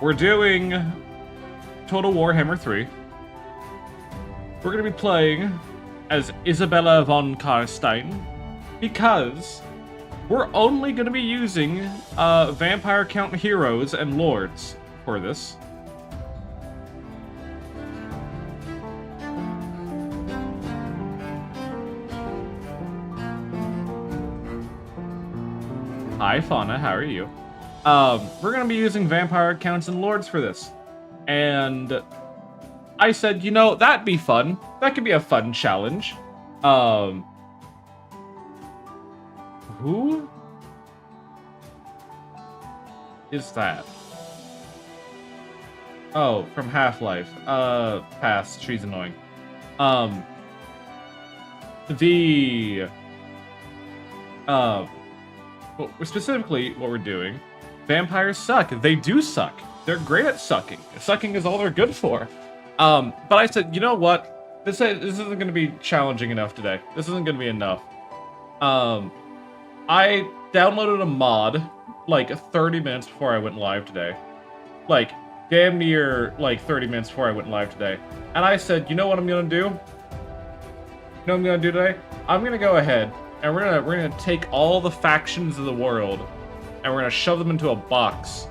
We're doing Total War Warhammer 3. We're going to be playing as Isabella Von Carstein because we're only going to be using Vampire Count heroes and lords for this. Hi, Fauna. How are you? We're going to be using Vampire Counts and Lords for this. And I said, you know, that'd be fun. That could be a fun challenge. Who is that? Oh, from Half-Life. Pass. She's annoying. Specifically, what we're doing, vampires suck. They do suck. They're great at sucking. Sucking is all they're good for. But I said, you know what? This isn't going to be challenging enough today. This isn't going to be enough. I downloaded a mod like 30 minutes before I went live today. Like, damn near like 30 minutes before I went live today. And I said, you know what I'm going to do? You know what I'm going to do today? I'm going to go ahead and we're gonna take all the factions of the world and we're gonna shove them into a box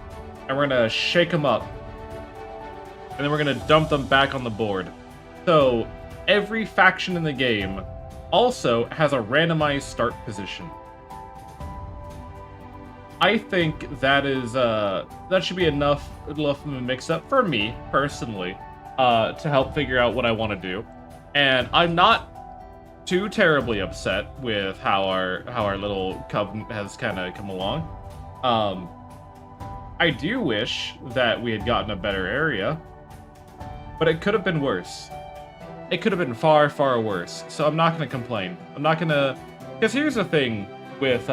and we're gonna shake them up and then we're gonna dump them back on the board. So every faction in the game also has a randomized start position. I think that is that should be enough of a mix-up for me personally to help figure out what I want to do, and I'm not too terribly upset with how our little covenant has kind of come along. I do wish that we had gotten a better area, but it could have been worse. It could have been far, far worse. So I'm not going to complain. I'm not going to... Because here's the thing with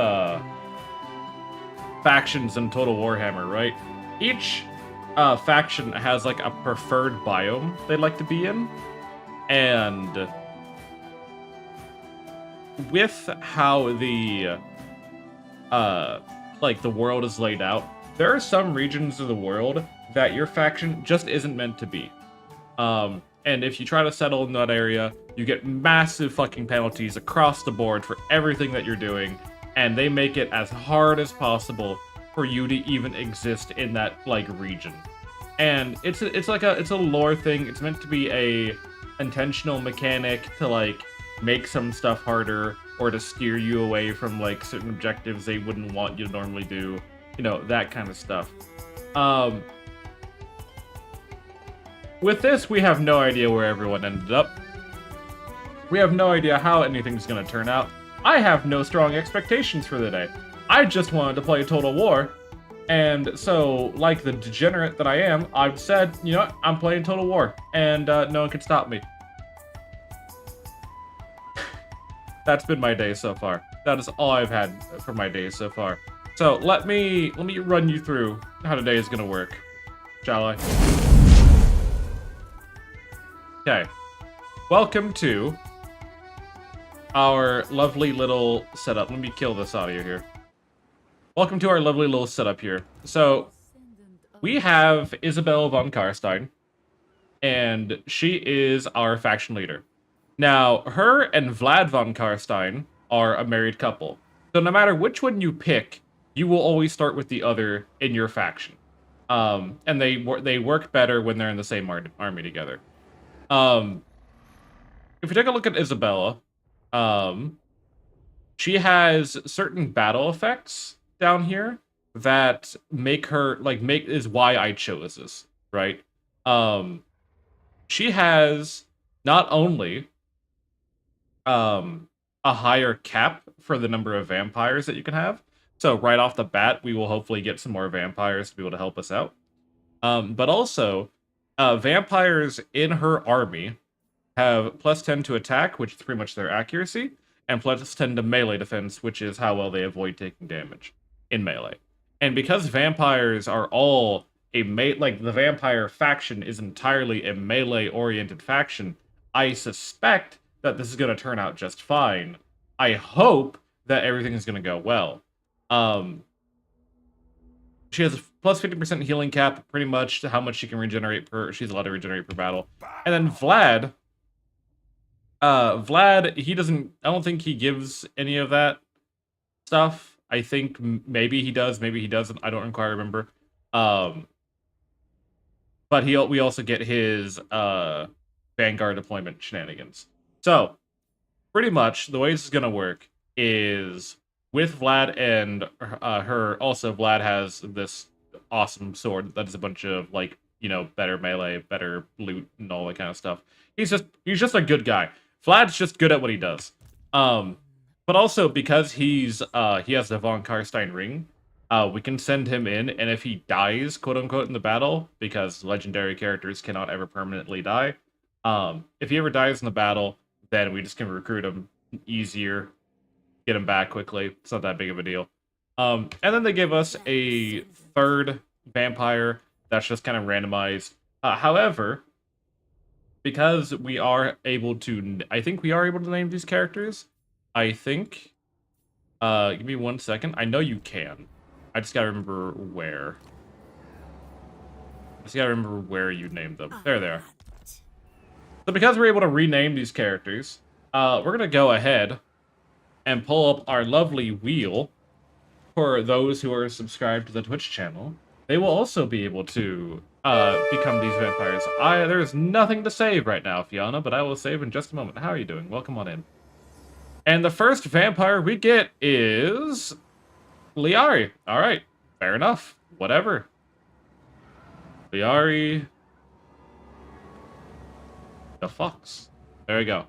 factions in Total Warhammer, right? Each faction has like a preferred biome they'd like to be in, and with how the like the world is laid out, there are some regions of the world that your faction just isn't meant to be. And if you try to settle in that area, you get massive fucking penalties across the board for everything that you're doing, and they make it as hard as possible for you to even exist in that like region. And it's a lore thing. It's meant to be a intentional mechanic to like make some stuff harder or to steer you away from like certain objectives they wouldn't want you to normally do, you know, that kind of stuff. With this, we have no idea where everyone ended up. We have no idea how anything's gonna turn out. I have no strong expectations for the day. I just wanted to play Total War, and so, like the degenerate that I am, I've said, you know what, I'm playing Total War, and no one can stop me. That's been my day so far. That is all I've had for my day so far. So let me run you through how today is gonna work, shall I? Okay. Welcome to our lovely little setup. Let me kill this audio here. Welcome to our lovely little setup here. So we have Isabella Von Carstein, and she is our faction leader. Now, her and Vlad Von Carstein are a married couple. So no matter which one you pick, you will always start with the other in your faction. And they work better when they're in the same army together. If you take a look at Isabella, she has certain battle effects down here that make her, is why I chose this, right? She has not only a higher cap for the number of vampires that you can have. So right off the bat, we will hopefully get some more vampires to be able to help us out. But also, vampires in her army have +10 to attack, which is pretty much their accuracy, and +10 to melee defense, which is how well they avoid taking damage in melee. And because vampires are all the vampire faction is entirely a melee-oriented faction, I suspect that this is going to turn out just fine. I hope that everything is going to go well. She has plus 50% healing cap, pretty much how much she can regenerate per. She's allowed to regenerate per battle. And then Vlad, he doesn't. I don't think he gives any of that stuff. I think maybe he does, maybe he doesn't. I don't quite remember. But we also get his Vanguard deployment shenanigans. So pretty much the way this is gonna work is with Vlad and her. Also, Vlad has this awesome sword that is a bunch of like better melee, better loot, and all that kind of stuff. He's just a good guy. Vlad's just good at what he does. But also because he has the Von Carstein ring, we can send him in, and if he dies, quote unquote, in the battle, because legendary characters cannot ever permanently die. If he ever dies in the battle, then we just can recruit him easier, get him back quickly. It's not that big of a deal. And then they give us a third vampire that's just kind of randomized. However, because we are able to, I think we are able to name these characters. I think. Give me 1 second. I know you can. I just gotta remember where. You named them. There they are. So because we're able to rename these characters, we're gonna go ahead and pull up our lovely wheel for those who are subscribed to the Twitch channel. They will also be able to become these vampires. There's nothing to save right now, Fiona, but I will save in just a moment. How are you doing? Welcome on in. And the first vampire we get is Liari. All right, fair enough. Whatever. Liari the Fox. There we go.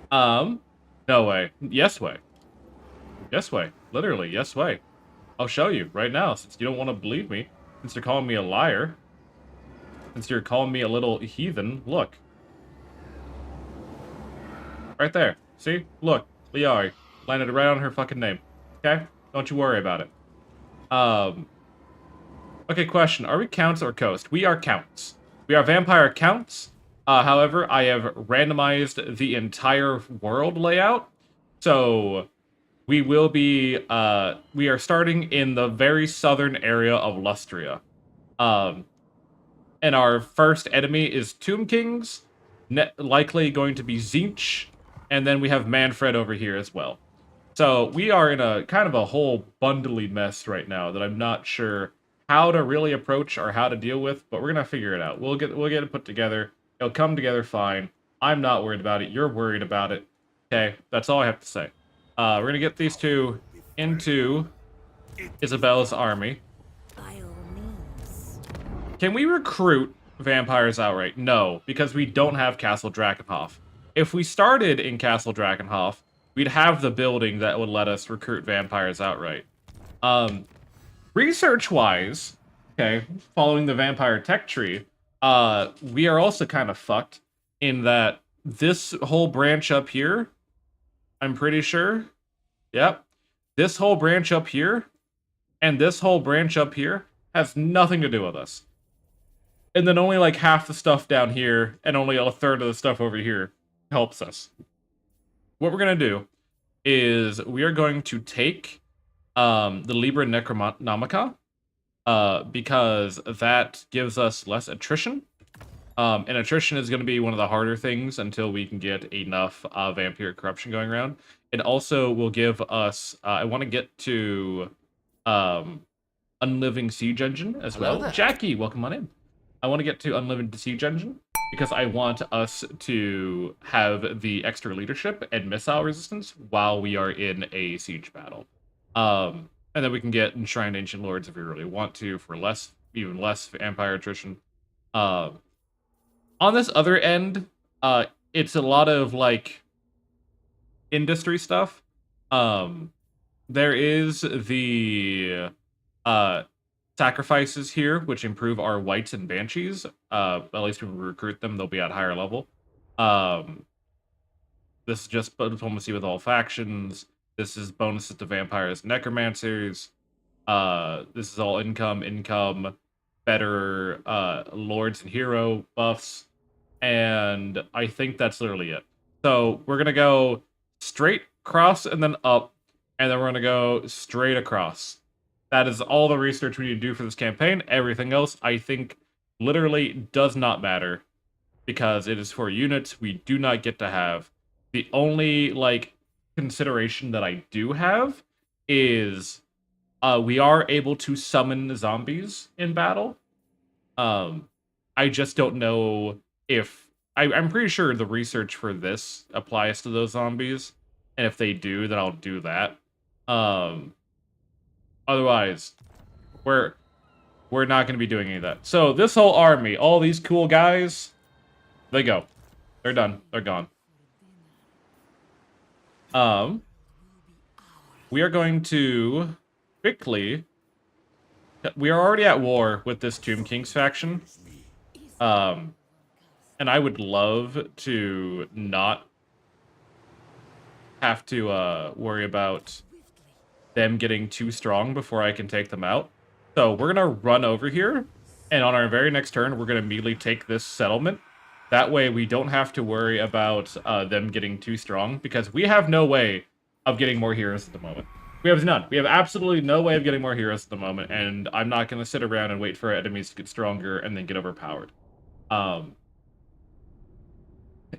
No way. Yes way. Yes way. Literally, yes way. I'll show you right now, since you don't want to believe me. Since you're calling me a liar. Since you're calling me a little heathen. Look. Right there. See? Look. Liari. Landed right on her fucking name. Okay? Don't you worry about it. Okay, question. Are we counts or coast? We are counts. We are vampire counts. However, I have randomized the entire world layout. So we will be we are starting in the very southern area of Lustria. And our first enemy is Tomb Kings, likely going to be Zinch, and then we have Manfred over here as well. So we are in a kind of a whole bundly mess right now that I'm not sure how to really approach or how to deal with, but we're gonna figure it out. We'll get it put together. It'll come together fine. I'm not worried about it. You're worried about it. Okay, that's all I have to say. We're gonna get these two into Isabella's army. Can we recruit vampires outright? No, because we don't have Castle Drakenhof. If we started in Castle Drakenhof, we'd have the building that would let us recruit vampires outright. Research-wise, okay, following the vampire tech tree, we are also kind of fucked in that this whole branch up here, I'm pretty sure, yep, this whole branch up here and this whole branch up here has nothing to do with us. And then only like half the stuff down here and only a third of the stuff over here helps us. What we're going to do is we are going to take the Libra Necronomica, because that gives us less attrition. And attrition is going to be one of the harder things until we can get enough vampire corruption going around. It also will give us, I want to get to Unliving Siege Engine as well. Jackie, welcome on in. I want to get to Unliving Siege Engine because I want us to have the extra leadership and missile resistance while we are in a siege battle. And then we can get Enshrined Ancient Lords if we really want to for even less vampire attrition. On this other end, it's a lot of like industry stuff. There is the sacrifices here, which improve our wights and banshees. At least when we recruit them, they'll be at higher level. This is just diplomacy with all factions. This is bonuses to vampires and necromancers. This is all income, better lords and hero buffs. And I think that's literally it. So we're going to go straight across and then up. And then we're going to go straight across. That is all the research we need to do for this campaign. Everything else, I think, literally does not matter because it is for units we do not get to have. The only, like, consideration that I do have is we are able to summon zombies in battle. I just don't know if... I'm pretty sure the research for this applies to those zombies, and if they do, then I'll do that. Otherwise, we're not going to be doing any of that. So this whole army, all these cool guys, they go. They're done. They're gone. We are going to quickly... We are already at war with this Tomb Kings faction. And I would love to not have to worry about them getting too strong before I can take them out. So we're going to run over here, and on our very next turn, we're going to immediately take this settlement. That way we don't have to worry about them getting too strong, because we have no way of getting more heroes at the moment. We have none. We have absolutely no way of getting more heroes at the moment, and I'm not going to sit around and wait for our enemies to get stronger and then get overpowered.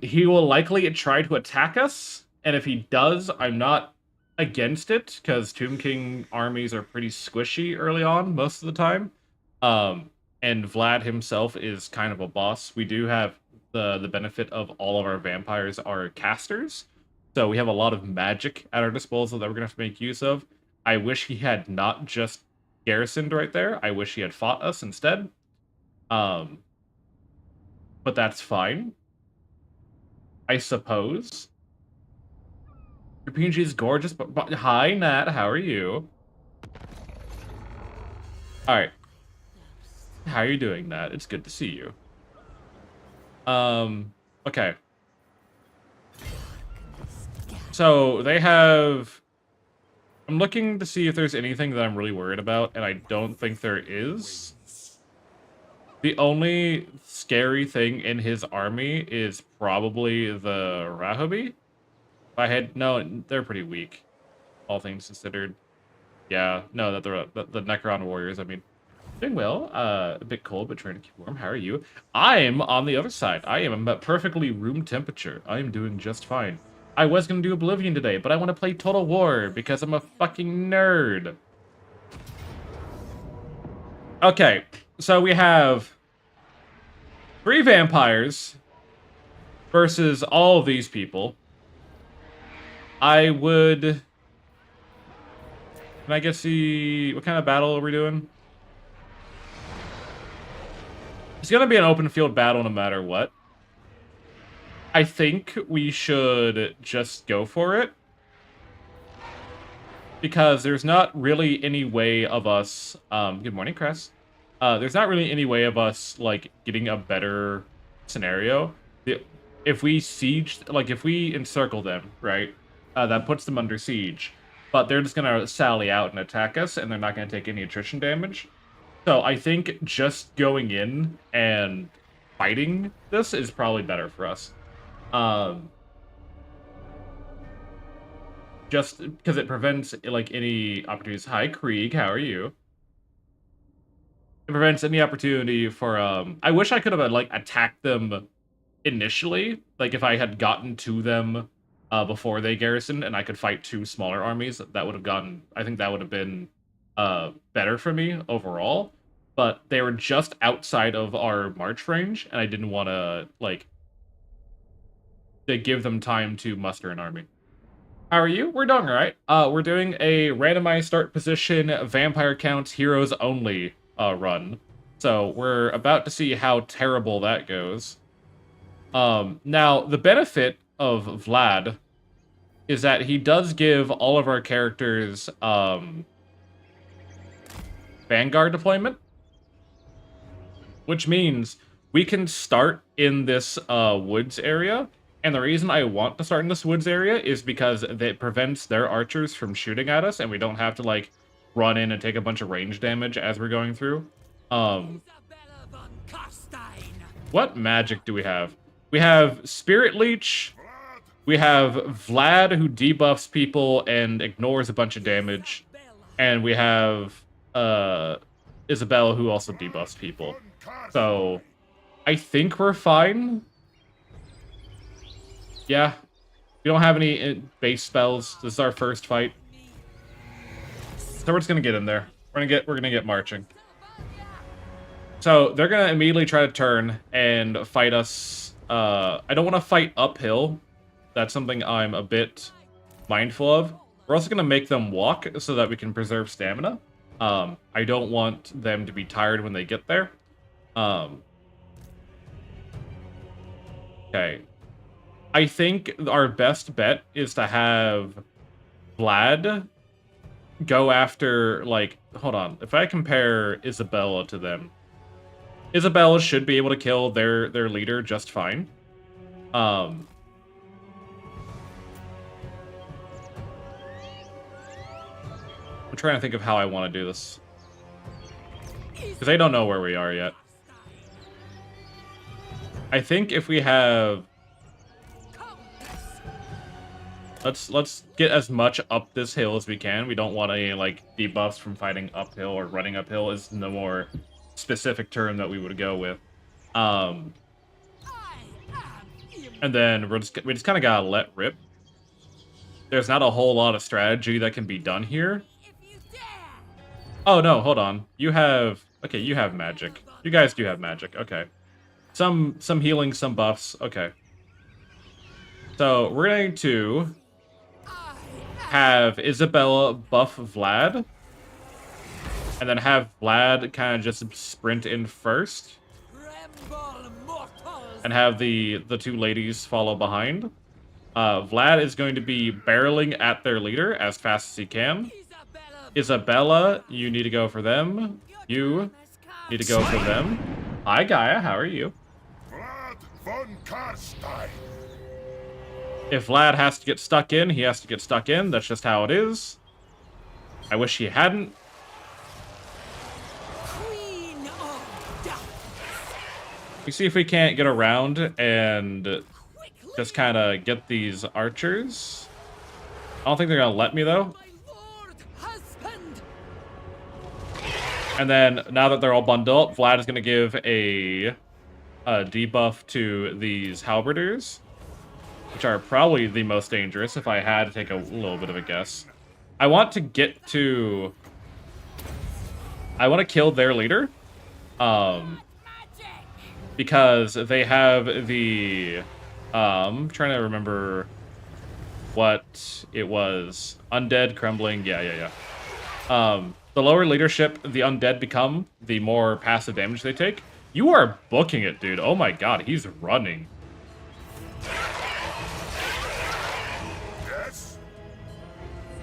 He will likely try to attack us, and if he does, I'm not against it, because Tomb King armies are pretty squishy early on, most of the time. And Vlad himself is kind of a boss. We do have the benefit of all of our vampires are casters, so we have a lot of magic at our disposal that we're going to have to make use of. I wish he had not just garrisoned right there. I wish he had fought us instead. But that's fine, I suppose. Your PNG is gorgeous, but hi, Nat, how are you? Alright. How are you doing, Nat? It's good to see you. Okay. So, they have... I'm looking to see if there's anything that I'm really worried about, and I don't think there is. The only scary thing in his army is probably the Rahobi. No, they're pretty weak, all things considered. Yeah, no, the Necron warriors, I mean, doing well. A bit cold, but trying to keep warm. How are you? I'm on the other side. I am at perfectly room temperature. I am doing just fine. I was going to do Oblivion today, but I want to play Total War because I'm a fucking nerd. Okay, so we have 3 vampires versus all of these people. I would... Can I get see... What kind of battle are we doing? It's gonna be an open field battle no matter what. I think we should just go for it, because there's not really any way of us... good morning, Cress. There's not really any way of us, like, getting a better scenario. If we siege... Like, if we encircle them, right? That puts them under siege. But they're just gonna sally out and attack us, and they're not gonna take any attrition damage. So I think just going in and fighting this is probably better for us. Just because it prevents, like, any opportunities. Hi, Krieg, how are you? It prevents any opportunity for, I wish I could have, like, attacked them initially. Like, if I had gotten to them before they garrisoned and I could fight 2 smaller armies, that would have gotten... I think that would have been better for me overall. But they were just outside of our march range, and I didn't want to, like... to give them time to muster an army. How are you? We're doing alright. We're doing a randomized start position, vampire counts, heroes only run. So we're about to see how terrible that goes. Now, the benefit of Vlad is that he does give all of our characters Vanguard deployment, which means we can start in this woods area. And the reason I want to start in this woods area is because it prevents their archers from shooting at us, and we don't have to, like, run in and take a bunch of range damage as we're going through. Isabella Von Carstein. What magic do we have? We have Spirit Leech. We have Vlad, who debuffs people and ignores a bunch of damage. And we have Isabella, who also debuffs people. So I think we're fine. Yeah. We don't have any base spells. This is our first fight. So we're just gonna get in there. We're gonna get marching. So they're gonna immediately try to turn and fight us. I don't want to fight uphill. That's something I'm a bit mindful of. We're also gonna make them walk so that we can preserve stamina. I don't want them to be tired when they get there. Okay. I think our best bet is to have Vlad go after, like, hold on. If I compare Isabella to them, Isabella should be able to kill their leader just fine. I'm trying to think of how I want to do this. Because they don't know where we are yet. I think if we have... Let's get as much up this hill as we can. We don't want any, like, debuffs from fighting uphill or running uphill is the more specific term that we would go with. And then we just kind of gotta let rip. There's not a whole lot of strategy that can be done here. Oh, no, hold on. You have... Okay, you have magic. You guys do have magic. Okay. Some healing, some buffs. Okay. So, we're going to have Isabella buff Vlad. And then have Vlad kind of just sprint in first. And have the two ladies follow behind. Vlad is going to be barreling at their leader as fast as he can. Isabella, you need to go for them. You need to go for them. Hi, Gaia. How are you? Vlad Von Carstein. If Vlad has to get stuck in, he has to get stuck in. That's just how it is. I wish he hadn't. We see if we can't get around and just kind of get these archers. I don't think they're going to let me, though. And then, now that they're all bundled up, Vlad is going to give a debuff to these halberders, which are probably the most dangerous, if I had to take a little bit of a guess. I want to get to... I want to kill their leader. Because they have the... I'm trying to remember what it was. Undead, crumbling, yeah. The lower leadership the undead become, the more passive damage they take. You are booking it, dude. Oh my god, he's running. Yes.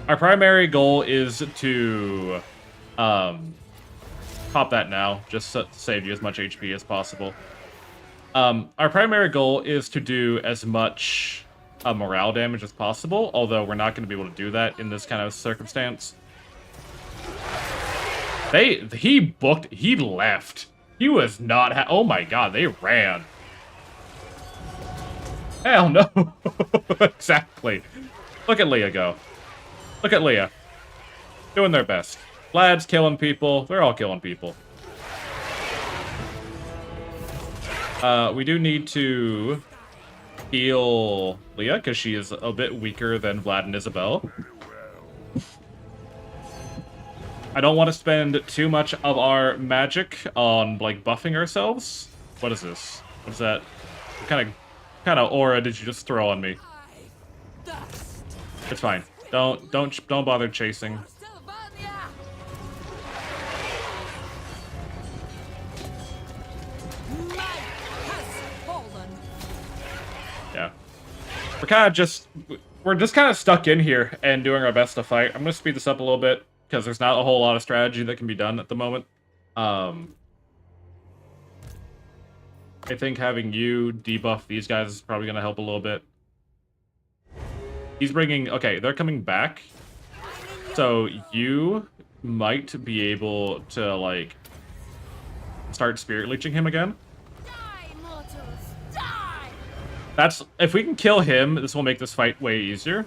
Our primary goal is to pop that now, just to save you as much HP as possible. Our primary goal is to do as much morale damage as possible, although we're not going to be able to do that in this kind of circumstance. He left. He was not oh my god, they ran. Hell no. Exactly. Look at Leah go. Look at Leah. Doing their best. Vlad's killing people. They're all killing people. We do need to heal Leah, because she is a bit weaker than Vlad and Isabel. I don't want to spend too much of our magic on, like, buffing ourselves. What is this? What is that? What kind of aura did you just throw on me? It's fine. Don't bother chasing. Yeah. We're just kind of stuck in here and doing our best to fight. I'm going to speed this up a little bit, because there's not a whole lot of strategy that can be done at the moment. I think having you debuff these guys is probably going to help a little bit. He's bringing... Okay, they're coming back. So you might be able to, like, start spirit leeching him again. That's... If we can kill him, this will make this fight way easier.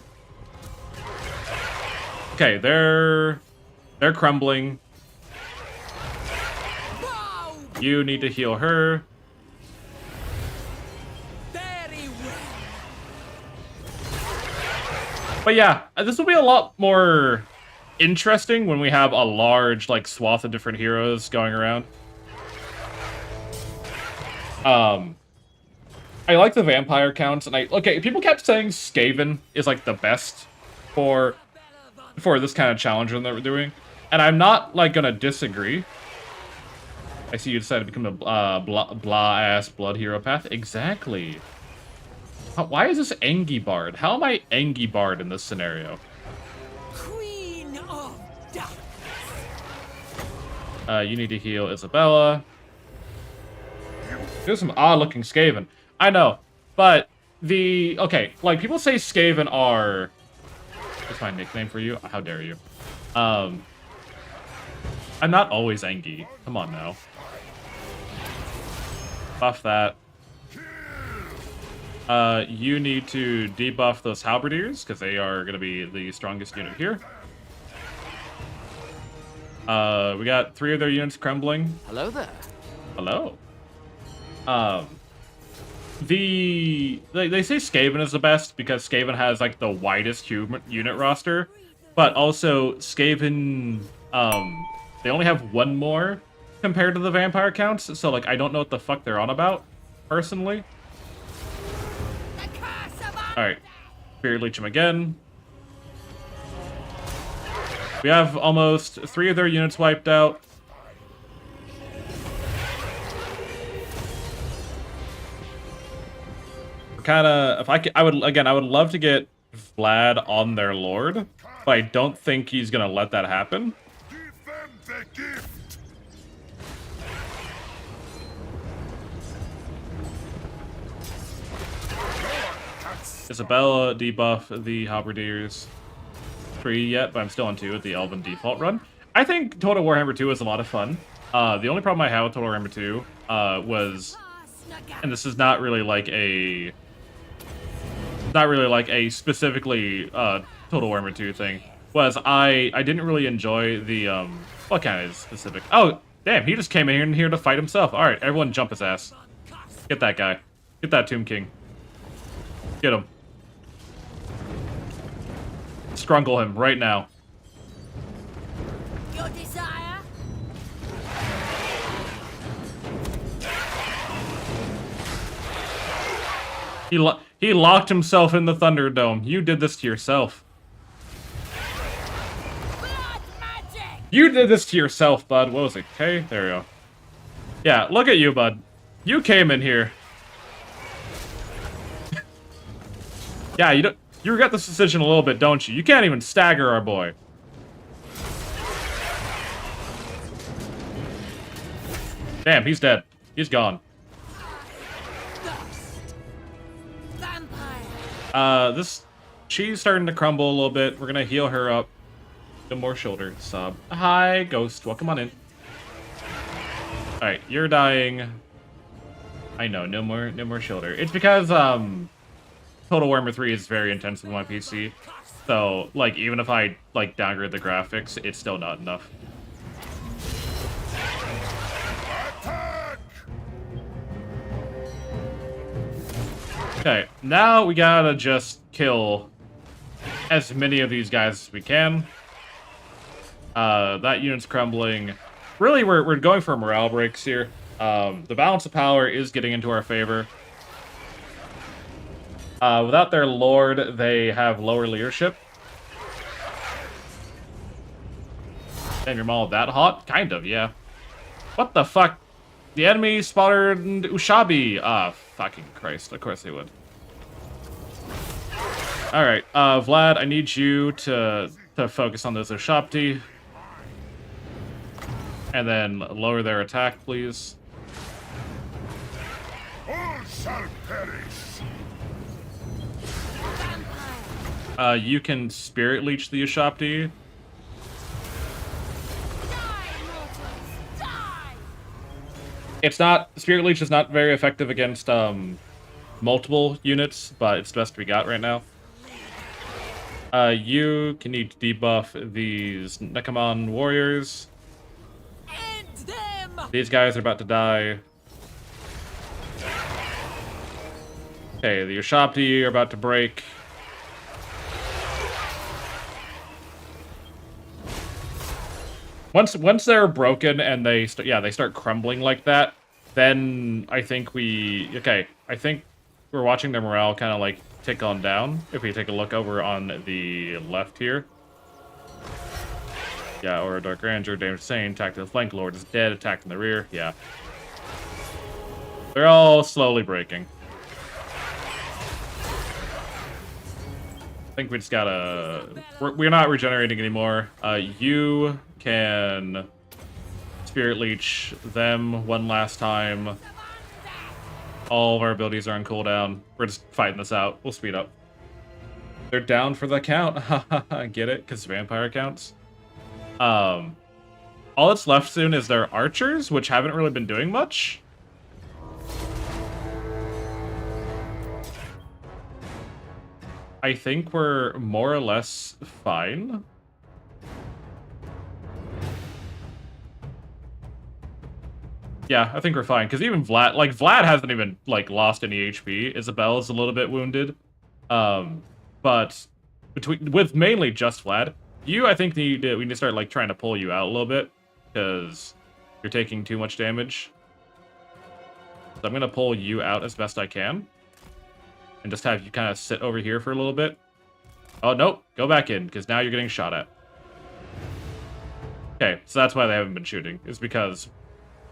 Okay, they're crumbling. You need to heal her. Very well. But yeah, this will be a lot more interesting when we have a large, like, swath of different heroes going around. I like the vampire counts, and okay, people kept saying Skaven is, like, the best for this kind of challenge that we're doing, and I'm not, like, gonna disagree. I see you decided to become a blah-ass blood hero path. Exactly. Why is this Engi Bard? How am I Engi Bard in this scenario? Queen of Darkness. You need to heal Isabella. There's some odd-looking Skaven. I know, but okay, like, people say Skaven are... That's my nickname for you? How dare you? I'm not always Engi. Come on now. Buff that. You need to debuff those halberdiers, because they are going to be the strongest unit here. We got 3 of their units crumbling. Hello there. Hello. They say Skaven is the best because Skaven has, like, the widest unit roster, but also Skaven, they only have 1 more compared to the vampire counts, so, like, I don't know what the fuck they're on about, personally. Alright, Spirit Leech him again. We have almost 3 of their units wiped out. Kind of, I would love to get Vlad on their lord, but I don't think he's gonna let that happen. Give them the gift. Isabella, debuff the halberdiers. 3 yet, but I'm still on 2 with the Elven default run. I think Total Warhammer 2 is a lot of fun. The only problem I have with Total Warhammer 2 was, and this is not really like a specifically Total Warhammer 2 thing, was I didn't really enjoy the what kind of specific? Oh, damn, he just came in here to fight himself. All right, everyone jump his ass. Get that guy. Get that Tomb King. Get him. Scrungle him right now. Your desire? He locked himself in the Thunderdome. You did this to yourself. Blood magic! You did this to yourself, bud. What was it? Okay, there we go. Yeah, look at you, bud. You came in here. Yeah, you regret this decision a little bit, don't you? You can't even stagger our boy. Damn, he's dead. He's gone. Vampire. She's starting to crumble a little bit. We're gonna heal her up. No more shoulder sub. Hi, Ghost. Welcome on in. Alright, you're dying. I know, no more shoulder. It's because, Total Warhammer 3 is very intensive on my PC. So, like, even if I, like, downgrade the graphics, it's still not enough. Attack! Okay, now we gotta just kill as many of these guys as we can. That unit's crumbling. Really, we're going for morale breaks here. The balance of power is getting into our favor. Without their lord, they have lower leadership. Damn, you're all that hot? Kind of, yeah. What the fuck? The enemy spotted Ushabi. Ah, fucking Christ. Of course they would. Alright, Vlad, I need you to focus on those Ushabti. And then lower their attack, please. All shall perish. You can Spirit Leech the Ushabti. Die, mortals! Die! It's not... Spirit Leech is not very effective against, multiple units, but it's the best we got right now. You can need to debuff these Necromon warriors. End them! These guys are about to die. Okay, the Ushapti are about to break. Once they're broken and they start crumbling like that, then I think I think we're watching their morale kind of like tick on down. If we take a look over on the left here. Yeah, or Dark Ranger, Damage Sane, attack to the flank, Lord is dead, attack in the rear, yeah. They're all slowly breaking. I think we just gotta... We're not regenerating anymore. You can Spirit Leech them one last time. All of our abilities are on cooldown. We're just fighting this out. We'll speed up. They're down for the count. Get it? Because vampire counts. All that's left soon is their archers, which haven't really been doing much. I think we're more or less fine. Yeah, I think we're fine, because even Vlad hasn't even, like, lost any HP. Isabella's a little bit wounded. But with mainly just Vlad, I think we need to start, like, trying to pull you out a little bit, because you're taking too much damage. So I'm going to pull you out as best I can. And just have you kind of sit over here for a little bit. Oh, nope. Go back in, because now you're getting shot at. Okay, so that's why they haven't been shooting. Is because,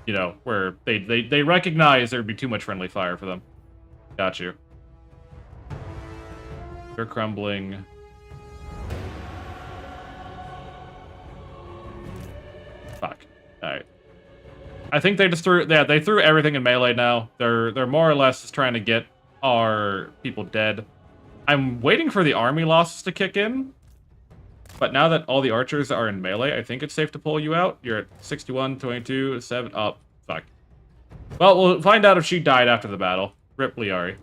you know, where they recognize there'd be too much friendly fire for them. Got you. They're crumbling. Fuck. Alright. I think they just threw everything in melee now. They're more or less just trying to get our people dead. I'm waiting for the army losses to kick in. But now that all the archers are in melee, I think it's safe to pull you out. You're at 61, 22, 7. Oh, fuck. Well, we'll find out if she died after the battle. Rip Liari.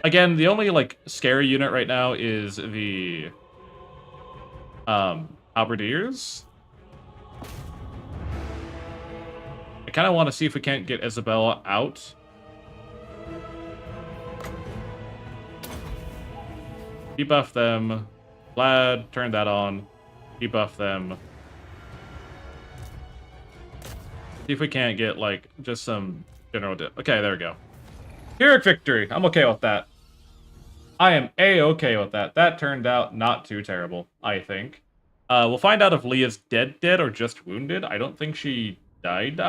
Again, the only, like, scary unit right now is the Halberdiers. I kind of want to see if we can't get Isabella out. Debuff them. Vlad, turn that on. Debuff them. See if we can't get, like, just some general... Okay, there we go. Pyrrhic victory! I'm okay with that. I am A-okay with that. That turned out not too terrible, I think. We'll find out if Leah's dead or just wounded. I don't think she died.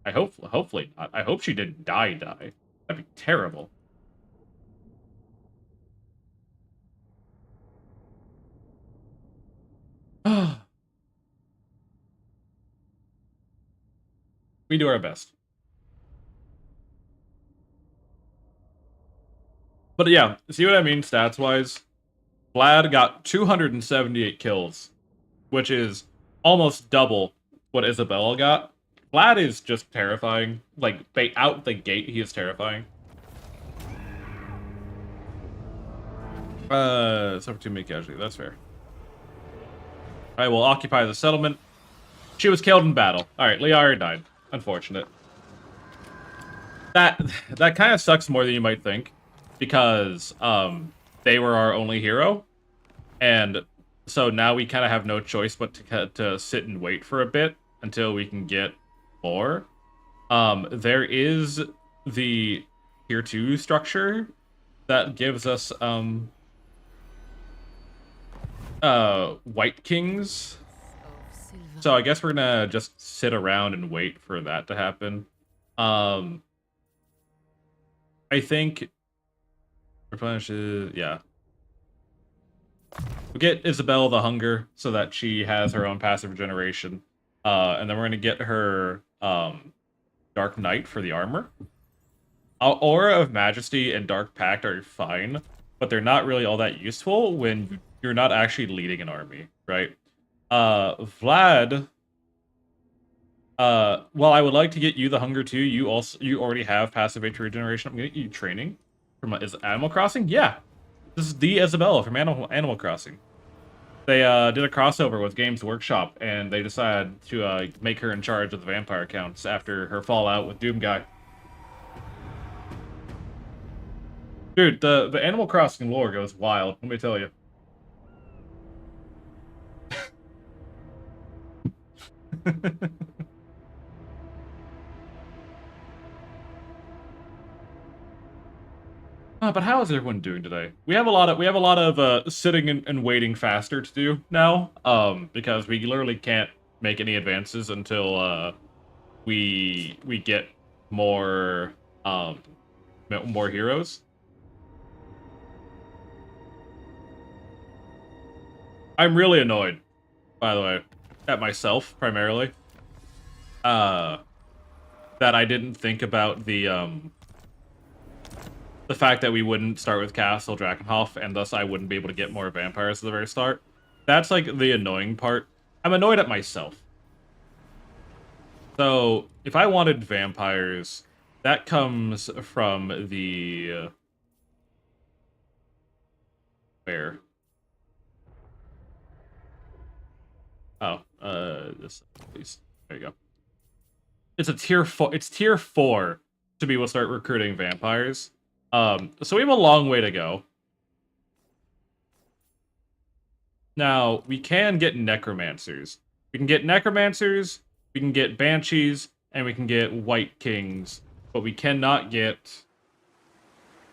Hopefully not. I hope she didn't die. That'd be terrible. We do our best. But yeah, see what I mean stats-wise? Vlad got 278 kills, which is almost double what Isabella got. Vlad is just terrifying. Like, out the gate, he is terrifying. Suffer too many casualties, that's fair. Alright, we'll occupy the settlement. She was killed in battle. Alright, Liara died. Unfortunate. That kind of sucks more than you might think. Because, they were our only hero. And so now we kind of have no choice but to sit and wait for a bit until we can get more. There is the tier 2 structure that gives us, White Kings. So I guess we're gonna just sit around and wait for that to happen. I think replenishes, yeah. We'll get Isabella the Hunger so that she has her own passive regeneration. And then we're gonna get her Dark Knight for the armor. Aura of Majesty and Dark Pact are fine, but they're not really all that useful when you're not actually leading an army, right? Vlad, well, I would like to get you the Hunger too. You already have passive HP regeneration. I'm gonna get you training from Animal Crossing. Yeah, this is the Isabella from Animal Crossing. They did a crossover with Games Workshop, and they decided to make her in charge of the vampire counts after her fallout with Doom Guy. Dude, the Animal Crossing lore goes wild, let me tell you. But how is everyone doing today? We have a lot of sitting and waiting faster to do now, because we literally can't make any advances until we get more more heroes. I'm really annoyed, by the way, at myself primarily. That I didn't think about the fact that we wouldn't start with Castle Drakenhof, and thus I wouldn't be able to get more vampires at the very start. That's, like, the annoying part. I'm annoyed at myself. So, if I wanted vampires, that comes from the... where? Oh, this, please. There you go. It's a tier 4. It's tier 4 to be able to start recruiting vampires. So we have a long way to go. Now, we can get necromancers. We can get necromancers, we can get banshees, and we can get white kings, but we cannot get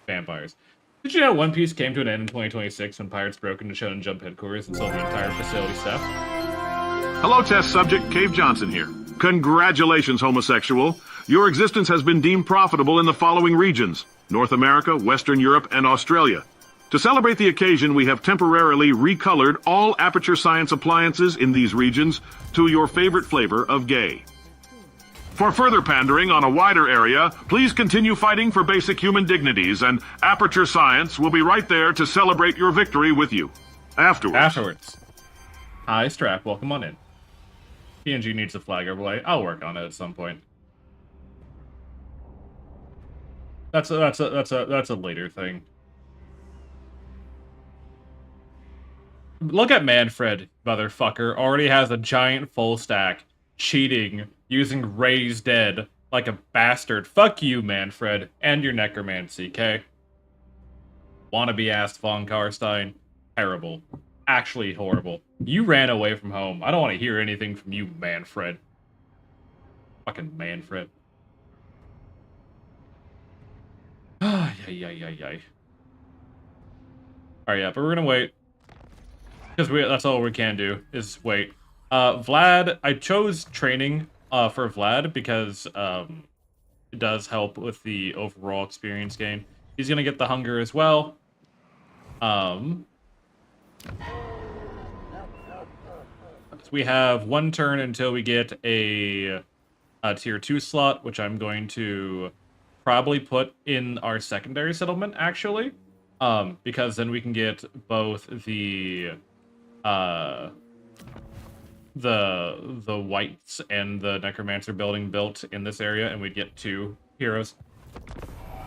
vampires. Did you know One Piece came to an end in 2026 when pirates broke into Shonen Jump headquarters and sold the entire facility staff? Hello, test subject. Cave Johnson here. Congratulations, homosexual. Your existence has been deemed profitable in the following regions: North America, Western Europe, and Australia. To celebrate the occasion, we have temporarily recolored all Aperture Science appliances in these regions to your favorite flavor of gay. For further pandering on a wider area, please continue fighting for basic human dignities, and Aperture Science will be right there to celebrate your victory with you. Afterwards. Hi, Strap. Welcome on in. PNG needs a flag overlay. I'll work on it at some point. That's a later thing. Look at Manfred, motherfucker. Already has a giant full stack, cheating, using Raise Dead like a bastard. Fuck you, Manfred, and your necromancy, okay? Wannabe-ass Von Carstein. Terrible. Actually horrible. You ran away from home. I don't want to hear anything from you, Manfred. Fucking Manfred. Ay. Alright, yeah, but we're gonna wait. Because that's all we can do, is wait. Vlad, I chose training for Vlad because it does help with the overall experience gain. He's gonna get the hunger as well. So we have one turn until we get a tier 2 slot, which I'm going to probably put in our secondary settlement, actually. Because then we can get both the whites and the necromancer building built in this area, and we'd get 2 heroes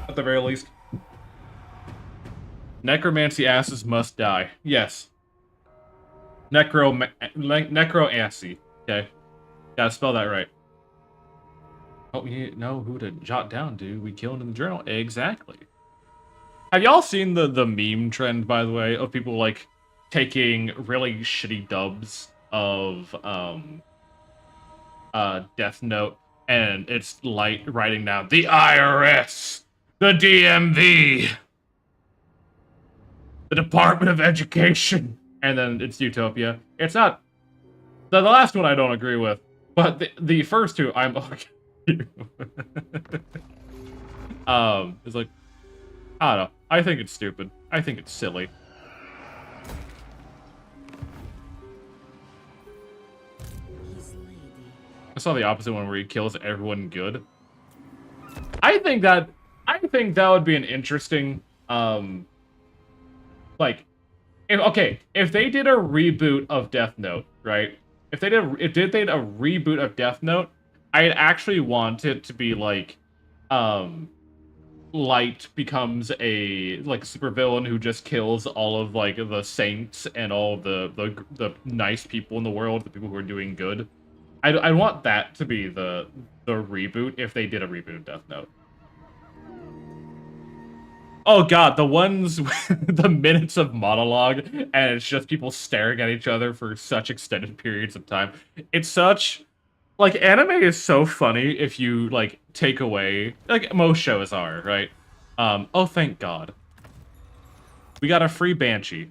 at the very least. Necromancy asses must die. Yes. Necromancy. Okay. Gotta spell that right. Oh, you know who to jot down, dude. We killed in the journal. Exactly. Have y'all seen the meme trend, by the way, of people, like, taking really shitty dubs of Death Note, and it's like writing down the IRS, the DMV, the Department of Education, and then it's Utopia. It's not the last one I don't agree with, but the first two I'm okay. It's like, I don't know. I think it's stupid. I think it's silly. I saw the opposite one where he kills everyone good. I think that would be an interesting, like, if they did a reboot of Death Note, right? If they did a reboot of Death Note, I'd actually want it to be like, Light becomes a like supervillain who just kills all of like the saints and all of the nice people in the world, the people who are doing good. I want that to be the reboot if they did a reboot of Death Note. Oh god, the ones with the minutes of monologue and it's just people staring at each other for such extended periods of time. It's such like anime is so funny if you like take away like most shows are, right? Oh thank God. We got a free Banshee.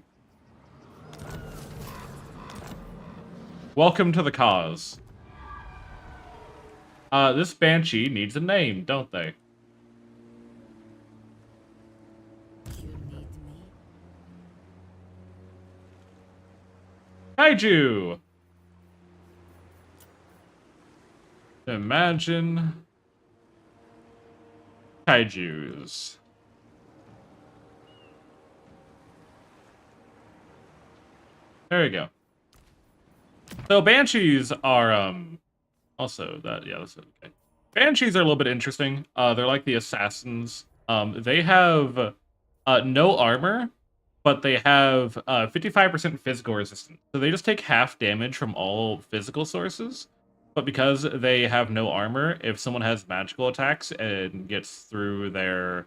Welcome to the cause. This Banshee needs a name, don't they? Kaiju! Imagine kaijus. There you go. So banshees are also that that's okay. Banshees are a little bit interesting. They're like the assassins. They have no armor, but they have 55% physical resistance. So they just take half damage from all physical sources. But because they have no armor, if someone has magical attacks and gets through their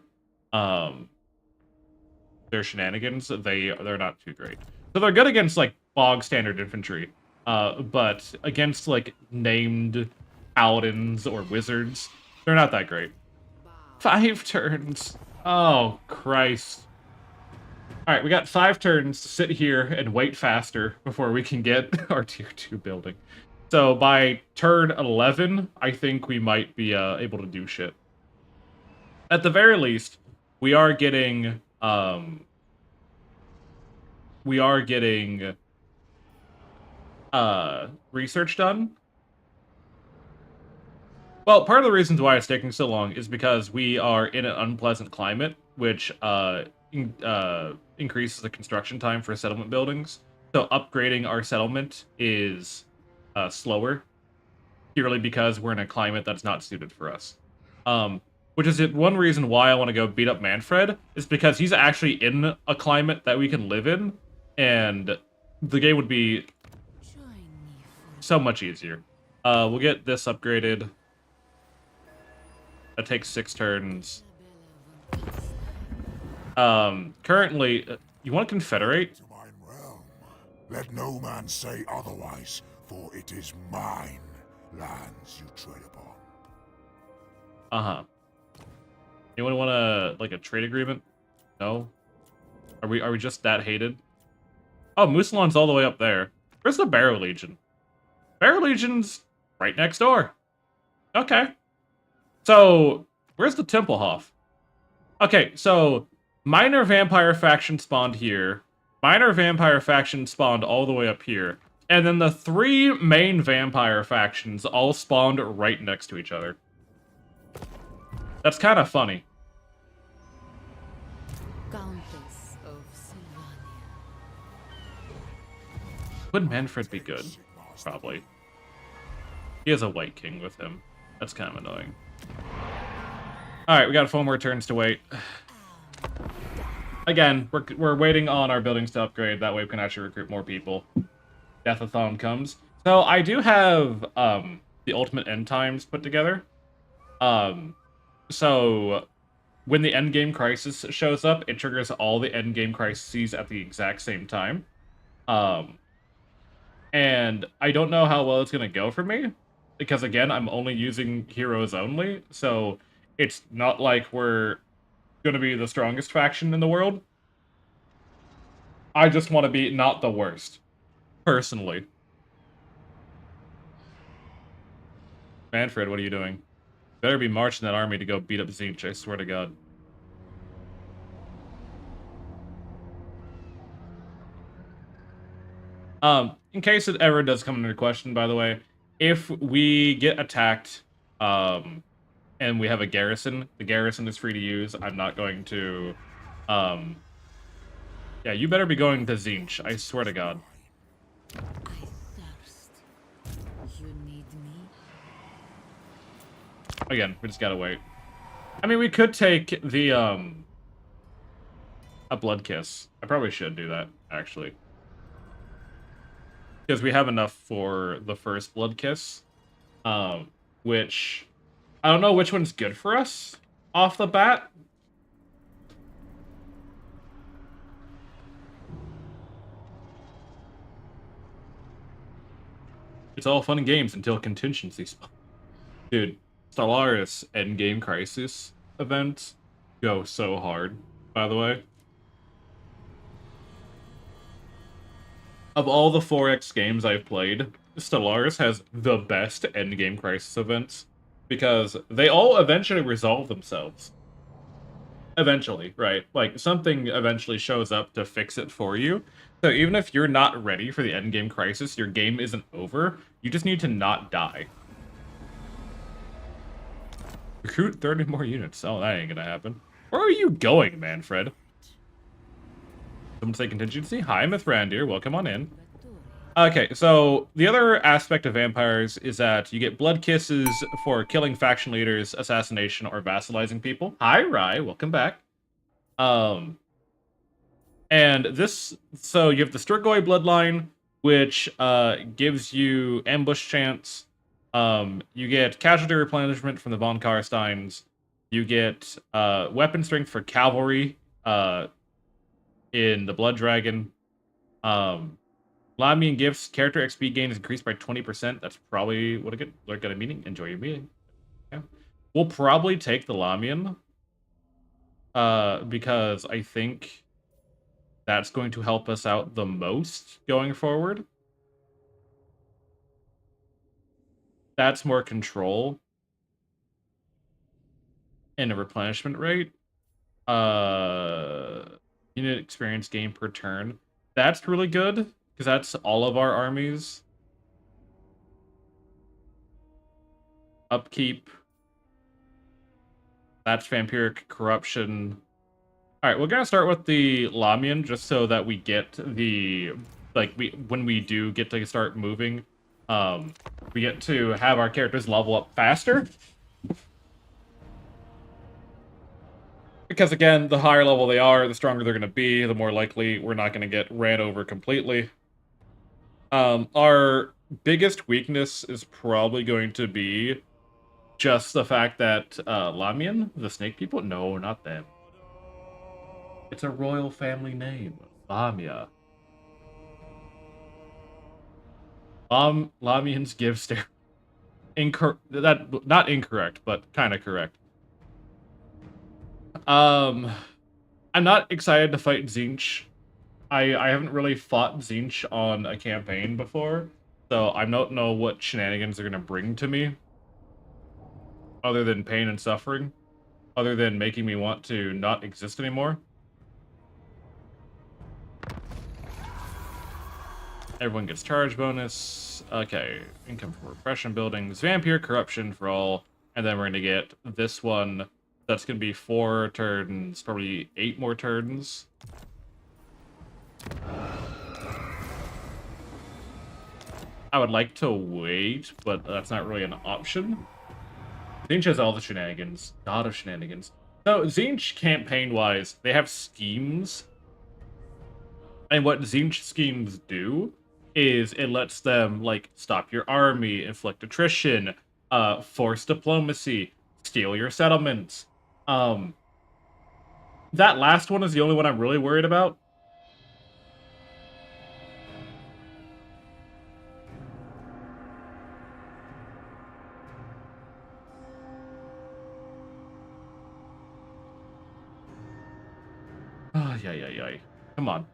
shenanigans, they're not too great. So they're good against like bog standard infantry, but against like named paladins or wizards, they're not that great. 5 turns. Oh Christ! All right, we got 5 turns to sit here and wait faster before we can get our tier 2 building. So by turn 11, I think we might be able to do shit. At the very least, we are getting research done. Well, part of the reasons why it's taking so long is because we are in an unpleasant climate, which increases the construction time for settlement buildings. So upgrading our settlement is slower, purely because we're in a climate that's not suited for us. Which is one reason why I want to go beat up Manfred, is because he's actually in a climate that we can live in, and the game would be so much easier. We'll get this upgraded. That takes 6 turns. Currently, you want to confederate? To mine realm. Let no man say otherwise, for it is mine lands you tread upon. Uh-huh. Anyone want a trade agreement? No? Are we just that hated? Oh, Musalon's all the way up there. Where's the Barrow Legion? Barrow Legion's right next door. Okay. So, where's the Templehof? Okay, so minor vampire faction spawned here. Minor vampire faction spawned all the way up here. And then the 3 main vampire factions all spawned right next to each other. That's kind of funny. Countess of Sylvania. Would Manfred be good? Probably. He has a White King with him. That's kind of annoying. Alright, we got 4 more turns to wait. Again, we're waiting on our buildings to upgrade. That way we can actually recruit more people. Deathathon comes. So I do have the ultimate end times put together. So when the endgame crisis shows up, it triggers all the endgame crises at the exact same time. And I don't know how well it's going to go for me, because again, I'm only using heroes only, so it's not like we're going to be the strongest faction in the world. I just want to be not the worst, personally. Manfred, what are you doing? Better be marching that army to go beat up Tzeentch, I swear to God. In case it ever does come into question, by the way, if we get attacked, and we have a garrison, the garrison is free to use. I'm not going to, yeah, you better be going to Tzeentch, I swear to God. I thirst. You need me? Again, we just gotta wait. I mean, we could take the, a Blood Kiss. I probably should do that, actually. Because we have enough for the first Blood Kiss. Which, I don't know which one's good for us off the bat. It's all fun and games until contingencies. Dude, Stellaris Endgame Crisis events go so hard, by the way. Of all the 4X games I've played, Stellaris has the best Endgame Crisis events because they all eventually resolve themselves. Eventually, right? Like, something eventually shows up to fix it for you. So even if you're not ready for the Endgame Crisis, your game isn't over, you just need to not die. Recruit 30 more units. Oh, that ain't gonna happen. Where are you going, Manfred? Someone say contingency? Hi, Mithrandir. Welcome on in. Okay, so the other aspect of vampires is that you get blood kisses for killing faction leaders, assassination, or vassalizing people. Hi, Rai. Welcome back. And this, so you have the Strigoi bloodline, which gives you ambush chance. You get casualty replenishment from the Von Carsteins. You get weapon strength for cavalry in the Blood Dragon. Lamian gifts, character XP gain is increased by 20%. That's probably what I got a meeting. Enjoy your meeting. Yeah. We'll probably take the Lamian. Because I think that's going to help us out the most going forward. That's more control and a replenishment rate. Unit experience gain per turn. That's really good, because that's all of our armies. Upkeep. That's vampiric corruption. Alright, we're gonna start with the Lamian, just so that we get the, like, when we do get to start moving, we get to have our characters level up faster. Because again, the higher level they are, the stronger they're gonna be, the more likely we're not gonna get ran over completely. Our biggest weakness is probably going to be just the fact that Lamian, the snake people, no, not them. It's a royal family name, Lamia. Lamians give stare. Not incorrect, but kind of correct. I'm not excited to fight Tzeentch. I haven't really fought Tzeentch on a campaign before, so I don't know what shenanigans they're gonna bring to me. Other than pain and suffering. Other than making me want to not exist anymore. Everyone gets charge bonus. Okay, income from repression buildings. Vampire corruption for all. And then we're going to get this one. That's going to be 4 turns, probably 8 more turns. I would like to wait, but that's not really an option. Tzeentch has all the shenanigans. God of shenanigans. So, Tzeentch, campaign-wise, they have schemes. And what Tzeentch schemes do is it lets them, like, stop your army, inflict attrition, force diplomacy, steal your settlements. That last one is the only one I'm really worried about. Yeah. Come on.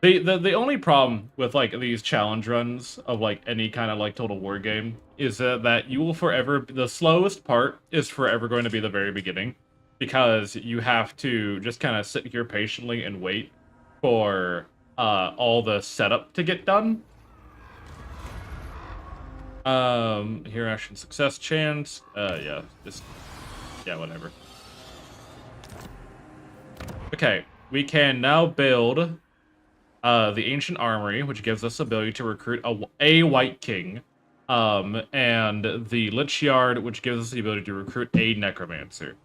The only problem with, like, these challenge runs of, like, any kind of, like, Total War game is that you will forever... The slowest part is forever going to be the very beginning. Because you have to just kind of sit here patiently and wait for all the setup to get done. Here action success chance. Yeah, whatever. Okay, we can now build the Ancient Armory, which gives us the ability to recruit a White King and the Lich Yard, which gives us the ability to recruit a Necromancer.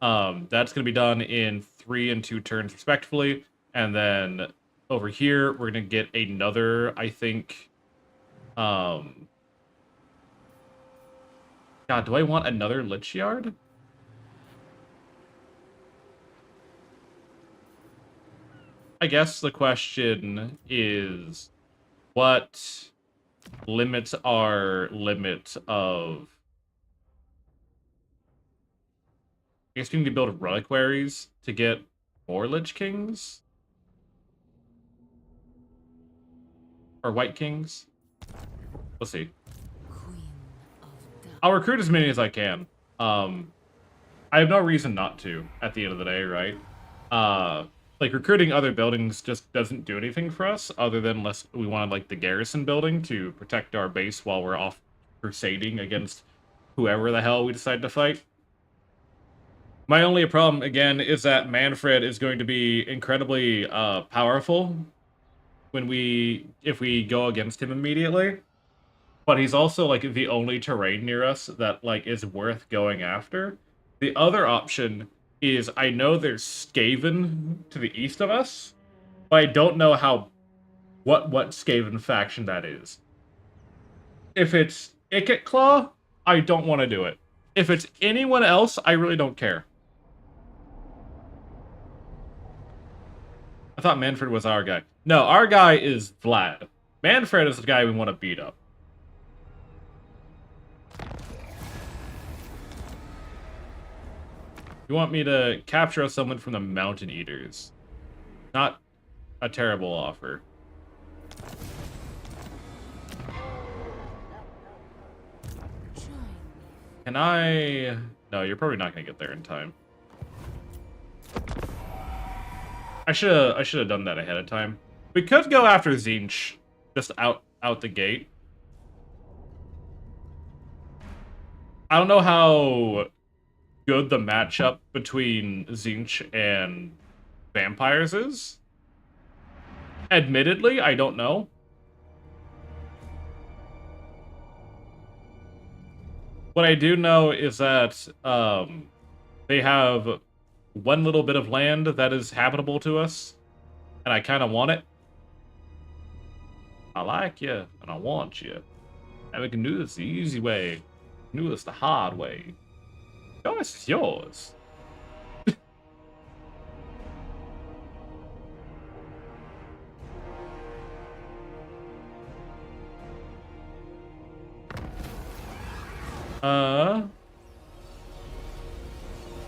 That's going to be done in 3 and 2 turns respectively, and then over here we're going to get another, I think, God, do I want another Lich Yard? I guess the question is, what limits our limit of... I guess we need to build reliquaries to get more Lich Kings? Or White Kings? We'll see. Queen of Dark. I'll recruit as many as I can. I have no reason not to, at the end of the day, right? Like, recruiting other buildings just doesn't do anything for us, other than unless we wanted, like, the garrison building to protect our base while we're off crusading against whoever the hell we decide to fight. My only problem, again, is that Manfred is going to be incredibly powerful if we go against him immediately. But he's also, like, the only terrain near us that, like, is worth going after. The other option is, I know there's Skaven to the east of us, but I don't know what Skaven faction that is. If it's Icket Claw, I don't want to do it. If it's anyone else, I really don't care. I thought Manfred was our guy. No, our guy is Vlad. Manfred is the guy we want to beat up. You want me to capture someone from the Mountain Eaters. Not a terrible offer. Can I... No, you're probably not going to get there in time. I should have done that ahead of time. We could go after Tzeentch, just out the gate. I don't know how good the matchup between Tzeentch and vampires is. Admittedly, I don't know. What I do know is that they have one little bit of land that is habitable to us, and I kind of want it. I like you, and I want you. And we can do this the easy way. We can do this the hard way. Choice is yours.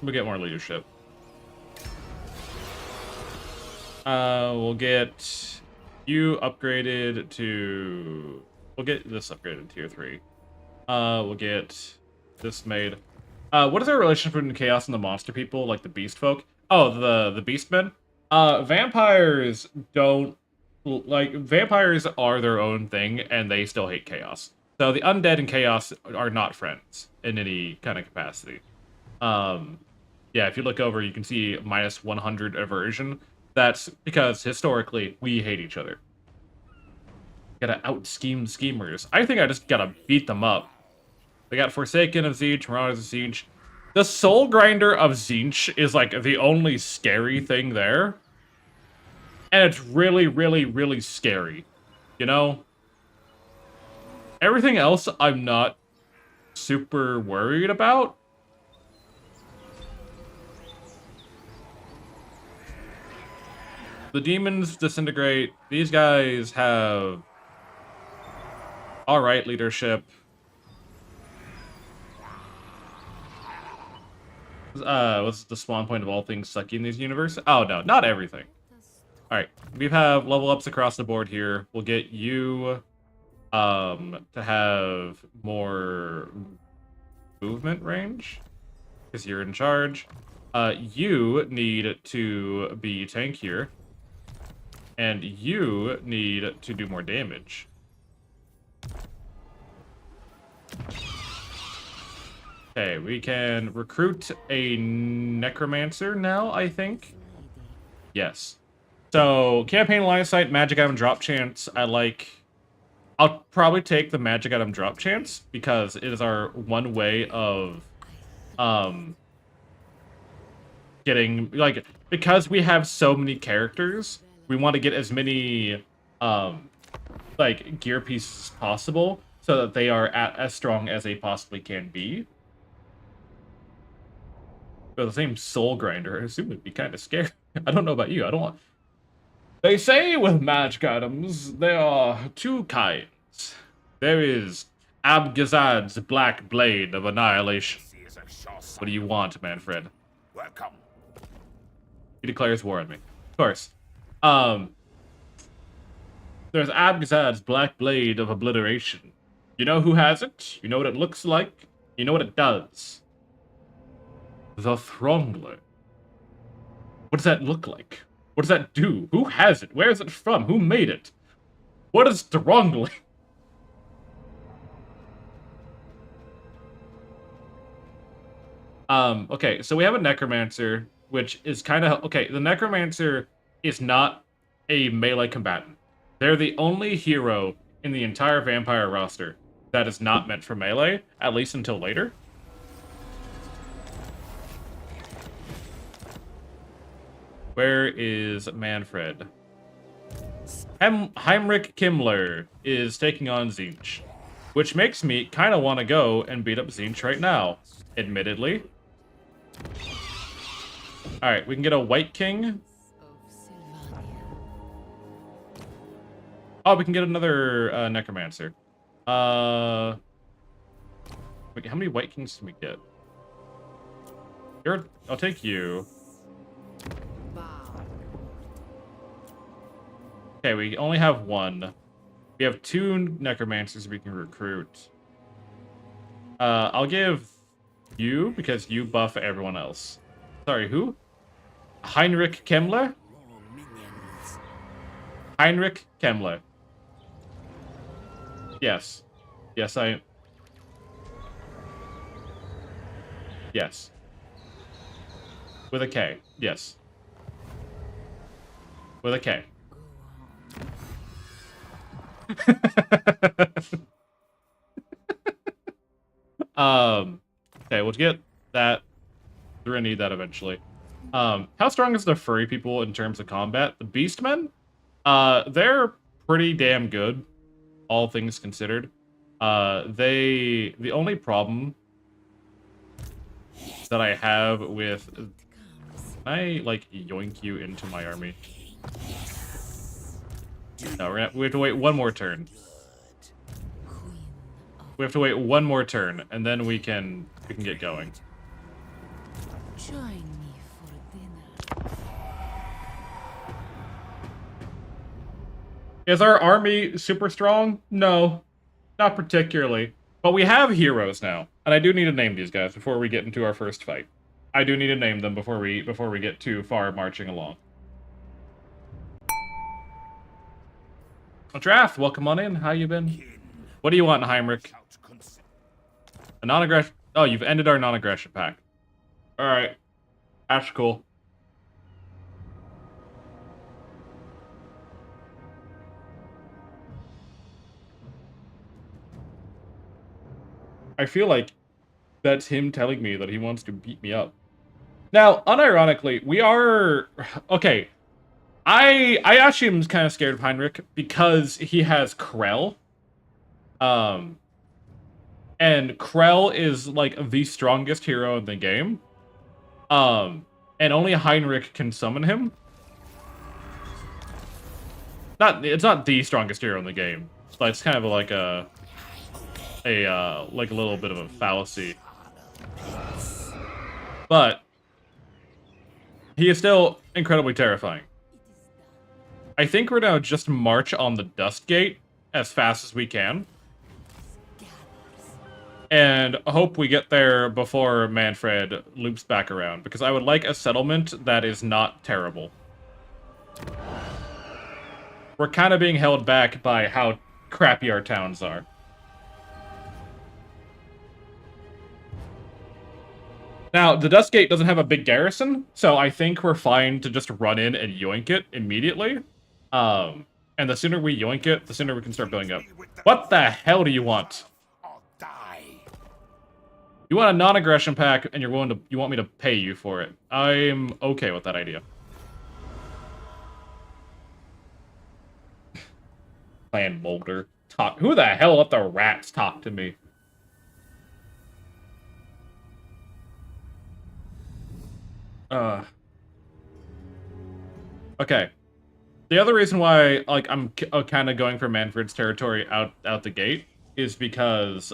We'll get more leadership. We'll get you upgraded to... We'll get this upgraded to tier 3. We'll get this made. What is our relationship between Chaos and the monster people, like the beast folk? Oh, the beastmen? Vampires don't... Like, vampires are their own thing, and they still hate Chaos. So the undead and Chaos are not friends in any kind of capacity. Yeah, if you look over, you can see minus 100 aversion. That's because, historically, we hate each other. Gotta out-scheme schemers. I think I just gotta beat them up. They got Forsaken of Tzeentch, Marauders of Tzeentch. The Soul Grinder of Tzeentch is, like, the only scary thing there. And it's really, really, really scary. You know? Everything else, I'm not super worried about. The demons disintegrate. These guys have alright leadership. What's the spawn point of all things sucky in this universe? Oh no, not everything. Alright, we have level ups across the board here. We'll get you to have more movement range, because you're in charge. You need to be tankier. And you need to do more damage. Okay, we can recruit a Necromancer now, I think. Yes. So, campaign line of sight, magic item drop chance. I like I'll probably take the magic item drop chance because it is our one way of getting, like, because we have so many characters, we want to get as many like gear pieces as possible so that they are as strong as they possibly can be. But the same soul grinder, I assume it'd be kind of scary. I don't know about you. I don't want. They say with magic items, there are two kinds. There is Abgazad's Black Blade of Annihilation. What do you want, Manfred? Welcome. He declares war on me. Of course. There's Abgazad's Black Blade of Obliteration. You know who has it? You know what it looks like? You know what it does? The Throngler. What does that look like? What does that do? Who has it? Where is it from? Who made it? What is Throngler? Okay, so we have a Necromancer, which is kind of... Okay, the Necromancer is not a melee combatant. They're the only hero in the entire vampire roster that is not meant for melee, at least until later. Where is Manfred? Heinrich Kimmler is taking on Tzeentch, which makes me kind of want to go and beat up Tzeentch right now, admittedly. Alright, we can get a White King. Oh, we can get another Necromancer. Wait, how many White Kings can we get? I'll take you. Okay, we only have one. We have two Necromancers we can recruit. I'll give you, because you buff everyone else. Sorry, who? Heinrich Kemmler? Heinrich Kemmler. Yes. Yes, Yes. With a K. Yes. With a K. Okay, we'll get that. We're gonna need that eventually. How strong is the furry people in terms of combat? The Beastmen? They're pretty damn good, all things considered. The only problem that I have with... Can I, like, yoink you into my army? No, we have to wait one more turn. We have to wait one more turn, and then we can get going. Join me for dinner. Is our army super strong? No, not particularly. But we have heroes now, and I do need to name these guys before we get into our first fight. I do need to name them before we get too far marching along. Draft, welcome on in. How you been? What do you want, Heinrich? A non-aggression... Oh, you've ended our non-aggression pact. Alright. That's cool. I feel like that's him telling me that he wants to beat me up. Now, unironically, we are... Okay. I actually am kind of scared of Heinrich because he has Krell. And Krell is, like, the strongest hero in the game. And only Heinrich can summon him. It's not the strongest hero in the game, but it's kind of like a little bit of a fallacy. But he is still incredibly terrifying. I think we're gonna just march on the Dust Gate as fast as we can. And hope we get there before Manfred loops back around, because I would like a settlement that is not terrible. We're kind of being held back by how crappy our towns are. Now, the Dust Gate doesn't have a big garrison, so I think we're fine to just run in and yoink it immediately. And the sooner we yoink it, the sooner we can start building up. What the hell do you want? Or die. You want a non-aggression pack, and you want me to pay you for it. I'm okay with that idea. Clan Molder. Talk. Who the hell let the rats talk to me? Okay. The other reason why, like, I'm kind of going for Manfred's territory out the gate is because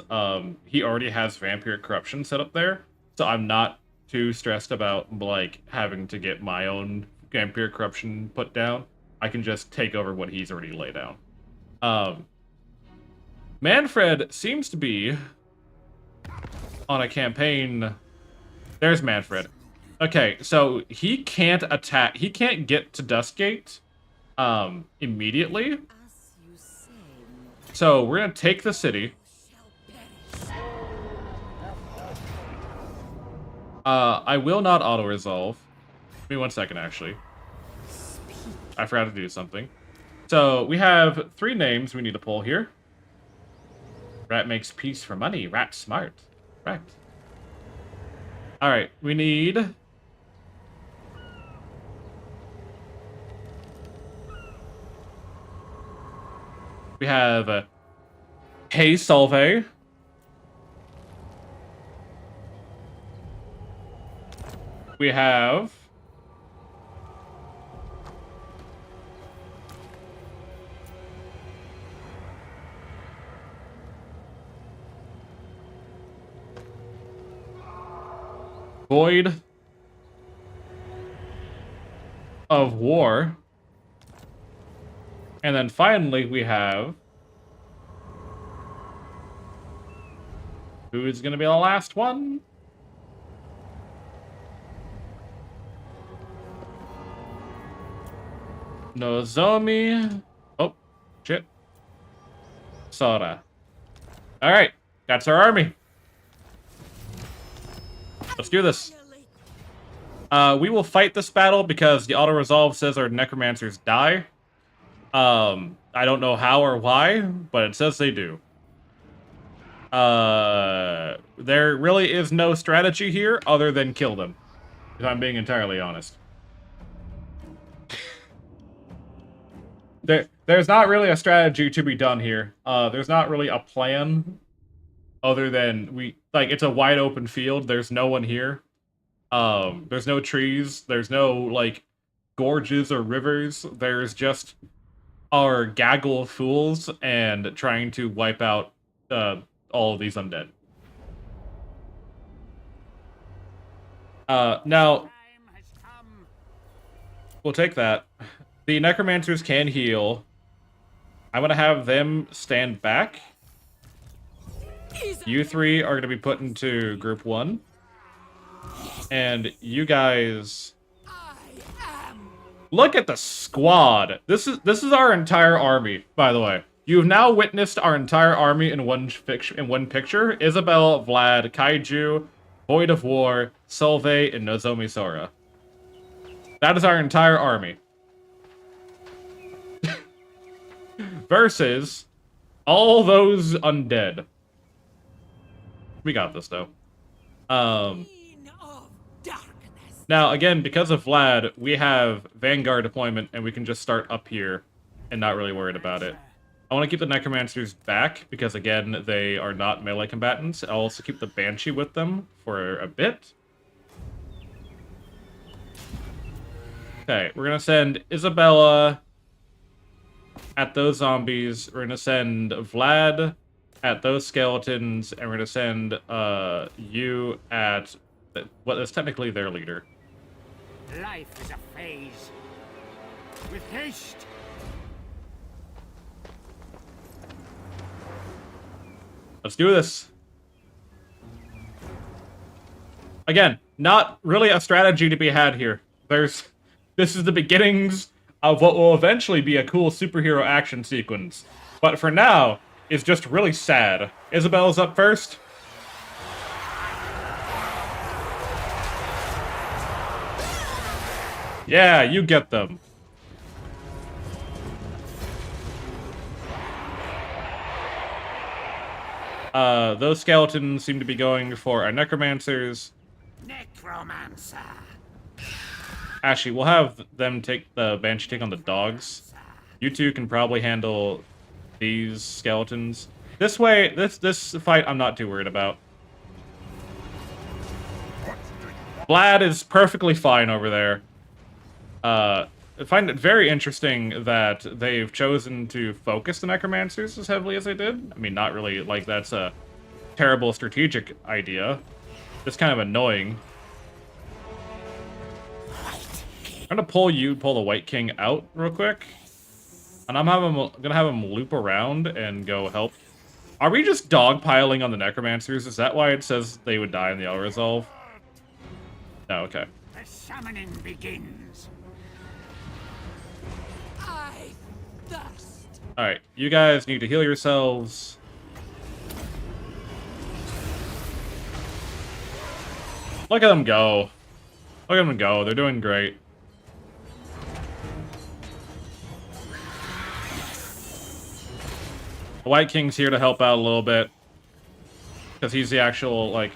he already has Vampiric Corruption set up there, so I'm not too stressed about, like, having to get my own Vampiric Corruption put down. I can just take over what he's already laid down. Manfred seems to be on a campaign. There's Manfred. Okay, so he can't attack. He can't get to Duskgate immediately. As you say, So we're gonna take the city. shall perish. I will not auto-resolve. Give me 1 second, actually. I forgot to do something. So we have 3 names we need to pull here. Rat makes peace for money. Rat smart. Correct. Alright, we need... We have Hey Solve. We have Void of War. And then finally we have... Who is going to be the last one? Nozomi. Oh, shit. Sora. Alright, that's our army. Let's do this. We will fight this battle because the auto-resolve says our necromancers die. I don't know how or why, but it says they do. There really is no strategy here other than kill them, if I'm being entirely honest. There's not really a strategy to be done here. There's not really a plan other than it's a wide open field. There's no one here. There's no trees. There's no, like, gorges or rivers. There's just our gaggle of fools and trying to wipe out, all of these undead. Now, we'll take that. The necromancers can heal. I'm gonna have them stand back. You 3 are gonna be put into group 1. And you guys... Look at the squad! This is our entire army, by the way. You've now witnessed our entire army in one picture. Isabel, Vlad, Kaiju, Void of War, Solve, and Nozomi Sora. That is our entire army. Versus all those undead. We got this, though. Now, again, because of Vlad, we have Vanguard deployment, and we can just start up here and not really worried about it. I want to keep the Necromancers back, because, again, they are not melee combatants. I'll also keep the Banshee with them for a bit. Okay, we're going to send Isabella at those zombies. We're going to send Vlad at those skeletons, and we're going to send you at what is technically their leader. Life is a phase. With haste. Let's do this. Again, not really a strategy to be had here. This is the beginnings of what will eventually be a cool superhero action sequence. But for now, it's just really sad. Isabella's up first. Yeah, you get them. Those skeletons seem to be going for our necromancers. Necromancer. Actually, we'll have them take the Banshee take on the dogs. You two can probably handle these skeletons. This way, this fight I'm not too worried about. Vlad is perfectly fine over there. I find it very interesting that they've chosen to focus the necromancers as heavily as they did. I mean, not really like that's a terrible strategic idea. It's kind of annoying. I'm gonna pull the White King out real quick. And gonna have him loop around and go help. Are we just dogpiling on the necromancers? Is that why it says they would die in the auto-resolve? No, okay. The summoning begins. I thirst. Alright, you guys need to heal yourselves. Look at them go. Look at them go. They're doing great. The White King's here to help out a little bit. Because he's the actual, like...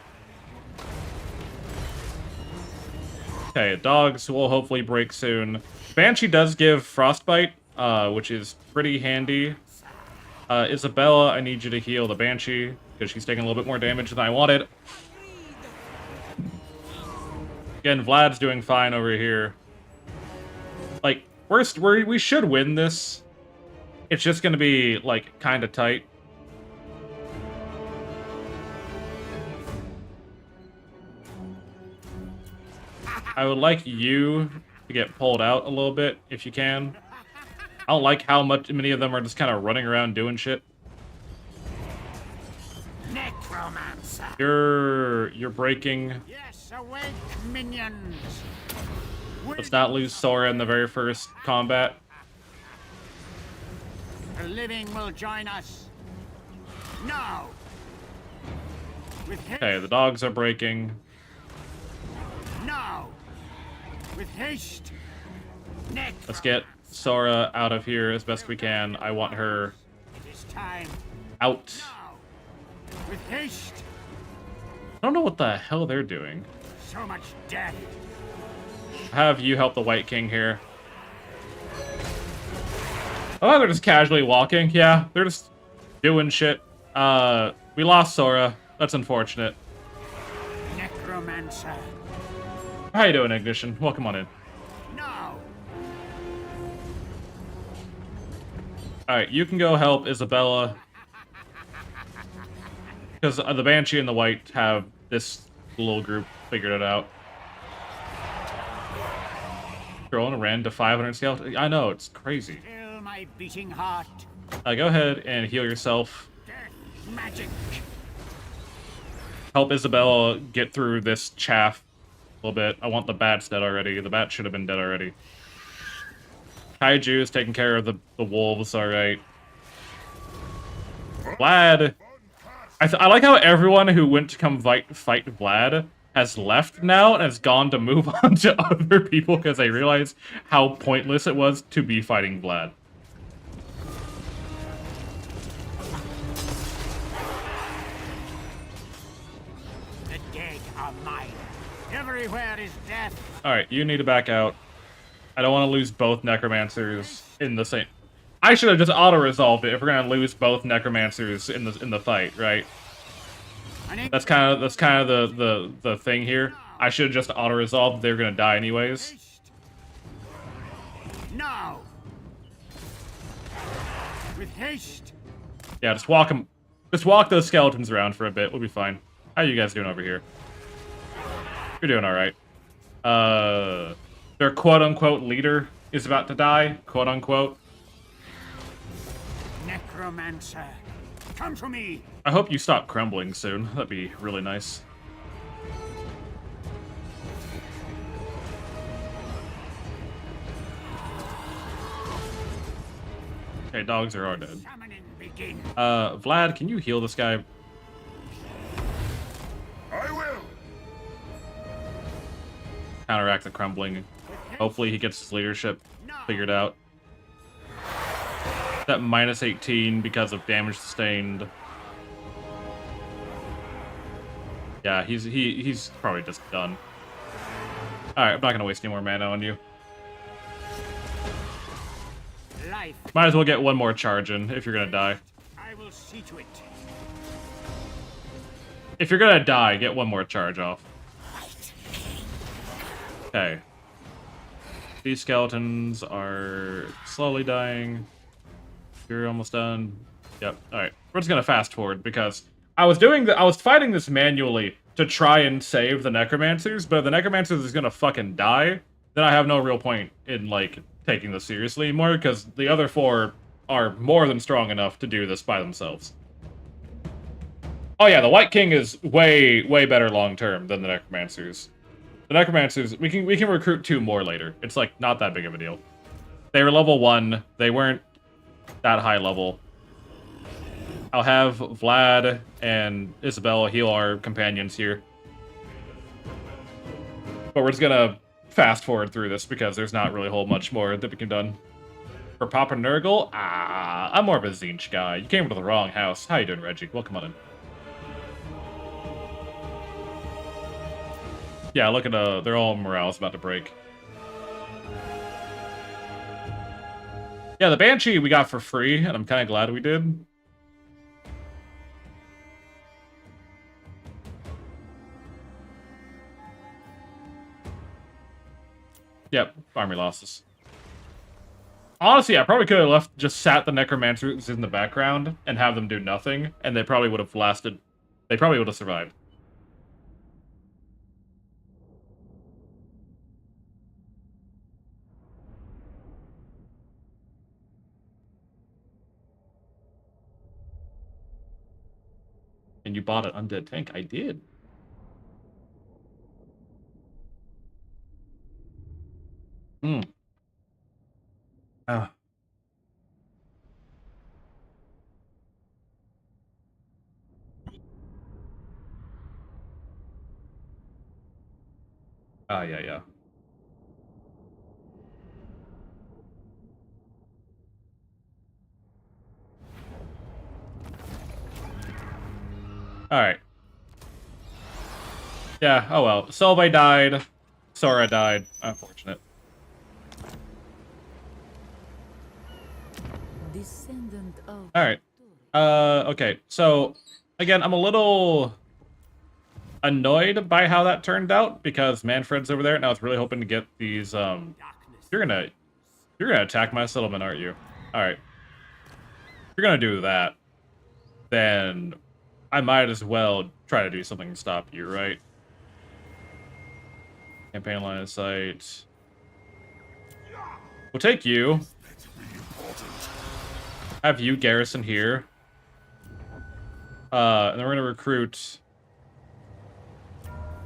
Okay, dogs will hopefully break soon. Banshee does give Frostbite, which is pretty handy. Isabella, I need you to heal the Banshee, because she's taking a little bit more damage than I wanted. Again, Vlad's doing fine over here. Like, we should win this. It's just gonna be, like, kinda tight. I would like you to get pulled out a little bit, if you can. I don't like how many of them are just kind of running around doing shit. Necromancer. You're breaking. Yes, awake, minions. Let's not lose Sora in the very first combat. The living will join us. Now. With haste. Okay, the dogs are breaking. Now. With haste. Let's get Sora out of here as best we can. I want her It is time. out. Now. With haste. I don't know what the hell they're doing. So much death. Have you help the White King here. Oh, they're just casually walking. Yeah, they're just doing shit. We lost Sora. That's unfortunate. Necromancer. How you doing, Ignition? Welcome on in. Now. Alright, you can go help Isabella. Because the Banshee and the White have this little group figured it out. Growing ran to 500 scale. I know, it's crazy. Still my beating heart. Go ahead and heal yourself. Death magic. Help Isabella get through this chaff a little bit. I want the bats dead already. The bat should have been dead already. Kaiju is taking care of the wolves, alright. Vlad. I like how everyone who went to come fight Vlad has left now and has gone to move on to other people because they realize how pointless it was to be fighting Vlad. The dead are mine. Everywhere is death. Alright, you need to back out. I don't want to lose both Necromancers in the same... I should have just auto-resolved it if we're gonna lose both Necromancers in the fight, right? That's kind of the thing here. I should have just auto-resolved. They're gonna die anyways. Haste. Now. With haste. Yeah, just walk them. Just walk those skeletons around for a bit. We'll be fine. How you guys doing over here? You're doing all right. Their quote-unquote leader is about to die. Quote-unquote. Necromancer. Come to me. I hope you stop crumbling soon. That'd be really nice. Okay, dogs are all dead. Summoning begin. Vlad, can you heal this guy? I will. Counteract the crumbling. Hopefully he gets his leadership figured out. That minus 18 because of damage sustained. Yeah, he's probably just done. Alright, I'm not gonna waste any more mana on you. Life, Might as well get one more charge in if you're gonna die. I will see to it. If you're gonna die, get one more charge off. Okay. These skeletons are slowly dying. You're almost done. Yep. Alright. We're just gonna fast forward because I was fighting this manually to try and save the necromancers, but if the necromancers is gonna fucking die, then I have no real point in like taking this seriously anymore, because the other 4 are more than strong enough to do this by themselves. Oh yeah, the White King is way better long term than the necromancers. The necromancers, we can recruit 2 more later. It's like not that big of a deal. They were level 1. They weren't that high level. I'll have Vlad and Isabella heal our companions here. But we're just gonna fast forward through this because there's not really a whole much more that we can done. For Papa Nurgle, I'm more of a Zinch guy. You came to the wrong house. How you doing, Reggie? Welcome on in. Yeah, look at they're all morale's about to break. Yeah, the Banshee we got for free, and I'm kind of glad we did. Yep, army losses. Honestly, I probably could have just sat the Necromancers in the background and have them do nothing, and they probably would have lasted. They probably would have survived. And you bought an undead tank. I did. Hmm. Ah. Yeah. Alright. Yeah, oh well. Solveig died. Sora died. Unfortunate. Alright. Okay. So, again, I'm a little annoyed by how that turned out, because Manfred's over there, and I was really hoping to get these, You're gonna attack my settlement, aren't you? Alright. If you're gonna do that, then I might as well try to do something to stop you, right? Campaign line of sight. We'll take you. Have you garrison here. And then we're gonna recruit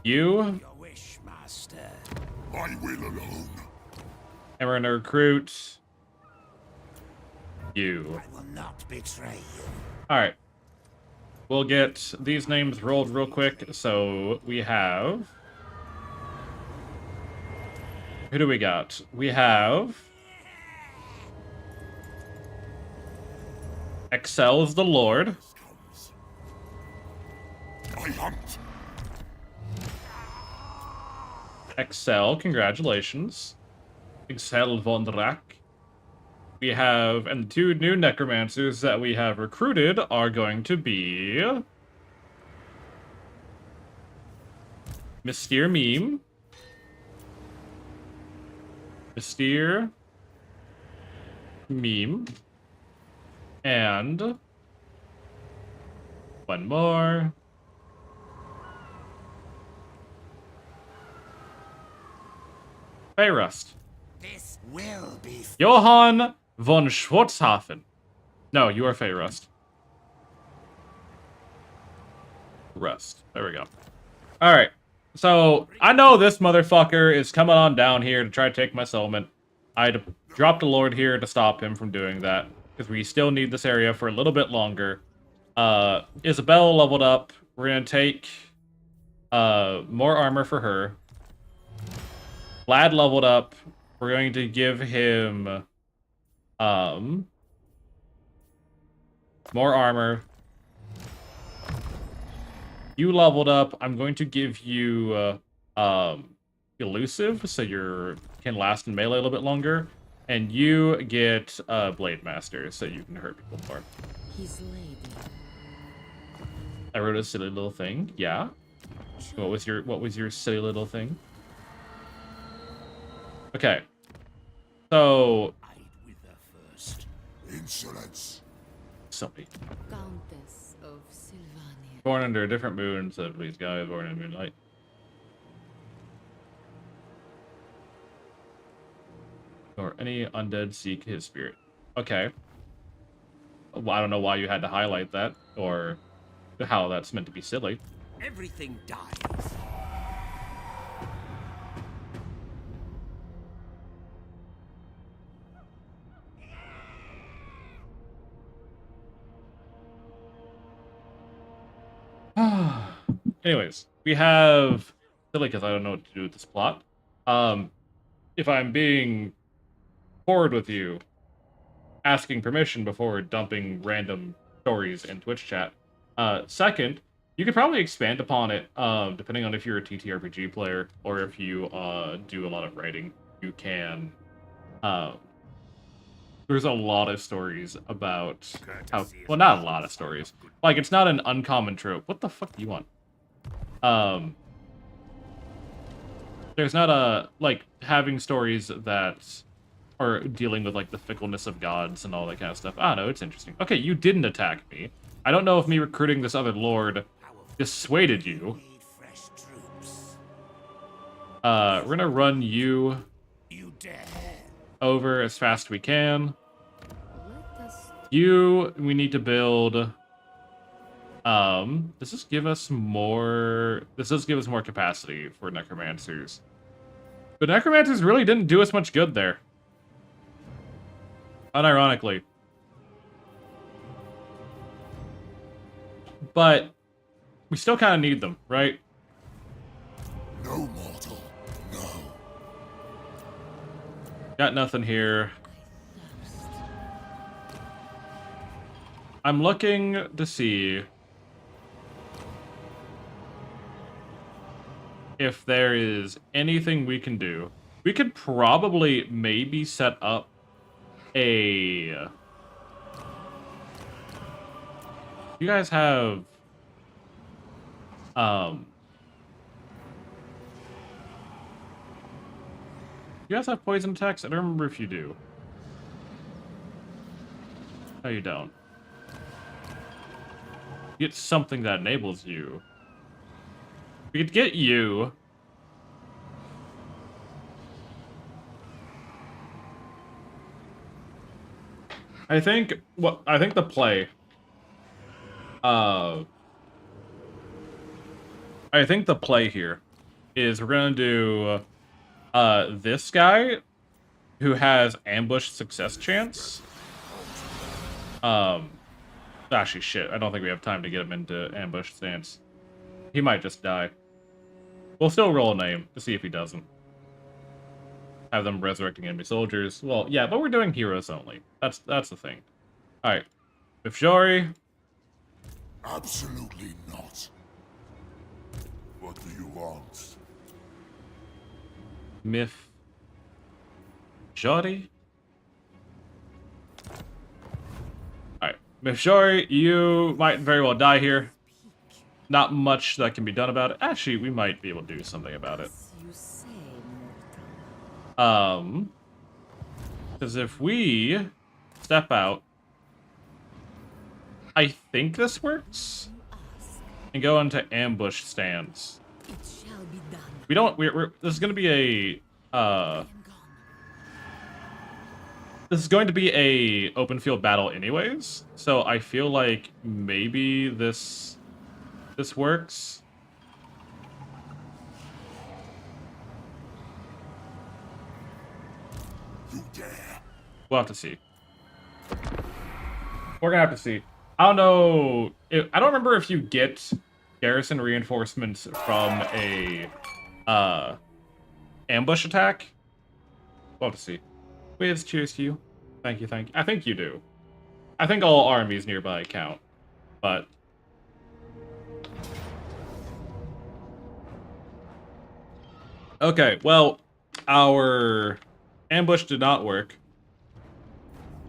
you. Your wish, master. I will alone. And we're gonna recruit you. I will not betray you. Alright. We'll get these names rolled real quick. So we have... Who do we got? We have... Excel is the Lord. I hunt. Excel, congratulations. Excel von Drack. We have, and the 2 new necromancers that we have recruited are going to be... Mystere Meme. Mystere Meme. And... one more. Fayrust. This will be Johann von Schwarzhafen. No, you are Fayrust. Rust. There we go. Alright. So, I know this motherfucker is coming on down here to try to take my settlement. I dropped a lord here to stop him from doing that, because we still need this area for a little bit longer. Isabella leveled up. We're gonna take more armor for her. Vlad leveled up. We're going to give him more armor. You leveled up. I'm going to give you elusive, so you can last in melee a little bit longer. And you get Blade Master, so you can hurt people more. His lady. I wrote a silly little thing. Yeah. What was your silly little thing? Okay. So With the first. Insolence. somebody Countess of Sylvania. born under a different moon, so please God, born in moonlight. Or any undead seek his spirit. Okay. Well, I don't know why you had to highlight that, or how that's meant to be silly. Everything dies. Anyways, we have silly because I don't know what to do with this plot. If I'm being forward with you, asking permission before dumping random stories in Twitch chat. Second, you could probably expand upon it, depending on if you're a TTRPG player or if you do a lot of writing. You can. There's a lot of stories about how. Well, not a lot of stories. Like, it's not an uncommon trope. What the fuck do you want? There's not a, like, having stories that are dealing with, like, the fickleness of gods and all that kind of stuff. I don't know, it's interesting. Okay, you didn't attack me. I don't know if me recruiting this other lord dissuaded you. Need fresh troops. We're gonna run you You dare. over as fast as we can. Let us We need to build. Does this give us more? This does give us more capacity for necromancers. But necromancers really didn't do us much good there. Unironically. But we still kind of need them, right? No mortal. No. Got nothing here. I'm looking to see if there is anything we can do. We could probably maybe set up a... You guys have... You guys have poison attacks? I don't remember if you do. No, you don't. Get something that enables you. We could get you. I think the play. I think the play here is we're gonna do this guy who has ambush success chance. Actually, shit. I don't think we have time to get him into ambush stance. He might just die. We'll still roll a name to see if he doesn't. Have them resurrecting enemy soldiers. Well, yeah, but we're doing heroes only. That's the thing. All right, Mifjori. Absolutely not. What do you want? Mifjori. All right, Mifjori, you might very well die here. Not much that can be done about it. Actually, we might be able to do something about it. you say, mortal. Because if we step out, I think this works, and go into ambush stance. It shall be done. We don't. This is going to be a. I am gone. This is going to be a open field battle, anyways. So I feel like maybe this works. You dare? We'll have to see. We're gonna have to see. I don't know. I don't remember if you get garrison reinforcements from a ambush attack. We'll have to see. Waves, cheers to you. Thank you, thank you. I think you do. I think all armies nearby count, but Okay, well, our ambush did not work.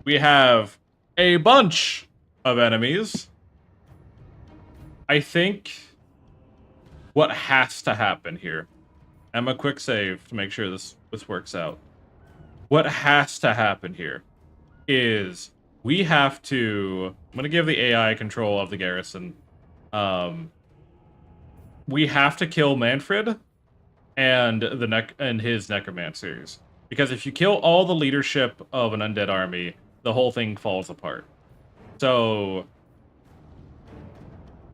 We have a bunch of enemies. I think what has to happen here, I'm a quick save to make sure this works out. What has to happen here is we have to, I'm going to give the AI control of the garrison. We have to kill Manfred and his necromancers, because if you kill all the leadership of an undead army, the whole thing falls apart. So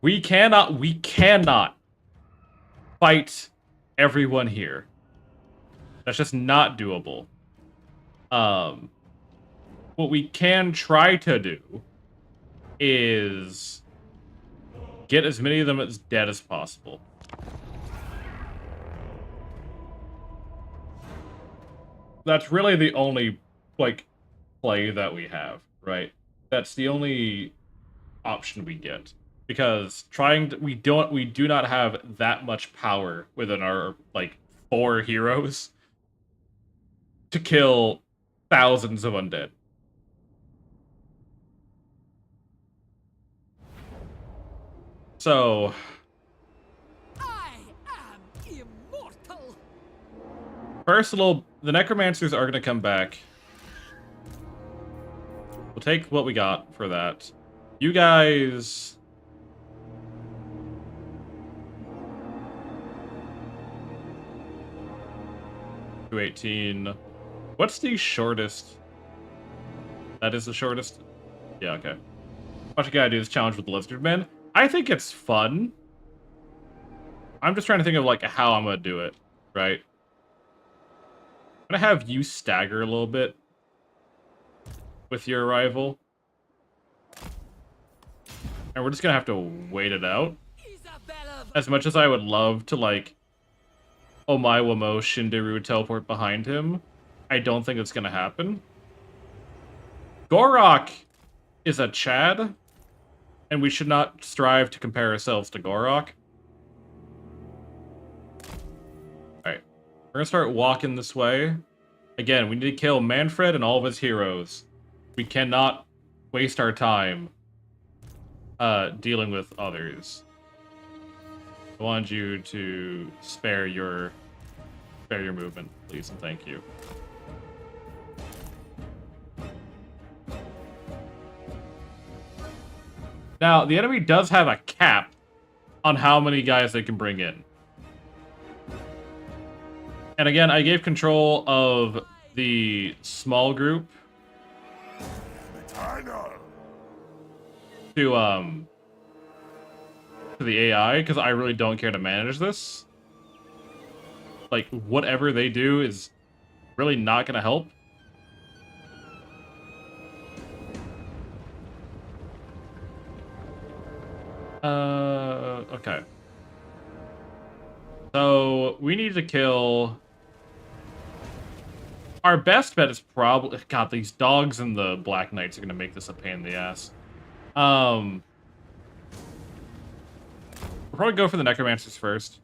we cannot fight everyone here. That's just not doable. What we can try to do is get as many of them as dead as possible. That's really the only, like, play that we have, right? That's the only option we get. Because we do not have that much power within our, like, 4 heroes to kill thousands of undead. So I am immortal. first, the necromancers are gonna come back. We'll take what we got for that. You guys, $218. What's the shortest? That is the shortest? Yeah, okay. What you gotta do this challenge with the Lizard Men. I think it's fun. I'm just trying to think of, like, how I'm gonna do it, right? I'm gonna have you stagger a little bit with your arrival. And we're just gonna have to wait it out. Isabella As much as I would love to, like, Omaiwamo Shinderu teleport behind him, I don't think it's gonna happen. Gorok is a Chad, and we should not strive to compare ourselves to Gorok. Alright, we're gonna start walking this way. Again, we need to kill Manfred and all of his heroes. We cannot waste our time dealing with others. I want you to spare your movement, please, and thank you. Now, the enemy does have a cap on how many guys they can bring in. And again, I gave control of the small group to the AI, because I really don't care to manage this. Like, whatever they do is really not gonna help. Okay. So, we need to kill... Our best bet is probably... God, these dogs and the Black Knights are gonna make this a pain in the ass. We'll probably go for the Necromancers first.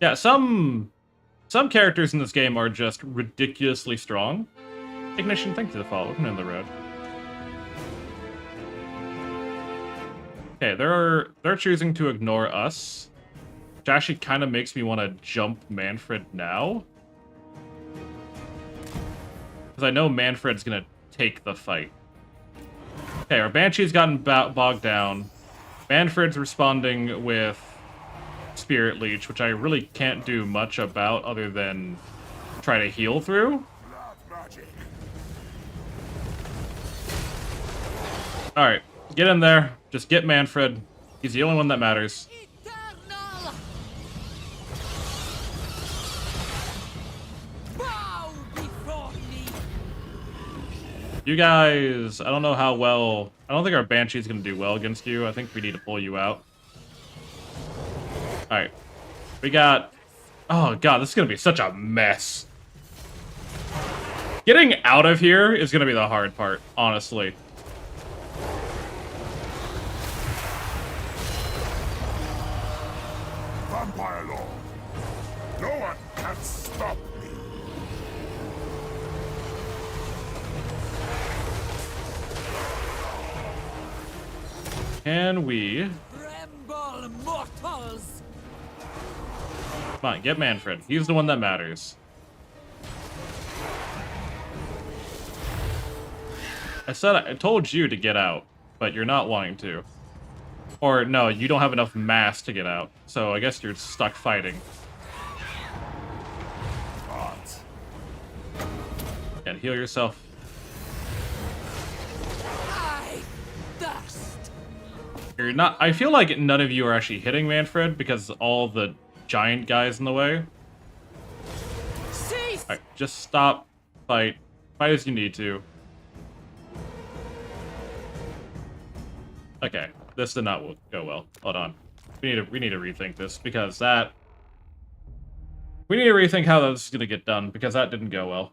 Yeah, some characters in this game are just ridiculously strong. Ignition, thank you for the follow. Welcome in the road. Okay, they're choosing to ignore us, which actually kind of makes me want to jump Manfred now, because I know Manfred's gonna take the fight. Okay, our Banshee's gotten bogged down. Manfred's responding with Spirit Leech, which I really can't do much about other than try to heal through. Alright, get in there. Just get Manfred. He's the only one that matters. eternal. Bow before me. You guys, I don't know how well... I don't think our Banshee's gonna do well against you. I think we need to pull you out. Alright. We got... Oh god, this is gonna be such a mess. Getting out of here is gonna be the hard part, honestly. Can we... Tremble, mortals! Come on, get Manfred. He's the one that matters. I told you to get out, but you're not wanting to. Or, no, you don't have enough mass to get out. So I guess you're stuck fighting. And heal yourself. I thirst! You're not... I feel like none of you are actually hitting Manfred because all the giant guys in the way. Cease! Alright, just stop. Fight. Fight as you need to. Okay, this did not go well. Hold on. We need to rethink this because that... We need to rethink how this is gonna get done because that didn't go well.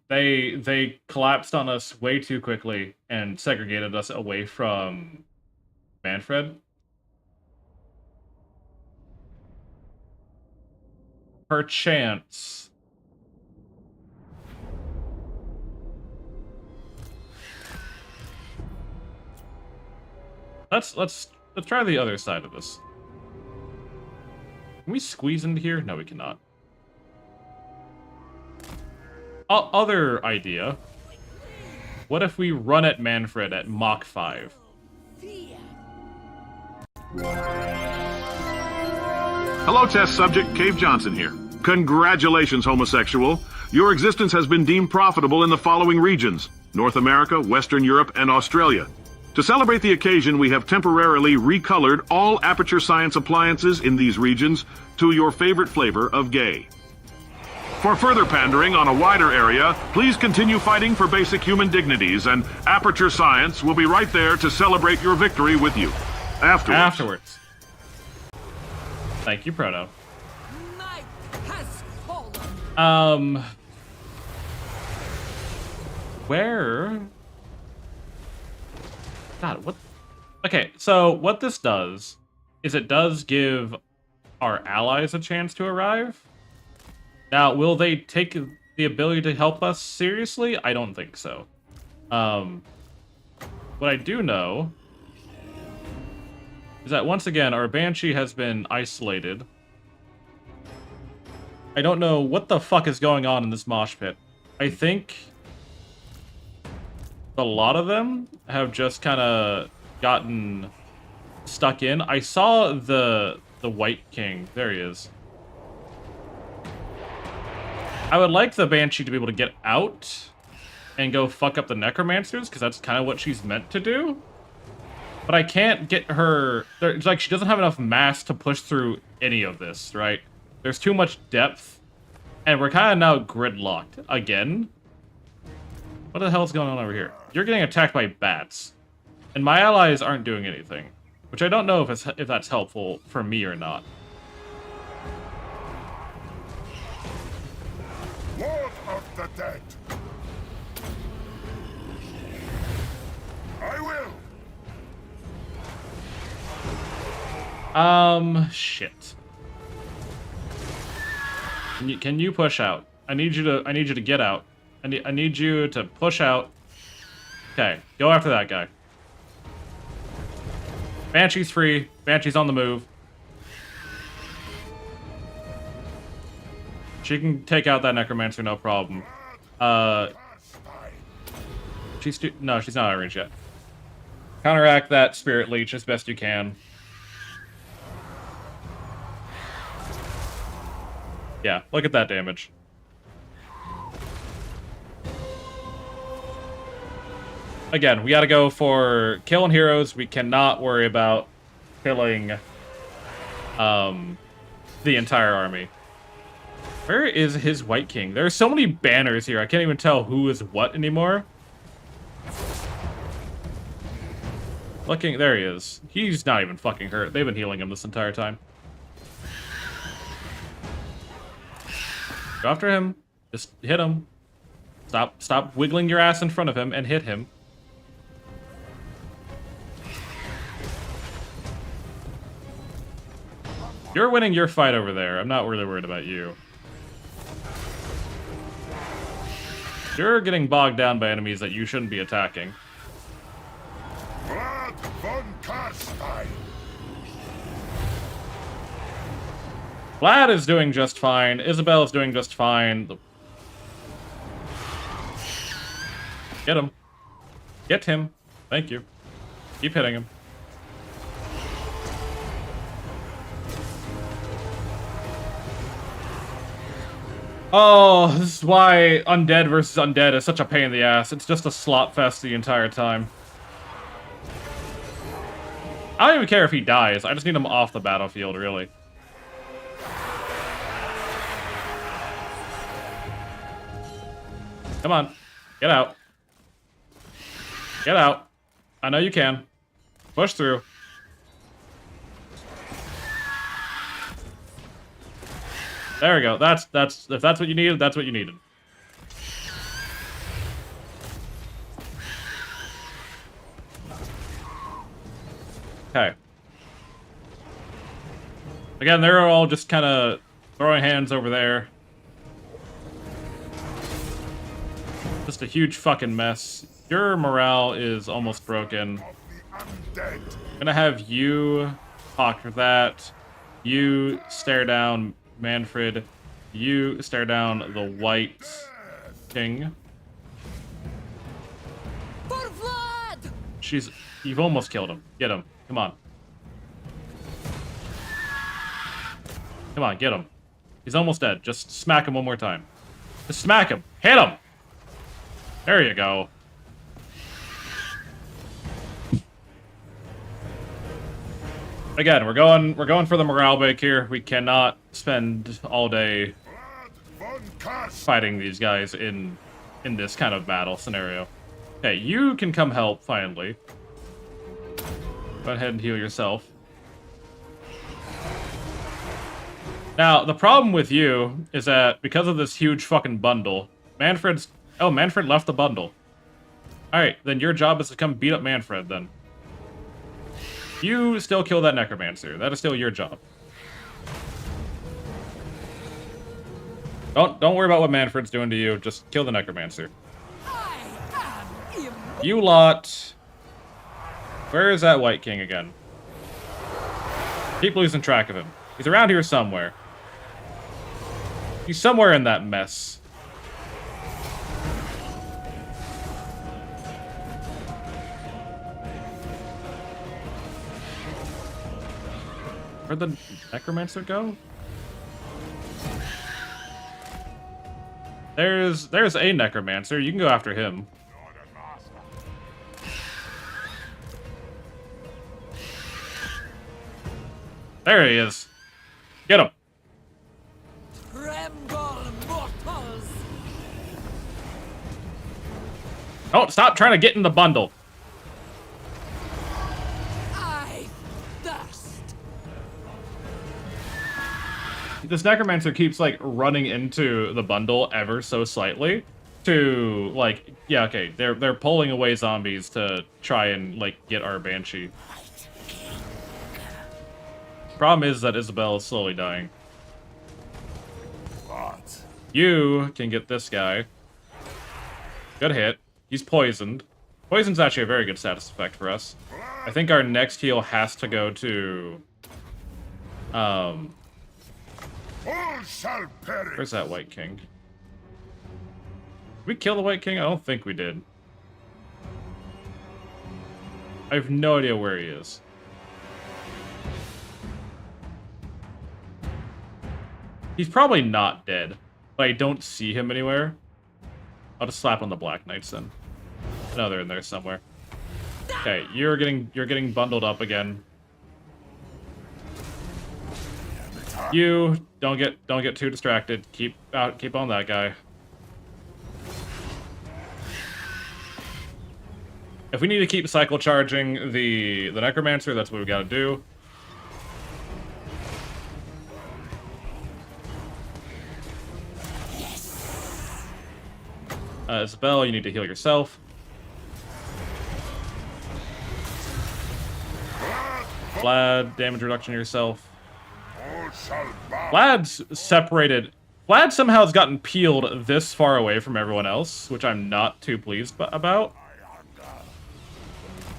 They collapsed on us way too quickly and segregated us away from Manfred. Perchance. Let's try the other side of this. Can we squeeze into here? No, we cannot. Other idea. What if we run at Manfred at Mach 5? Fear! Hello, test subject. Cave Johnson here. Congratulations, homosexual. Your existence has been deemed profitable in the following regions: North America, Western Europe, and Australia. To celebrate the occasion, we have temporarily recolored all aperture science appliances in these regions to your favorite flavor of gay. For further pandering on a wider area, please continue fighting for basic human dignities, and Aperture Science will be right there to celebrate your victory with you. Afterwards. Thank you, Proto. Night has fallen! Where? God, what? Okay, so what this does is it does give our allies a chance to arrive. Now, will they take the ability to help us seriously? I don't think so. What I do know is that, once again, our Banshee has been isolated. I don't know what the fuck is going on in this mosh pit. I think a lot of them have just kind of gotten stuck in. I saw the White King. There he is. I would like the Banshee to be able to get out and go fuck up the Necromancers, because that's kind of what she's meant to do. But I can't get her... It's like she doesn't have enough mass to push through any of this, right? There's too much depth, and we're kind of now gridlocked again. What the hell is going on over here? You're getting attacked by bats, and my allies aren't doing anything, which I don't know if that's helpful for me or not. Lord of the dead. I will. Shit. Can you push out? I need you to get out. I need you to push out. Okay, go after that guy. Banshee's free. Banshee's on the move. She can take out that Necromancer, no problem. No, she's not out of range yet. Counteract that Spirit Leech as best you can. Yeah, look at that damage. Again, we gotta go for killing heroes. We cannot worry about killing the entire army. Where is his White King? There are so many banners here, I can't even tell who is what anymore. Looking, there he is. He's not even fucking hurt. They've been healing him this entire time. Go after him. Just hit him. Stop wiggling your ass in front of him and hit him. You're winning your fight over there. I'm not really worried about you. You're getting bogged down by enemies that you shouldn't be attacking. Blood Von Carstein. Vlad is doing just fine. Isabel is doing just fine. Get him. Get him. Thank you. Keep hitting him. Oh, this is why undead versus undead is such a pain in the ass. It's just a slot fest the entire time. I don't even care if he dies. I just need him off the battlefield, really. Come on. Get out. Get out. I know you can. Push through. There we go. That's if that's what you needed, that's what you needed. Okay. Again, they're all just kind of throwing hands over there. Just a huge fucking mess. Your morale is almost broken. Of the undead. I'm gonna have you talk for that. You stare down Manfred. You stare down the White King. For Vlad! You've almost killed him. Get him. Come on. Come on, get him. He's almost dead. Just smack him one more time. Just smack him. Hit him! There you go. Again, we're going for the morale break here. We cannot spend all day Von Carstein. fighting these guys in this kind of battle scenario. Okay, you can come help finally. Go ahead and heal yourself. Now, the problem with you is that because of this huge fucking bundle, Manfred left the bundle. Alright, then your job is to come beat up Manfred, then. You still kill that necromancer. That is still your job. Don't worry about what Manfred's doing to you. Just kill the necromancer. I am immortal. You lot. Where is that White King again? Keep losing track of him. He's around here somewhere. He's somewhere in that mess. Where'd the necromancer go? There's a necromancer. You can go after him. There he is. Get him. Tremble, mortals! Oh, stop trying to get in the bundle. I thirst! This necromancer keeps like running into the bundle ever so slightly to like, yeah, okay, they're pulling away zombies to try and like get our banshee. Problem is that Isabel is slowly dying. What? You can get this guy. Good hit. He's poisoned. Poison's actually a very good status effect for us. I think our next heal has to go to... All shall perish. Where's that White King? Did we kill the White King? I don't think we did. I have no idea where he is. He's probably not dead, but I don't see him anywhere. I'll just slap on the Black Knights then. No, they're in there somewhere. Okay, you're getting bundled up again. You don't get too distracted. Keep on that guy. If we need to keep cycle charging the necromancer, that's what we gotta do. Isabel, you need to heal yourself. Vlad, damage reduction yourself. All shall bow. Vlad's separated. Vlad somehow has gotten peeled this far away from everyone else, which I'm not too pleased about.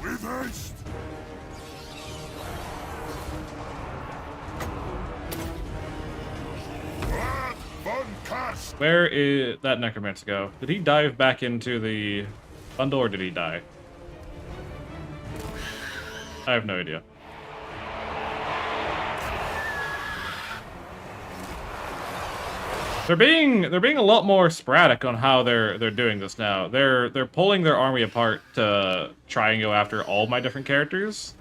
With haste. first. Where is that necromancer go? Did he dive back into the bundle or did he die? I have no idea. They're being a lot more sporadic on how they're doing this now. They're pulling their army apart to try and go after all my different characters,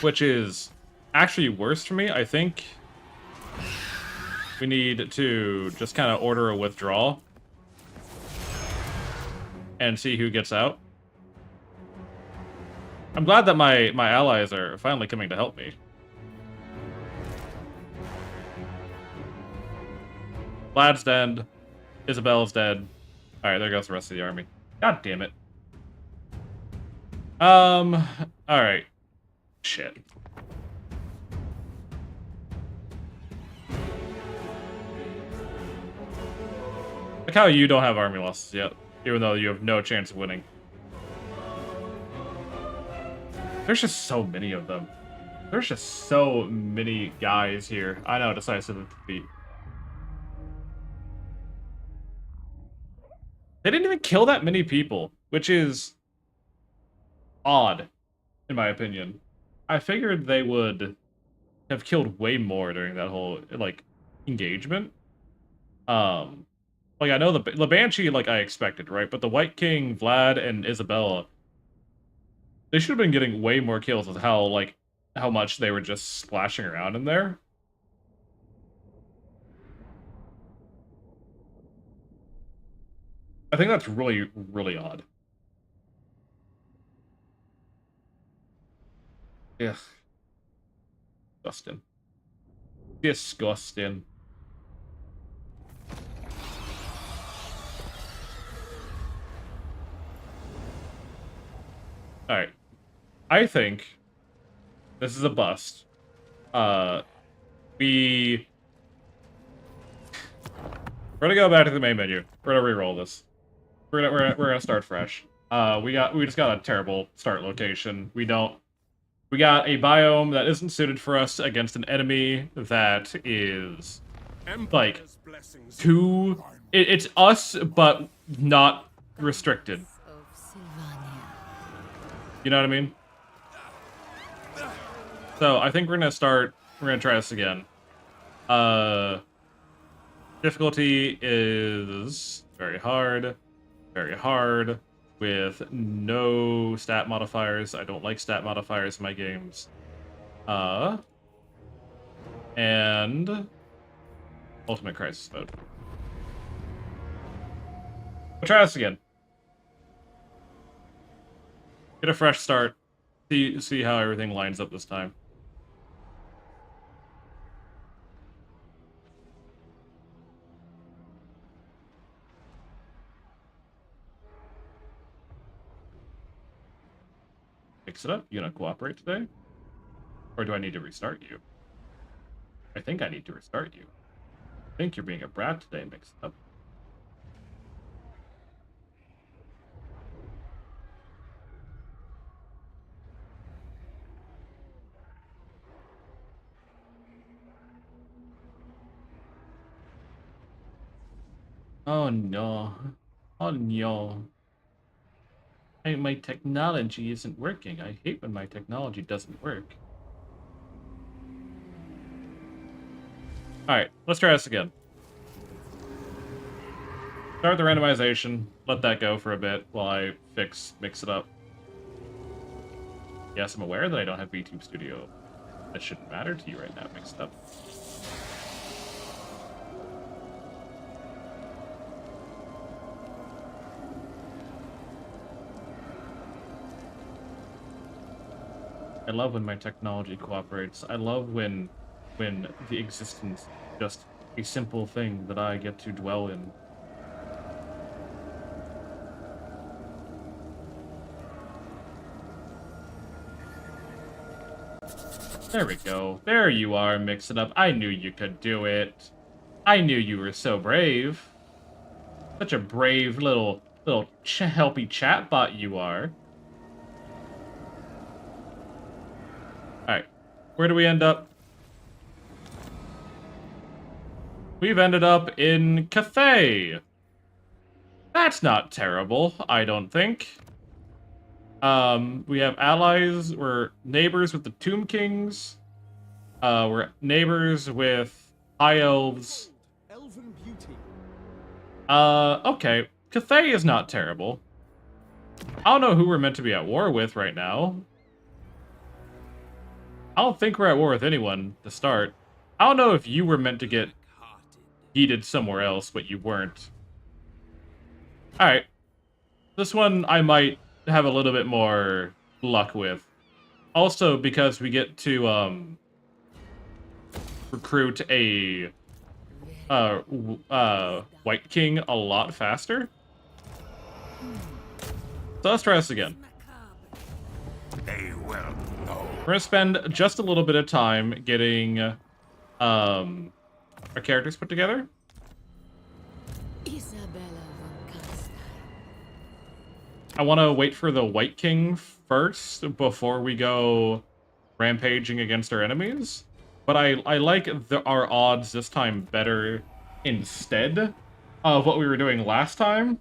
which is actually worse for me. I think we need to just kind of order a withdrawal and see who gets out. I'm glad that my allies are finally coming to help me. Vlad's dead. Isabella's dead. Alright, there goes the rest of the army. God damn it. Alright. Shit. Like how you don't have army losses yet, even though you have no chance of winning. There's just so many of them. There's just so many guys here. I know, decisive defeat. They didn't even kill that many people, which is odd, in my opinion. I figured they would have killed way more during that whole, like, engagement. Like, I know the Banshee, like, I expected, right? But the White King, Vlad, and Isabella, they should have been getting way more kills with how, like, how much they were just splashing around in there. I think that's really, really odd. Ugh. Disgusting. Disgusting. Alright. I think this is a bust. We're gonna go back to the main menu. We're gonna re-roll this. We're gonna start fresh. We just got a terrible start location. We got a biome that isn't suited for us against an enemy that is like it's us but not restricted. You know what I mean? So I think we're gonna try this again. Difficulty is very hard with no stat modifiers. I don't like stat modifiers in my games. And Ultimate Crisis mode. We'll try this again. Get a fresh start. See how everything lines up this time. Mix it up. You gonna cooperate today? Or do I need to restart you? I think I need to restart you. I think you're being a brat today, Mix it up. Oh no. Oh no. My technology isn't working. I hate when my technology doesn't work. Alright, let's try this again. Start the randomization. Let that go for a bit while I mix it up. Yes, I'm aware that I don't have VTube Studio. That shouldn't matter to you right now, mixed up. I love when my technology cooperates. I love when the existence is just a simple thing that I get to dwell in. There we go. There you are, Mix It Up. I knew you could do it. I knew you were so brave. Such a brave little helpy chatbot you are. Alright, where do we end up? we've ended up in Cathay. That's not terrible, I don't think. We have allies. We're neighbors with the Tomb Kings. We're neighbors with High Elves. Elven beauty. Okay. Cathay is not terrible. I don't know who we're meant to be at war with right now. I don't think we're at war with anyone to start. I don't know if you were meant to get heated somewhere else, but you weren't. Alright. This one I might have a little bit more luck with. Also, because we get to, recruit a, White King a lot faster. So let's try this again. They will know. We're gonna spend just a little bit of time getting, our characters put together. Isabella Von Carstein. I want to wait for the White King first before we go rampaging against our enemies. But I like our odds this time better instead of what we were doing last time.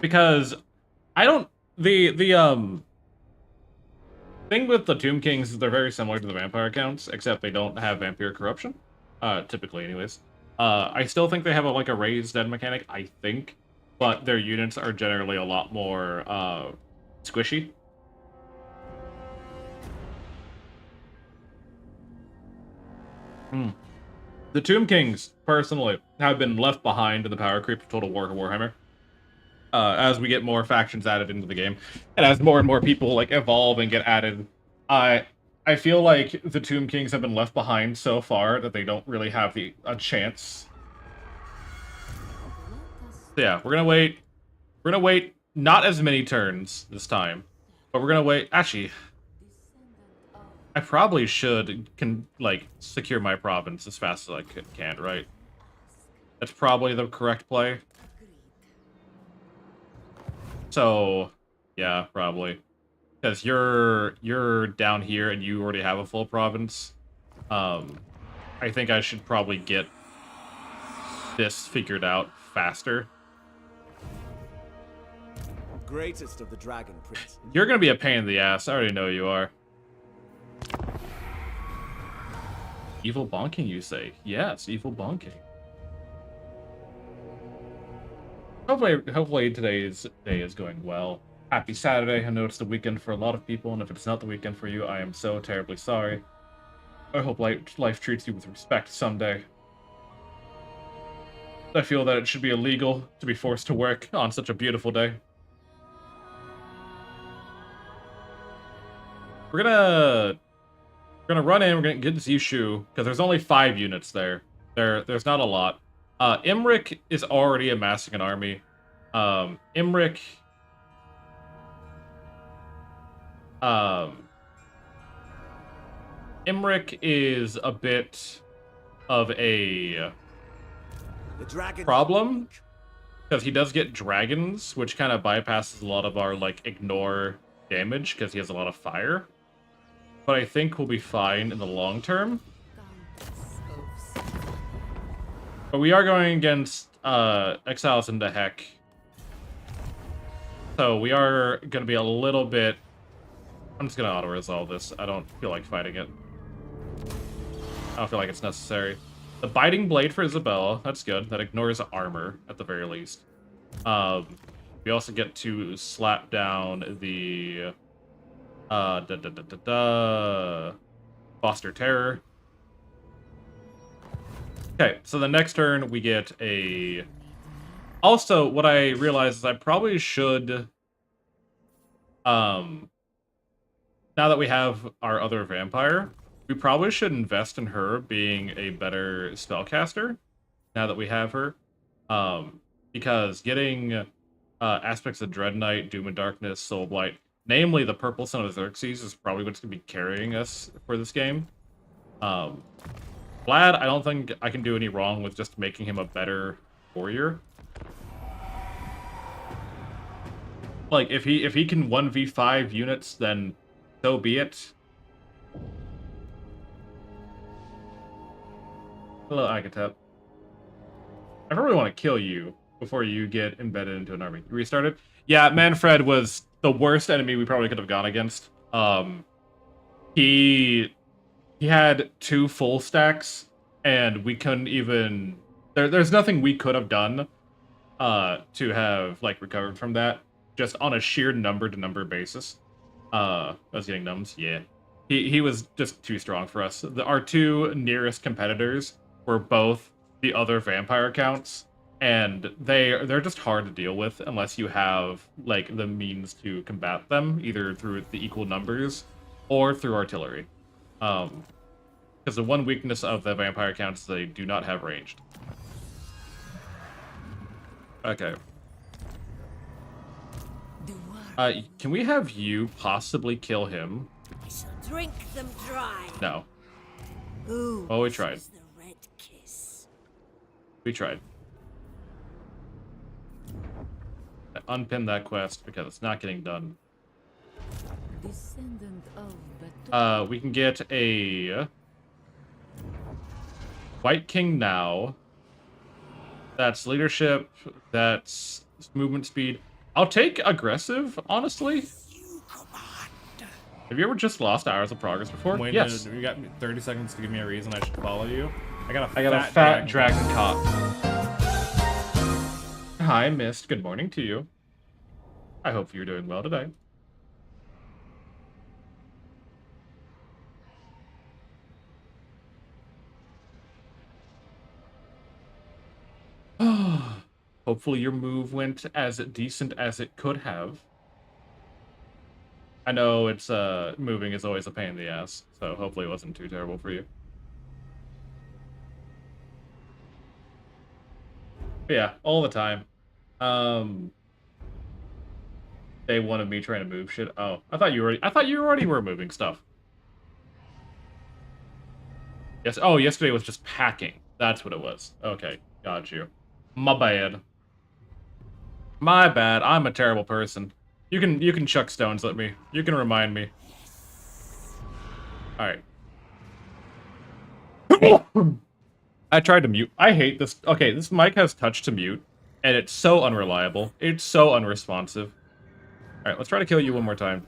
Because I don't... The thing with the Tomb Kings is they're very similar to the vampire counts, except they don't have vampire corruption. Typically, anyways. I still think they have like a raised dead mechanic, I think. But their units are generally a lot more squishy. The Tomb Kings, personally, have been left behind in the power creep of Total War Warhammer. As we get more factions added into the game, and as more and more people like evolve and get added, I feel like the Tomb Kings have been left behind so far that they don't really have a chance. So yeah, we're gonna wait. We're gonna wait not as many turns this time, but we're gonna wait. Actually, I probably should secure my province as fast as I can, right? That's probably the correct play. So, yeah, probably. Because you're down here and you already have a full province. I think I should probably get this figured out faster. Greatest of the Dragon Prince. You're gonna be a pain in the ass. I already know you are. Evil bonking, you say? Yes, evil bonking. Hopefully today's day is going well. Happy Saturday. I know it's the weekend for a lot of people, and if it's not the weekend for you, I am so terribly sorry. I hope life treats you with respect someday. I feel that it should be illegal to be forced to work on such a beautiful day. We're gonna run in, we're gonna get Zishu, because there's only 5 units there. There's not a lot. Imric is already amassing an army. Imric is a bit of a problem, because he does get dragons, which kind of bypasses a lot of our, ignore damage, because he has a lot of fire. But I think we'll be fine in the long term. But we are going against Exiles into Heck. So we are going to be a little bit... I'm just going to auto-resolve this. I don't feel like fighting it. I don't feel like it's necessary. The Biting Blade for Isabella. That's good. That ignores armor, at the very least. We also get to slap down the... Foster Terror. Okay, so the next turn we get a... Also, what I realized is I probably should... now that we have our other vampire, we probably should invest in her being a better spellcaster, now that we have her. Because getting aspects of Dread Knight, Doom and Darkness, Soul Blight, namely the Purple Son of Xerxes, is probably what's going to be carrying us for this game. Vlad, I don't think I can do any wrong with just making him a better warrior. Like, if he can 1v5 units, then so be it. Hello, Agatep. I really want to kill you before you get embedded into an army. You restarted? Yeah, Manfred was the worst enemy we probably could have gone against. He had 2 full stacks, and we couldn't even... There's nothing we could have done to have, like, recovered from that, just on a sheer number-to-number basis. I was getting numbs, yeah. He was just too strong for us. Our 2 nearest competitors were both the other vampire counts, and they're just hard to deal with unless you have, like, the means to combat them, either through the equal numbers or through artillery. Because the one weakness of the vampire counts is they do not have ranged. Okay. Can we have you possibly kill him? I shall drink them dry. No. Ooh, Oh, we tried. the red kiss. We tried. Unpin that quest because it's not getting done. Descendant of We can get a White King now. That's leadership. That's movement speed. I'll take aggressive, honestly. Have you ever just lost hours of progress before? Wait, yes. you got 30 seconds to give me a reason I should follow you. I got a fat dragon cop. Hi, Mist. Good morning to you. I hope you're doing well today. Hopefully your move went as decent as it could have. I know it's moving is always a pain in the ass, so hopefully it wasn't too terrible for you. But yeah, all the time. Day one of me trying to move shit. Oh, I thought you already were moving stuff. Yes. Oh, yesterday was just packing. That's what it was. Okay, got you. My bad. My bad. I'm a terrible person. You can chuck stones at me. You can remind me. All right. I tried to mute. I hate this. Okay, this mic has touch to mute, and it's so unreliable. It's so unresponsive. All right, let's try to kill you one more time.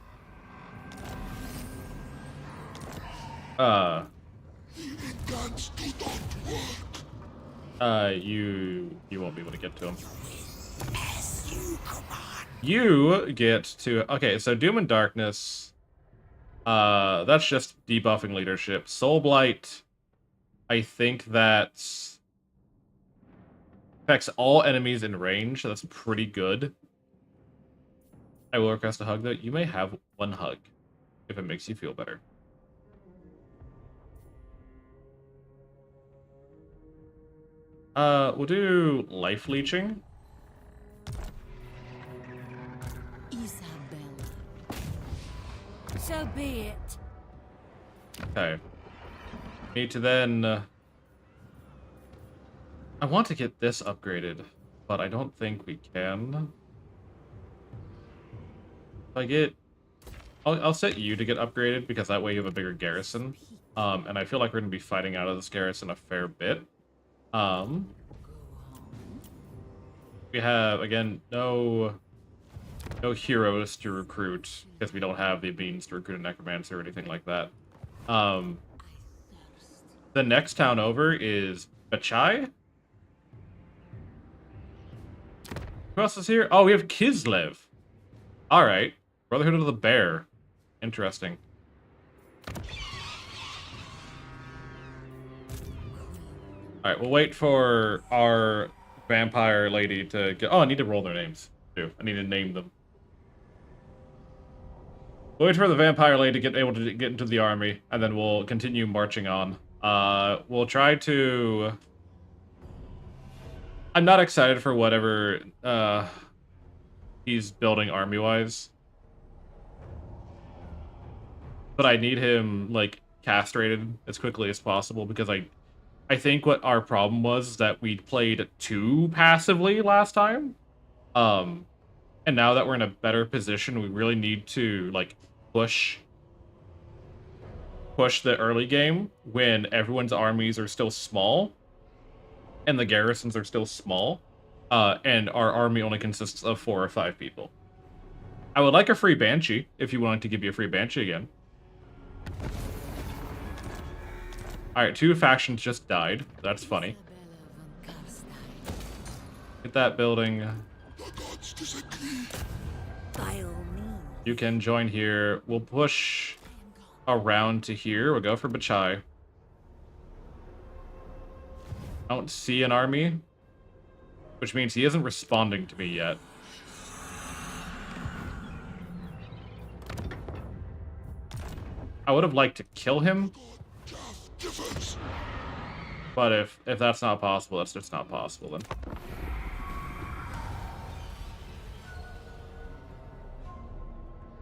You won't be able to get to him. You get to... Okay, so Doom and Darkness. That's just debuffing leadership. Soul Blight, I think that affects all enemies in range. So that's pretty good. I will request a hug, though. You may have one hug, if it makes you feel better. We'll do life leeching. Isabella. So be it. Okay. Need to then... I want to get this upgraded, but I don't think we can. If I get... I'll set you to get upgraded, because that way you have a bigger garrison. And I feel like we're going to be fighting out of this garrison a fair bit. We have, again, no heroes to recruit, because we don't have the means to recruit a necromancer or anything like that. The next town over is Bachai. Who else is here? Oh, we have Kislev. Alright. Brotherhood of the Bear. Interesting. Alright, we'll wait for our vampire lady to get... Oh, I need to roll their names, too. I need to name them. We'll wait for the vampire lady to get able to get into the army, and then we'll continue marching on. We'll try to... I'm not excited for whatever he's building army-wise. But I need him, like, castrated as quickly as possible, because I think what our problem was is that we played too passively last time. And now that we're in a better position, we really need to, like, push the early game when everyone's armies are still small. and the garrisons are still small, and our army only consists of 4 or 5 people. I would like a free Banshee, if you wanted to give you a free Banshee again. Alright, 2 factions just died. That's funny. Isabella Von Carstein. Get that building. The gods disagree. By all means. You can join here. We'll push around to here. We'll go for Bachai. I don't see an army, which means he isn't responding to me yet. I would have liked to kill him, but if that's not possible, that's just not possible then.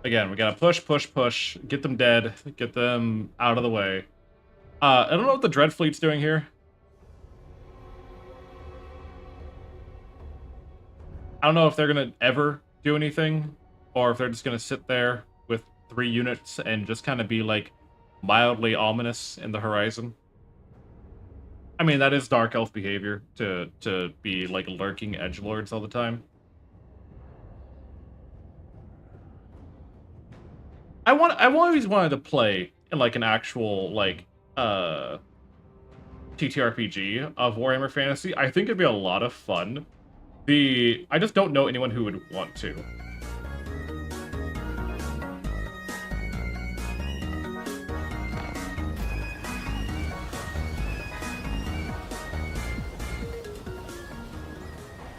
Again, we gotta push, push, push, get them dead, get them out of the way. I don't know what the Dread Fleet's doing here. I don't know if they're gonna ever do anything, or if they're just gonna sit there with 3 units and just kind of be like mildly ominous in the horizon. I mean, that is Dark Elf behavior to be like lurking edgelords all the time. I've always wanted to play in like an actual like TTRPG of Warhammer Fantasy. I think it'd be a lot of fun. I just don't know anyone who would want to.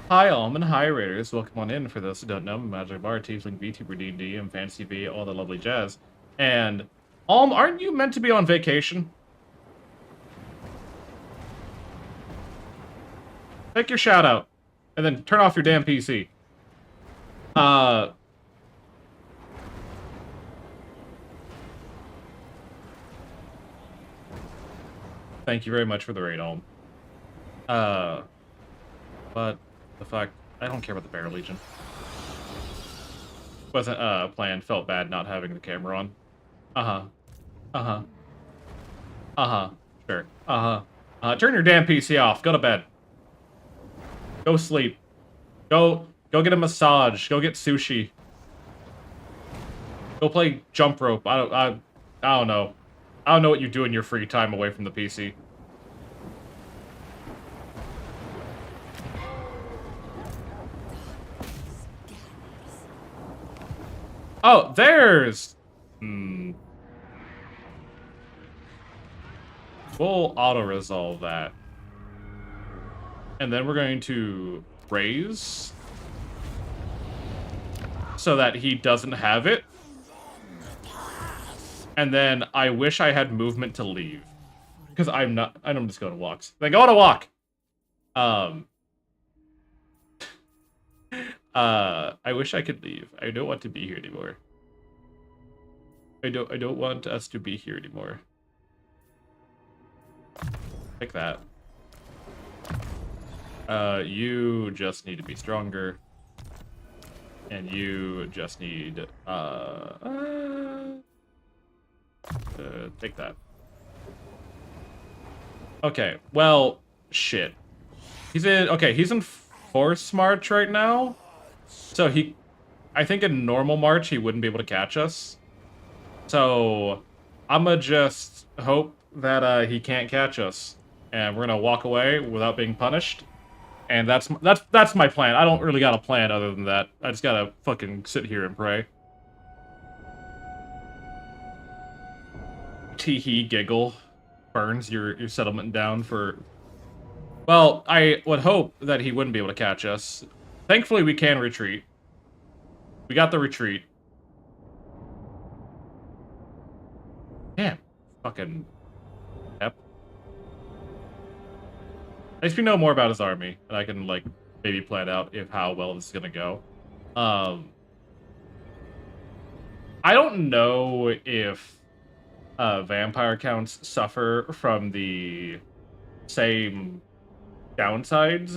Hi Almond, hi Raiders, welcome on in. For those who don't know, I'm Magic Bar, Tiefling, VTuber, D&D, and Fantasy V, all the lovely jazz. And aren't you meant to be on vacation? Take your shout out, and then turn off your damn PC. Thank you very much for the raid, Alm. But the fact I don't care about the Bear Legion. Wasn't planned. Felt bad not having the camera on. Sure. Turn your damn PC off. Go to bed. Go sleep. Go get a massage. Go get sushi. Go play jump rope. I don't know. I don't know what you do in your free time away from the PC. Oh, there's... We'll auto-resolve that. And then we're going to raise so that he doesn't have it. And then I wish I had movement to leave. Because I'm just going to walks. Then go on a walk! I wish I could leave. I don't want to be here anymore. I don't want us to be here anymore. Like that. You just need to be stronger. And you just need, take that. Okay, well, shit. He's in Force March right now. So I think in normal March, he wouldn't be able to catch us. So I'ma just hope that he can't catch us. And we're gonna walk away without being punished. And that's my plan. I don't really got a plan other than that. I just gotta fucking sit here and pray. Tee-hee, giggle. Burns your settlement down for... Well, I would hope that he wouldn't be able to catch us. Thankfully, we can retreat. We got the retreat. Damn. Fucking... Yep. At least we know more about his army, and I can, like, maybe plan out how well this is gonna go. I don't know if vampire counts suffer from the same downsides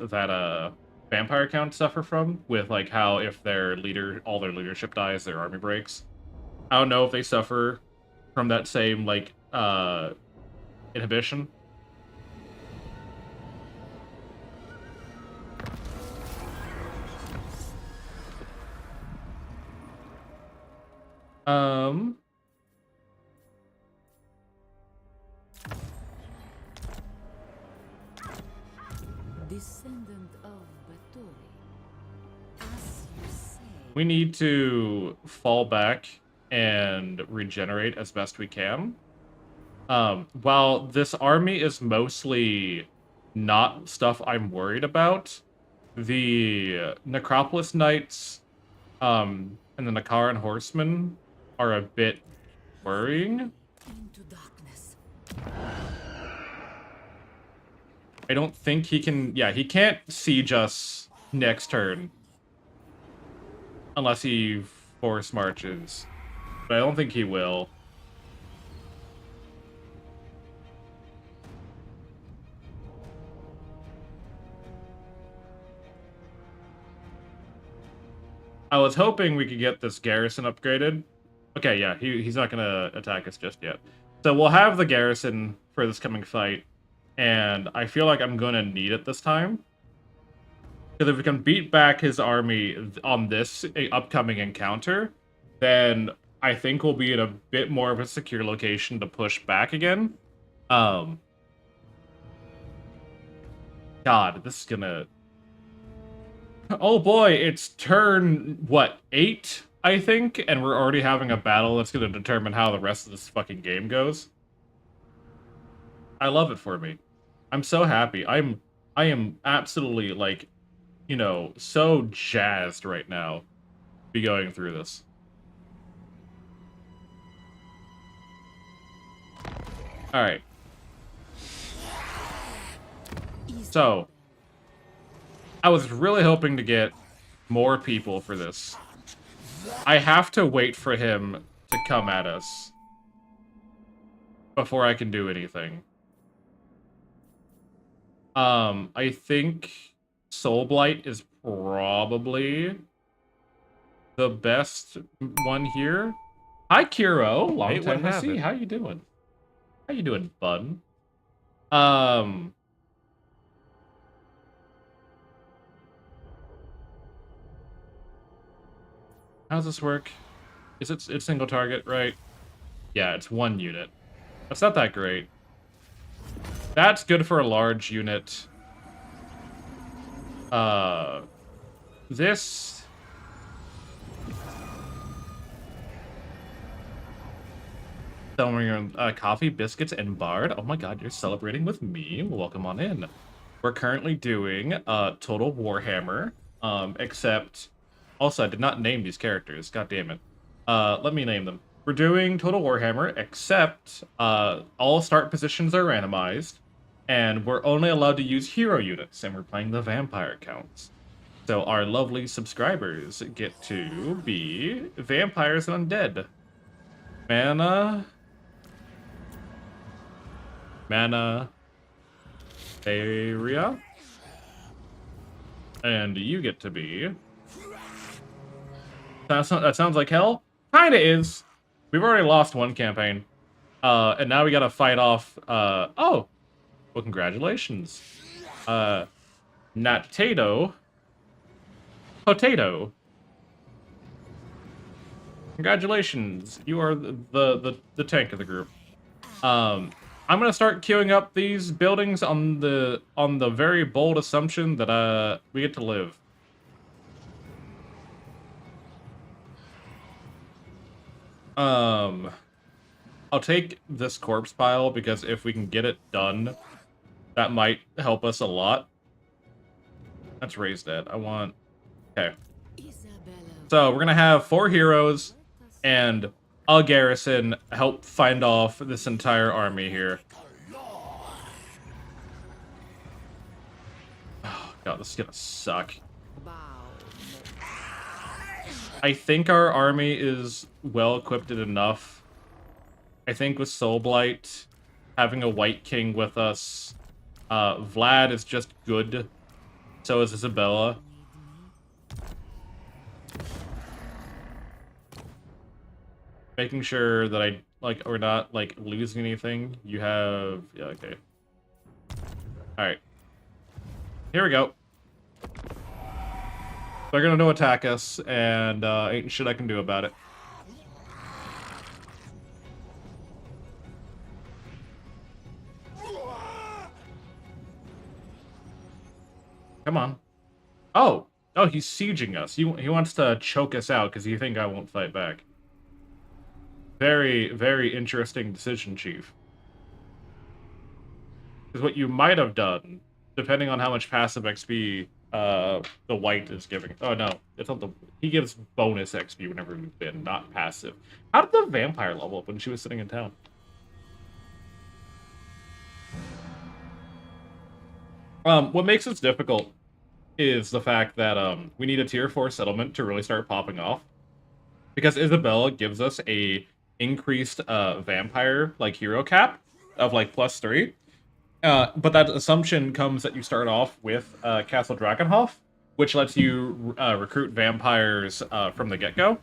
that vampire counts suffer from, with like how if all their leadership dies, their army breaks. I don't know if they suffer from that same, like, inhibition. Descendant of Bathory. As you say. We need to fall back and regenerate as best we can. While this army is mostly not stuff I'm worried about, the Necropolis Knights, and the Nakaran Horsemen are a bit worrying. Into darkness. I don't think he can... Yeah, he can't siege us next turn. Unless he force marches. But I don't think he will. I was hoping we could get this garrison upgraded. Okay, yeah, he's not gonna attack us just yet. So we'll have the garrison for this coming fight. And I feel like I'm gonna need it this time. Because if we can beat back his army on this upcoming encounter, then I think we'll be in a bit more of a secure location to push back again. God, this is gonna... Oh boy, it's turn, what, 8, I think? And we're already having a battle that's gonna determine how the rest of this fucking game goes. I love it for me. I'm so happy. I am absolutely, like, you know, so jazzed right now to be going through this. Alright. So, I was really hoping to get more people for this. I have to wait for him to come at us before I can do anything. I think Soulblight is probably the best one here. Hi, Kiro. Long time no see. How you doing? How you doing, bud? How does this work? Is it's single target, right? Yeah, it's 1 unit. That's not that great. That's good for a large unit. This... Selling coffee, biscuits, and bard. Oh my god, you're celebrating with me. Welcome on in. We're currently doing Total Warhammer, except... Also, I did not name these characters. God damn it. Let me name them. We're doing Total Warhammer, except all start positions are randomized, and we're only allowed to use hero units, and we're playing the vampire counts. So our lovely subscribers get to be vampires and undead. Mana, area, and you get to be... That sounds like hell? Kinda is. We've already lost 1 campaign. And now we gotta fight off, oh! Well, congratulations. Potato. Congratulations. You are the tank of the group. I'm gonna start queuing up these buildings on the very bold assumption that, we get to live. I'll take this corpse pile because if we can get it done, that might help us a lot. Let's raise that. I want... Okay. So we're gonna have 4 heroes and a garrison help find off this entire army here. Oh god, this is gonna suck. I think our army is well equipped enough. I think with Soulblight, having a White King with us, Vlad is just good. So is Isabella. Making sure that I like, we're not, like, losing anything. You have... Yeah, okay. Alright. Here we go. They're gonna go attack us, and ain't shit I can do about it. Come on. Oh! Oh, he's sieging us. He wants to choke us out because he think I won't fight back. Very, very interesting decision, Chief. Because what you might have done, depending on how much passive XP the white is giving. Oh no, it's not the... He gives bonus XP whenever we win, not passive. How did the vampire level up when she was sitting in town? What makes this difficult is the fact that we need a tier 4 settlement to really start popping off. Because Isabella gives us a increased vampire like hero cap of like +3. But that assumption comes that you start off with Castle Drakenhof, which lets you recruit vampires from the get-go.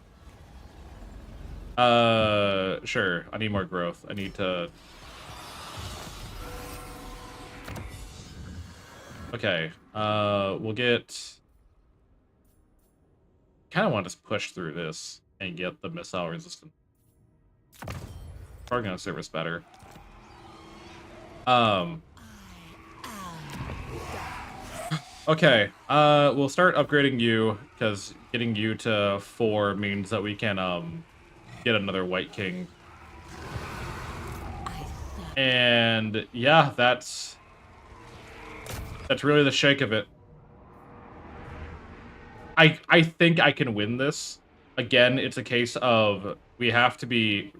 Sure, I need more growth. I need to... Okay, we'll get... Kind of want to just push through this and get the missile resistance. Probably gonna serve us better. Okay, we'll start upgrading you, because getting you to 4 means that we can, get another White King. And, yeah, that's really the shake of it. I think I can win this. Again, it's a case of we have to be...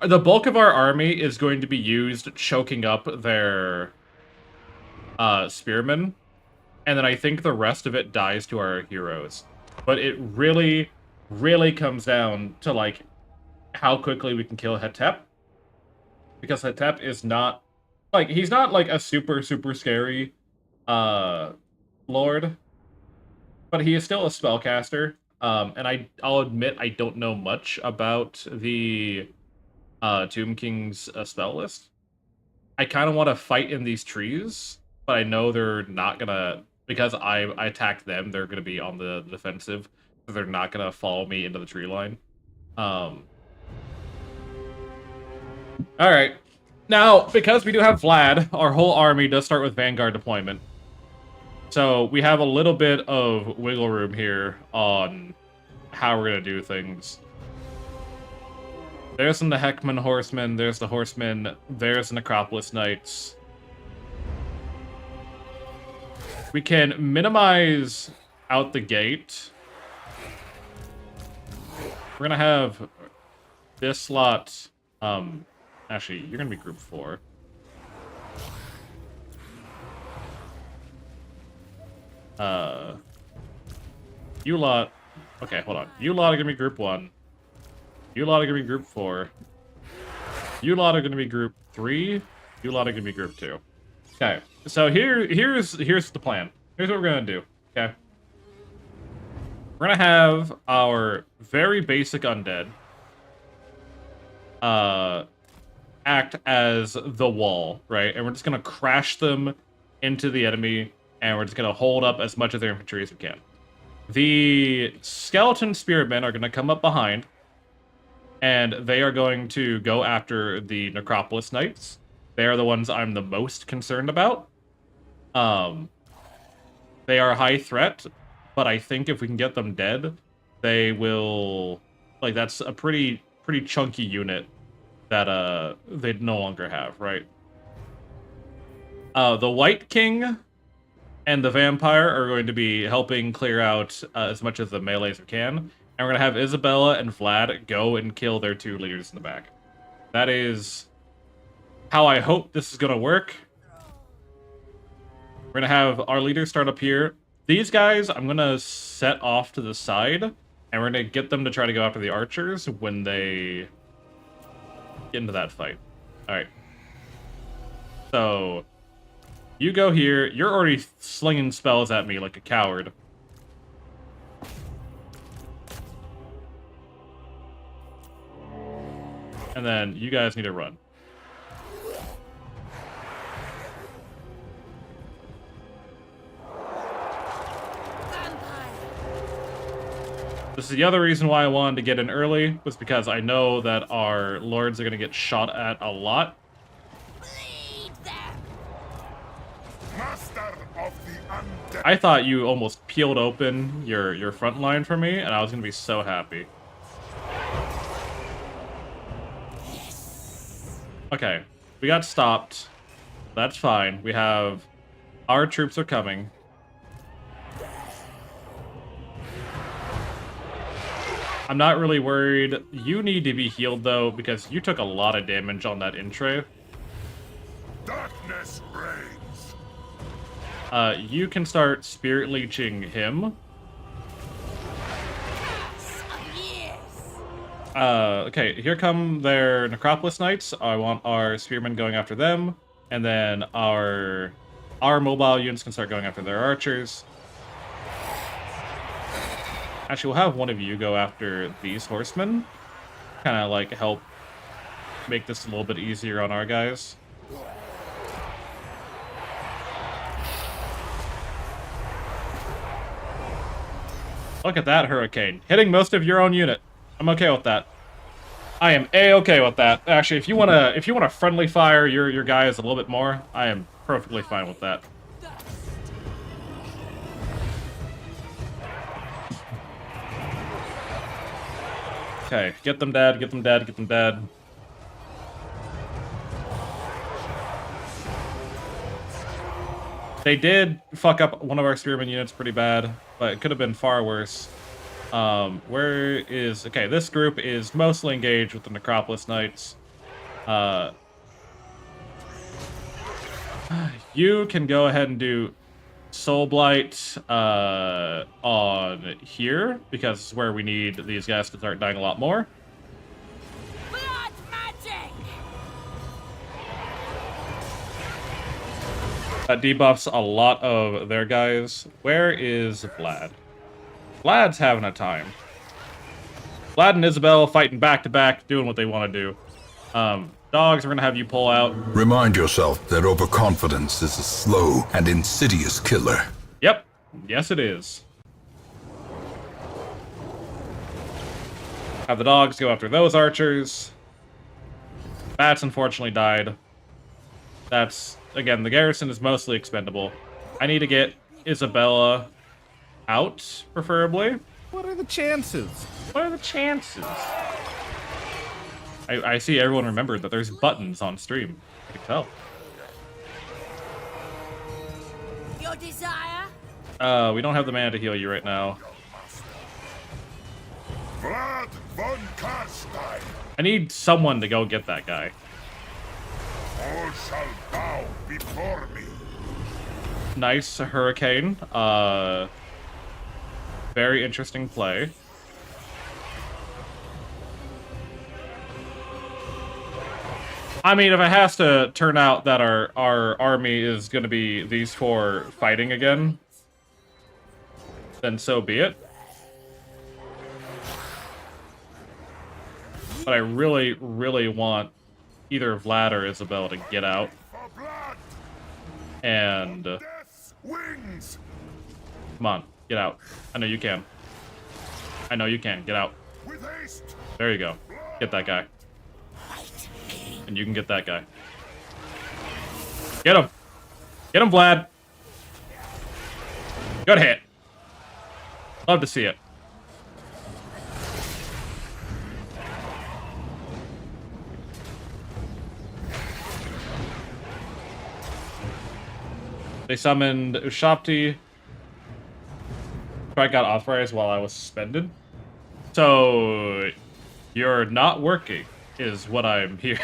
The bulk of our army is going to be used choking up their spearmen. And then I think the rest of it dies to our heroes. But it really, really comes down to, like, how quickly we can kill Hetep. Because Hetep is not... Like, he's not, like, a super, super scary lord. But he is still a spellcaster. And I'll admit I don't know much about the Tomb King's spell list. I kind of want to fight in these trees, but I know they're not gonna... Because I attacked them, they're gonna be on the defensive, so they're not gonna follow me into the tree line. Alright. Now, because we do have Vlad, our whole army does start with Vanguard deployment. So we have a little bit of wiggle room here on how we're gonna do things. There's the Heckman Horsemen, there's the Horsemen, there's the Necropolis Knights. We can minimize out the gate. We're gonna have this slot, actually, you're gonna be group 4. You lot, okay, hold on. You lot are gonna be group 1. You lot are gonna be group 4. You lot are gonna be group 3. You lot are gonna be group 2. Okay, so here's the plan. Here's what we're gonna do, okay? We're gonna have our very basic undead act as the wall, right? And we're just gonna crash them into the enemy, and we're just gonna hold up as much of their infantry as we can. The skeleton spearmen are gonna come up behind, and they are going to go after the Necropolis Knights. They are the ones I'm the most concerned about. They are a high threat, but I think if we can get them dead, they will... Like, that's a pretty chunky unit that they no longer have, right? The White King and the Vampire are going to be helping clear out as much of the melee as we can. And we're going to have Isabella and Vlad go and kill their 2 leaders in the back. That is how I hope this is going to work. We're going to have our leaders start up here. These guys, I'm going to set off to the side, and we're going to get them to try to go after the archers when they get into that fight. Alright. So, you go here. You're already slinging spells at me like a coward. And then you guys need to run. This is the other reason why I wanted to get in early, was because I know that our lords are going to get shot at a lot. Master of the undead. I thought you almost peeled open your front line for me, and I was going to be so happy. Okay, we got stopped. That's fine. We have... Our troops are coming. I'm not really worried. You need to be healed, though, because you took a lot of damage on that intray. Darkness reigns. You can start spirit leeching him. Okay, here come their Necropolis Knights. I want our Spearmen going after them, and then our mobile units can start going after their archers. Actually, we'll have one of you go after these horsemen. Kind of, like, help make this a little bit easier on our guys. Look at that hurricane. Hitting most of your own unit. I'm okay with that. I am A-okay with that. Actually, if you wanna friendly fire your guys a little bit more, I am perfectly fine with that. Okay, get them dead, get them dead, get them dead. They did fuck up one of our spearman units pretty bad, but it could have been far worse. Where is... Okay, this group is mostly engaged with the Necropolis Knights. You can go ahead and do Soul Blight on here, because it's where we need these guys to start dying a lot more. Blood magic! That debuffs a lot of their guys. Where is Vlad? Vlad's having a time. Vlad and Isabel fighting back to back, doing what they want to do. Dogs, we're gonna have you pull out. Remind yourself that overconfidence is a slow and insidious killer. Yep. Yes, it is. Have the dogs go after those archers. Bats unfortunately died. That's, again, the garrison is mostly expendable. I need to get Isabella out, preferably. What are the chances? What are the chances? I see everyone remembered that there's buttons on stream. I can tell. Your desire? We don't have the mana to heal you right now. Vlad Von Carstein. I need someone to go get that guy. All shall bow before me. Nice hurricane. Very interesting play. I mean, if it has to turn out that our army is going to be these four fighting again, then so be it. But I really, really want either Vlad or Isabel to get out. For blood. And Death's wings. come on, get out. I know you can. I know you can. Get out. With haste. There you go. Get that guy. And you can get that guy. Get him. Get him, Vlad. Good hit. Love to see it. They summoned Ushapti. I got authorized while I was suspended. So, you're not working, is what I'm here.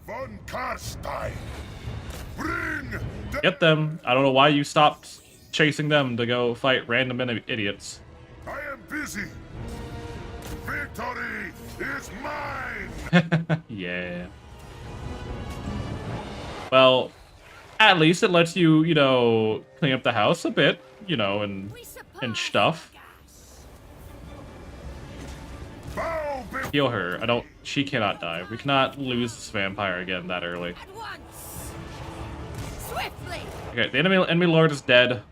Von Carstein. Bring death. Get them. I don't know why you stopped chasing them to go fight random idiots. I am busy. Victory is mine. Yeah. Well, at least it lets you, you know, clean up the house a bit, you know, and stuff. Bow before Heal her. She cannot die. We cannot lose this vampire again that early. At once. Swiftly. Okay, the enemy lord is dead.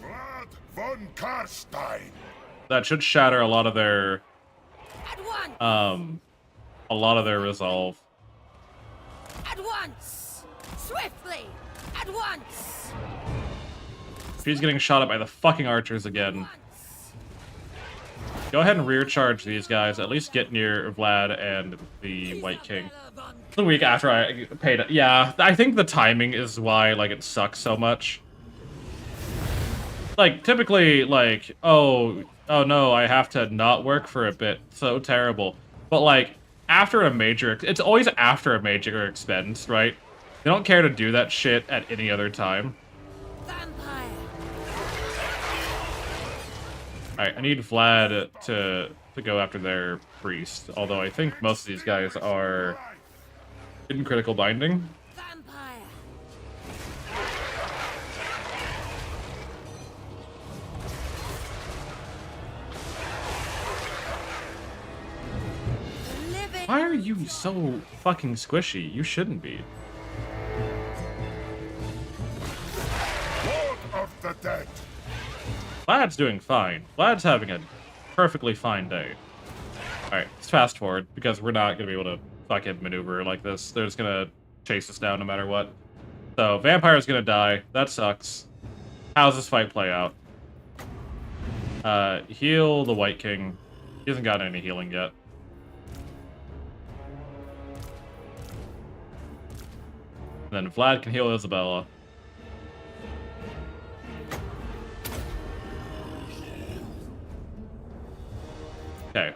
Vlad Von Carstein. That should shatter a lot of their At once. resolve. At once. Swiftly. At once. She's getting shot at by the fucking archers again. Once. Go ahead and rear charge these guys. At least get near Vlad and the White King. Isabella Von The week after I paid it. Yeah, I think the timing is why like it sucks so much. Like typically like oh no, I have to not work for a bit. So terrible. But like after a major, it's always after a major expense, right? They don't care to do that shit at any other time. Vampire. Alright, I need Vlad to go after their priest. Although I think most of these guys are in critical binding. Vampire. Living. Why are you so fucking squishy? You shouldn't be. Lord of the Dead. Vlad's doing fine. Vlad's having a perfectly fine day. Alright, let's fast forward, because we're not going to be able to fucking maneuver like this. They're just going to chase us down no matter what. So, Vampire's going to die. That sucks. How's this fight play out? Heal the White King. He hasn't gotten any healing yet. And then Vlad can heal Isabella. Okay.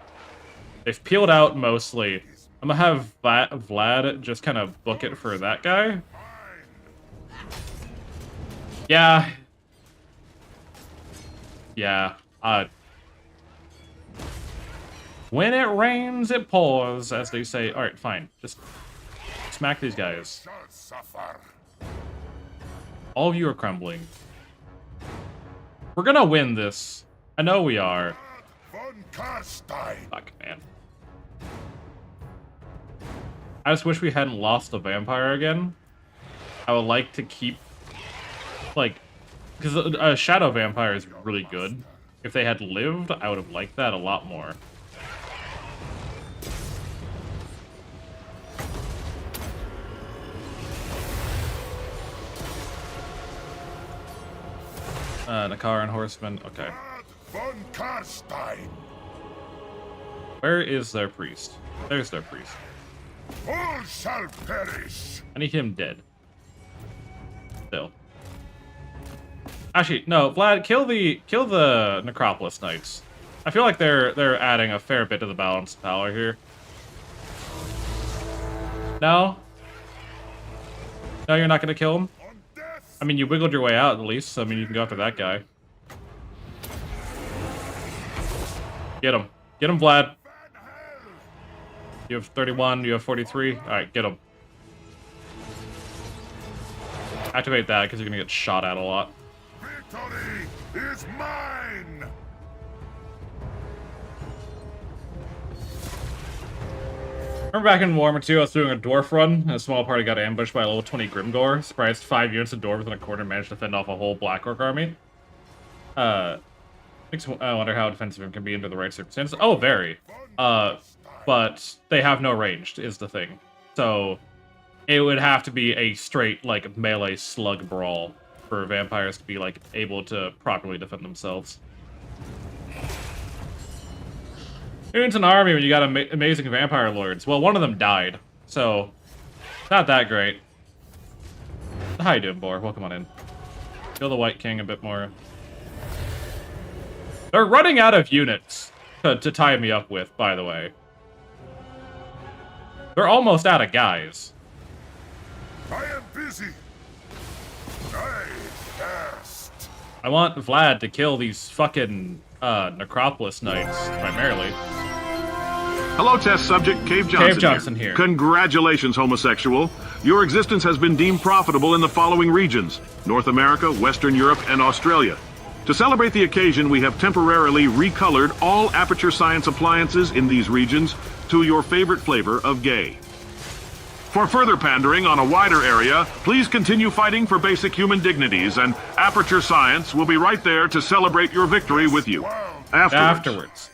They've peeled out mostly. I'm gonna have Vlad just kind of book it for that guy. Yeah. Yeah. When it rains, it pours, as they say. Alright, fine. Just smack these guys. Shall suffer. All of you are crumbling. We're gonna win this. I know we are. Von Carstein. Fuck, man. I just wish we hadn't lost the vampire again. I would like to keep, like, because a shadow vampire is really good. If they had lived, I would have liked that a lot more. Nakar and Horseman, okay. Von Carstein. Where is their priest? There's their priest. All shall perish. I need him dead. Still. Actually, no, Vlad, kill the Necropolis Knights. I feel like they're adding a fair bit to the balance of power here. No? No, you're not gonna kill him? On death. I mean, you wiggled your way out at least, so I mean, you can go after that guy. Get him. Get him, Vlad. You have 31, you have 43. Alright, get him. Activate that, because you're gonna get shot at a lot. Victory is mine. Remember back in Warhammer 2, I was doing a dwarf run, and a small party got ambushed by a level 20 Grimgore. Surprised 5 units of dwarves in a corner managed to fend off a whole Black Orc army. Makes I wonder how defensive it can be under the right circumstances. Oh, very. But they have no ranged, is the thing. So, it would have to be a straight, like, melee slug brawl for vampires to be, like, able to properly defend themselves. It's an army when you got amazing vampire lords. Well, one of them died, so not that great. How you doing, Boar? Welcome on in. Kill the White King a bit more. They're running out of units to tie me up with, by the way. They're almost out of guys. I am busy. I thirst. I want Vlad to kill these fucking Necropolis Knights, primarily. Hello, test subject. Cave Johnson, Cave Johnson here. Congratulations, homosexual. Your existence has been deemed profitable in the following regions: North America, Western Europe, and Australia. To celebrate the occasion, we have temporarily recolored all Aperture Science appliances in these regions to your favorite flavor of gay. For further pandering on a wider area, please continue fighting for basic human dignities, and Aperture Science will be right there to celebrate your victory with you. Afterwards.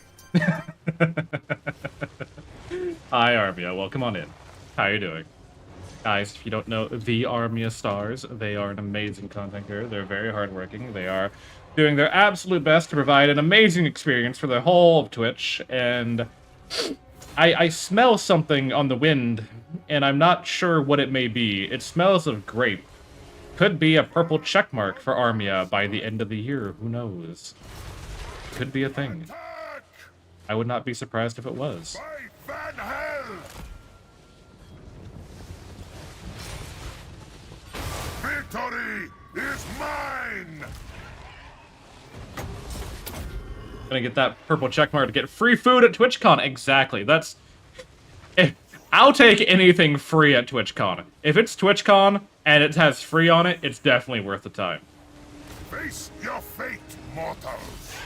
Hi, Armia. Welcome on in. How you doing? Guys, if you don't know the Armia Stars, they are an amazing content creator. They're very hardworking. They are doing their absolute best to provide an amazing experience for the whole of Twitch, and I smell something on the wind, and I'm not sure what it may be. It smells of grape. Could be a purple checkmark for Armia by the end of the year. Who knows? Could be a thing. I would not be surprised if it was. Victory is mine! Gonna get that purple checkmark to get free food at TwitchCon. Exactly. That's... I'll take anything free at TwitchCon. If it's TwitchCon and it has free on it, it's definitely worth the time. Face your fate, mortals!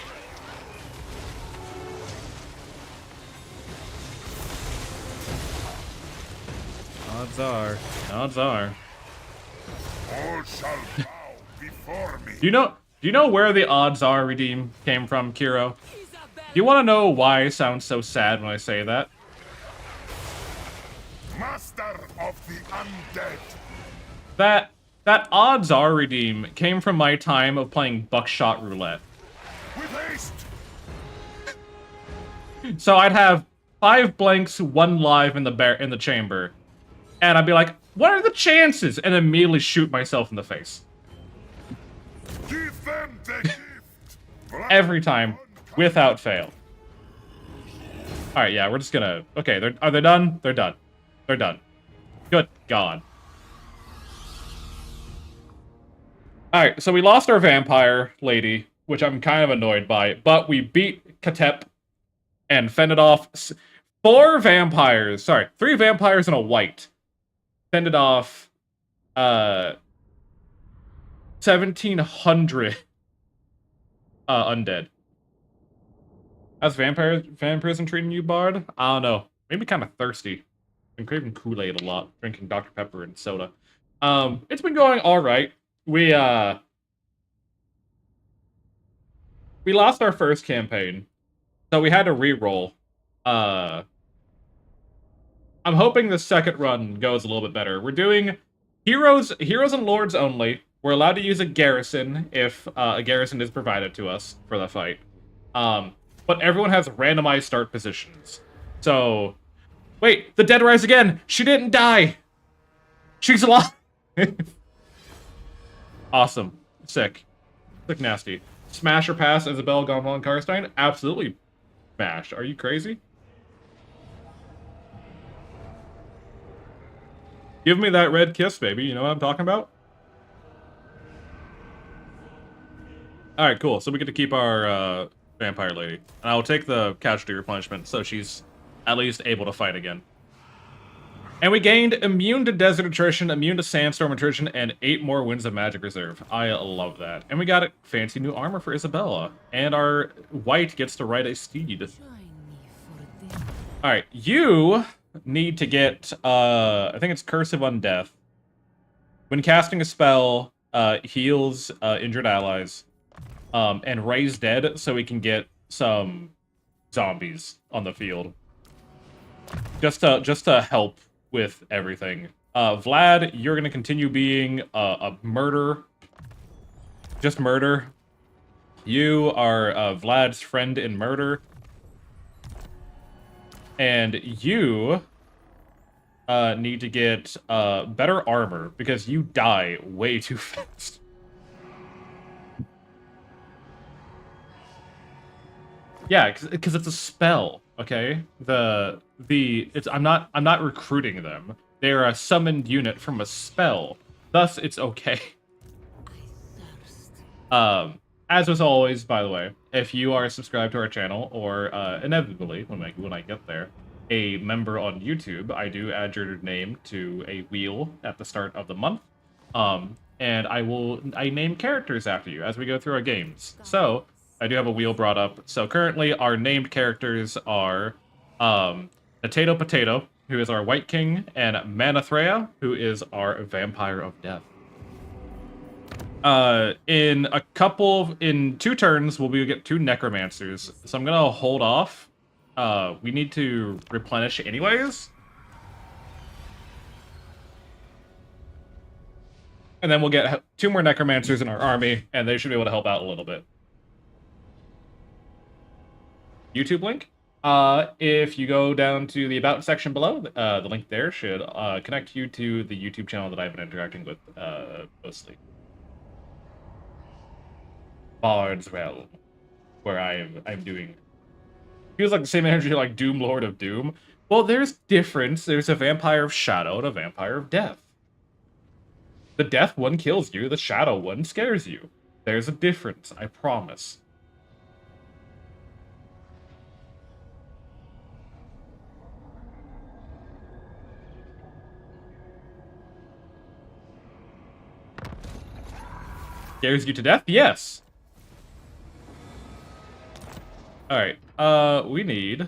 Odds are. All shall bow before me. Do you know where the odds are redeem came from, Kiro? Do you want to know why I sound so sad when I say that? Master of the undead. That odds are redeem came from my time of playing buckshot roulette. With haste. So I'd have 5 blanks, 1 live in the chamber, and I'd be like, "What are the chances?" and immediately shoot myself in the face. Give them the gift. Every time, without fail. All right, yeah, we're just gonna. Okay, are they done? They're done. They're done. Good God. All right, so we lost our vampire lady, which I'm kind of annoyed by, but we beat Katep and fended off 3 vampires and a white. Fended off 1,700 undead. How's vampirism treating you, Bard? I don't know. Maybe kind of thirsty. Been craving Kool-Aid a lot, drinking Dr. Pepper and soda. It's been going all right. We lost our first campaign, so we had to re-roll. I'm hoping the second run goes a little bit better. We're doing heroes and lords only. We're allowed to use a garrison if a garrison is provided to us for the fight. But everyone has randomized start positions. So, wait, the dead rise again. She didn't die. She's alive. Awesome. Sick. Sick nasty. Smash or pass Isabella Von Carstein? Absolutely smash. Are you crazy? Give me that red kiss, baby. You know what I'm talking about? Alright, cool. So we get to keep our vampire lady. And I'll take the casualty replenishment so she's at least able to fight again. And we gained immune to desert attrition, immune to sandstorm attrition, and 8 more winds of magic reserve. I love that. And we got a fancy new armor for Isabella. And our white gets to ride a steed. Alright, you need to get, I think it's Curse of Undeath. When casting a spell, heals injured allies. And raise dead so we can get some zombies on the field. Just to help with everything. Vlad, you're gonna continue being a murder. Just murder. You are Vlad's friend in murder. And you need to get better armor because you die way too fast. Yeah, because it's a spell, okay? I'm not recruiting them. They are a summoned unit from a spell. Thus, it's okay. As with always, by the way, if you are subscribed to our channel, or inevitably, when I get there, a member on YouTube, I do add your name to a wheel at the start of the month. And I name characters after you as we go through our games. So, I do have a wheel brought up. So currently, our named characters are Potato, who is our White King, and Manithrea, who is our Vampire of Death. In 2 turns, we'll get 2 Necromancers. So I'm gonna hold off. We need to replenish anyways. And then we'll get 2 more Necromancers in our army, and they should be able to help out a little bit. YouTube link. If you go down to the About section below, the link there should connect you to the YouTube channel that I've been interacting with mostly. Bardswell, where I'm doing. Feels like the same energy like Doom Lord of Doom. Well, there's difference. There's a Vampire of Shadow and a Vampire of Death. The Death one kills you, the Shadow one scares you. There's a difference, I promise. Scares you to death? Yes. Alright, we need...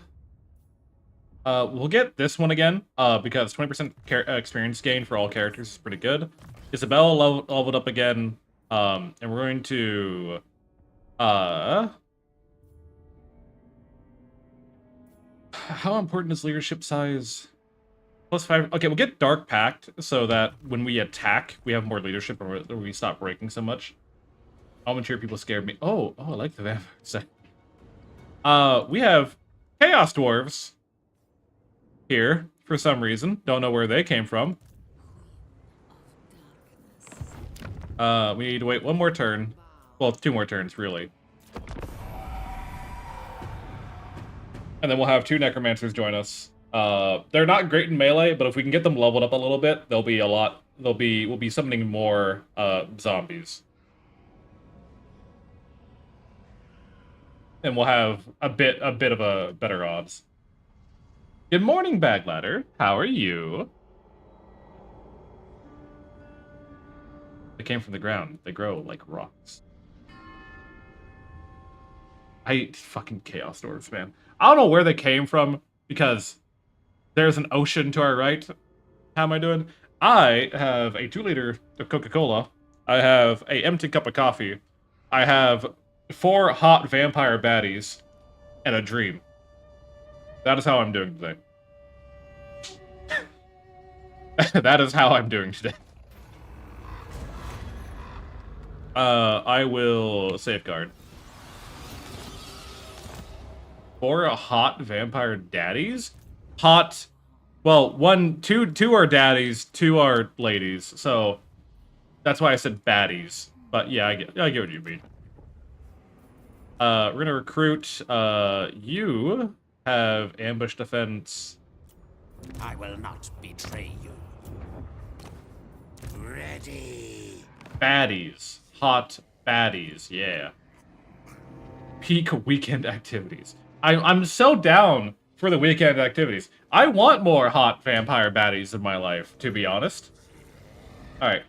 we'll get this one again, because 20% experience gain for all characters is pretty good. Isabella leveled up again, and we're going to... how important is leadership size? +5. Okay, we'll get Dark Pact, so that when we attack, we have more leadership, and we stop breaking so much. Volunteer people scared me. Oh, I like the vampire. We have Chaos Dwarves here for some reason. Don't know where they came from. We need to wait 1 more turn. Well, 2 more turns, really. And then we'll have 2 Necromancers join us. They're not great in melee, but if we can get them leveled up a little bit, we'll be summoning more zombies. And we'll have a bit of a better odds. Good morning, Bagladder. How are you? They came from the ground. They grow like rocks. I hate fucking Chaos Dwarves, man. I don't know where they came from, because there's an ocean to our right. How am I doing? I have a 2-liter of Coca-Cola. I have a empty cup of coffee. I have 4 hot vampire baddies and a dream. That is how I'm doing today. That is how I'm doing today. I will safeguard. 4 hot vampire daddies? Hot. Well, 2 are daddies, 2 are ladies. So that's why I said baddies. But yeah, I get what you mean. We're gonna recruit. You have ambush defense. I will not betray you. Ready. Baddies. Hot baddies. Yeah. Peak weekend activities. I'm so down for the weekend activities. I want more hot vampire baddies in my life, to be honest. Alright.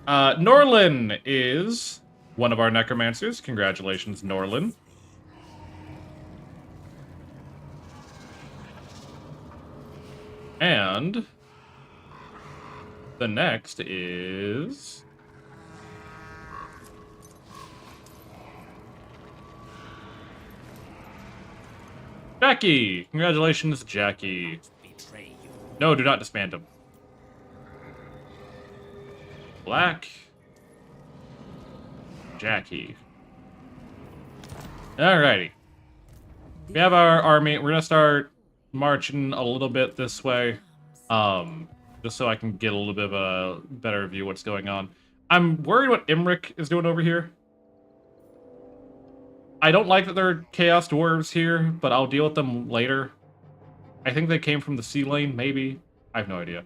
Norlin is one of our necromancers. Congratulations, Norlin. And the next is Jackie. Congratulations, Jackie. No, do not disband him. Black. Jackie. Alrighty. We have our army. We're gonna start marching a little bit this way. Just so I can get a little bit of a better view of what's going on. I'm worried what Imric is doing over here. I don't like that there are Chaos Dwarves here, but I'll deal with them later. I think they came from the sea lane, maybe. I have no idea.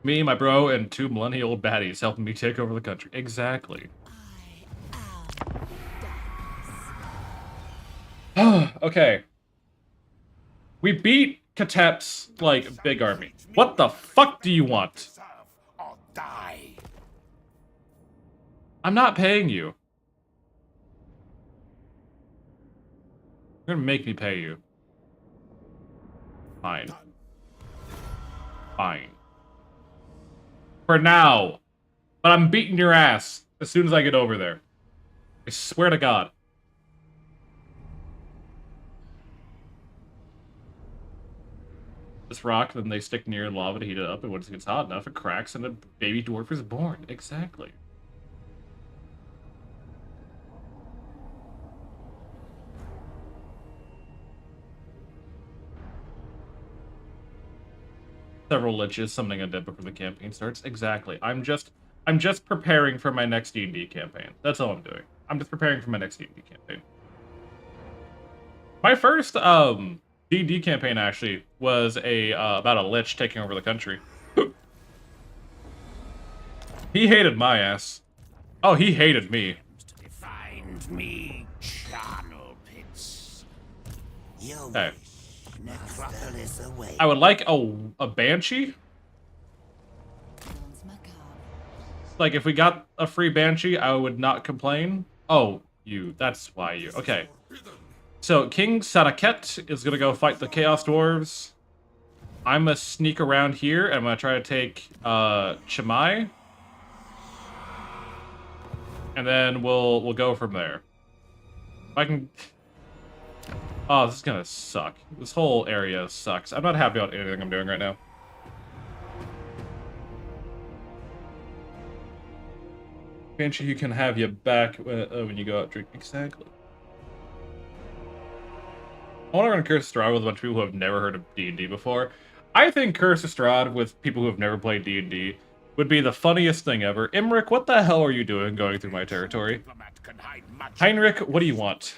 Me, my bro, and 2 millennial baddies helping me take over the country. Exactly. Okay. We beat Katep's, like, big army. What the fuck do you want? Or die. I'm not paying you. You're gonna make me pay you. Fine. Fine. For now. But I'm beating your ass as soon as I get over there. I swear to God. This rock, then they stick near lava to heat it up, and once it gets hot enough, it cracks and a baby dwarf is born. Exactly. Several liches summoning a dead before the campaign starts. Exactly. I'm just preparing for my next D&D campaign. That's all I'm doing. I'm just preparing for my next D&D campaign. My first D&D campaign actually was about a lich taking over the country. He hated my ass. Oh, he hated me. Find me charnel pits. Okay. I would like a banshee. Like, if we got a free banshee, I would not complain. Oh, you. That's why you. Okay. So, King Saraket is gonna go fight the Chaos Dwarves. I'm gonna sneak around here, and I'm gonna try to take, Chimai. And then we'll go from there. If I can... Oh, this is gonna suck. This whole area sucks. I'm not happy about anything I'm doing right now. Banshee, you can have you back when you go out drinking. Exactly. I want to run Curse of Strahd with a bunch of people who have never heard of D&D before. I think Curse of Strahd with people who have never played D&D would be the funniest thing ever. Imric, what the hell are you doing going through my territory? Heinrich, what do you want?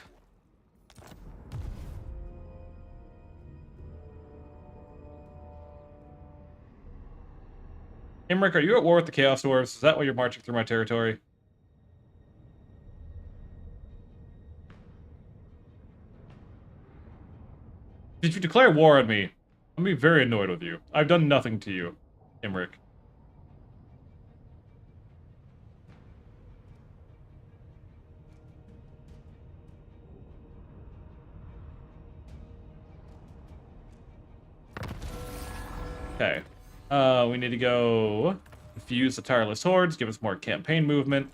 Imric, are you at war with the Chaos Dwarves? Is that why you're marching through my territory? If you declare war on me, I'm gonna be very annoyed with you. I've done nothing to you, Imric. Okay. We need to go confuse the tireless hordes, give us more campaign movement.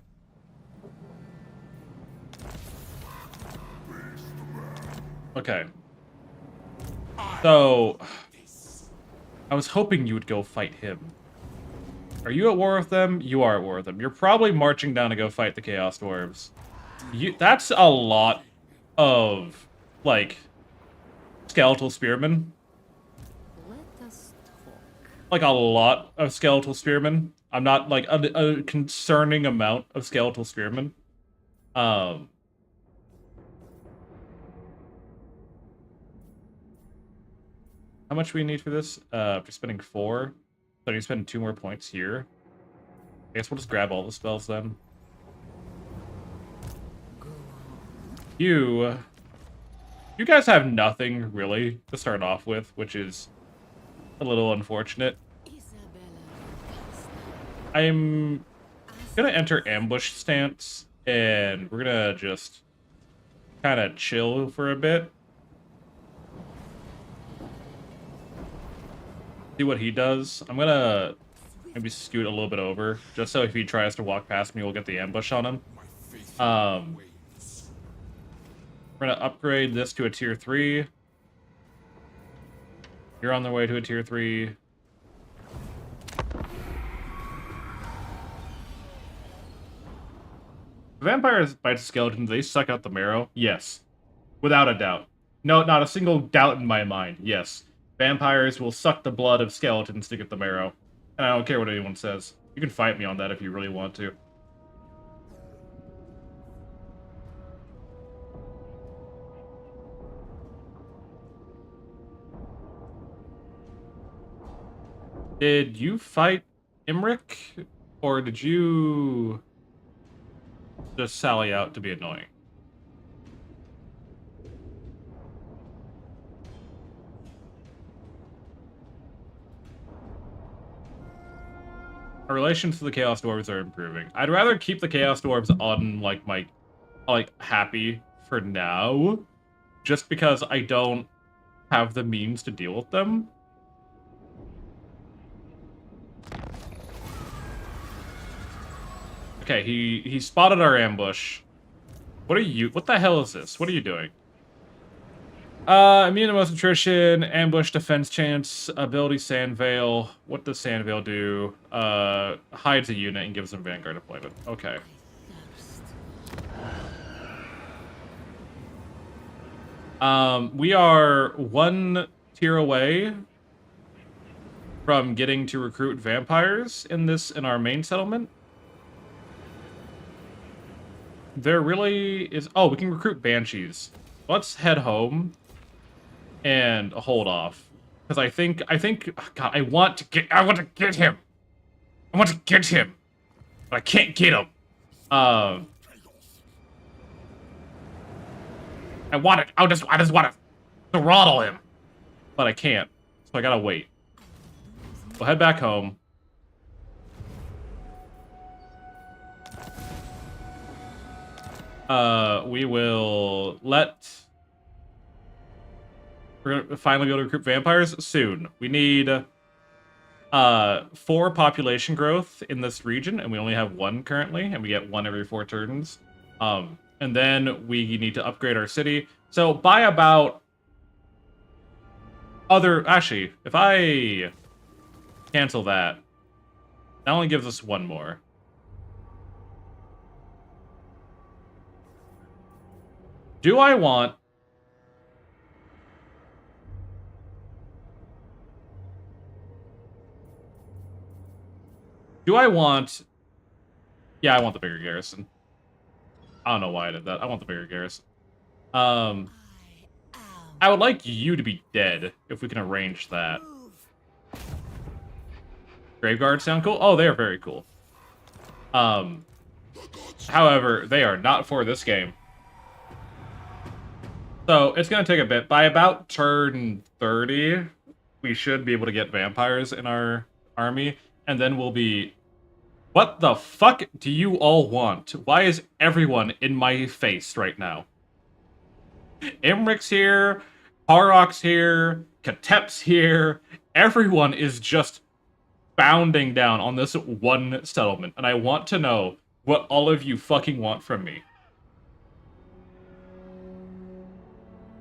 Okay. So, I was hoping you would go fight him. Are you at war with them? You are at war with them. You're probably marching down to go fight the Chaos Dwarves. That's a lot of, like, skeletal spearmen. Let us talk. Like, a lot of skeletal spearmen. I'm not, like, a concerning amount of skeletal spearmen. How much we need for this? After spending 4. So I need to spend 2 more points here. I guess we'll just grab all the spells then. You guys have nothing, really, to start off with, which is a little unfortunate. I'm gonna enter ambush stance, and we're gonna just kind of chill for a bit. See what he does. I'm gonna maybe scoot a little bit over, just so if he tries to walk past me, we'll get the ambush on him. We're gonna upgrade this to a tier 3. You're on the way to a tier 3. Vampires bite skeletons, they suck out the marrow? Yes. Without a doubt. No, not a single doubt in my mind. Yes. Vampires will suck the blood of skeletons to get the marrow. And I don't care what anyone says. You can fight me on that if you really want to. Did you fight Imric? Or did you just sally out to be annoying? Our relations to the Chaos Dwarves are improving. I'd rather keep the Chaos Dwarves on, like, my, happy for now. Just because I don't have the means to deal with them. Okay, he spotted our ambush. What are you? What the hell is this? What are you doing? Immune to most attrition, ambush defense chance, ability Sand Veil. What does Sand Veil do? Hides a unit and gives them Vanguard deployment. Okay. We are 1 tier away from getting to recruit vampires in our main settlement. There really is... Oh, we can recruit banshees. Let's head home and hold off, because I think God, I want to get him. I want to get him, but I can't get him. I just want to throttle him, but I can't. So I gotta wait. We'll head back home. We will let... We're gonna finally be able to recruit vampires soon. We need 4 population growth in this region, and we only have 1 currently, and we get 1 every 4 turns. And then we need to upgrade our city. So by about actually, if I cancel that only gives us 1 more. Do I want... Yeah, I want the bigger garrison. I don't know why I did that. I want the bigger garrison. I would like you to be dead, if we can arrange that. Graveguards sound cool? Oh, they are very cool. However, they are not for this game. So, it's going to take a bit. By about turn 30, we should be able to get vampires in our army. And then we'll be... What the fuck do you all want? Why is everyone in my face right now? Imrik's here, Harok's here, Katep's here. Everyone is just bounding down on this 1 settlement. And I want to know what all of you fucking want from me.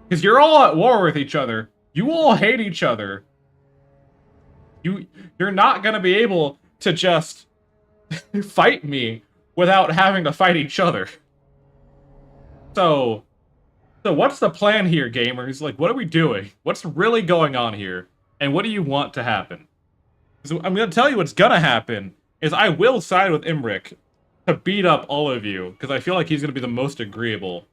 Because you're all at war with each other. You all hate each other. You're not gonna be able to just fight me without having to fight each other. So what's the plan here, gamers? Like, what are we doing? What's really going on here? And what do you want to happen? So I'm gonna tell you what's gonna happen is I will side with Imrik to beat up all of you, because I feel like he's gonna be the most agreeable.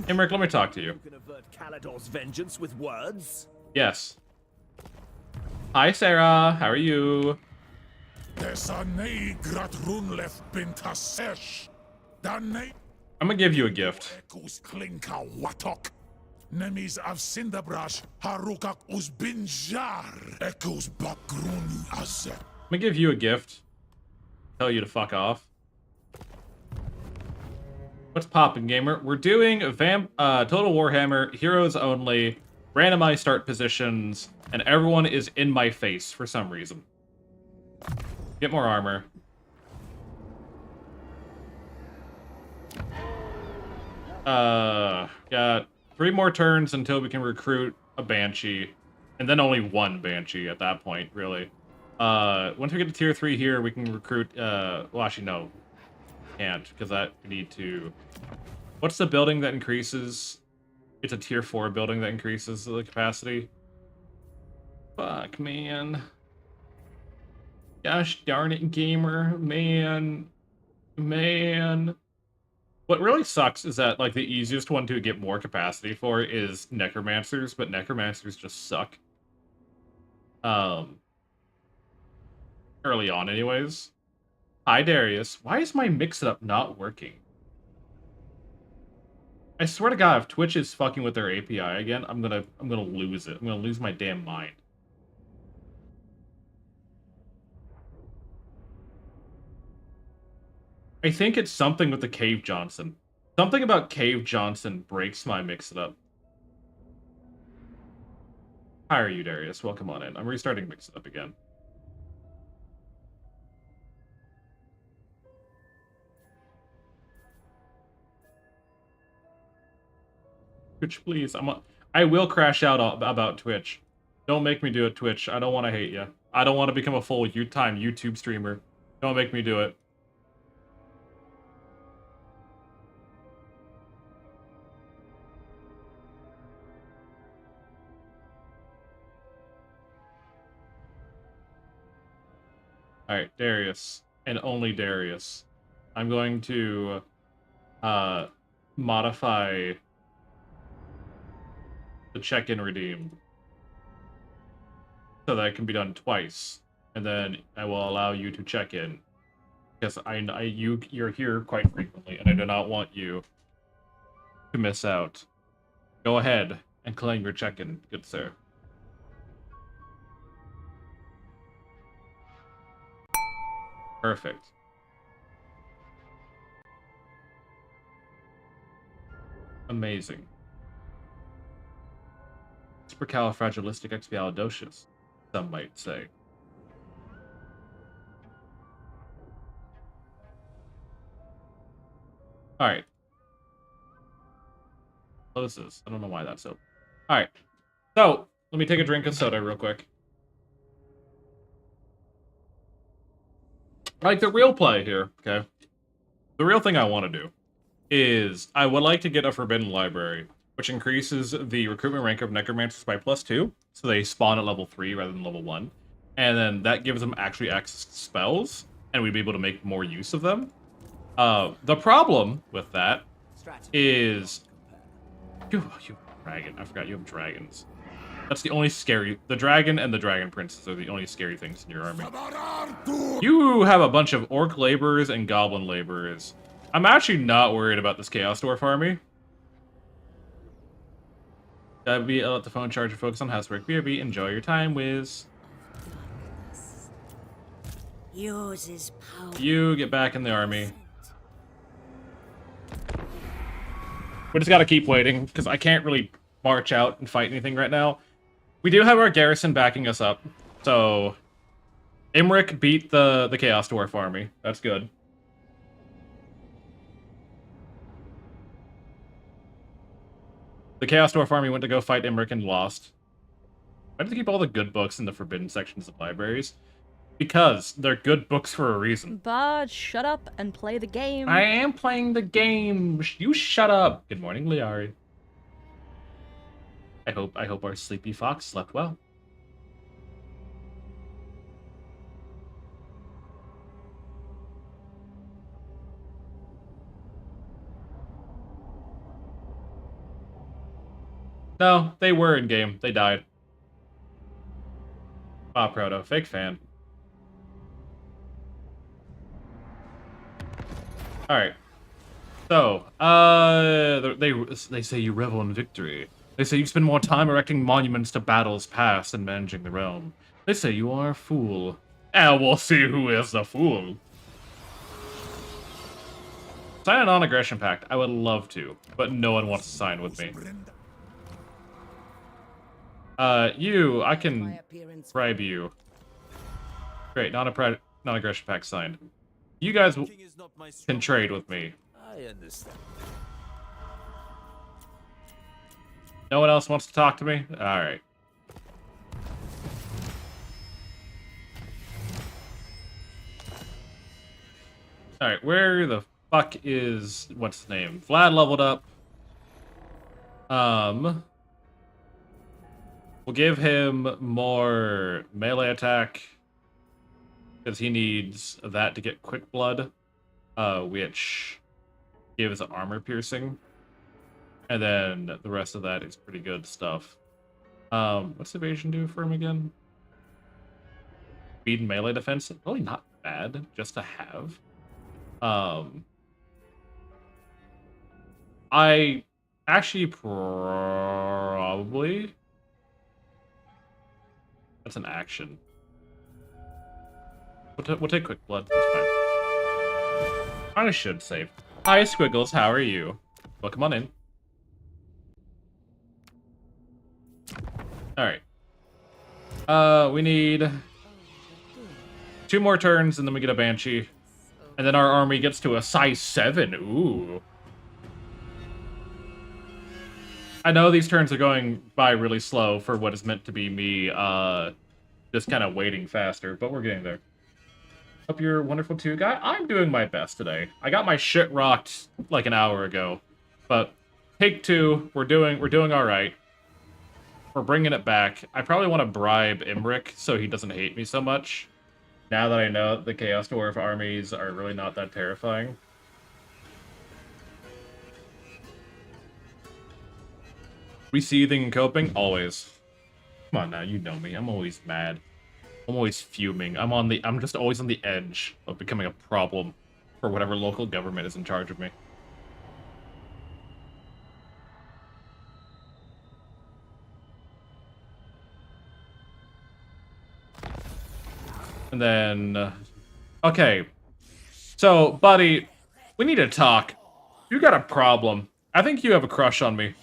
Imrik, let me talk to you. You can avert Calador's vengeance with words? Yes. Hi, Sarah. How are you? I'm gonna give you a gift. I'm gonna give you a gift. Tell you to fuck off. What's poppin', gamer? We're doing Total Warhammer, heroes only, randomized start positions, and everyone is in my face for some reason. Get more armor. Got 3 more turns until we can recruit a Banshee. And then only 1 Banshee at that point, really. Once we get to tier 3 here, we can recruit, well, actually, no. Can't, because we need to... What's the building that increases? It's a tier 4 building that increases the capacity. Fuck, man. Gosh darn it, gamer. Man. What really sucks is that, like, the easiest one to get more capacity for is Necromancers, but Necromancers just suck. Early on, anyways. Hi, Darius. Why is my mix-it-up not working? I swear to God, if Twitch is fucking with their API again, I'm gonna lose it. I'm gonna lose my damn mind. I think it's something with the Cave Johnson. Something about Cave Johnson breaks my mix-it up. How are you, Darius? Welcome on in. I'm restarting mix-it up again. Twitch, please. I will crash out about Twitch. Don't make me do it, Twitch. I don't want to hate you. I don't want to become a full-time YouTube streamer. Don't make me do it. Alright, Darius. And only Darius. I'm going to modify the check-in redeem so that it can be done twice, and then I will allow you to check in because you're here quite frequently, and I do not want you to miss out. Go ahead and claim your check-in, good sir. Perfect. Amazing. Supercalifragilisticexpialidocious, some might say. Alright. Close this. I don't know why that's so. Alright. So, let me take a drink of soda real quick. Like, the real play here, okay? The real thing I want to do is I would like to get a Forbidden Library, which increases the recruitment rank of Necromancers by +2, so they spawn at level 3 rather than level 1. And then that gives them actually access to spells, and we'd be able to make more use of them. The problem with that is... You dragon. I forgot you have dragons. That's the only scary... The dragon and the dragon princess are the only scary things in your army. You have a bunch of orc laborers and goblin laborers. I'm actually not worried about this Chaos Dwarf army. BRB, let the phone charge and focus on housework. BRB, enjoy your time, Wiz. Yours is power. You get back in the army. We just gotta keep waiting, because I can't really march out and fight anything right now. We do have our garrison backing us up, so... Imric beat the Chaos Dwarf army. That's good. The Chaos Dwarf army went to go fight Imric and lost. Why do they keep all the good books in the forbidden sections of libraries? Because they're good books for a reason. Bud, shut up and play the game. I am playing the game. You shut up. Good morning, Liari. I hope our sleepy fox slept well. No, they were in game. They died. Ah, Proto, fake fan. All right. So, they say you revel in victory. They say you spend more time erecting monuments to battles past than managing the realm. They say you are a fool. And we'll see who is the fool. Sign a non-aggression pact. I would love to, but no one wants to sign with me. I can bribe you. Great, non-aggression pact signed. You guys can trade with me. I understand. No one else wants to talk to me? Alright. Alright, where the fuck is... What's his name? Vlad leveled up. We'll give him more melee attack. Because he needs that to get quick blood. Which gives armor piercing. And then the rest of that is pretty good stuff. What's evasion do for him again? Speed and melee defense. Really not bad, just to have. I actually probably... That's an action. We'll take quick blood. That's fine. I should save. Hi, Squiggles. How are you? Well, come on in. Alright. We need 2 more turns, and then we get a Banshee. And then our army gets to a size 7. Ooh. I know these turns are going by really slow for what is meant to be me, just kind of waiting faster, but we're getting there. Hope you're wonderful too, guy. I'm doing my best today. I got my shit rocked like an hour ago, but take 2. We're doing all right. We're bringing it back. I probably want to bribe Imric so he doesn't hate me so much. Now that I know the Chaos Dwarf armies are really not that terrifying. We seething and coping? Always. Come on now, you know me. I'm always mad. I'm always fuming. I'm just always on the edge of becoming a problem for whatever local government is in charge of me. And then... okay. So, buddy, we need to talk. You got a problem. I think you have a crush on me.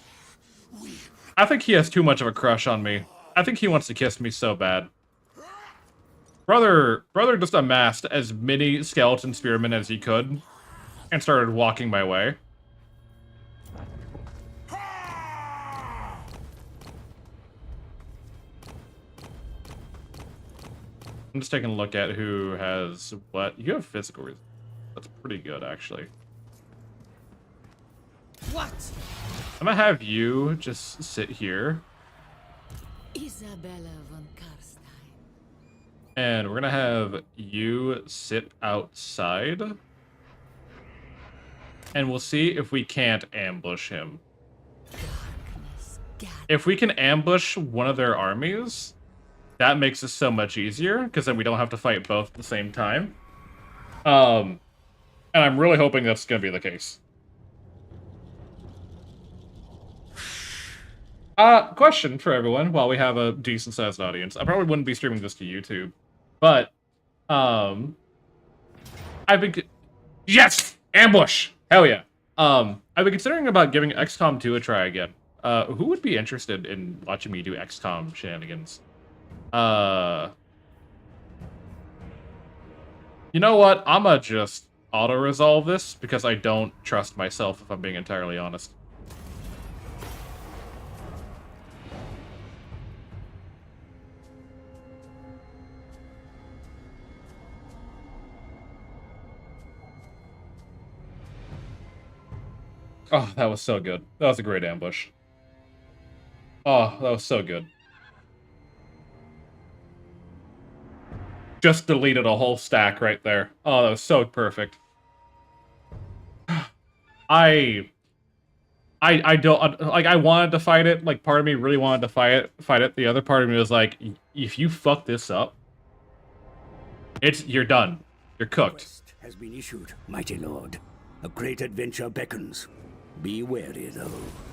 I think he has too much of a crush on me. I think he wants to kiss me so bad. Brother just amassed as many skeleton spearmen as he could and started walking my way. I'm just taking a look at who has what. You have physical reason. That's pretty good, actually. What? I'm gonna have you just sit here. Isabella Von Carstein. And we're gonna have you sit outside. And we'll see if we can't ambush him. If we can ambush one of their armies, that makes it so much easier, because then we don't have to fight both at the same time. And I'm really hoping that's gonna be the case. Question for everyone, while we have a decent-sized audience. I probably wouldn't be streaming this to YouTube, but, I've been... Yes! Ambush! Hell yeah. I've been considering about giving XCOM 2 a try again. Who would be interested in watching me do XCOM shenanigans? You know what? I'ma just auto-resolve this, because I don't trust myself, if I'm being entirely honest. Oh, that was so good. That was a great ambush. Oh, that was so good. Just deleted a whole stack right there. Oh, that was so perfect. I don't like. I wanted to fight it. Like, part of me really wanted to fight it. The other part of me was like, if you fuck this up, you're done. You're cooked. Has been issued, mighty lord. A great adventure beckons. Be wary, though,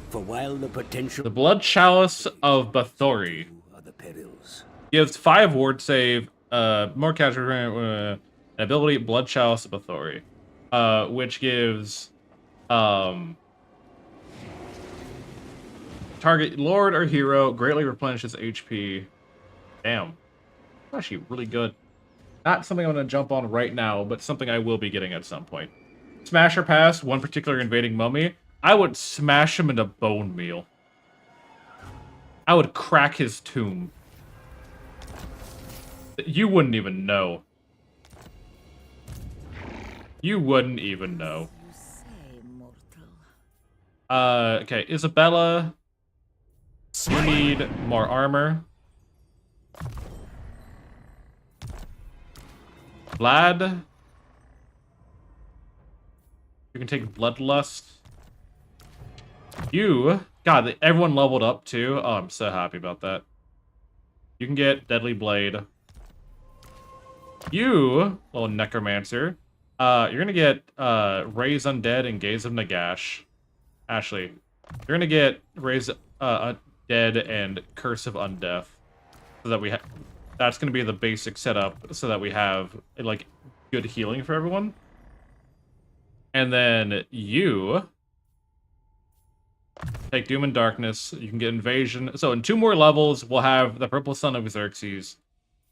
for while the potential... The Blood Chalice of Bathory are the perils. gives 5 ward save, more casual ability, Blood Chalice of Bathory, which gives target lord or hero greatly replenishes HP. Damn, actually really good. Not something I'm going to jump on right now, but something I will be getting at some point. Smasher Pass, one particular invading mummy. I would smash him into bone meal. I would crack his tomb. You wouldn't even know. You wouldn't even know. Okay, Isabella. You need more armor. Vlad. You can take Bloodlust. God, everyone leveled up too. Oh, I'm so happy about that. You can get Deadly Blade. You, little Necromancer, you're gonna get Raise Undead and Gaze of Nagash. Ashley, you're gonna get Raise Dead and Curse of Undeath, so that that's gonna be the basic setup, so that we have like good healing for everyone. And then you take Doom and Darkness. You can get Invasion. So in 2 more levels, we'll have the Purple Sun of Xerxes.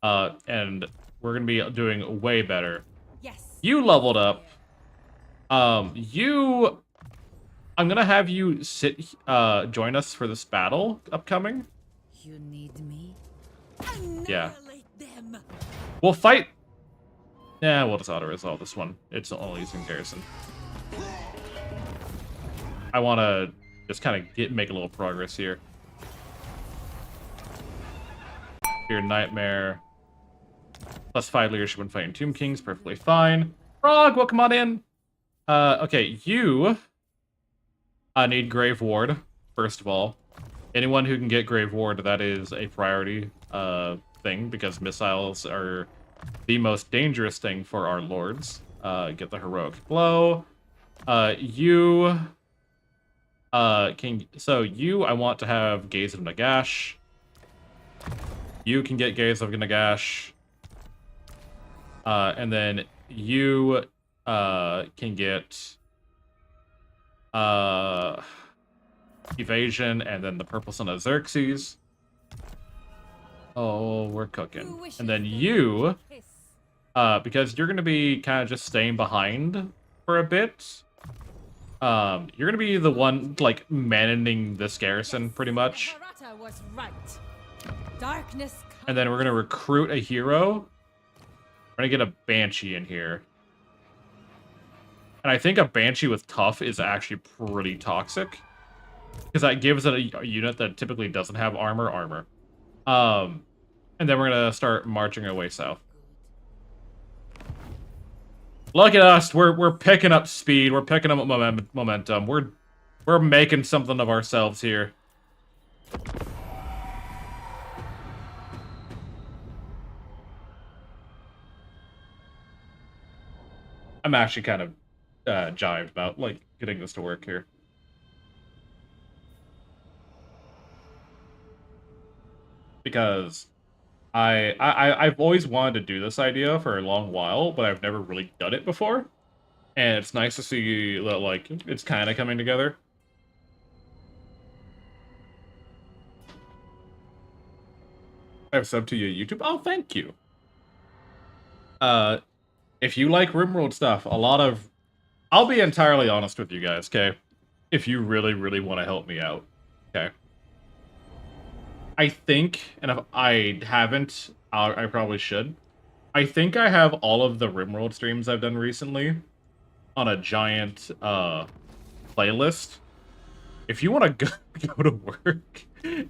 And we're going to be doing way better. Yes. You leveled up. I'm going to have you join us for this battle upcoming. You need me? Yeah. Annihilate them. We'll fight. Yeah, we'll just auto-resolve this one. It's only using Garrison. I want to just kind of make a little progress here. Your Nightmare. +5 leadership when fighting Tomb Kings. Perfectly fine. Frog, welcome on in. Okay, you need Grave Ward, first of all. Anyone who can get Grave Ward, that is a priority thing, because missiles are the most dangerous thing for our lords. Get the Heroic Blow. I want to have Gaze of Nagash. You can get Gaze of Nagash. And then you can get Evasion, and then the Purple Sun of Xerxes. Oh, we're cooking. And then you, because you're going to be kind of just staying behind for a bit, you're going to be the one, like, managing this garrison, pretty much. Was right. Darkness. And then we're going to recruit a hero. We're going to get a Banshee in here. And I think a Banshee with Tough is actually pretty toxic, because that gives it a unit that typically doesn't have armor. And then we're gonna start marching our way south. Look at us, we're picking up speed, we're picking up momentum. We're making something of ourselves here. I'm actually kind of jived about, like, getting this to work here. Because I've always wanted to do this idea for a long while, but I've never really done it before. And it's nice to see that, like, it's kind of coming together. I've subbed to your YouTube. Oh, thank you. If you like RimWorld stuff, I'll be entirely honest with you guys, okay? If you really, really want to help me out, okay? I think, and if I haven't, I probably should. I think I have all of the RimWorld streams I've done recently on a giant playlist. If you want to go to work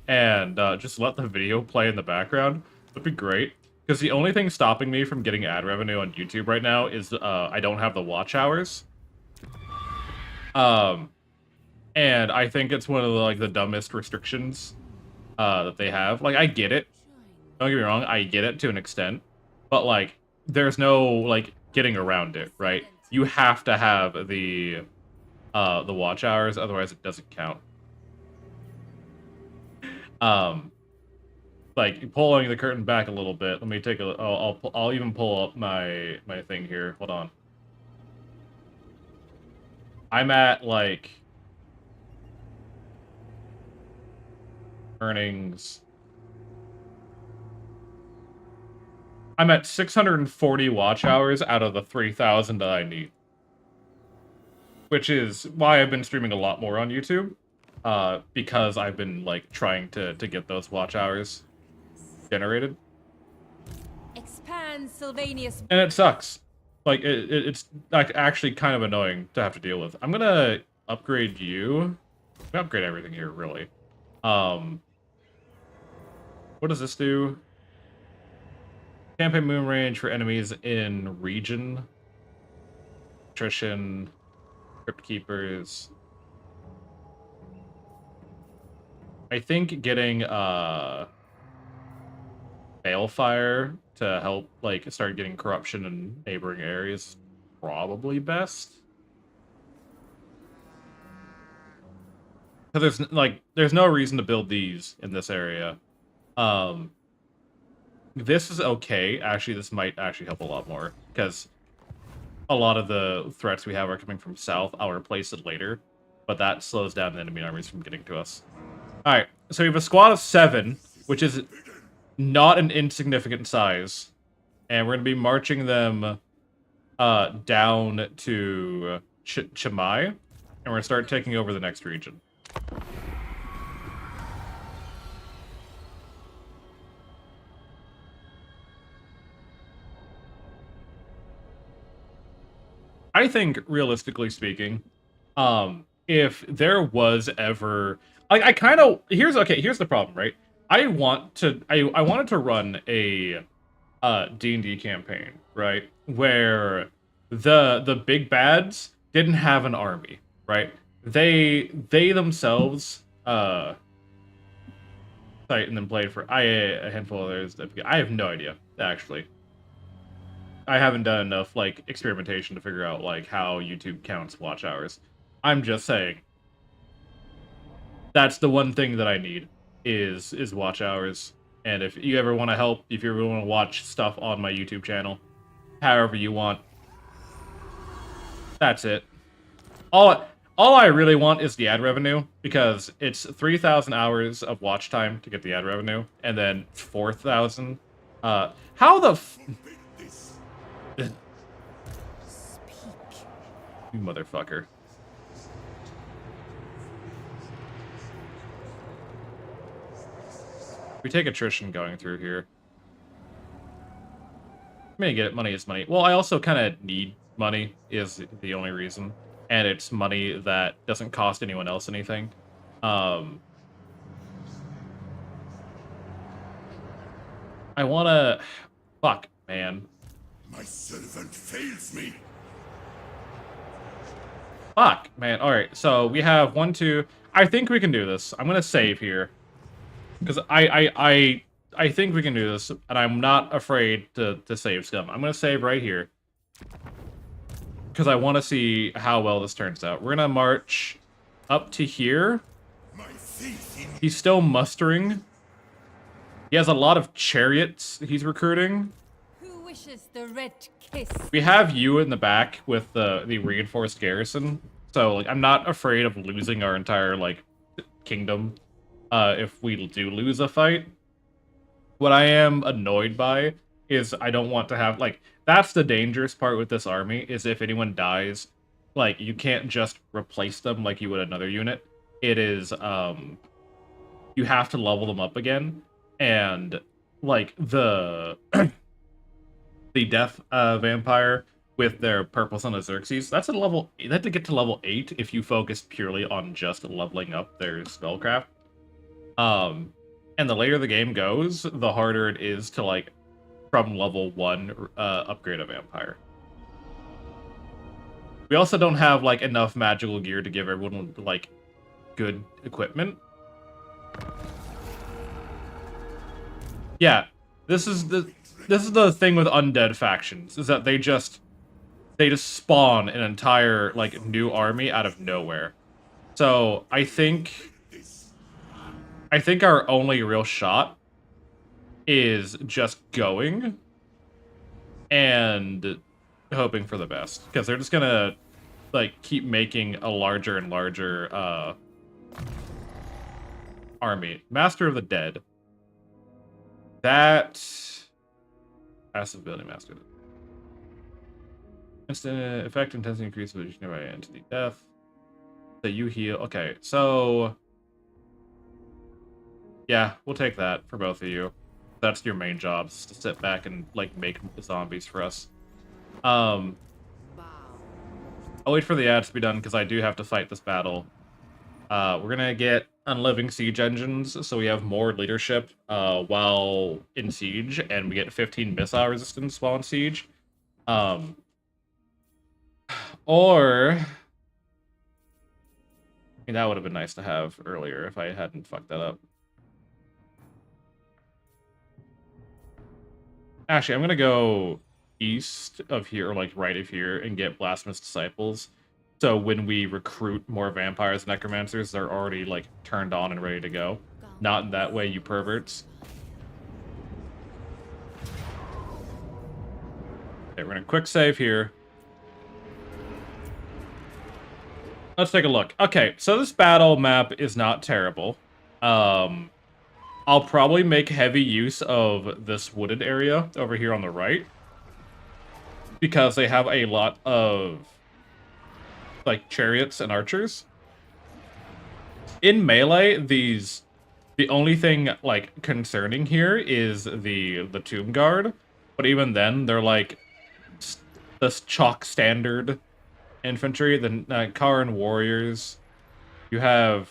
and just let the video play in the background, that'd be great. Because the only thing stopping me from getting ad revenue on YouTube right now is I don't have the watch hours. And I think it's one of the dumbest restrictions that they have. Like, I get it. Don't get me wrong, I get it to an extent. But, like, there's no, like, getting around it, right? You have to have the watch hours, otherwise it doesn't count. Like, pulling the curtain back a little bit. Let me take a. I'll even pull up my thing here. Hold on. I'm at, like, earnings. I'm at 640 watch hours out of the 3,000 that I need, which is why I've been streaming a lot more on YouTube, because I've been, like, trying to get those watch hours generated. Expand Sylvania's. And it sucks. Like, it's like actually kind of annoying to have to deal with. I'm gonna upgrade you. Upgrade everything here, really. What does this do? Campaign moon range for enemies in region. Attrition. Crypt keepers. I think getting Balefire to help, like, start getting corruption in neighboring areas is probably best. Because there's no reason to build these in this area. This is okay. Actually, this might actually help a lot more, because a lot of the threats we have are coming from south. I'll replace it later. but that slows down the enemy armies from getting to us. Alright, so we have a squad of 7, which is not an insignificant size. And we're going to be marching them down to Chimay, and we're going to start taking over the next region. I think, realistically speaking, if there was ever, I kind of here's the problem, right? I wanted to run a D&D campaign, right, where the big bads didn't have an army, right? They themselves fight and then played for a handful of others. I have no idea, actually. I haven't done enough like experimentation to figure out like how YouTube counts watch hours. I'm just saying that's the one thing that I need is watch hours. And if you ever want to help, if you ever want to watch stuff on my YouTube channel, however you want, that's it. All I really want is the ad revenue, because it's 3,000 hours of watch time to get the ad revenue, and then 4,000. How the you motherfucker. We take attrition going through here. I may get it. Money is money. Well, I also kind of need money, is the only reason. And it's money that doesn't cost anyone else anything. I want to... Fuck, man. My servant fails me. Fuck, man. Alright, so we have 1, 2... I think we can do this. I'm going to save here. Because I think we can do this, and I'm not afraid to save scum. I'm going to save right here. Because I want to see how well this turns out. We're going to march up to here. He's still mustering. He has a lot of chariots he's recruiting. Who wishes the red kiss? We have you in the back with the reinforced garrison. So, like, I'm not afraid of losing our entire, like, kingdom. If we do lose a fight. What I am annoyed by is I don't want to have, like, that's the dangerous part with this army, is if anyone dies, like, you can't just replace them like you would another unit. It is, you have to level them up again, and, like, the Death Vampire with their Purple Son of Xerxes, that's a level, you have to get to level 8 if you focus purely on just leveling up their spellcraft. And the later the game goes, the harder it is to, like, from level 1, upgrade a vampire. We also don't have, like, enough magical gear to give everyone, like, good equipment. Yeah, this is the thing with undead factions, is that they just spawn an entire, like, new army out of nowhere. So, I think our only real shot is just going and hoping for the best, because they're just gonna, like, keep making a larger and larger army. Master of the Dead. That passive ability master. Instant effect intensity increase with each nearby entity death. So you heal. Okay, so yeah, we'll take that for both of you. That's your main job, is to sit back and, like, make zombies for us. I'll wait for the ads to be done, because I do have to fight this battle. We're gonna get unliving siege engines, so we have more leadership while in siege, and we get 15 missile resistance while in siege. Or... I mean, that would have been nice to have earlier if I hadn't fucked that up. Actually, I'm gonna go east of here, or, like, right of here, and get Blasphemous Disciples. So when we recruit more vampires and necromancers, they're already, like, turned on and ready to go. Not in that way, you perverts. Okay, we're gonna quick save here. let's take a look. Okay, so this battle map is not terrible. I'll probably make heavy use of this wooded area over here on the right, because they have a lot of, like, chariots and archers. In melee, the only thing, like, concerning here is the tomb guard, but even then, they're, like, the chalk standard infantry. The Karin warriors, you have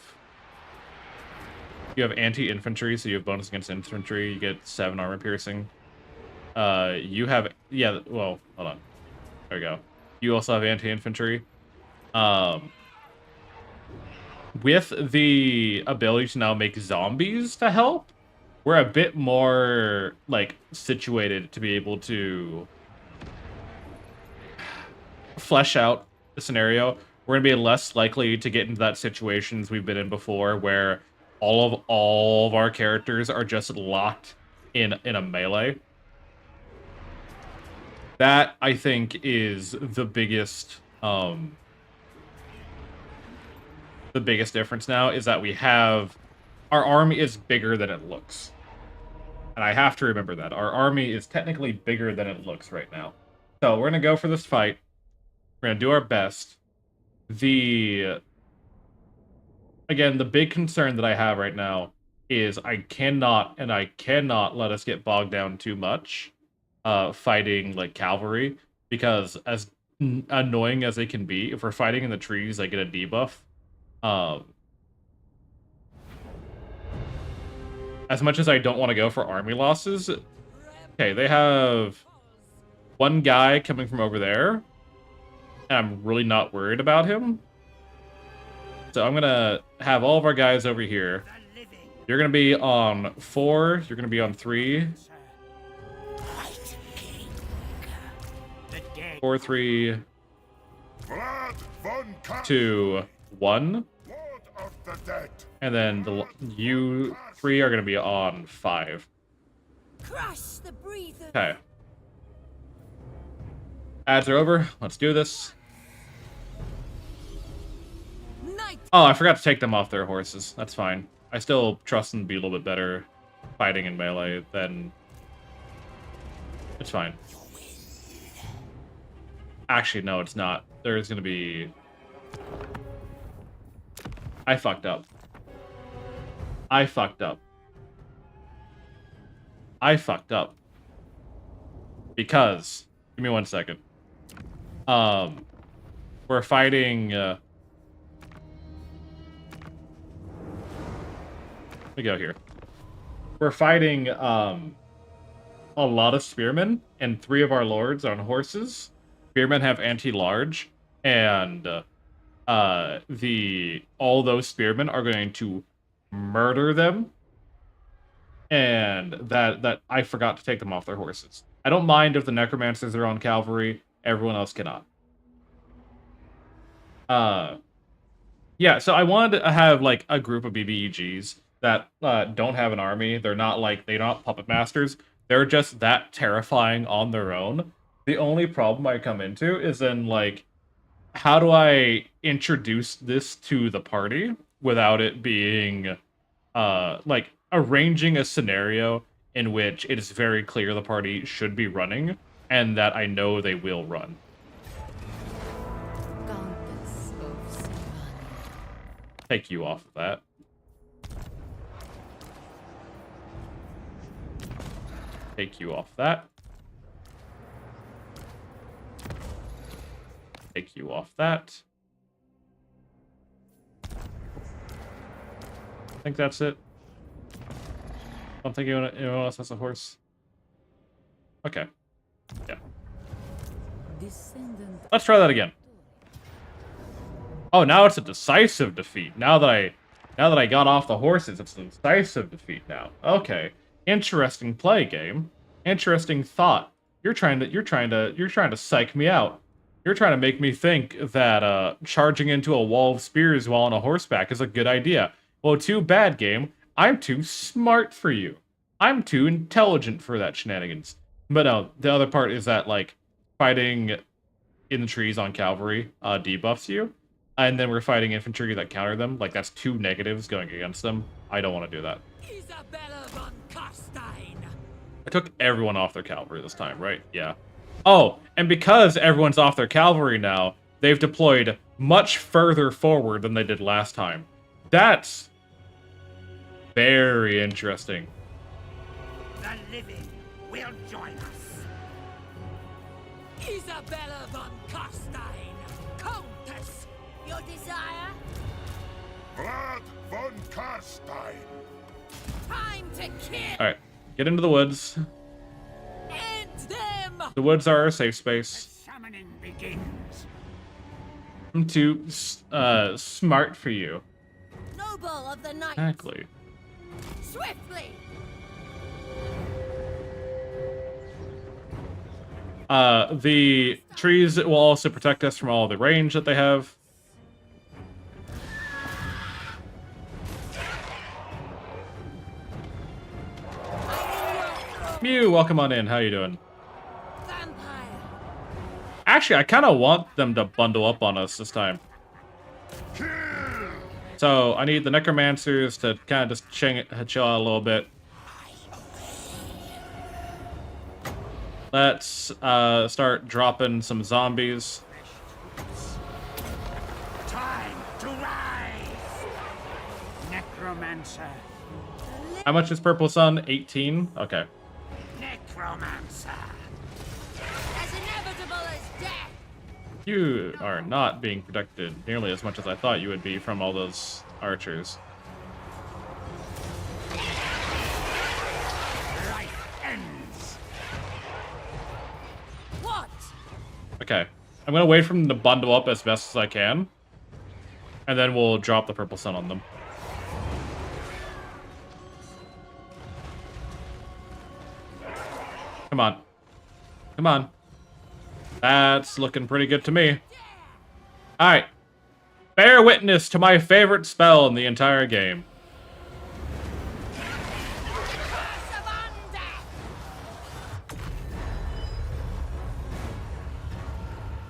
anti-infantry, so you have bonus against infantry. You get 7 armor piercing. You have, yeah, well, hold on. There we go. You also have anti-infantry. With the ability to now make zombies to help, we're a bit more, like, situated to be able to flesh out the scenario. We're going to be less likely to get into that situations we've been in before, where all of our characters are just locked in a melee. That, I think, is the biggest difference now, is that we have, our army is bigger than it looks. And I have to remember that. Our army is technically bigger than it looks right now. So we're going to go for this fight. We're going to do our best. Again, the big concern that I have right now is I cannot let us get bogged down too much fighting, like, cavalry, because as annoying as they can be, if we're fighting in the trees, I get a debuff. As much as I don't want to go for army losses, okay, they have one guy coming from over there, and I'm really not worried about him. So I'm gonna have all of our guys over here. You're gonna be on 4, you're gonna be on 3. 4, 3, 2, 1. And then you 3 are gonna be on 5. Okay. Ads are over. Let's do this. Oh, I forgot to take them off their horses. That's fine. I still trust them to be a little bit better fighting in melee than... It's fine. Actually, no, it's not. There's gonna be... I fucked up. I fucked up. I fucked up. Because... Give me 1 second. We're fighting... Let me go here. We're fighting a lot of spearmen, and 3 of our lords are on horses. Spearmen have anti-large, and all those spearmen are going to murder them. And that I forgot to take them off their horses. I don't mind if the necromancers are on cavalry. Everyone else cannot. Yeah, so I wanted to have, like, a group of BBEGs that don't have an army. They're not puppet masters. They're just that terrifying on their own. The only problem I come into is then, like, how do I introduce this to the party without it being, like, arranging a scenario in which it is very clear the party should be running, and that I know they will run. Take you off of that. Take you off that. Take you off that. I think that's it. I don't think anyone else has a horse. Okay. Yeah. Let's try that again. Oh, now it's a decisive defeat. Now that I got off the horses, it's a decisive defeat now. Okay. Interesting play, game. Interesting thought. You're trying to psych me out. You're trying to make me think that charging into a wall of spears while on a horseback is a good idea. Well, too bad, game. I'm too smart for you. I'm too intelligent for that shenanigans. But no, the other part is that, like, fighting in the trees on cavalry debuffs you. and then we're fighting infantry that counter them. Like, that's 2 negatives going against them. I don't want to do that. Isabella Von Carstein. I took everyone off their cavalry this time, right? Yeah. Oh, and because everyone's off their cavalry now, they've deployed much further forward than they did last time. That's very interesting. The living will join us. Isabella Von Carstein, Countess. Your desire? Vlad von Carstein. Time to kill! Alright, get into the woods. End them! The woods are our safe space. Summoning begins. I'm too smart for you. Noble of the night! Exactly. Swiftly! The trees will also protect us from all the range that they have. Mew, welcome on in. How you doing? Vampire! Actually, I kind of want them to bundle up on us this time. So I need the necromancers to kind of just chill out a little bit. Let's start dropping some zombies. Time to rise. Necromancer. How much is Purple Sun? 18? Okay. Necromancer. As inevitable as death! You are not being protected nearly as much as I thought you would be from all those archers. Life ends. What? Okay. I'm gonna wait for them to bundle up as best as I can. And then we'll drop the Purple Sun on them. Come on. Come on. That's looking pretty good to me. Alright. Bear witness to my favorite spell in the entire game.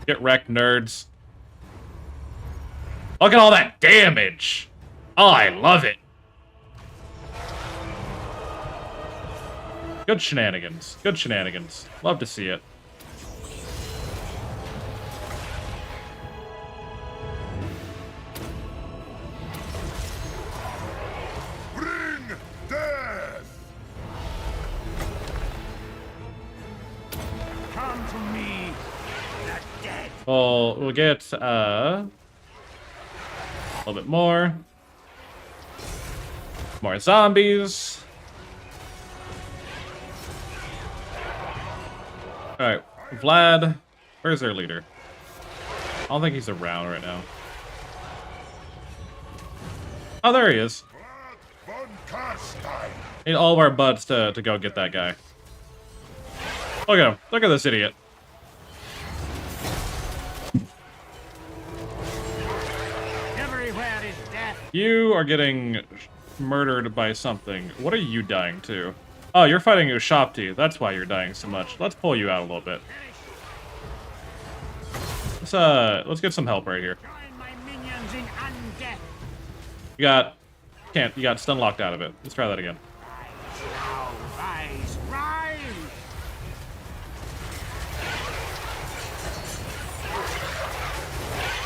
Get wrecked, nerds. Look at all that damage! Oh, I love it. Good shenanigans. Good shenanigans. Love to see it. Bring death! Come to me, the dead. We'll get a little bit more. More zombies. Alright, Vlad. Where's their leader? I don't think he's around right now. Oh, there he is. Vlad von Carstein. Need all of our buds to go get that guy. Look at him. Look at this idiot. Everywhere is death. You are getting murdered by something. What are you dying to? Oh, you're fighting Ushapti. That's why you're dying so much. Let's pull you out a little bit. Let's get some help right here. Join my minions in undeath. You got stun locked out of it. Let's try that again. Now rise, rise.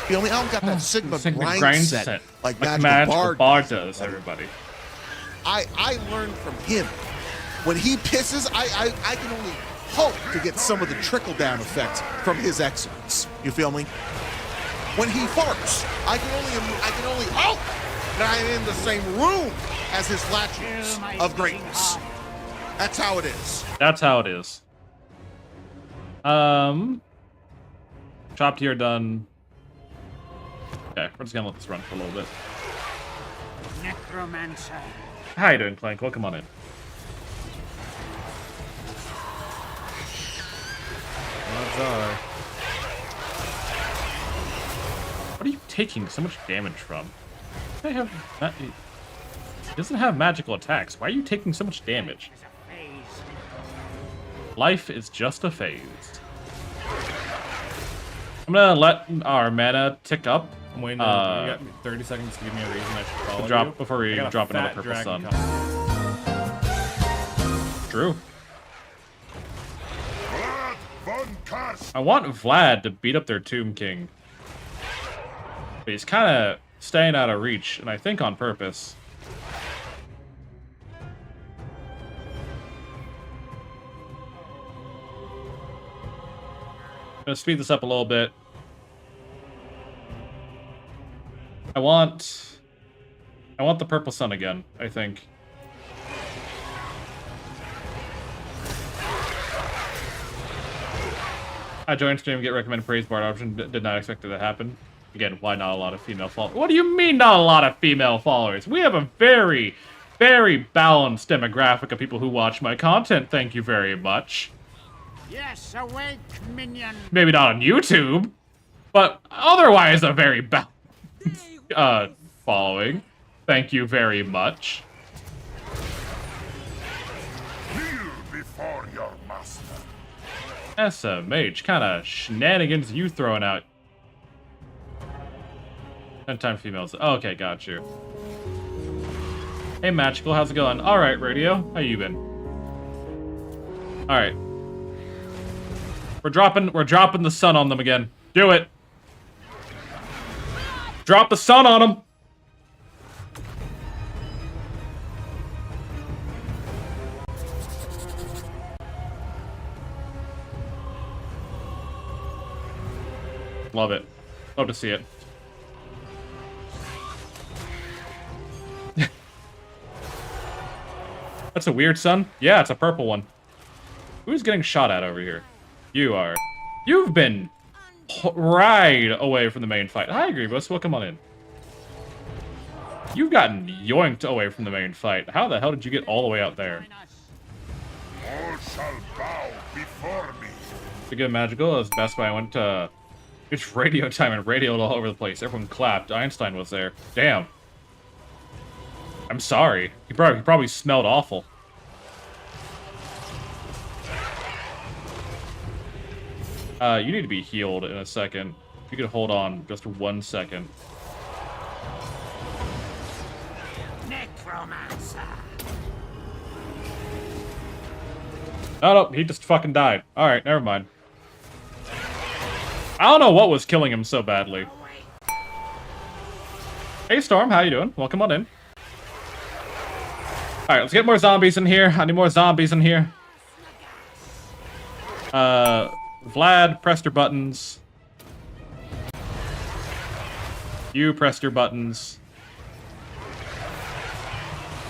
You know, I don't got that Sigma grind set like Magical Bard does, everybody. I learned from him. When he pisses, I can only hope to get some of the trickle-down effect from his excellence. You feel me? When he farts, I can only hope that I'm in the same room as his flatulence of greatness. That's how it is. That's how it is. Chopped here, done. Okay, we're just gonna let this run for a little bit. Necromancer. How you doing, Clank? Welcome on in. What are you taking so much damage from? He doesn't have magical attacks. Why are you taking so much damage? Is a phase. Life is just a phase. I'm gonna let our mana tick up I'm waiting. You got 30 seconds to give me a reason I should follow you. Before we drop another purple sun. True. Vlad Von Carstein. I want Vlad to beat up their Tomb King. But he's kind of staying out of reach, and I think on purpose. I'm gonna speed this up a little bit. I want the purple sun again, I think. I joined stream, get recommended praise bar option. Did not expect it to happen. Again, why not a lot of female followers? What do you mean not a lot of female followers? We have a very, very balanced demographic of people who watch my content. Thank you very much. Yes, awake, minion. Maybe not on YouTube, but otherwise a very balanced following. Thank you very much. Kneel before your master. SMH, kind of shenanigans you throwing out. 10-time females. Okay, got you. Hey, Magical, how's it going? All right, Radio, how you been? All right. We're dropping the sun on them again. Do it. Drop the sun on them. Love it. Love to see it. That's a weird sun. Yeah, it's a purple one. Who's getting shot at over here? You are. You've been right away from the main fight. Hi, Grievous. Welcome on in. You've gotten yoinked away from the main fight. How the hell did you get all the way out there? All shall bow before me. To get Magical, as Best Buy went to... It's radio time and radioed all over the place. Everyone clapped. Einstein was there. Damn. I'm sorry. He probably smelled awful. You need to be healed in a second. If you could hold on just 1 second. Necromancer. Oh, no, he just fucking died. Alright, never mind. I don't know what was killing him so badly. Hey, Storm, how you doing? Welcome on in. Alright, let's get more zombies in here. I need more zombies in here. Vlad, pressed your buttons. You pressed your buttons.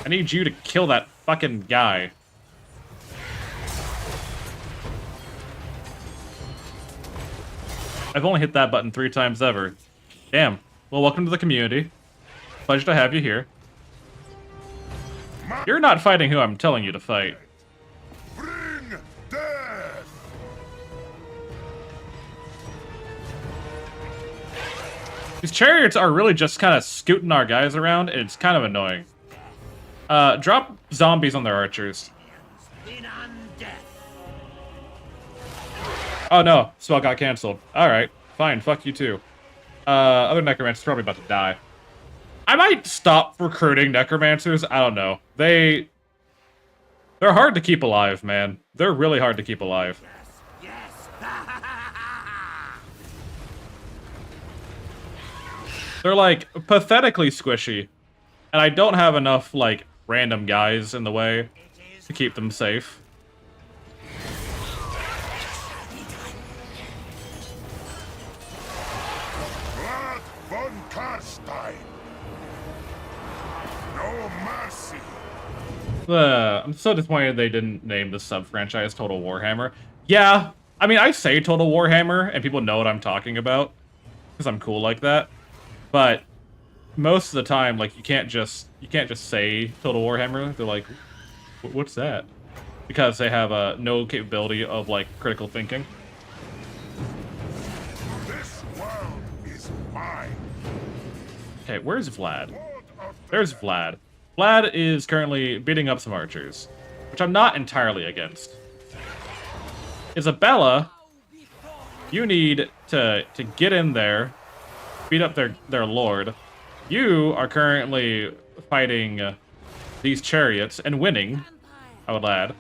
I need you to kill that fucking guy. I've only hit that button 3 times ever. Damn. Well, welcome to the community. Pleasure to have you here. You're not fighting who I'm telling you to fight. Bring death. These chariots are really just kind of scooting our guys around, and it's kind of annoying. Drop zombies on their archers. Oh no, spell got canceled. Alright, fine, fuck you too. Other necromancer's probably about to die. I might stop recruiting necromancers, I don't know. They're hard to keep alive, man. They're really hard to keep alive. They're like pathetically squishy. And I don't have enough like random guys in the way to keep them safe. Vlad Von Carstein. No mercy. I'm so disappointed they didn't name the sub-franchise Total Warhammer. Yeah, I mean, I say Total Warhammer, and people know what I'm talking about, because I'm cool like that. But most of the time, like, you can't just say Total Warhammer. They're like, what's that? Because they have no capability of, like, critical thinking. This world is mine. Okay, where's Vlad? There's Vlad. Vlad is currently beating up some archers, which I'm not entirely against. Isabella, you need to get in there, beat up their lord. You are currently fighting these chariots and winning, I would add.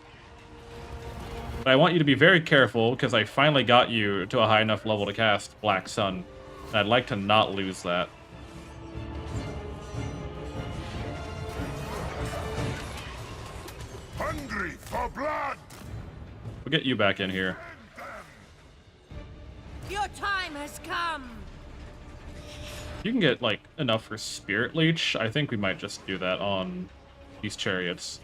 But I want you to be very careful because I finally got you to a high enough level to cast Black Sun. And I'd like to not lose that. Hungry for blood! We'll get you back in here. Your time has come. You can get, like, enough for Spirit Leech. I think we might just do that on these chariots.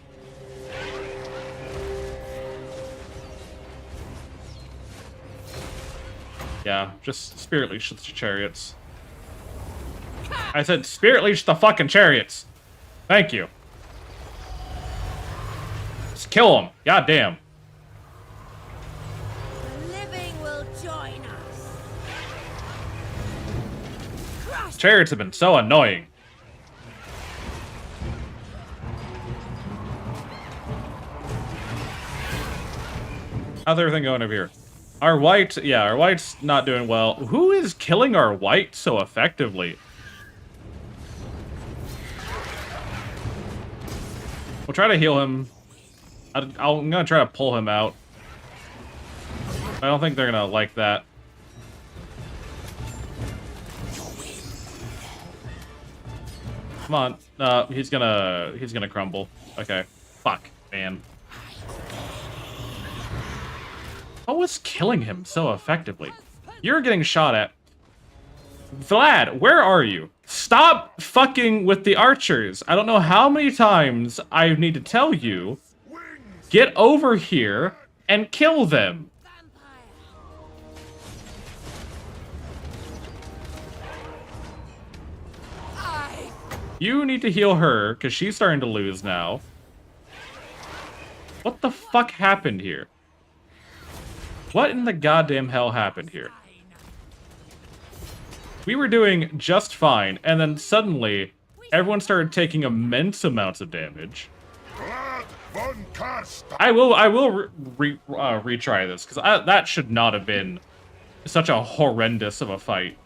Yeah, just Spirit Leech the chariots. I said Spirit Leech the fucking chariots! Thank you. Just kill them. God damn. The living will join us. Crush. Chariots have been so annoying. How's everything going over here? Our white, yeah, our white's not doing well. Who is killing our white so effectively? We'll try to heal him. I'm gonna try to pull him out. I don't think they're gonna like that. Come on, he's gonna crumble. Okay, fuck, man. What was killing him so effectively? You're getting shot at. Vlad, where are you? Stop fucking with the archers. I don't know how many times I need to tell you. Get over here and kill them. You need to heal her, because she's starting to lose now. What the fuck happened here? What in the goddamn hell happened here? We were doing just fine, and then suddenly, everyone started taking immense amounts of damage. Von Carstein. I will retry this, because that should not have been such a horrendous of a fight.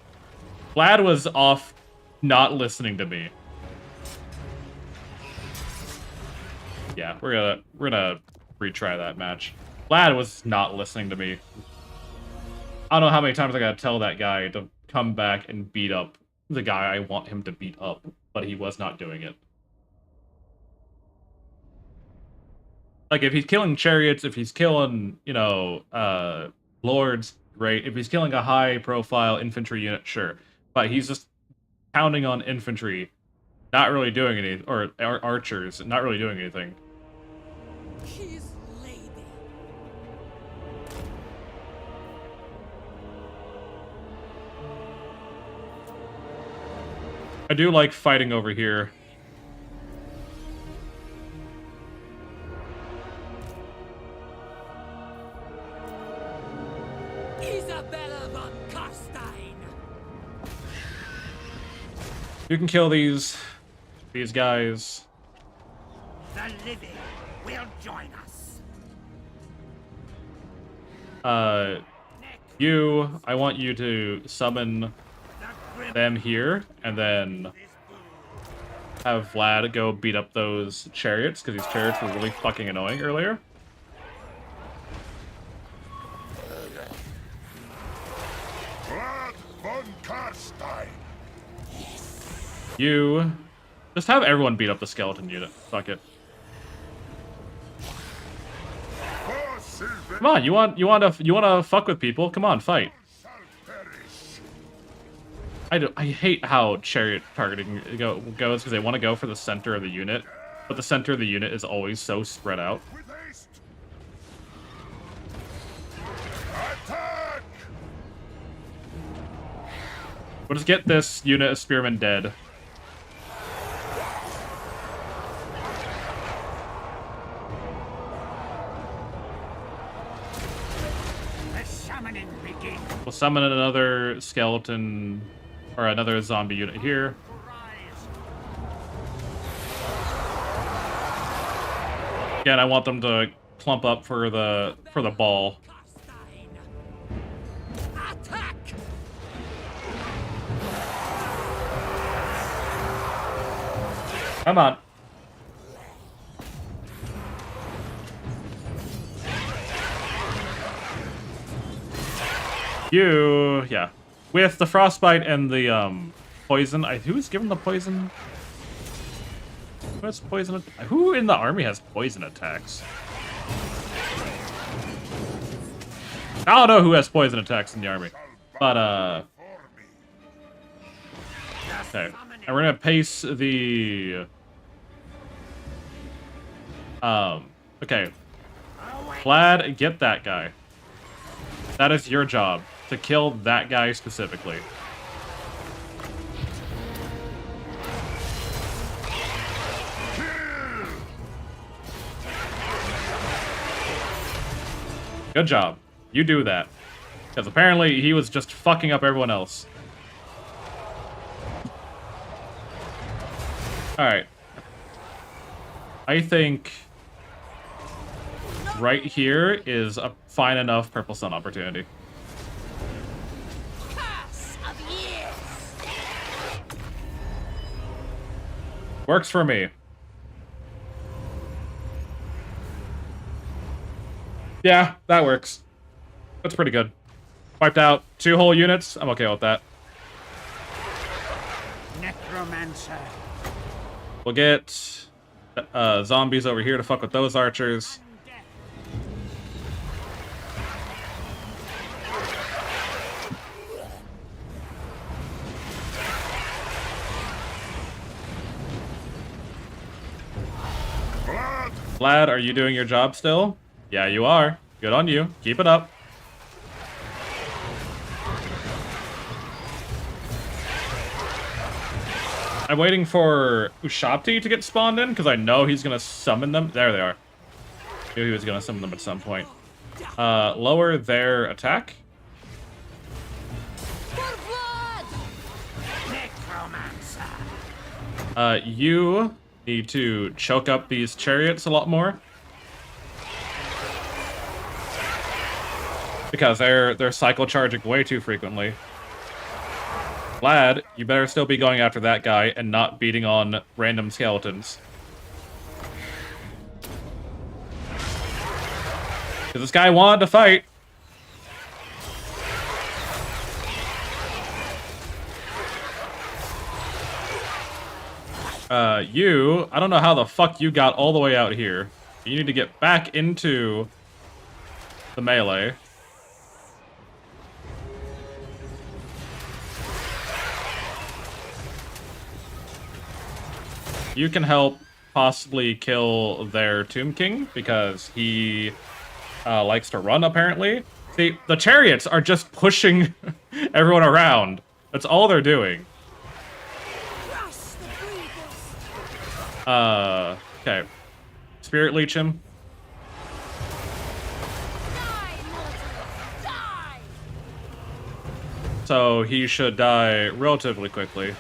Vlad was off not listening to me. Yeah, we're gonna retry that match. Vlad was not listening to me. I don't know how many times I gotta tell that guy to come back and beat up the guy I want him to beat up, but he was not doing it. Like, if he's killing chariots, if he's killing, you know, lords, great. If he's killing a high-profile infantry unit, sure. But he's just pounding on infantry, not really doing anything, or archers, not really doing anything. His lady. I do like fighting over here. Isabella Von Carstein. You can kill these guys. The living will join us. I want you to summon them here, and then have Vlad go beat up those chariots, because these chariots were really fucking annoying earlier. Vlad Von Carstein. You just have everyone beat up the skeleton unit. Fuck it. Come on, you want to fuck with people? Come on, fight. I hate how chariot targeting goes, because they want to go for the center of the unit, but the center of the unit is always so spread out. We'll just get this unit of spearmen dead. The summoning begins. We'll summon another skeleton, or another zombie unit here. Again, I want them to clump up for the ball. Attack! Come on. Yeah. With the frostbite and the poison, who's given the poison? Who has poison? Who in the army has poison attacks? I don't know who has poison attacks in the army, but okay. And we're gonna pace the okay. Vlad, get that guy. That is your job, to kill that guy specifically. Good job. You do that. Because apparently he was just fucking up everyone else. Alright. I think right here is a fine enough Purple Sun opportunity. Curse of years. Works for me. Yeah, that works. That's pretty good. Wiped out 2 whole units. I'm okay with that. Necromancer. We'll get zombies over here to fuck with those archers. Vlad, are you doing your job still? Yeah, you are. Good on you. Keep it up. I'm waiting for Ushabti to get spawned in, because I know he's going to summon them. There they are. Knew he was going to summon them at some point. Lower their attack. You need to choke up these chariots a lot more. Because they're cycle charging way too frequently. Vlad, you better still be going after that guy and not beating on random skeletons. Because this guy wanted to fight. I don't know how the fuck you got all the way out here. You need to get back into the melee. You can help possibly kill their Tomb King, because he likes to run, apparently. See, the chariots are just pushing everyone around. That's all they're doing. Okay. Spirit Leech him. So he should die relatively quickly.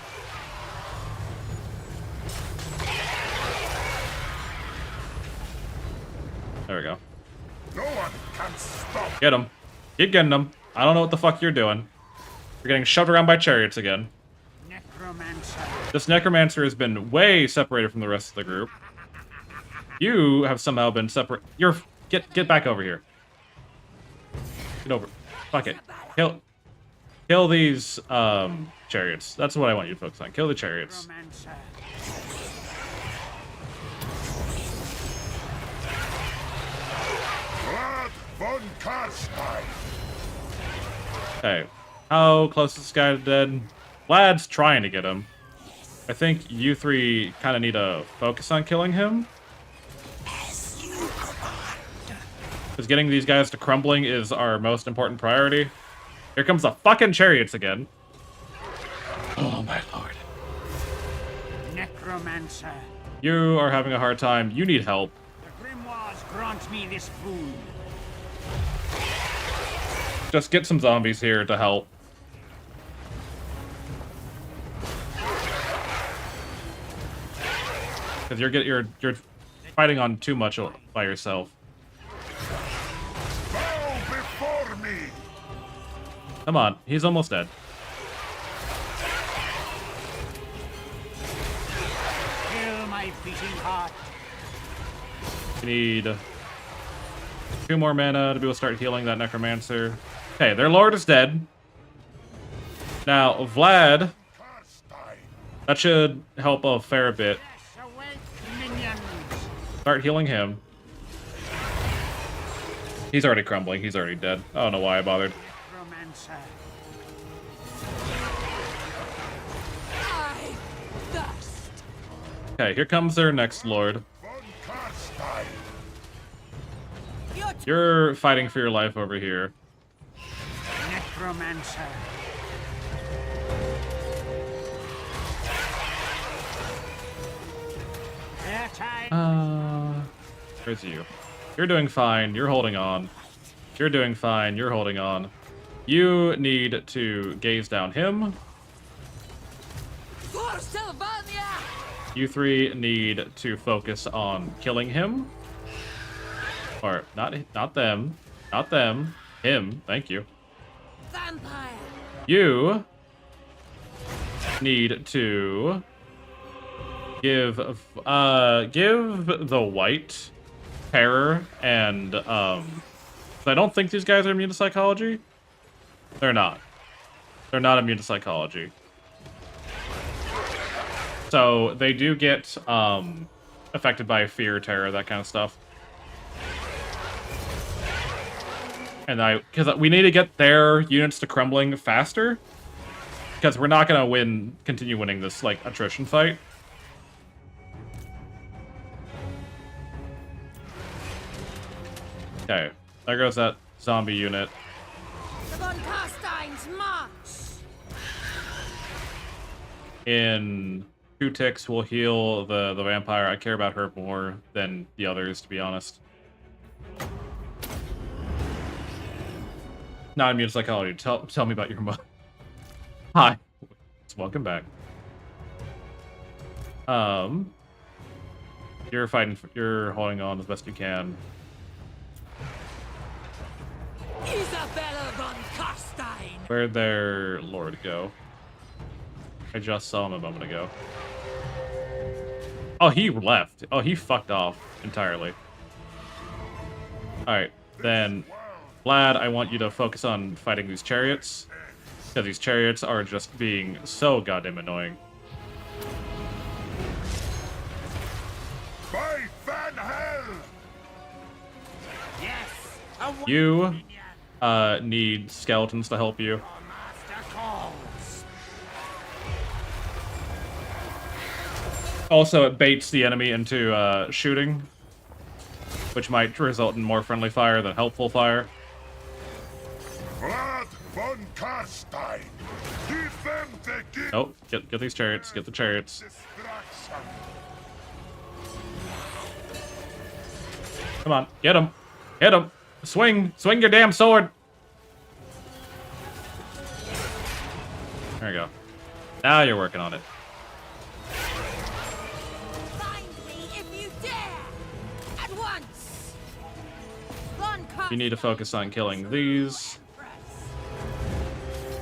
There we go. No one can stop. Get him. Keep getting him. I don't know what the fuck you're doing. You're getting shoved around by chariots again. Necromancer. This necromancer has been way separated from the rest of the group. You have somehow been separate. Get back over here. Get over. Fuck it. Kill these chariots. That's what I want you to focus on. Kill the chariots. Necromancer. Von Carstein. Okay. How close is this guy to dead? Vlad's trying to get him. I think you three kind of need to focus on killing him. Because getting these guys to crumbling is our most important priority. Here comes the fucking chariots again. Oh my lord. Necromancer. You are having a hard time. You need help. The grimoires grant me this boon. Just get some zombies here to help. Because you're fighting on too much by yourself. Bow before me. Come on, he's almost dead. Kill my beating heart. We need 2 more mana to be able to start healing that Necromancer. Okay, their Lord is dead. Now, Vlad, that should help a fair bit. Start healing him. He's already crumbling. He's already dead. I don't know why I bothered. Okay, here comes their next Lord. You're fighting for your life over here. Necromancer. Where's you? You're doing fine. You're holding on. You're doing fine. You're holding on. You need to gaze down him. You 3 need to focus on killing him. Or not them. Not them. Him. Thank you. Vampire. You need to give the white terror and I don't think these guys are immune to psychology. They're not. They're not immune to psychology. So they do get affected by fear, terror, that kind of stuff. And because we need to get their units to crumbling faster, because we're not gonna continue winning this like attrition fight. Okay, there goes that zombie unit. The Von Carstein's march. In 2 ticks, we'll heal the vampire. I care about her more than the others, to be honest. Not immune to psychology. Tell me about your mother. Hi. Welcome back. You're fighting. You're holding on as best you can. Isabella Von Carstein. Where'd their lord go? I just saw him a moment ago. Oh, he left. Oh, he fucked off entirely. Alright, then Vlad, I want you to focus on fighting these chariots. Because these chariots are just being so goddamn annoying. By Van Hell! Yes. You need skeletons to help you. Also, it baits the enemy into shooting, which might result in more friendly fire than helpful fire. Vlad Von Carstein! Give them the gift! Oh, get these chariots. Get the chariots. Distraction. Come on, get him. Hit him. Swing your damn sword. There you go. Now you're working on it. Find me if you dare. At once. Von You need to focus on killing these.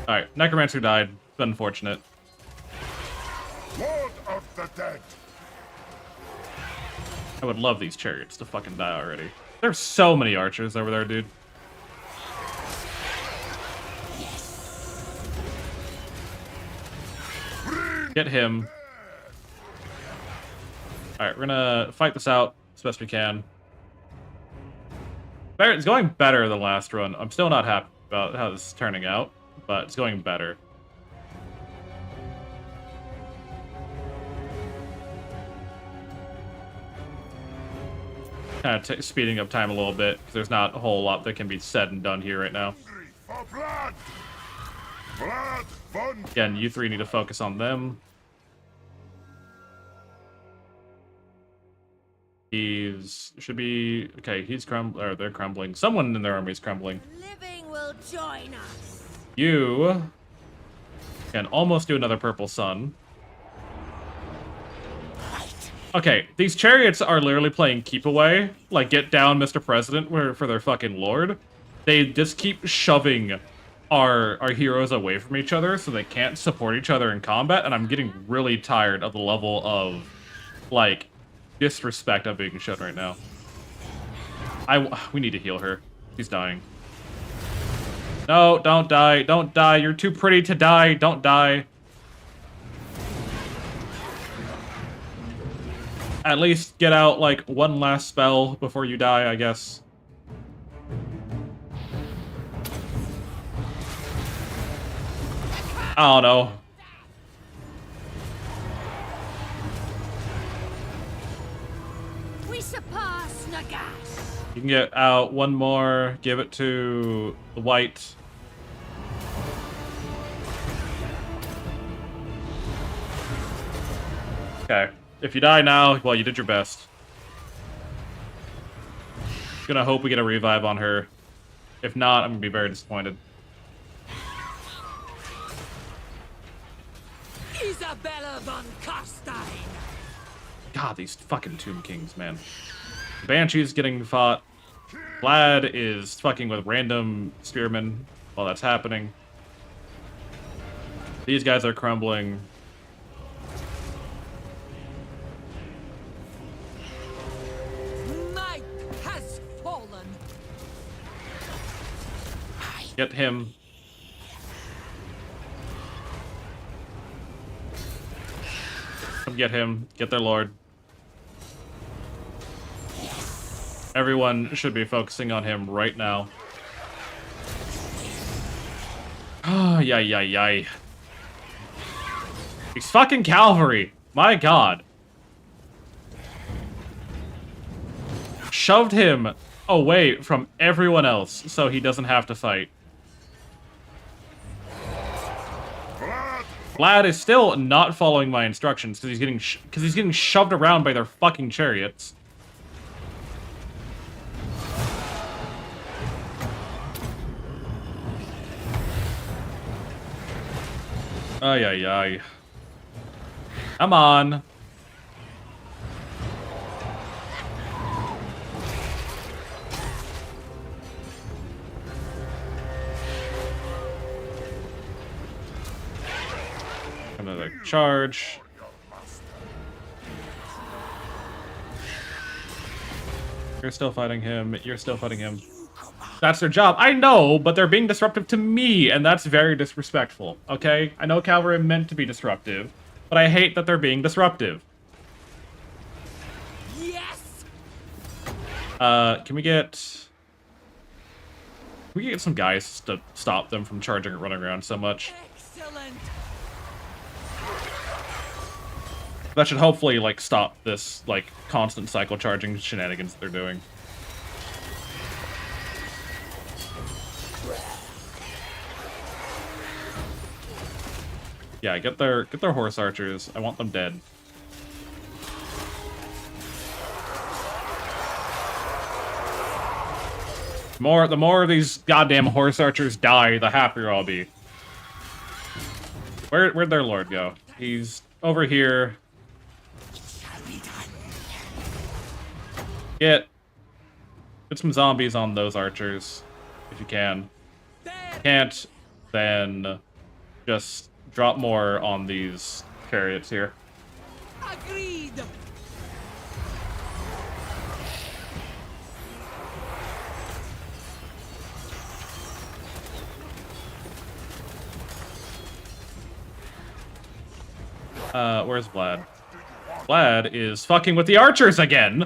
Alright, Necromancer died. Unfortunate. Lord of the Dead! I would love these chariots to fucking die already. There's so many archers over there, dude. Get him. Alright, we're gonna fight this out as best we can. It's going better than last run. I'm still not happy about how this is turning out, but it's going better. Kind of speeding up time a little bit, because there's not a whole lot that can be said and done here right now. For blood! Vlad Von... Again, you 3 need to focus on them. Should be... Okay, they're crumbling. Someone in their army is crumbling. Living will join us. You can almost do another purple sun. Okay, these chariots are literally playing keep away. Like, get down, Mr. President, for their fucking lord. They just keep shoving our heroes away from each other so they can't support each other in combat, and I'm getting really tired of the level of, like, disrespect I'm being shown right now. We need to heal her. She's dying. No, don't die. Don't die. You're too pretty to die. Don't die. At least get out, like, one last spell before you die, I guess. I don't know. We surpass Nagash. You can get out one more. Give it to the white. Okay. If you die now, well, you did your best. Gonna hope we get a revive on her. If not, I'm gonna be very disappointed. Isabella Von Carstein. God, these fucking Tomb Kings, man. Banshee's getting fought. Vlad is fucking with random spearmen while that's happening. These guys are crumbling. Night has fallen. Get him. Come get him. Get their lord. Everyone should be focusing on him right now. Ah, yay. These fucking cavalry. My god. Shoved him away from everyone else so he doesn't have to fight. Vlad is still not following my instructions because he's getting shoved around by their fucking chariots. Ay. Come on. Another charge. You're still fighting him. You're still fighting him. That's their job. I know, but they're being disruptive to me, and that's very disrespectful, okay? I know cavalry are meant to be disruptive, but I hate that they're being disruptive. Yes. Can we get some guys to stop them from charging and running around so much? Excellent. That should hopefully, like, stop this, like, constant cycle charging shenanigans that they're doing. Yeah, get their horse archers. I want them dead. The more of these goddamn horse archers die, the happier I'll be. Where'd their lord go? He's over here. Get some zombies on those archers, if you can. Can't, then just drop more on these chariots here. Agreed. Where's Vlad? Vlad is fucking with the archers again!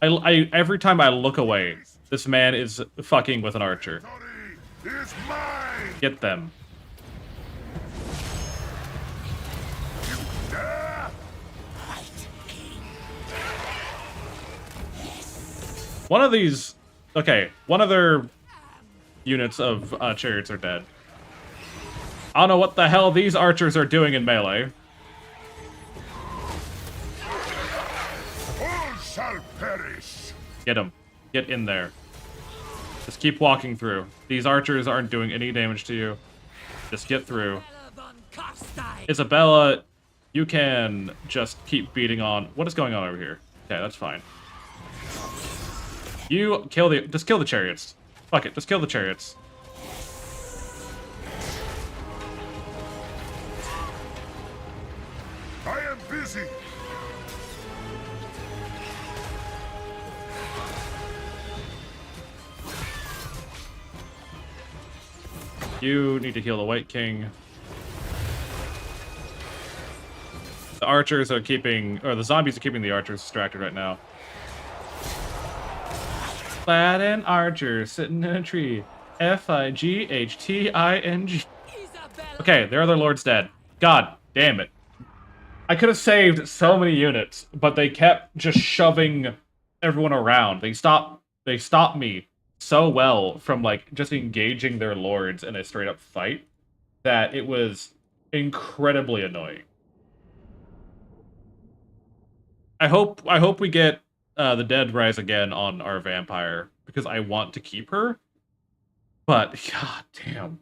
Every time I look away, this man is fucking with an archer. Get them. One of these... Okay, one of their units of chariots are dead. I don't know what the hell these archers are doing in melee. All shall perish. Get them. Get in there. Just keep walking through. These archers aren't doing any damage to you. Just get through. Isabella, you can just keep beating on... What is going on over here? Okay, that's fine. You kill the... Just kill the chariots. Fuck it, just kill the chariots. I am busy. You need to heal the White King. The archers are keeping, or the zombies are keeping the archers distracted right now. Lad and archer sitting in a tree. Fightting. Okay, their other lord's dead. God damn it. I could have saved so many units, but they kept just shoving everyone around. They stopped me so well from like just engaging their lords in a straight up fight that it was incredibly annoying. I hope we get the dead rise again on our vampire because I want to keep her. But god damn.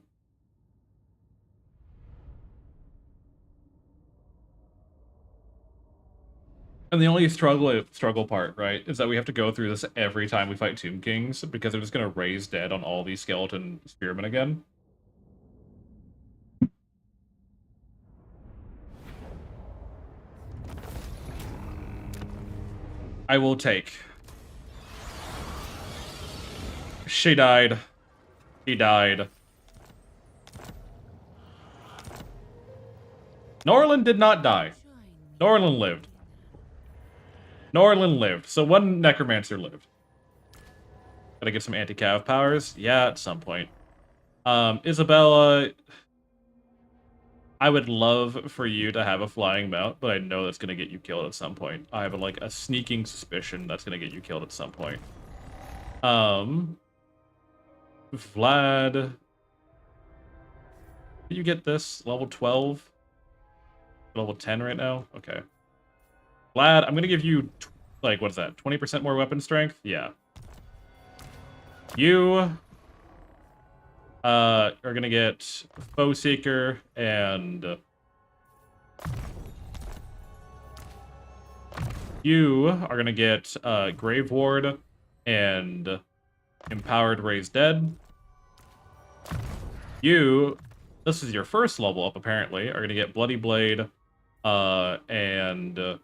And the only struggle part, right, is that we have to go through this every time we fight Tomb Kings because they're just gonna raise dead on all these skeleton spearmen again. I will take. She died. He died. Norlin did not die. Norlin lived. Norlin lived. So one necromancer lived. Gotta get some anti-cav powers? Yeah, at some point. Isabella, I would love for you to have a flying mount, but I know that's gonna get you killed at some point. I have like a sneaking suspicion that's gonna get you killed at some point. Vlad, did you get this? Level 12? Level 10 right now? Okay. Vlad, I'm gonna give you, like, what is that? 20% more weapon strength? Yeah. You are gonna get Foe Seeker and you are gonna get Grave Ward and Empowered Raised Dead. You, this is your first level up apparently, are gonna get Bloody Blade and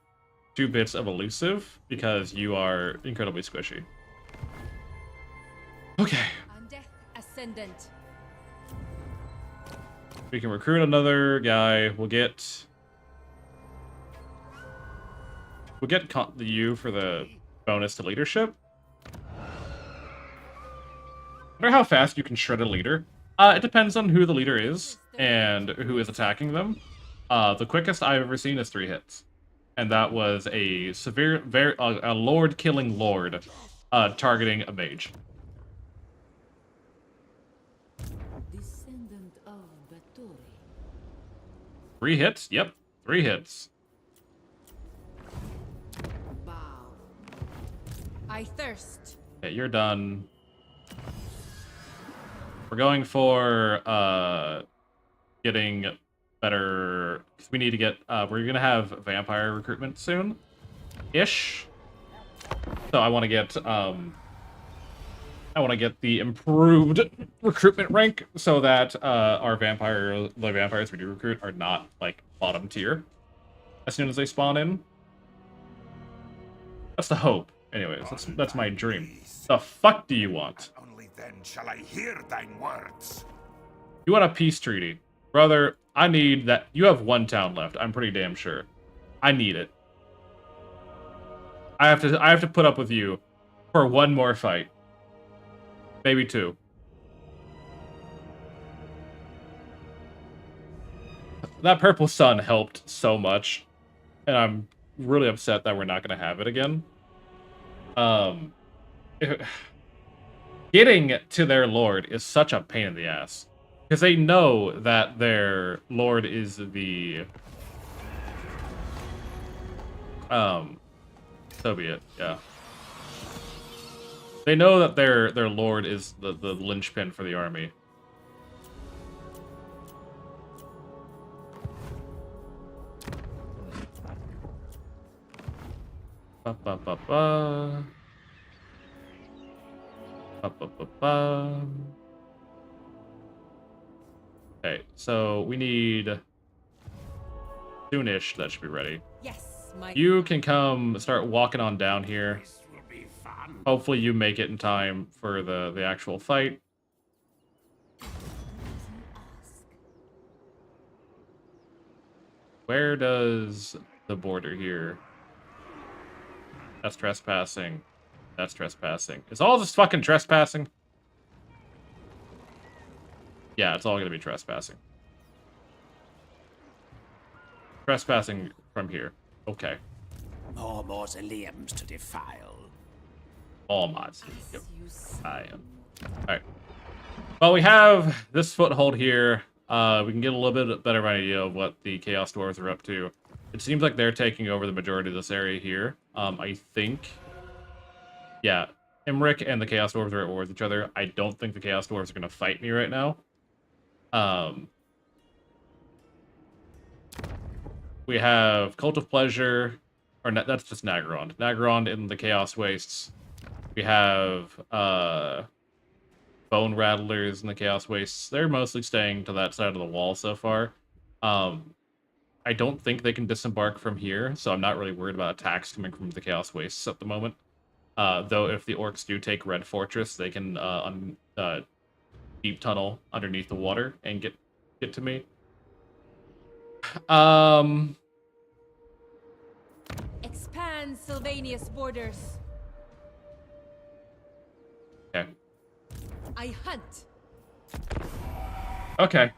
2 bits of Elusive because you are incredibly squishy. Okay. Ascendant. We can recruit another guy. We'll get the U for the bonus to leadership. I wonder how fast you can shred a leader. It depends on who the leader is and who is attacking them. The quickest I've ever seen is 3 hits. And that was a a lord-killing lord targeting a mage. Descendant of Bathory. 3 hits? Yep, 3 hits. Bow. I thirst. Okay, you're done. We're going for getting better, because we need to get we're gonna have vampire recruitment soon ish, so I want to get the improved recruitment rank so that the vampires we do recruit are not like bottom tier as soon as they spawn in. That's the hope. Anyways, that's my dream. The fuck do you want? Only then shall I hear thine words. You want a peace treaty. Brother, I need that. You have 1 town left, I'm pretty damn sure. I need it. I have to put up with you for 1 more fight. Maybe 2. That purple sun helped so much, and I'm really upset that we're not going to have it again. Getting to their lord is such a pain in the ass. Because they know that their lord is the... so be it, yeah. They know that their lord is the linchpin for the army. Ba ba ba ba. Ba ba ba ba. Okay, so we need soonish. That should be ready. Yes, my You can come start walking on down here. This will be fun. Hopefully you make it in time for the actual fight. Where does the border here? That's trespassing. That's trespassing. Is all this fucking trespassing? Yeah, it's all gonna be trespassing. Trespassing from here. Okay. More mausoleums to defile. All mods. As you say. I am. Alright. Well, we have this foothold here. We can get a little bit better idea of what the Chaos Dwarves are up to. It seems like they're taking over the majority of this area here. I think... Yeah, Imric and the Chaos Dwarves are at war with each other. I don't think the Chaos Dwarves are going to fight me right now. We have Cult of Pleasure, or that's just Nagarond. Nagarond in the Chaos Wastes. We have Bone Rattlers in the Chaos Wastes. They're mostly staying to that side of the wall so far. I don't think they can disembark from here, so I'm not really worried about attacks coming from the Chaos Wastes at the moment. Though if the orcs do take Red Fortress, they can deep tunnel underneath the water and get to me. Expand Sylvania's borders. Okay. I hunt. Okay.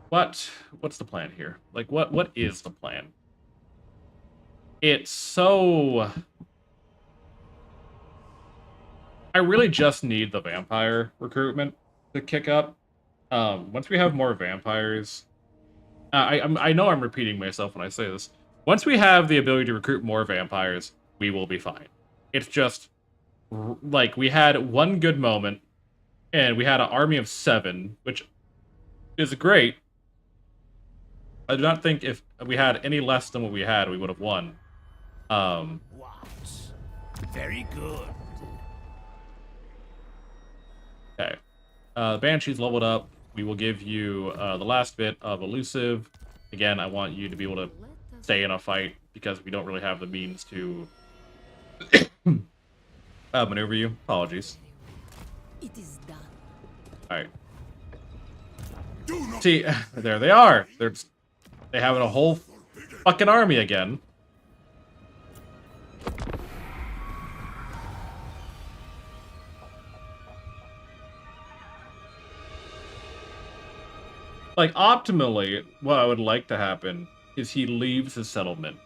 What's the plan here? Like, what is the plan? It's so... I really just need the vampire recruitment to kick up. Once we have more vampires... I know I'm repeating myself when I say this. Once we have the ability to recruit more vampires, we will be fine. It's just... Like, we had one good moment, and we had an army of 7, which is great. I do not think if we had any less than what we had, we would have won. What? Very good. Okay. Banshee's leveled up. We will give you the last bit of elusive. Again, I want you to be able to stay in a fight because we don't really have the means to maneuver you. Apologies. It is done. Alright. See, there they are. They have a whole fucking army again. Like, optimally, what I would like to happen is he leaves his settlement.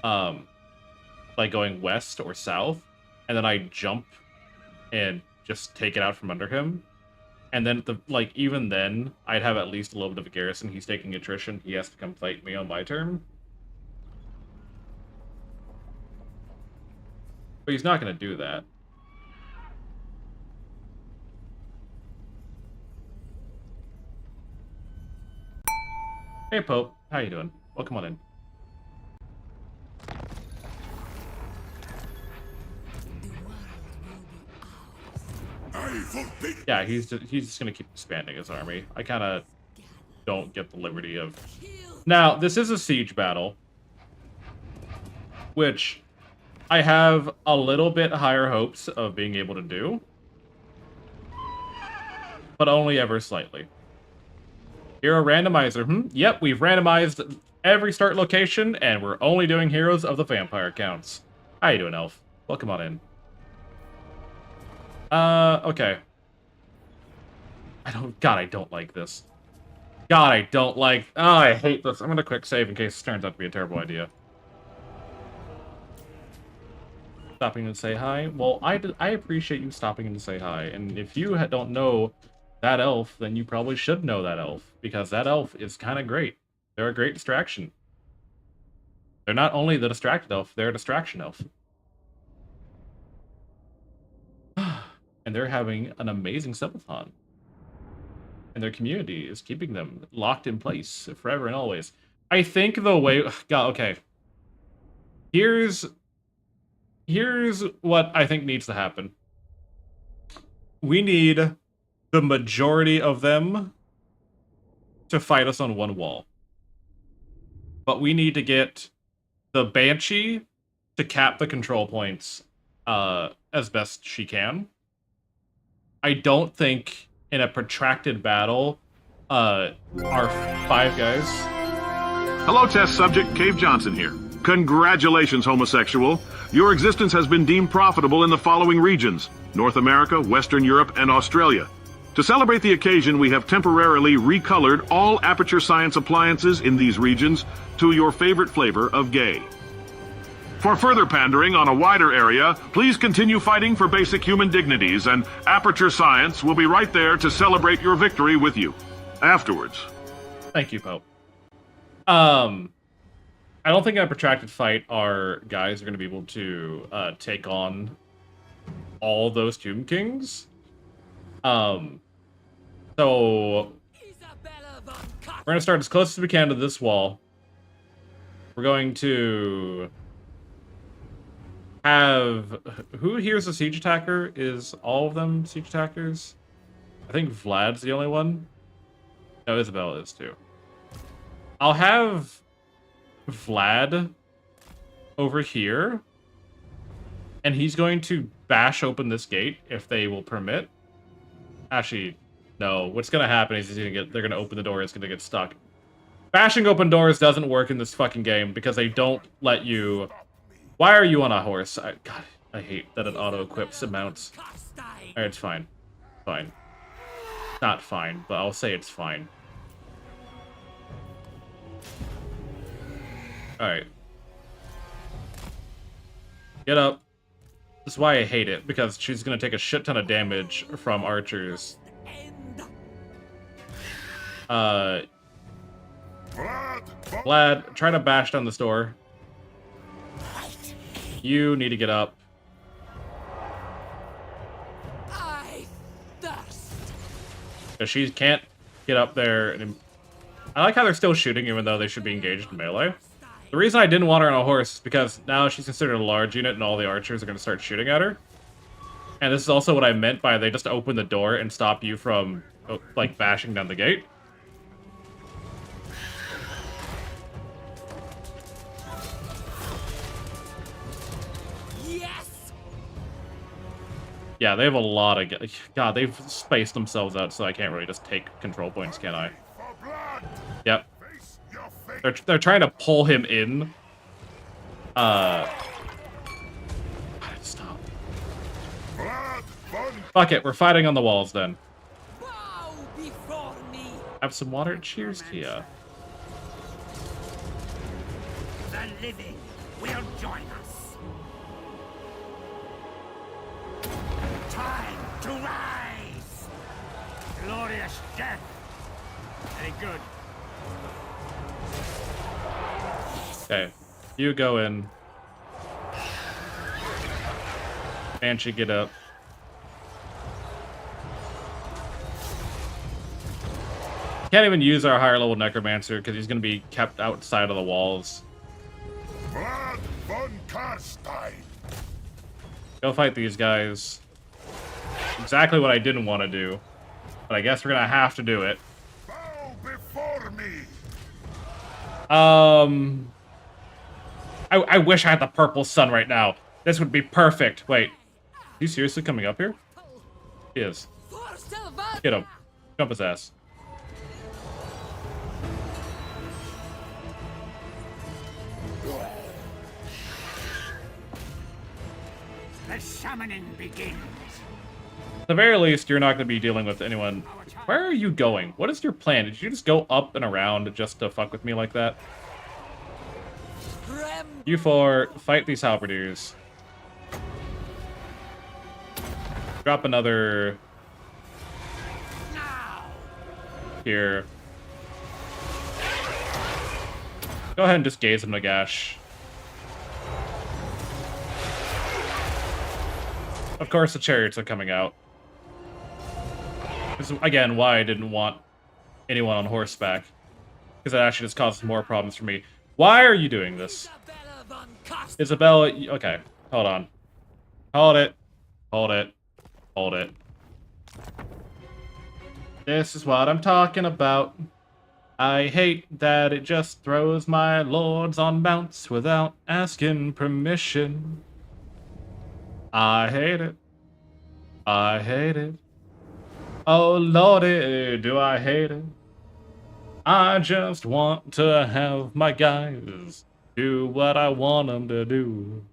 Like going west or south, and then I jump and just take it out from under him. And then, even then, I'd have at least a little bit of a garrison. He's taking attrition. He has to come fight me on my turn. But he's not going to do that. Hey, Pope. How you doing? Welcome on in. Yeah, he's just gonna keep expanding his army. I kind of don't get the liberty of... Now, this is a siege battle, which I have a little bit higher hopes of being able to do, but only ever slightly. Hero randomizer. Yep, we've randomized every start location, and we're only doing heroes of the vampire counts. How you doing, Elf? Welcome on in. Okay. God, I don't like this. God, I don't like... Oh, I hate this. I'm gonna quick save in case this turns out to be a terrible idea. Stopping to say hi? Well, I appreciate you stopping in to say hi, and if you don't know that elf, then you probably should know that elf, because that elf is kind of great. They're a great distraction. They're not only the distracted elf, they're a distraction elf. And they're having an amazing subathon. And their community is keeping them locked in place forever and always. I think the way... God, okay. Here's what I think needs to happen. We need the majority of them to fight us on one wall. But we need to get the Banshee to cap the control points as best she can. I don't think in a protracted battle, our 5 guys... Hello, test subject. Cave Johnson here. Congratulations, homosexual. Your existence has been deemed profitable in the following regions: North America, Western Europe, and Australia. To celebrate the occasion, we have temporarily recolored all Aperture Science appliances in these regions to your favorite flavor of gay. For further pandering on a wider area, please continue fighting for basic human dignities, and Aperture Science will be right there to celebrate your victory with you. Afterwards. Thank you, Pope. I don't think in a protracted fight our guys are going to be able to take on all those Tomb Kings. So we're going to start as close as we can to this wall. We're going to have... Who here's a siege attacker? Is all of them siege attackers? I think Vlad's the only one. No, Isabella is too. I'll have Vlad over here, and he's going to bash open this gate if they will permit. Actually, no. What's gonna happen is they're gonna open the door. It's gonna get stuck. Bashing open doors doesn't work in this fucking game because they don't let you. Why are you on a horse? God, I hate that it auto equips mounts. Alright, it's fine. Fine. Not fine, but I'll say it's fine. Alright. Get up. This is why I hate it, because she's gonna take a shit ton of damage from archers. Vlad, try to bash down this door. You need to get up. Because she can't get up there. I like how they're still shooting even though they should be engaged in melee. The reason I didn't want her on a horse is because now she's considered a large unit and all the archers are going to start shooting at her. And this is also what I meant by they just open the door and stop you from, like, bashing down the gate. Yes. Yeah, they have a lot of... God, they've spaced themselves out, so I can't really just take control points, can I? Yep. They're trying to pull him in. Stop. Fuck it, we're fighting on the walls then. Have some water? Cheers to ya. The living will join us. Time to rise. Glorious death. Very good. Okay, you go in. Banshee, get up. Can't even use our higher level Necromancer because he's going to be kept outside of the walls. Isabella Von Carstein. Go fight these guys. Exactly what I didn't want to do. But I guess we're going to have to do it. Bow before me. I wish I had the purple sun right now. This would be perfect. Wait. Is he seriously coming up here? He is. Get him. Jump his ass. The summoning begins. At the very least, you're not going to be dealing with anyone. Where are you going? What is your plan? Did you just go up and around just to fuck with me like that? You four, fight these halberdiers. Drop another... Here. Go ahead and just gaze him, Nagash. Of course the chariots are coming out. This is, again, why I didn't want anyone on horseback. Because that actually just causes more problems for me. Why are you doing this? Isabella, okay, hold on. Hold it. Hold it. Hold it. This is what I'm talking about. I hate that it just throws my lords on mounts without asking permission. I hate it. I hate it. Oh lordy, do I hate it. I just want to have my guys do what I want them to do.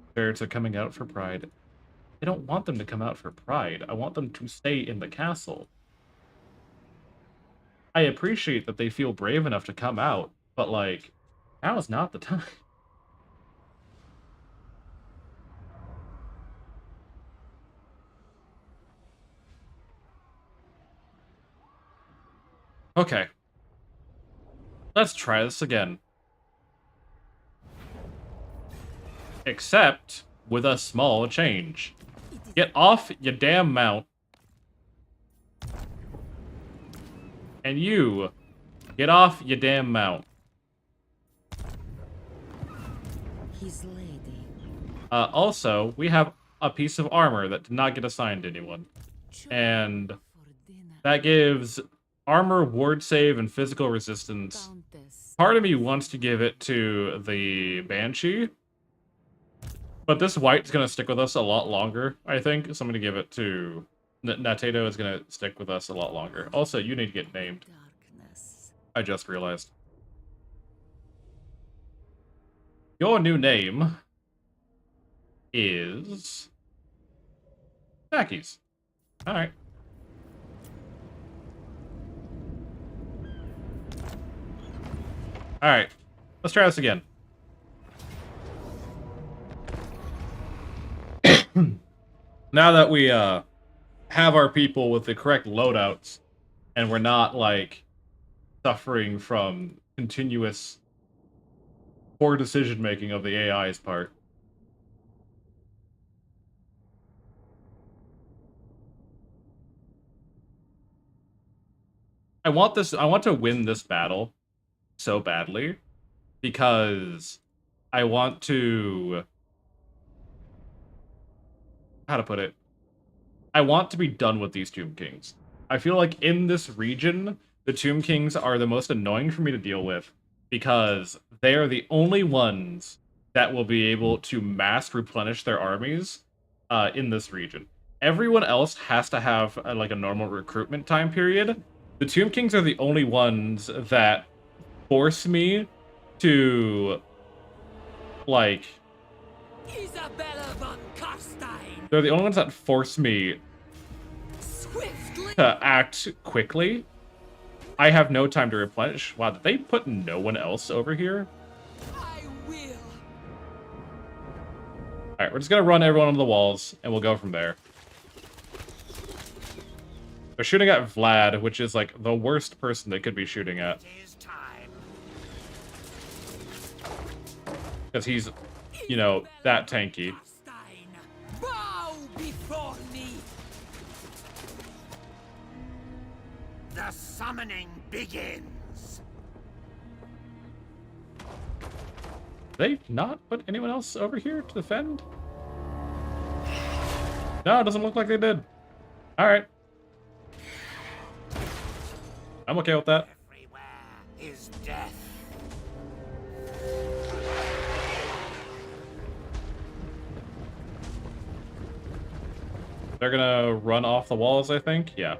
Spirits are coming out for Pride. I don't want them to come out for Pride. I want them to stay in the castle. I appreciate that they feel brave enough to come out, but like, now is not the time. Okay. Let's try this again. Except with a small change. Get off your damn mount. And you, get off your damn mount. His lady. Also, we have a piece of armor that did not get assigned to anyone. And that gives armor, ward save, and physical resistance. Part of me wants to give it to the Banshee. But this white's going to stick with us a lot longer, I think. So I'm going to give it to... Natato is going to stick with us a lot longer. Also, you need to get named. I just realized. Your new name is... Mackies. Alright. Alright. Let's try this again. Now that we have our people with the correct loadouts, and we're not like suffering from continuous poor decision making of the AI's part. I want to win this battle so badly because I want to, how to put it? I want to be done with these Tomb Kings. I feel like in this region, the Tomb Kings are the most annoying for me to deal with because they are the only ones that will be able to mass replenish their armies in this region. Everyone else has to have like a normal recruitment time period. The Tomb Kings are the only ones that force me to, like... Isabella Von Carstein. They're the only ones that force me to act quickly. I have no time to replenish. Wow, did they put no one else over here? I will. Alright, we're just gonna run everyone on the walls, and we'll go from there. They're shooting at Vlad, which is like the worst person they could be shooting at. Because he's, you know, that tanky. Bow before me. The summoning begins. Did they not put anyone else over here to defend? No, it doesn't look like they did. Alright. I'm okay with that. Everywhere is death. They're gonna run off the walls, I think. Yeah.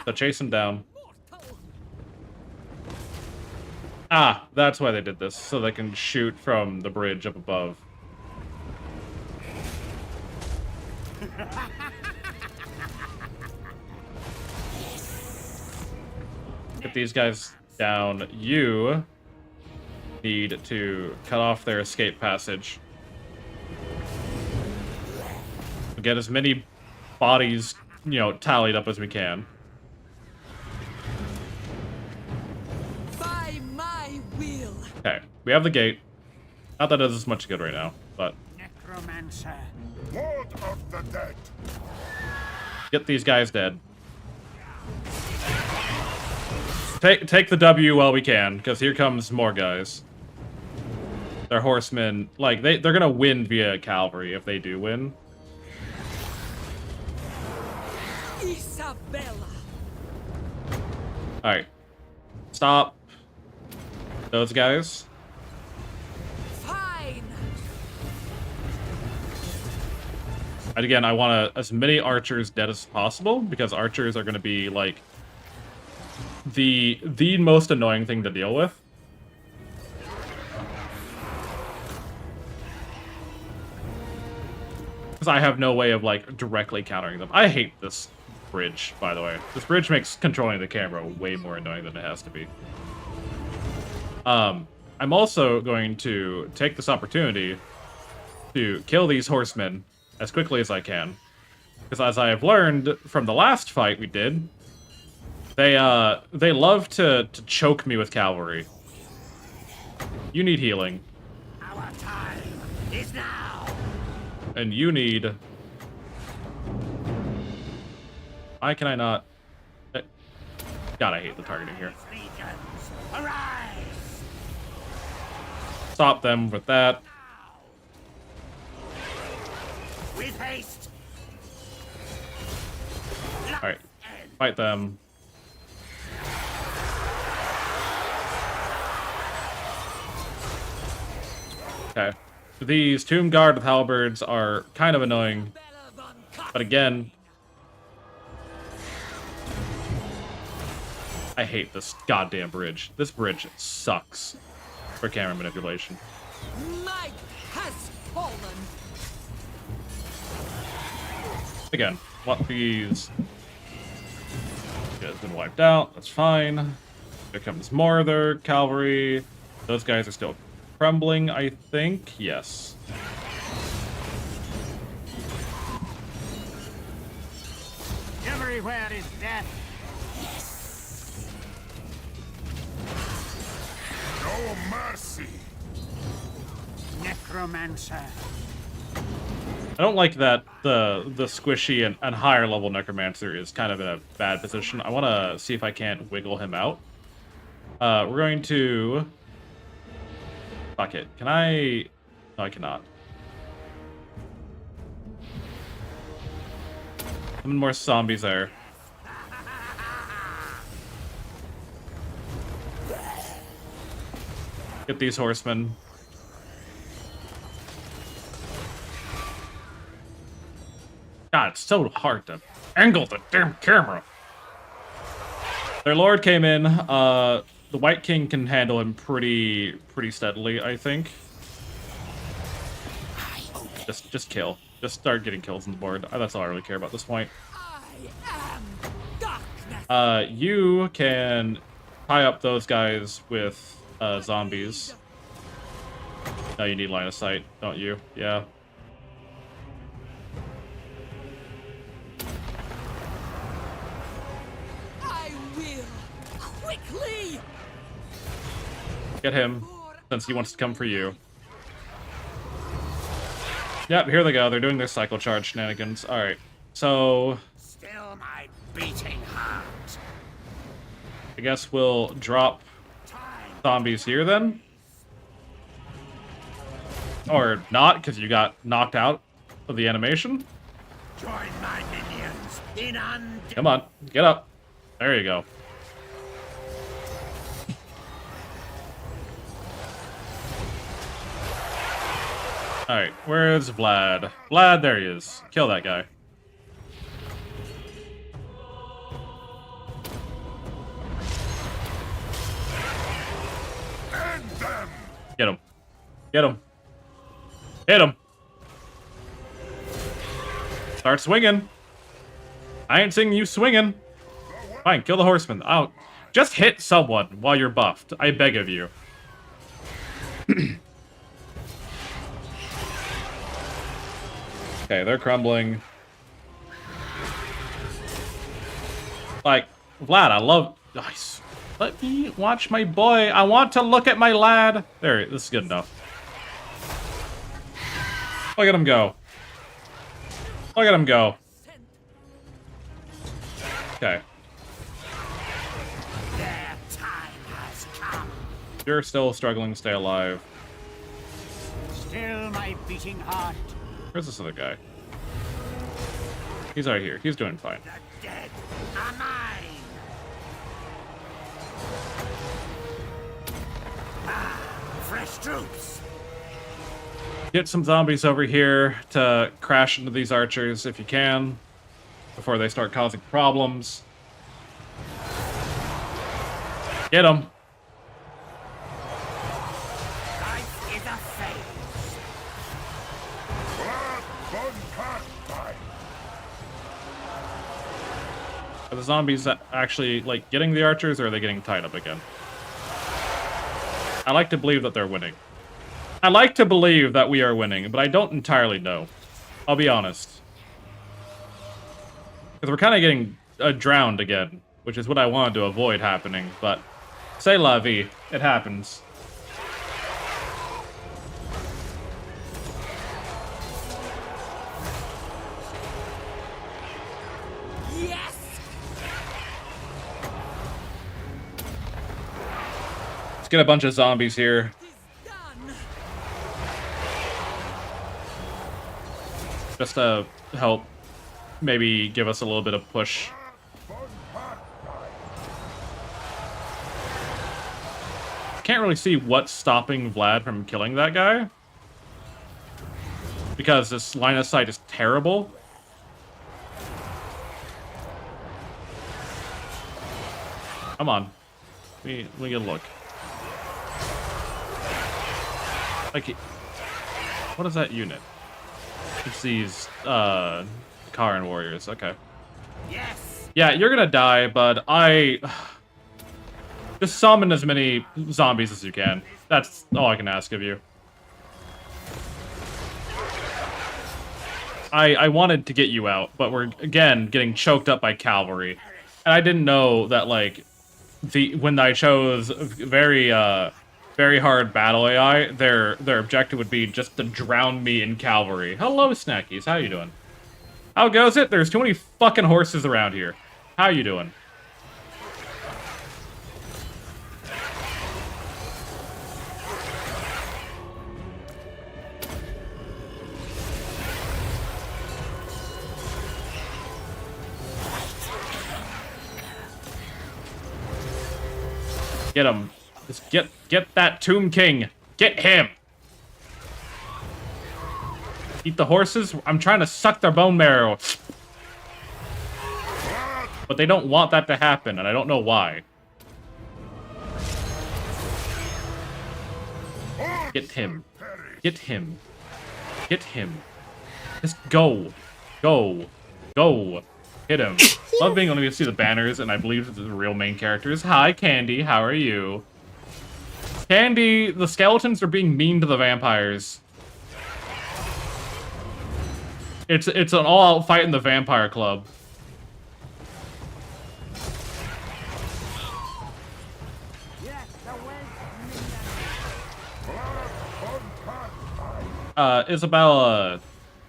So chase them down. Ah, that's why they did this. So they can shoot from the bridge up above. Get these guys down. You need to cut off their escape passage. Get as many bodies, you know, tallied up as we can. By my will. Okay, we have the gate. Not that it does as much good right now, but... Necromancer. Lord of the dead. Get these guys dead. Take the W while we can, because here comes more guys. They're horsemen. Like, they're gonna win via cavalry if they do win. Isabella. Alright. Stop those guys. Fine. And again, I want as many archers dead as possible, because archers are going to be, like, the most annoying thing to deal with. Because I have no way of, like, directly countering them. I hate this bridge, by the way. This bridge makes controlling the camera way more annoying than it has to be. I'm also going to take this opportunity to kill these horsemen as quickly as I can. Because as I have learned from the last fight we did, they love to choke me with cavalry. You need healing. Our time is now. And you need... Why can I not... God, I hate the targeting here. Legions, arise! Stop them with that. With haste. Alright. Fight them. Okay. These Tomb Guard with halberds are kind of annoying. But again... I hate this goddamn bridge. This bridge sucks for camera manipulation. Might has fallen. Again, what these... Guys been wiped out. That's fine. There comes more of their cavalry. Those guys are still crumbling, I think. Yes. Everywhere is death. No mercy. Necromancer. I don't like that the squishy and higher level necromancer is kind of in a bad position. I want to see if I can't wiggle him out. We're going to... Fuck it. Can I... No, I cannot. How many more zombies there? Get these horsemen. God, it's so hard to angle the damn camera. Their lord came in. The White King can handle him pretty steadily, I think. Just kill. Just start getting kills on the board. That's all I really care about at this point. I am darkness. You can tie up those guys with zombies. No, you need line of sight, don't you? Yeah. I will quickly. Get him, since he wants to come for you. Yep, here they go. They're doing their cycle charge shenanigans. Alright, so... Still my beating heart. I guess we'll drop zombies here then? Or not, because you got knocked out of the animation? Join my minions in Come on, get up. There you go. Alright, where's Vlad? Vlad, there he is. Kill that guy. Get him. Get him. Hit him. Start swinging. I ain't seeing you swinging. Fine, kill the horseman. Oh, just hit someone while you're buffed. I beg of you. Okay, they're crumbling. Like, Vlad, I love... Nice. Let me watch my boy. I want to look at my lad. There, this is good enough. Look at him go. Look at him go. Okay. Their time has come. You're still struggling to stay alive. Still my beating heart. Where's this other guy? He's right here. He's doing fine. The dead are mine. Ah, fresh troops. Get some zombies over here to crash into these archers if you can, before they start causing problems. Get them. Life is a phase. Are the zombies actually, like, getting the archers, or are they getting tied up again? I like to believe that they're winning. I like to believe that we are winning, but I don't entirely know. I'll be honest. Because we're kind of getting drowned again, which is what I wanted to avoid happening, but c'est la vie. It happens. Yes! Let's get a bunch of zombies here. Just to help maybe give us a little bit of push. Can't really see what's stopping Vlad from killing that guy, because this line of sight is terrible. Come on. Let me get a look. Like, what is that unit? It's these, Karen warriors. Okay. Yes! Yeah, you're gonna die, but just summon as many zombies as you can. That's all I can ask of you. I wanted to get you out, but we're, again, getting choked up by cavalry. And I didn't know that, like, when I chose very hard battle AI, their objective would be just to drown me in cavalry. Hello, Snackies. How you doing? How goes it? There's too many fucking horses around here. How you doing? Get him. Just get that Tomb King. Get him. Eat the horses. I'm trying to suck their bone marrow. But they don't want that to happen, and I don't know why. Get him. Get him. Get him. Just go. Go. Go. Hit him. Love being able to see the banners, and I believe the real main characters. Hi, Candy. How are you? Candy, the skeletons are being mean to the vampires. It's an all-out fight in the vampire club. Isabella,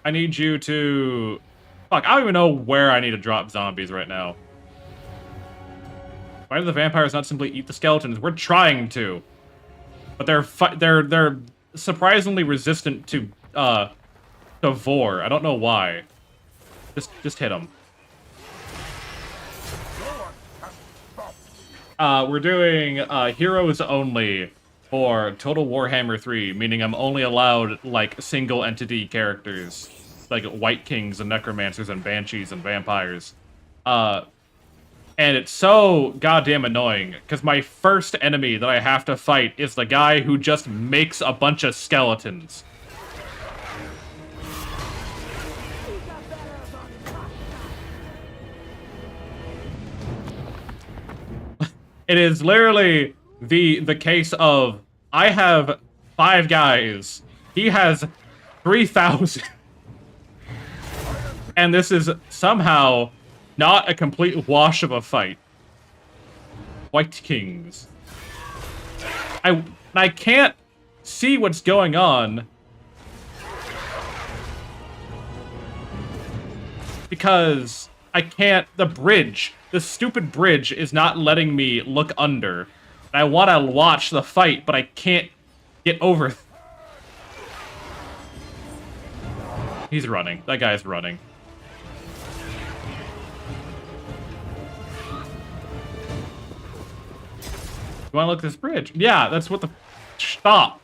I need you to... Fuck, I don't even know where I need to drop zombies right now. Why do the vampires not simply eat the skeletons? We're trying to. But they're surprisingly resistant to Vor. I don't know why. Just hit them. We're doing heroes only for Total Warhammer 3, meaning I'm only allowed like single entity characters, like White Kings and Necromancers and Banshees and Vampires. And it's so goddamn annoying, because my first enemy that I have to fight is the guy who just makes a bunch of skeletons. It is literally the case of, I have 5 guys, he has 3,000. And this is somehow not a complete wash of a fight. White Kings. I can't see what's going on because I can't, the stupid bridge is not letting me look under. And I want to watch the fight, but I can't get over. He's running. That guy's running. You want to look at this bridge? Yeah, that's what the... Stop.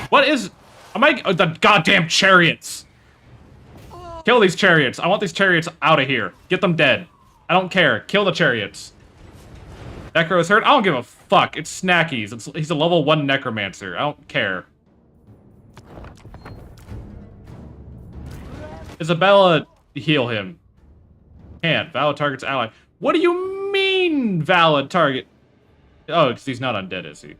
What is... Am I... Oh, the goddamn chariots. Kill these chariots. I want these chariots out of here. Get them dead. I don't care. Kill the chariots. Necro is hurt? I don't give a fuck. It's Snackies. He's a level 1 necromancer. I don't care. Isabella, heal him. Can't. Valid target's ally. What do you mean, valid target? Oh, because he's not undead, is he?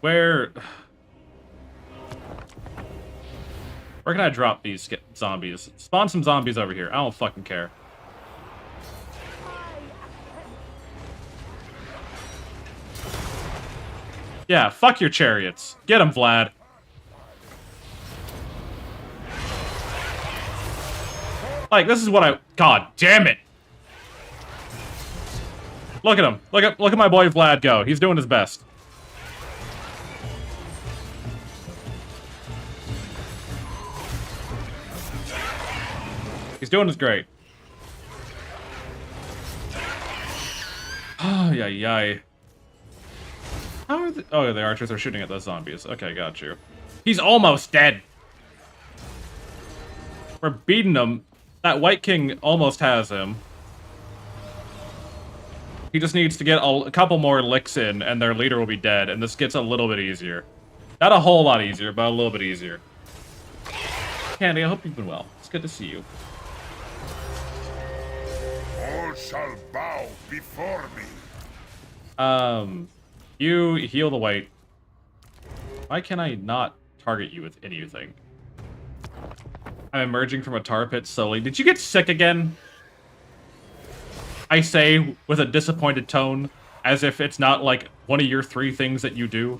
Where can I drop these zombies? Spawn some zombies over here. I don't fucking care. Yeah, fuck your chariots. Get them, Vlad. Like, this is what I... God damn it. Look at him. Look at my boy Vlad go. He's doing his best. He's doing his great. Oh, yay. How are the... Oh, the archers are shooting at those zombies. Okay, got you. He's almost dead. We're beating him. That White King almost has him. He just needs to get a couple more licks in, and their leader will be dead, and this gets a little bit easier. Not a whole lot easier, but a little bit easier. Candy, I hope you've been well. It's good to see you. All shall bow before me. You heal the White. Why can I not target you with anything? I'm emerging from a tar pit slowly. Did you get sick again? I say with a disappointed tone, as if it's not like one of your 3 things that you do.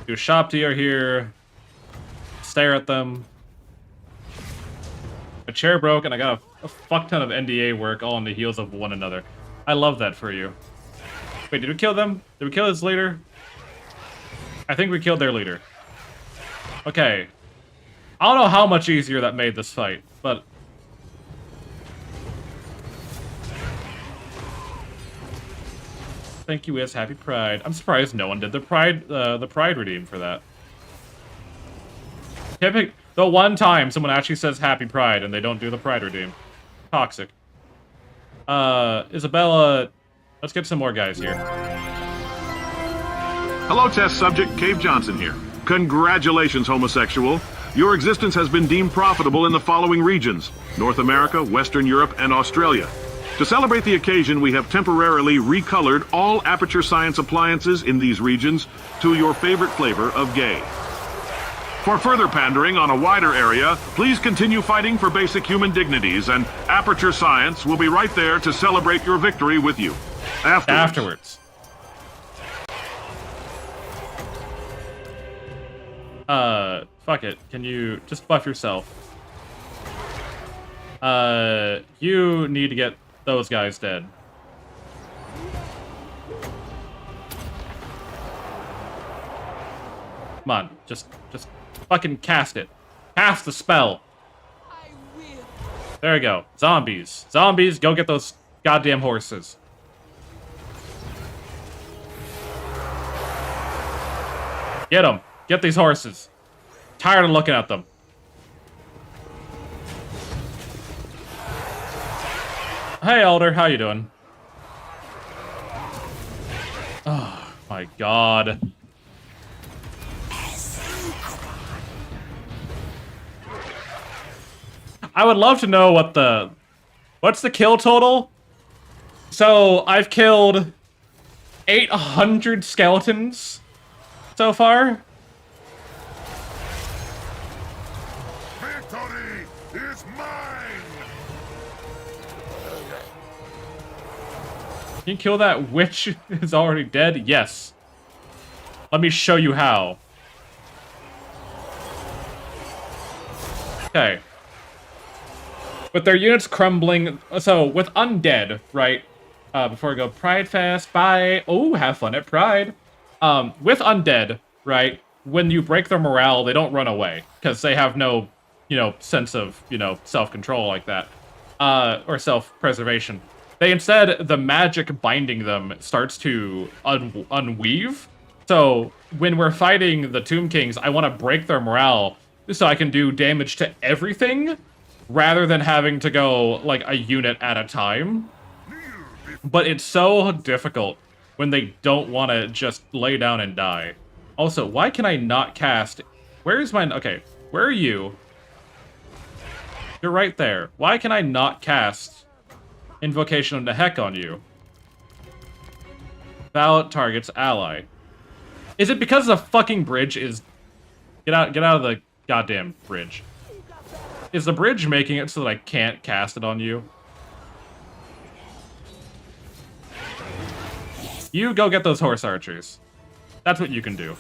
Do a shop deer here. Stare at them. A chair broke, and I got a fuck ton of NDA work all on the heels of one another. I love that for you. Wait, did we kill them? Did we kill his leader? I think we killed their leader. Okay. I don't know how much easier that made this fight, but... Thank you, Is. Happy Pride. I'm surprised no one did the Pride redeem for that. The one time someone actually says Happy Pride and they don't do the Pride redeem. Toxic. Isabella, let's get some more guys here. Hello, test subject. Cave Johnson here. Congratulations, homosexual. Your existence has been deemed profitable in the following regions: North America, Western Europe, and Australia. To celebrate the occasion, we have temporarily recolored all Aperture Science appliances in these regions to your favorite flavor of gay. For further pandering on a wider area, please continue fighting for basic human dignities, and Aperture Science will be right there to celebrate your victory with you. Afterwards. Fuck it. Can you just buff yourself? You need to get those guys dead. Come on, just fucking cast it. Cast the spell. There we go. Zombies. Zombies, go get those goddamn horses. Get them. Get these horses. Tired of looking at them. Hey, Elder, how you doing? Oh, my God. I would love to know what's the kill total? So, I've killed 800 skeletons so far. Victory is mine! Can you kill that witch who's already dead? Yes. Let me show you how. Okay. With their units crumbling... So, with Undead, right? Before I go, Pride Fest, bye! Oh, have fun at Pride! With Undead, right? When you break their morale, they don't run away. Because they have no, sense of, self-control like that. Or self-preservation. They instead, the magic binding them starts to unweave. So, when we're fighting the Tomb Kings, I want to break their morale so I can do damage to everything, rather than having to go, like, a unit at a time. But it's so difficult when they don't want to just lay down and die. Also, why can I not cast... Where's my... Okay, where are you? You're right there. Why can I not cast Invocation of the Heck on you? Ballot targets ally. Is it because the fucking bridge is... Get out of the goddamn bridge. Is the bridge making it so that I can't cast it on you? You go get those horse archers. That's what you can do.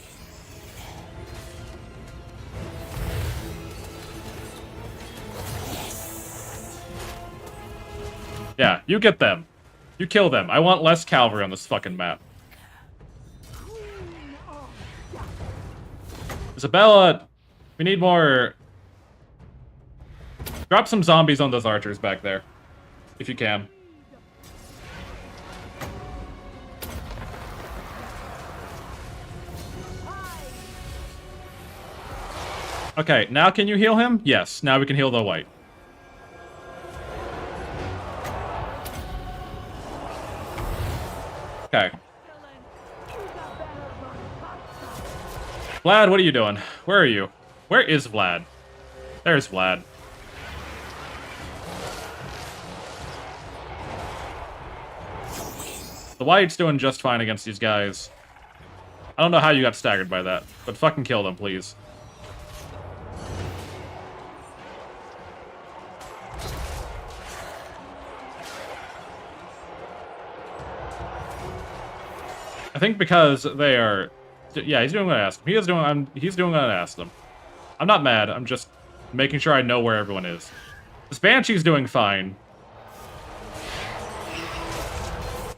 Yeah, you get them. You kill them. I want less cavalry on this fucking map. Isabella, we need more... Drop some zombies on those archers back there. If you can. Okay, now can you heal him? Yes, now we can heal the white. Okay. Vlad, what are you doing? Where are you? Where is Vlad? There's Vlad. The white's doing just fine against these guys. I don't know how you got staggered by that, but fucking kill them, please. I think because they are... Yeah, he's doing what I asked him. He's doing what I asked him. I'm not mad, I'm just making sure I know where everyone is. This Banshee's doing fine.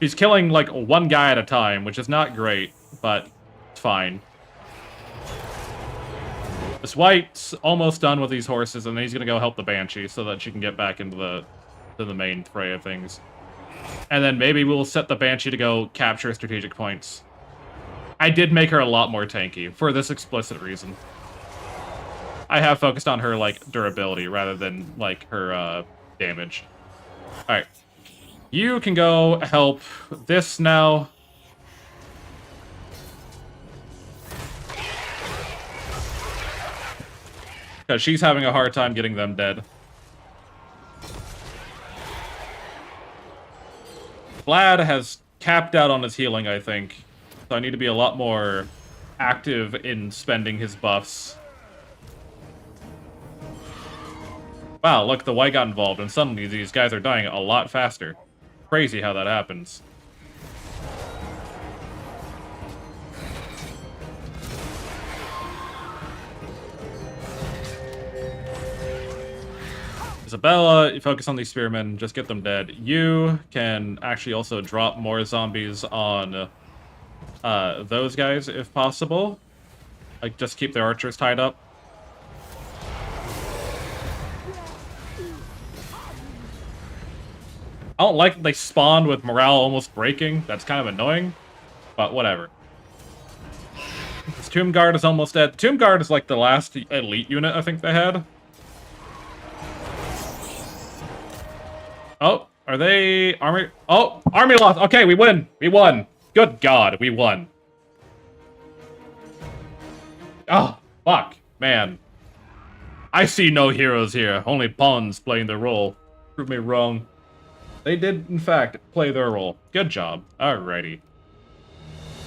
He's killing, like, one guy at a time, which is not great, but it's fine. This white's almost done with these horses, and then he's gonna go help the Banshee so that she can get back into the main fray of things. And then maybe we'll set the Banshee to go capture strategic points. I did make her a lot more tanky, for this explicit reason. I have focused on her, like, durability, rather than, like, her, damage. Alright. You can go help this now. Because she's having a hard time getting them dead. Vlad has capped out on his healing, I think. So I need to be a lot more active in spending his buffs. Wow, look, the white got involved, and suddenly these guys are dying a lot faster. Crazy how that happens. Isabella, you focus on these spearmen, just get them dead. You can actually also drop more zombies on those guys, if possible. Like, just keep their archers tied up. I don't like that they spawned with morale almost breaking. That's kind of annoying, but whatever. This Tomb Guard is almost dead. Tomb Guard is like the last elite unit I think they had. Oh, are they army? Oh, army lost. Okay, we win. We won. Good God, we won. Oh, fuck, man. I see no heroes here. Only pawns playing their role. Prove me wrong. They did, in fact, play their role. Good job. Alrighty.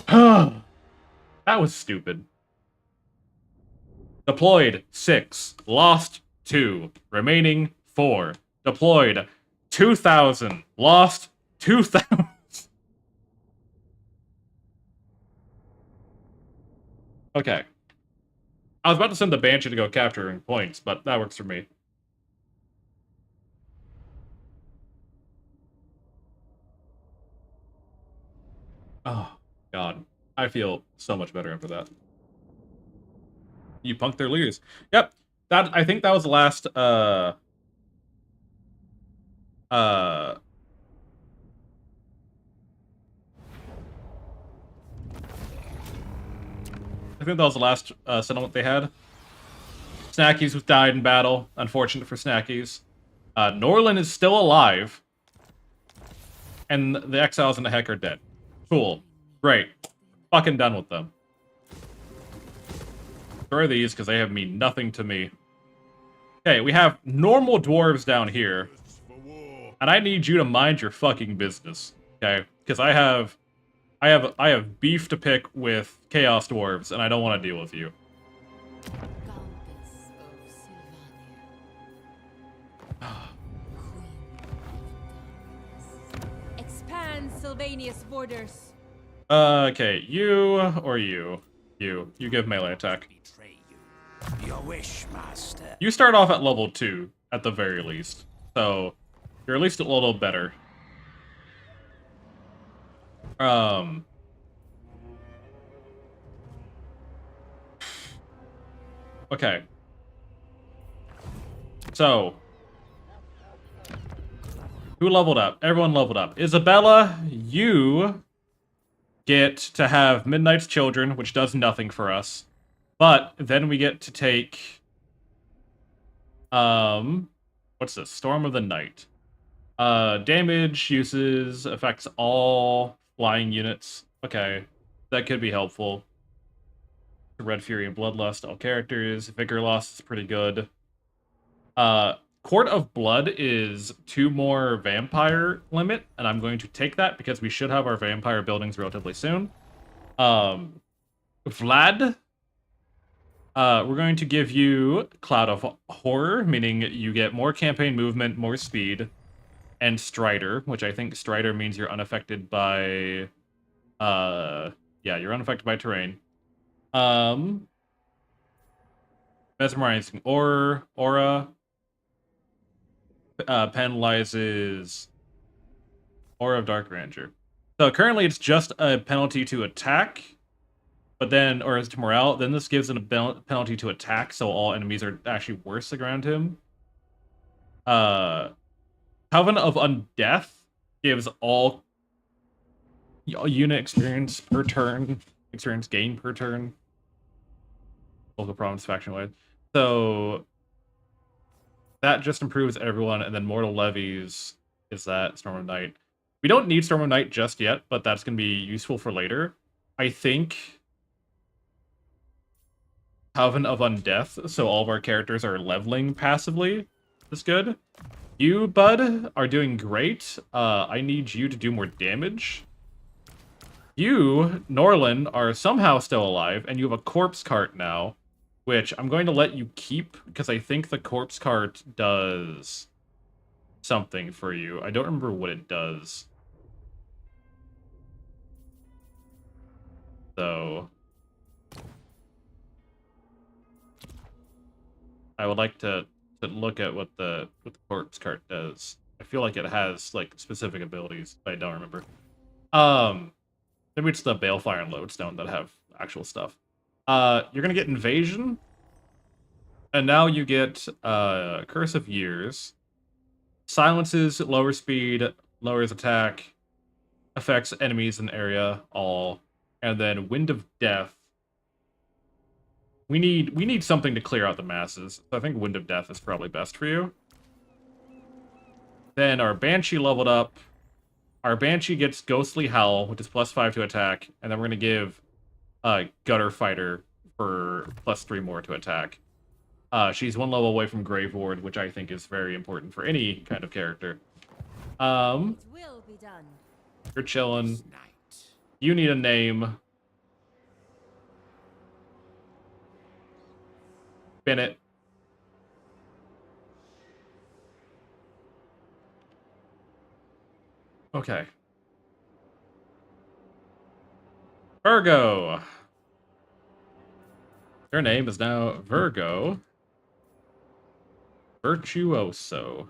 That was stupid. Deployed 6. Lost 2. Remaining 4. Deployed 2,000. Lost 2,000. Okay. I was about to send the Banshee to go capturing points, but that works for me. Oh, God. I feel so much better after that. You punked their leaders. Yep. I think that was the last, I think that was the last, settlement they had. Snackies was died in battle. Unfortunate for Snackies. Norlin is still alive. And the Exiles and the Heck are dead. Cool. Great. Fucking done with them. Destroy these, because they have mean nothing to me. Okay, we have normal dwarves down here. And I need you to mind your fucking business. Okay? Because I have beef to pick with Chaos Dwarves, and I don't want to deal with you. Countess of Sylvania. Expand Sylvania's borders. Okay, you or you? You give melee attack. Your wish, master. You start off at level 2, at the very least. So, you're at least a little better. Okay. So, who leveled up? Everyone leveled up. Isabella, you get to have Midnight's Children, which does nothing for us. But then we get to take what's this? Storm of the Night. Damage uses affects all flying units. Okay. That could be helpful. Red Fury and Bloodlust, all characters. Vigor Loss is pretty good. Court of Blood is 2 more vampire limit, and I'm going to take that because we should have our vampire buildings relatively soon. Vlad, we're going to give you Cloud of Horror, meaning you get more campaign movement, more speed, and Strider, which I think Strider means you're unaffected by, yeah, you're unaffected by terrain. Mesmerizing Aura, penalizes Aura of Dark Ranger. So currently it's just a penalty to attack, but then, or is to morale, then this gives it a penalty to attack, so all enemies are actually worse around him. Covenant of Undeath gives all unit experience per turn, experience gain per turn. Local problems faction-wide. So that just improves everyone, and then Mortal Levies is that Storm of Night. We don't need Storm of Night just yet, but that's going to be useful for later. I think Covenant of Undeath, so all of our characters are leveling passively, is good. You, bud, are doing great. I need you to do more damage. You, Norlin, are somehow still alive, and you have a corpse cart now, which I'm going to let you keep, because I think the corpse cart does something for you. I don't remember what it does. So I would like to look at what the corpse cart does. I feel like it has like specific abilities, but I don't remember. Maybe it's the Balefire and Lodestone that have actual stuff. You're gonna get Invasion, and now you get Curse of Years. Silences, lower speed, lowers attack, affects enemies in area, all, and then Wind of Death. We need something to clear out the masses, so I think Wind of Death is probably best for you. Then our Banshee leveled up. Our Banshee gets Ghostly Howl, which is +5 to attack, and then we're gonna give Gutter Fighter for +3 more to attack. She's 1 level away from Grave Ward, which I think is very important for any kind of character. It will be done. You're chilling. You need a name. Bennett. Okay. Virgo. Your name is now Virgo Virtuoso.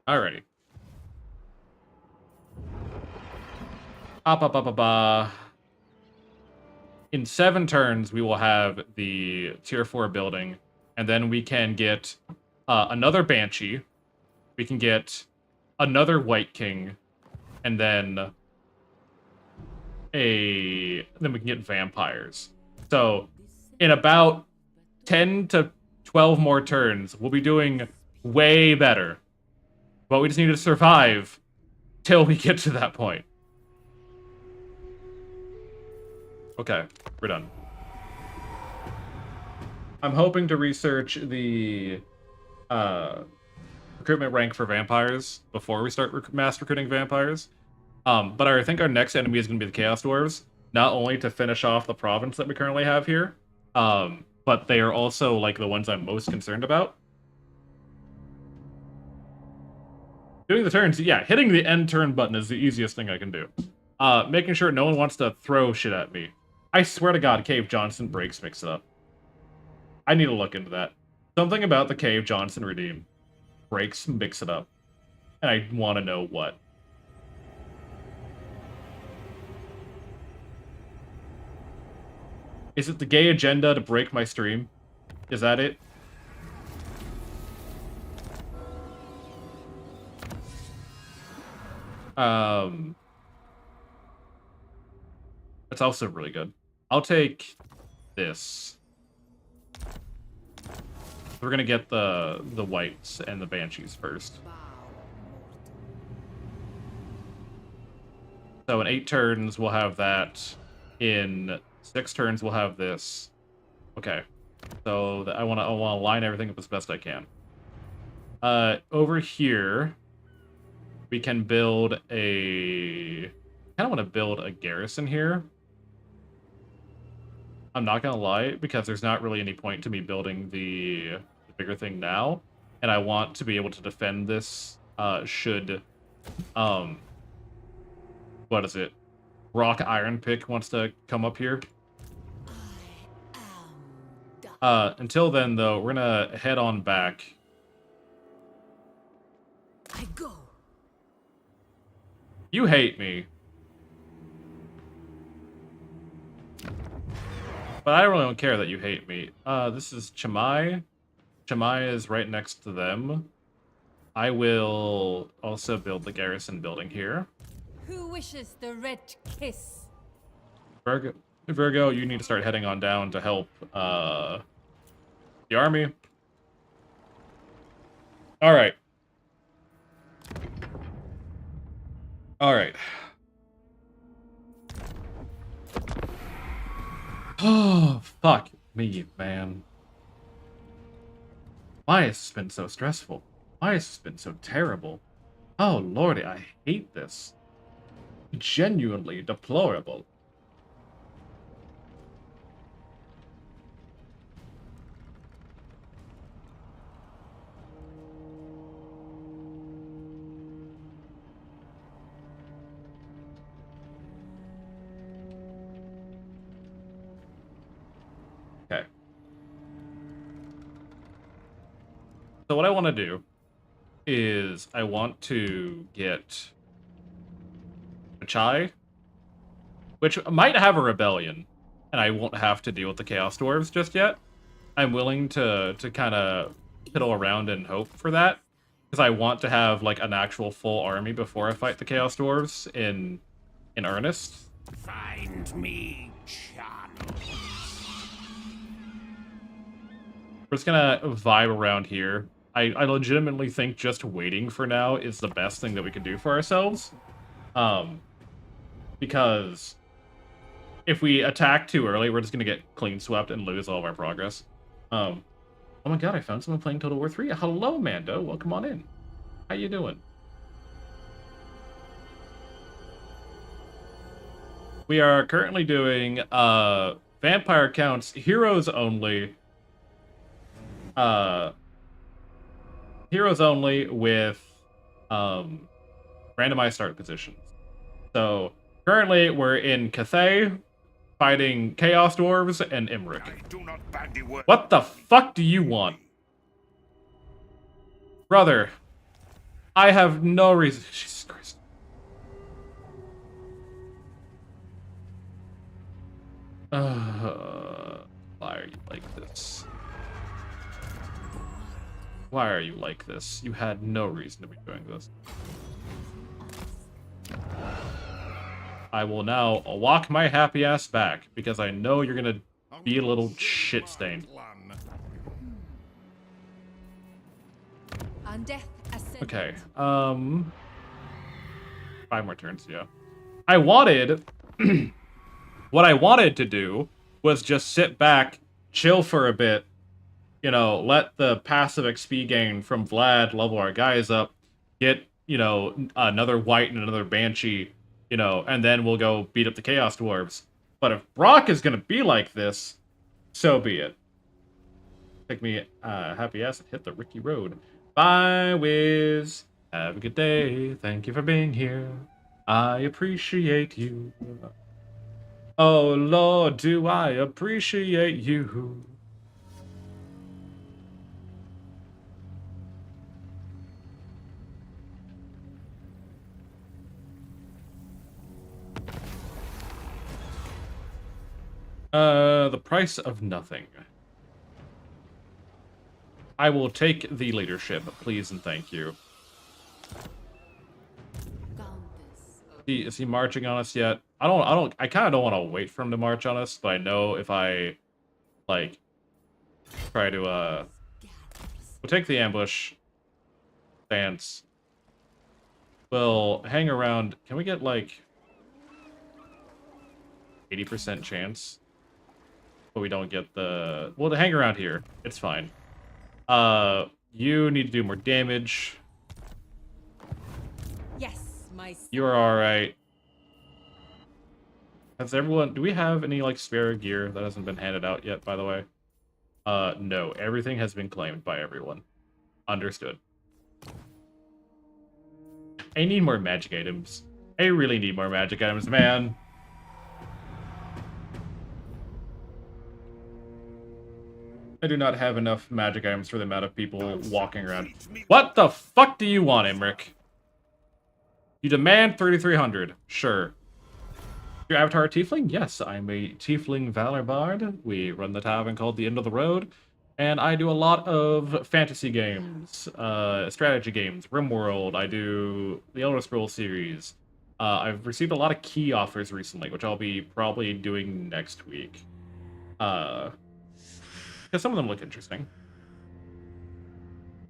Alrighty. Ba ba ba ba ba. In 7 turns, we will have the tier 4 building, and then we can get another Banshee. We can get another White King, and then we can get vampires. So in about 10 to 12 more turns, we'll be doing way better. But we just need to survive till we get to that point. Okay, we're done. I'm hoping to research the recruitment rank for vampires before we start mass recruiting vampires. But I think our next enemy is going to be the Chaos Dwarves, not only to finish off the province that we currently have here, but they are also like the ones I'm most concerned about. Doing the turns, yeah, hitting the end turn button is the easiest thing I can do. Making sure no one wants to throw shit at me. I swear to God, Cave Johnson breaks mix it up. I need to look into that. Something about the Cave Johnson redeem breaks mix it up. And I want to know what. Is it the gay agenda to break my stream? Is that it? It's also really good. I'll take this. We're gonna get the whites and the banshees first. So in 8 turns we'll have that. In 6 turns we'll have this. Okay. So I wanna line everything up as best I can. Over here we can build I kinda wanna build a garrison here. I'm not gonna lie, because there's not really any point to me building the bigger thing now, and I want to be able to defend this should what is it? Rock Iron Pick wants to come up here. Until then, though, we're gonna head on back. I go. You hate me. But I really don't care that you hate me. This is Chamai. Chamai is right next to them. I will also build the garrison building here. Who wishes the red kiss? Virgo, you need to start heading on down to help the army. Alright. Alright. Oh, fuck me, man. Why has this been so stressful? Why has this been so terrible? Oh, lordy, I hate this. Genuinely deplorable. Okay. So what I want to do is I want to get a Chai, which might have a rebellion, and I won't have to deal with the Chaos Dwarves just yet. I'm willing to kind of piddle around and hope for that, because I want to have like an actual full army before I fight the Chaos Dwarves in earnest. Find me channels. We're just gonna vibe around here. I legitimately think just waiting for now is the best thing that we can do for ourselves. Because if we attack too early, we're just gonna get clean swept and lose all of our progress. Oh my god, I found someone playing Total War 3. Hello, Mando. Welcome on in. How you doing? We are currently doing vampire counts, heroes only. Heroes only with randomized start positions. So currently we're in Cathay fighting Chaos Dwarves and Imric. What the fuck do you want? Brother, I have no reason. Jesus Christ. Why are you like this? Why are you like this? You had no reason to be doing this. I will now walk my happy ass back because I know you're gonna be a little shit stained. On death, ascendant. Okay. 5 more turns, yeah. I wanted what I wanted to do was just sit back, chill for a bit, you know, let the passive XP gain from Vlad level our guys up, get, you know, another White and another Banshee, you know, and then we'll go beat up the Chaos Dwarves. But if Brock is gonna be like this, so be it. Take me happy ass and hit the Ricky Road. Bye, Wiz. Have a good day. Thank you for being here. I appreciate you. Oh, Lord, do I appreciate you. The price of nothing. I will take the leadership, please and thank you. Is he marching on us yet? I kind of don't want to wait for him to march on us, but I know if I, like, try to, we'll take the ambush stance. We'll hang around. Can we get, like, 80% chance? But we don't get the... Well, to hang around here. It's fine. You need to do more damage. Yes, my... You're alright. Has everyone... Do we have any, like, spare gear that hasn't been handed out yet, by the way? No. Everything has been claimed by everyone. Understood. I need more magic items. I really need more magic items, man. I do not have enough magic items for the amount of people walking around. What the fuck do you want, Imric? You demand 3,300. Sure. Your avatar a tiefling? Yes, I'm a tiefling valor bard. We run the tavern called The End of the Road. And I do a lot of fantasy games, strategy games, RimWorld. I do the Elder Scrolls series. I've received a lot of key offers recently, which I'll be probably doing next week. Because some of them look interesting.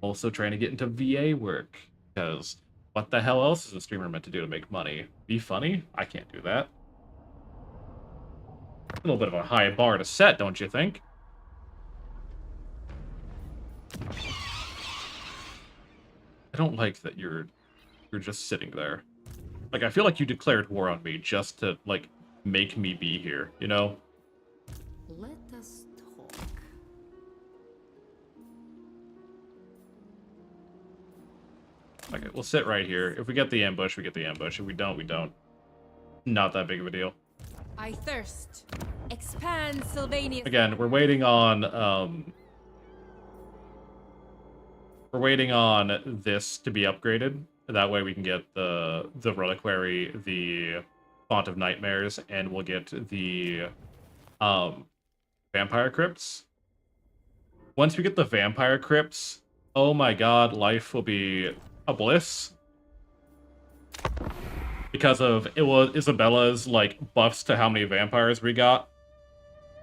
Also trying to get into VA work, because what the hell else is a streamer meant to do to make money? Be funny? I can't do that. A little bit of a high bar to set, don't you think? I don't like that you're just sitting there. Like, I feel like you declared war on me just to, like, make me be here, you know? Let us talk. Okay, we'll sit right here. If we get the ambush, we get the ambush. If we don't, we don't. Not that big of a deal. I thirst. Expand Sylvania. Again, we're waiting on this to be upgraded. That way we can get the reliquary, the Font of Nightmares, and we'll get the vampire crypts. Once we get the vampire crypts, oh my god, life will be a bliss. Because of Isabella's like buffs to how many vampires we got.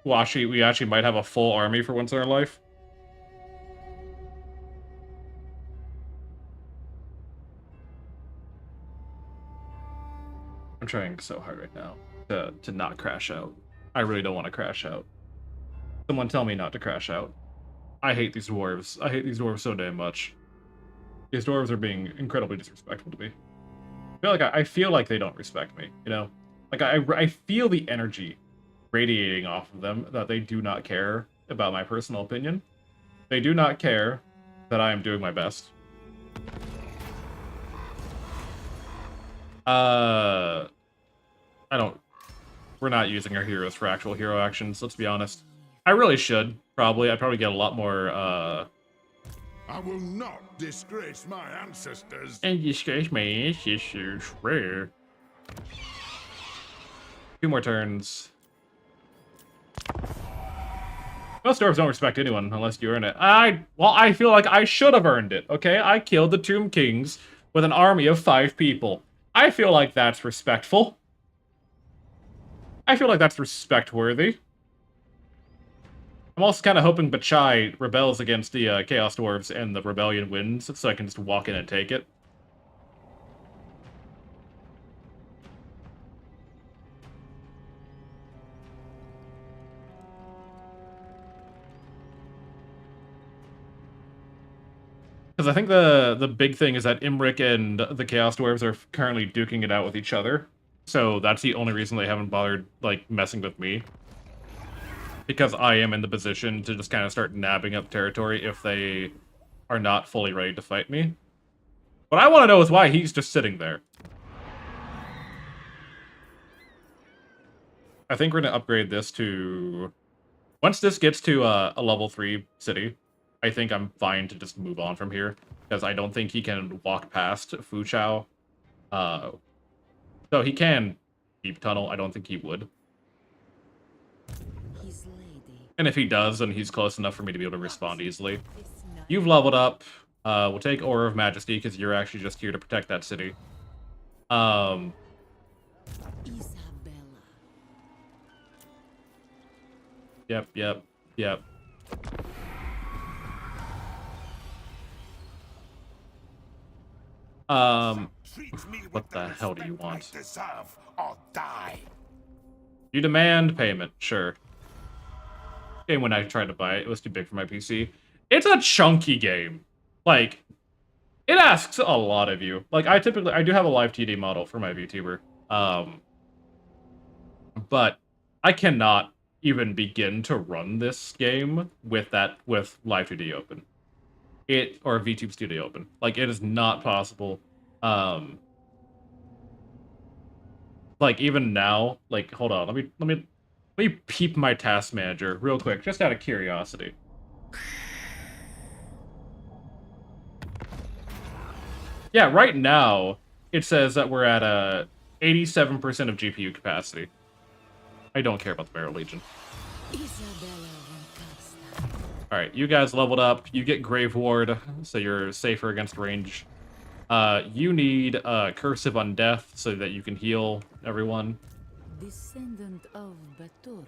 Well, actually, we actually might have a full army for once in our life. I'm trying so hard right now to not crash out. I really don't want to crash out. Someone tell me not to crash out. I hate these dwarves. I hate these dwarves so damn much. These dwarves are being incredibly disrespectful to me. I feel like they don't respect me, you know? Like, I feel the energy radiating off of them that they do not care about my personal opinion. They do not care that I am doing my best. We're not using our heroes for actual hero actions, let's be honest. I really should, probably. I'd probably get a lot more, I will not disgrace my ancestors. And disgrace my ancestors, rare. 2 more turns. Most dwarves don't respect anyone unless you earn it. Well, I feel like I should have earned it, okay? I killed the Tomb Kings with an army of 5 people. I feel like that's respectful. I feel like that's respect-worthy. I'm also kind of hoping Bachai rebels against the Chaos Dwarves and the Rebellion wins, so I can just walk in and take it. Because I think the big thing is that Imrik and the Chaos Dwarves are currently duking it out with each other. So that's the only reason they haven't bothered, like, messing with me. Because I am in the position to just kind of start nabbing up territory if they are not fully ready to fight me. What I want to know is why he's just sitting there. I think we're going to upgrade this to... Once this gets to a level 3 city, I think I'm fine to just move on from here. Because I don't think he can walk past Fuchao. So he can deep tunnel. I don't think he would. And if he does, then he's close enough for me to be able to respond easily. You've leveled up. We'll take Aura of Majesty, because you're actually just here to protect that city. Isabella. Yep. What the hell do you want? Deserve or die. You demand payment, sure. Game when I tried to buy it, it was too big for my PC. It's a chunky game. Like, it asks a lot of you. Like, I do have a live TD model for my VTuber. But I cannot even begin to run this game with live 2D open. Or VTube Studio open. Like, it is not possible. Like, even now, like, hold on, let me peep my task manager real quick, just out of curiosity. Yeah, right now, it says that we're at 87% of GPU capacity. I don't care about the Barrel Legion. Isabella Von Carstein. Alright, you guys leveled up. You get Grave Ward, so you're safer against range. You need Cursive on Death so that you can heal everyone. Descendant of Bathory.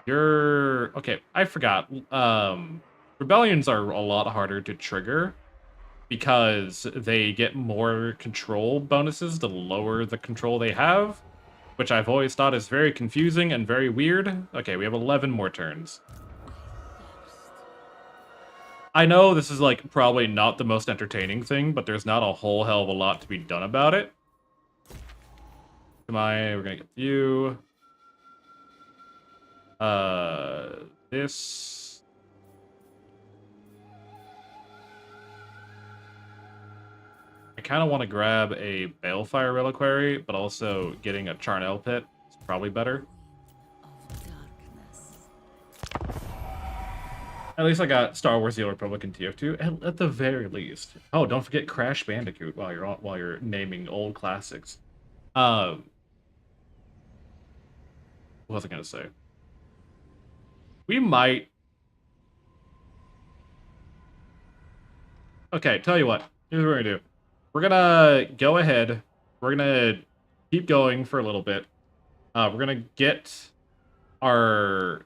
You're... Okay, I forgot. Rebellions are a lot harder to trigger because they get more control bonuses the lower the control they have, which I've always thought is very confusing and very weird. Okay, we have 11 more turns. I know this is, like, probably not the most entertaining thing, but there's not a whole hell of a lot to be done about it. We're gonna get you. This. I kind of want to grab a Balefire Reliquary, but also getting a Charnel Pit is probably better. At least I got Star Wars: The Old Republic and TF2, at the very least. Oh, don't forget Crash Bandicoot while you're naming old classics. What was I gonna say? We might. Okay, tell you what. Here's what we're gonna do. We're gonna go ahead. We're gonna keep going for a little bit. We're gonna get our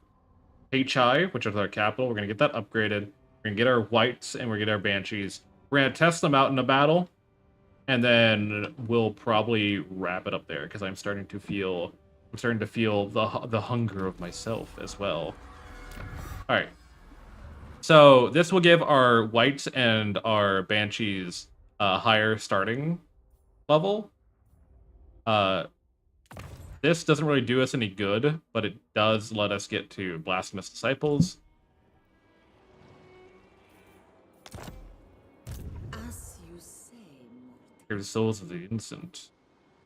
HI, which is our capital. We're gonna get that upgraded. We're gonna get our whites and we're gonna get our banshees. We're gonna test them out in a battle, and then we'll probably wrap it up there because I'm starting to feel the hunger of myself as well. All right. So this will give our whites and our banshees a higher starting level. This doesn't really do us any good, but it does let us get to Blasphemous Disciples. As you say, Here's the Souls of the Innocent.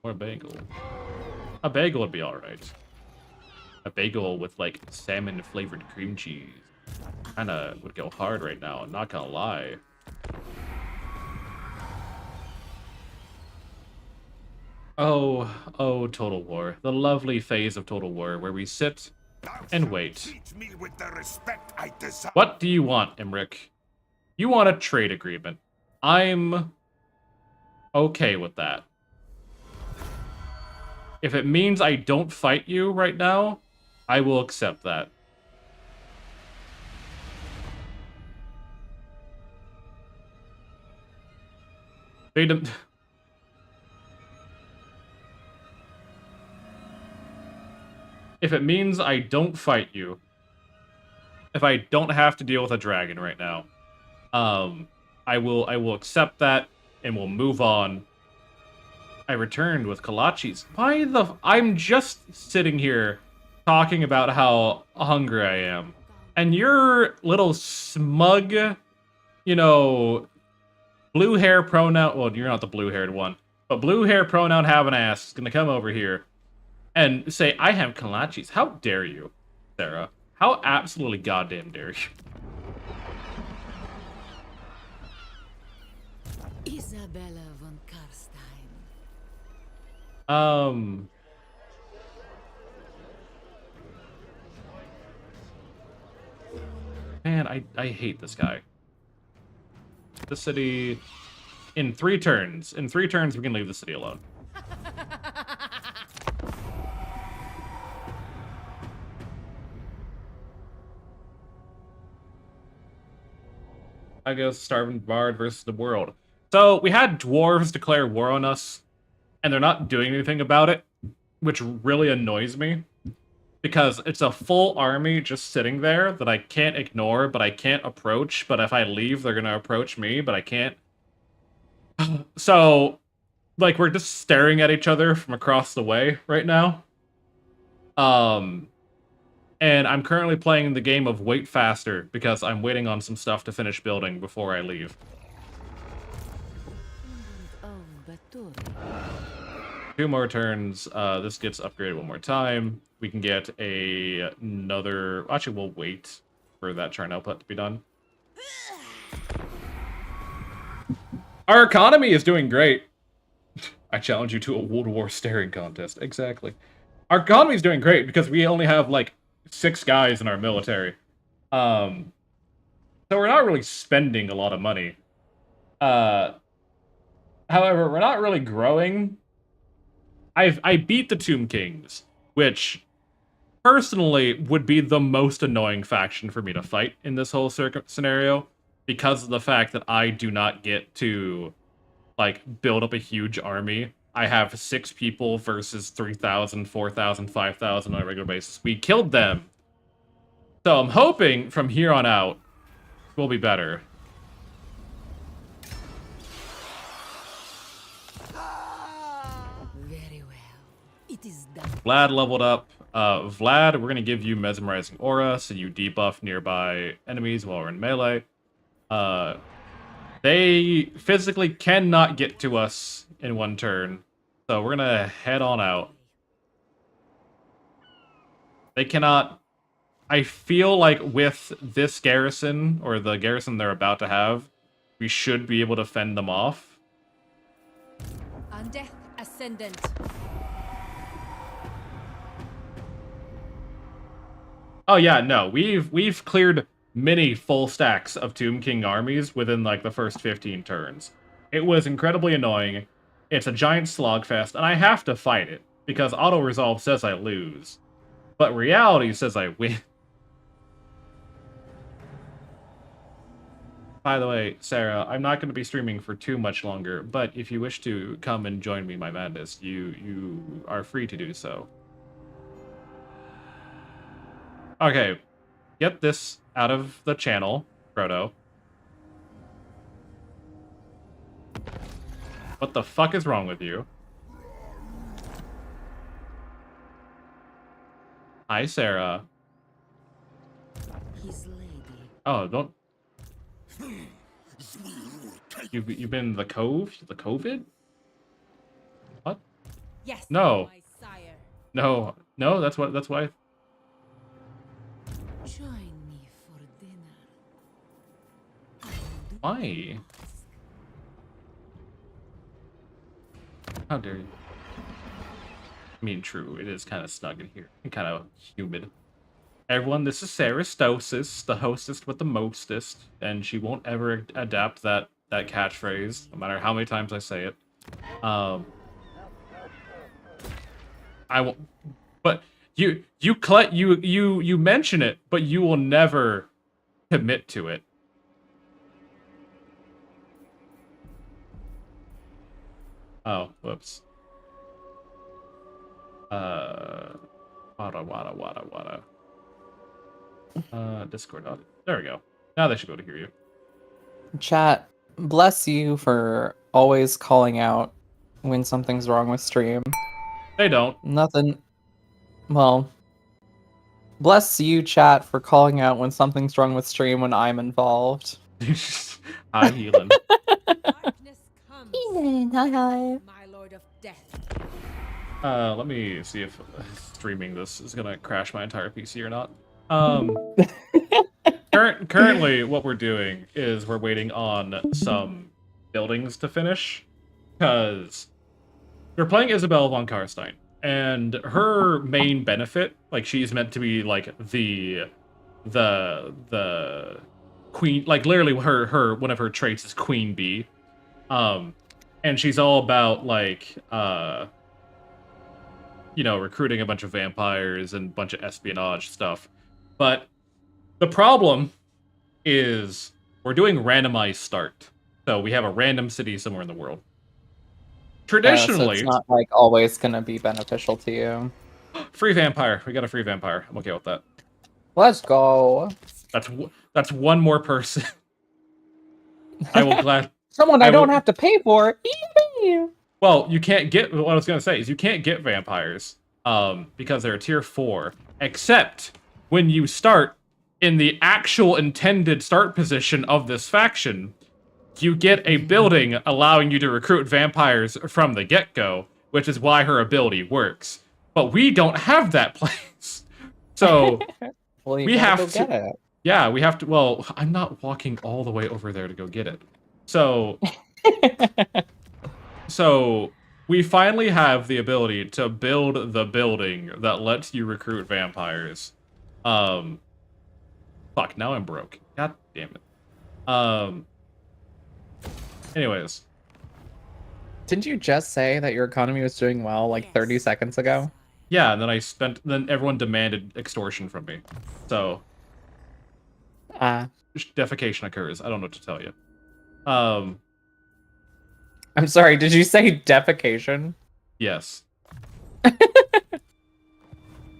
Or a bagel. A bagel would be alright. A bagel with, like, salmon-flavored cream cheese. Kinda would go hard right now, I'm not gonna lie. Oh, oh, Total War. The lovely phase of Total War where we sit and wait. What do you want, Imric? You want a trade agreement. I'm okay with that. If it means I don't fight you right now, I will accept that. If it means I don't fight you, if I don't have to deal with a dragon right now, I will accept that and we'll move on. I returned with kolaches. Why the... I'm just sitting here talking about how hungry I am. And your little smug, you know, blue hair pronoun... Well, you're not the blue-haired one. But blue hair pronoun having ass is gonna come over here and say, I have kolaches. How dare you, Sarah? How absolutely goddamn dare you? Isabella Von Carstein. Man, I hate this guy. The city... In 3 turns. In 3 turns, we can leave the city alone. I guess Starving Bard versus the world. So, we had dwarves declare war on us, and they're not doing anything about it, which really annoys me. Because it's a full army just sitting there that I can't ignore, but I can't approach, but if I leave, they're gonna approach me, but I can't. So, like, we're just staring at each other from across the way right now. And I'm currently playing the game of Wait Faster, because I'm waiting on some stuff to finish building before I leave. 2 more turns. This gets upgraded 1 more time. We can get another... Actually, we'll wait for that churn output to be done. Our economy is doing great. I challenge you to a World War staring contest. Exactly. Our economy is doing great because we only have, like, 6 guys in our military. So we're not really spending a lot of money. However, we're not really growing. I beat the Tomb Kings, which personally would be the most annoying faction for me to fight in this whole scenario, because of the fact that I do not get to, like, build up a huge army. I have 6 people versus 3,000, 4,000, 5,000 on a regular basis. We killed them. So I'm hoping from here on out we'll be better. Very well. It is done. Vlad leveled up. Vlad, we're going to give you Mesmerizing Aura, so you debuff nearby enemies while we're in melee. They physically cannot get to us in 1 turn, so we're going to head on out. They cannot... I feel like with this garrison, or the garrison they're about to have, we should be able to fend them off. On death, Ascendant. Oh yeah, no, we've cleared many full stacks of Tomb King armies within, like, the first 15 turns. It was incredibly annoying. It's a giant slogfest, and I have to fight it, because auto-resolve says I lose. But reality says I win. By the way, Sarah, I'm not going to be streaming for too much longer, but if you wish to come and join me in my madness, you are free to do so. Okay, get this out of the channel, Frodo. What the fuck is wrong with you? Hi, Sarah. His lady. Oh, don't... You've been in the cove? The COVID? What? Yes. No. My sire. No. No, that's why... Join me for dinner. Why? How dare you? I mean, true, it is kind of snug in here and kind of humid. Everyone, this is Sarah Stosis, the hostess with the mostest, and she won't ever adapt that catchphrase, no matter how many times I say it. I won't, but you mention it, but you will never commit to it. Oh, whoops. Wada. Discord audio. There we go. Now they should be able to hear you. Chat, bless you for always calling out when something's wrong with stream. They don't. Nothing. Well, bless you, chat, for calling out when something's wrong with stream when I'm involved. Hi, Healing. Darkness comes. Hi. My lord of death. Let me see if streaming this is gonna crash my entire PC or not. Currently, what we're doing is we're waiting on some buildings to finish, because we're playing Isabella Von Carstein, and her main benefit, like, she's meant to be like the queen, like literally her one of her traits is Queen Bee, and she's all about like recruiting a bunch of vampires and a bunch of espionage stuff. But the problem is we're doing randomized start. So we have a random city somewhere in the world. Traditionally, so it's not like always gonna be beneficial to you. Free vampire. We got a free vampire. I'm okay with that. Let's go. That's one more person. I will glad. Someone I don't have to pay for. Well, you can't get. What I was gonna say is you can't get vampires, because they're a tier 4, except when you start in the actual intended start position of this faction. You get a building allowing you to recruit vampires from the get-go, which is why her ability works. But we don't have that place, so well, we have to. Get it. Yeah, we have to. Well, I'm not walking all the way over there to go get it. So. So, we finally have the ability to build the building that lets you recruit vampires. Fuck, now I'm broke. God damn it. Anyways. Didn't you just say that your economy was doing well like 30 seconds ago? Yeah, and then everyone demanded extortion from me. So. Defecation occurs. I don't know what to tell you. I'm sorry, did you say defecation? Yes.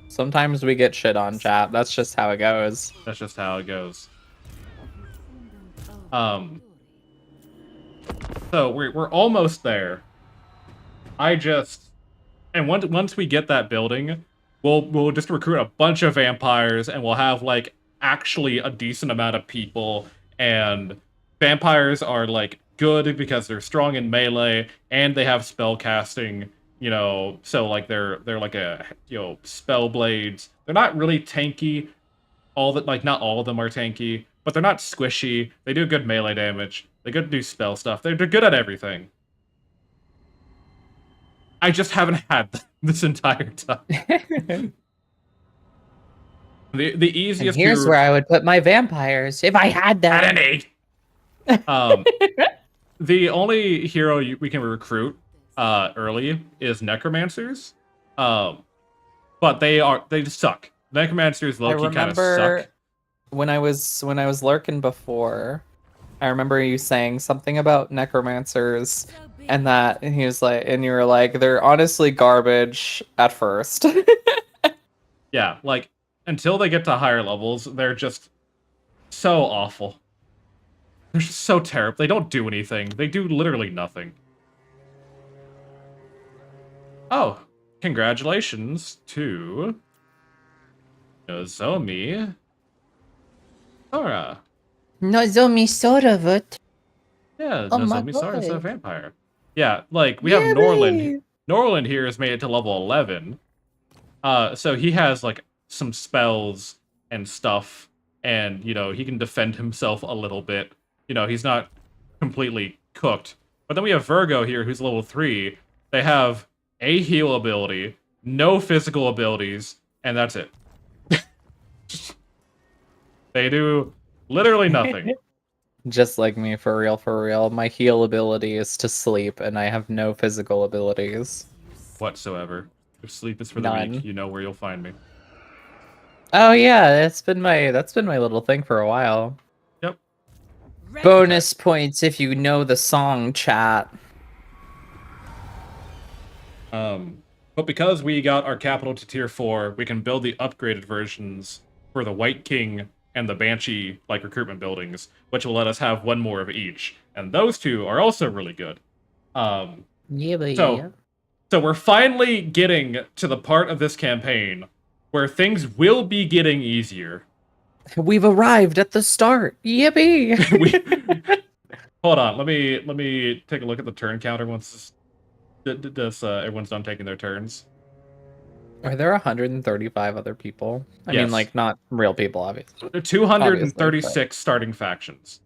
Sometimes we get shit on, chat. That's just how it goes. That's just how it goes. So we're almost there. And once we get that building, we'll just recruit a bunch of vampires, and we'll have like actually a decent amount of people. And vampires are like good because they're strong in melee and they have spell casting, so like they're like a spell blades. They're not really tanky. Not all of them are tanky, but they're not squishy. They do good melee damage. They good do spell stuff. They're good at everything. I just haven't had them this entire time. The easiest. And here's where I would put my vampires if I had them. At an 8. The only hero we can recruit early is necromancers, but they just suck. Necromancers low-key kind of suck. When I was lurking before, I remember you saying something about necromancers, and he was like, and you were like, they're honestly garbage at first. Yeah, like until they get to higher levels, they're just so awful. They're just so terrible. They don't do anything. They do literally nothing. Oh, congratulations to Nozomi Sora. Nozomi Sora. Yeah, oh Nozomi Sora is a vampire. Yeah, like we have Norland. Norland here has made it to level 11. So he has like some spells and stuff, and he can defend himself a little bit. He's not completely cooked. But then we have Virgo here, who's level 3. They have a heal ability. no physical abilities, and that's it. They do literally nothing. Just like me, for real, for real. My heal ability is to sleep, and I have no physical abilities. Whatsoever. If sleep is for the None. weak, you know where you'll find me. Oh yeah, that's been my little thing for a while. Yep. Bonus points if you know the song, chat. But because we got our capital to tier 4, we can build the upgraded versions for the White King and the Banshee like recruitment buildings, which will let us have one more of each. And those two are also really good. So we're finally getting to the part of this campaign where things will be getting easier. We've arrived at the start. Yippee! Hold on, let me take a look at the turn counter once everyone's done taking their turns. Are there 135 other people? I mean, Yes. like, not real people, obviously. 236 starting factions.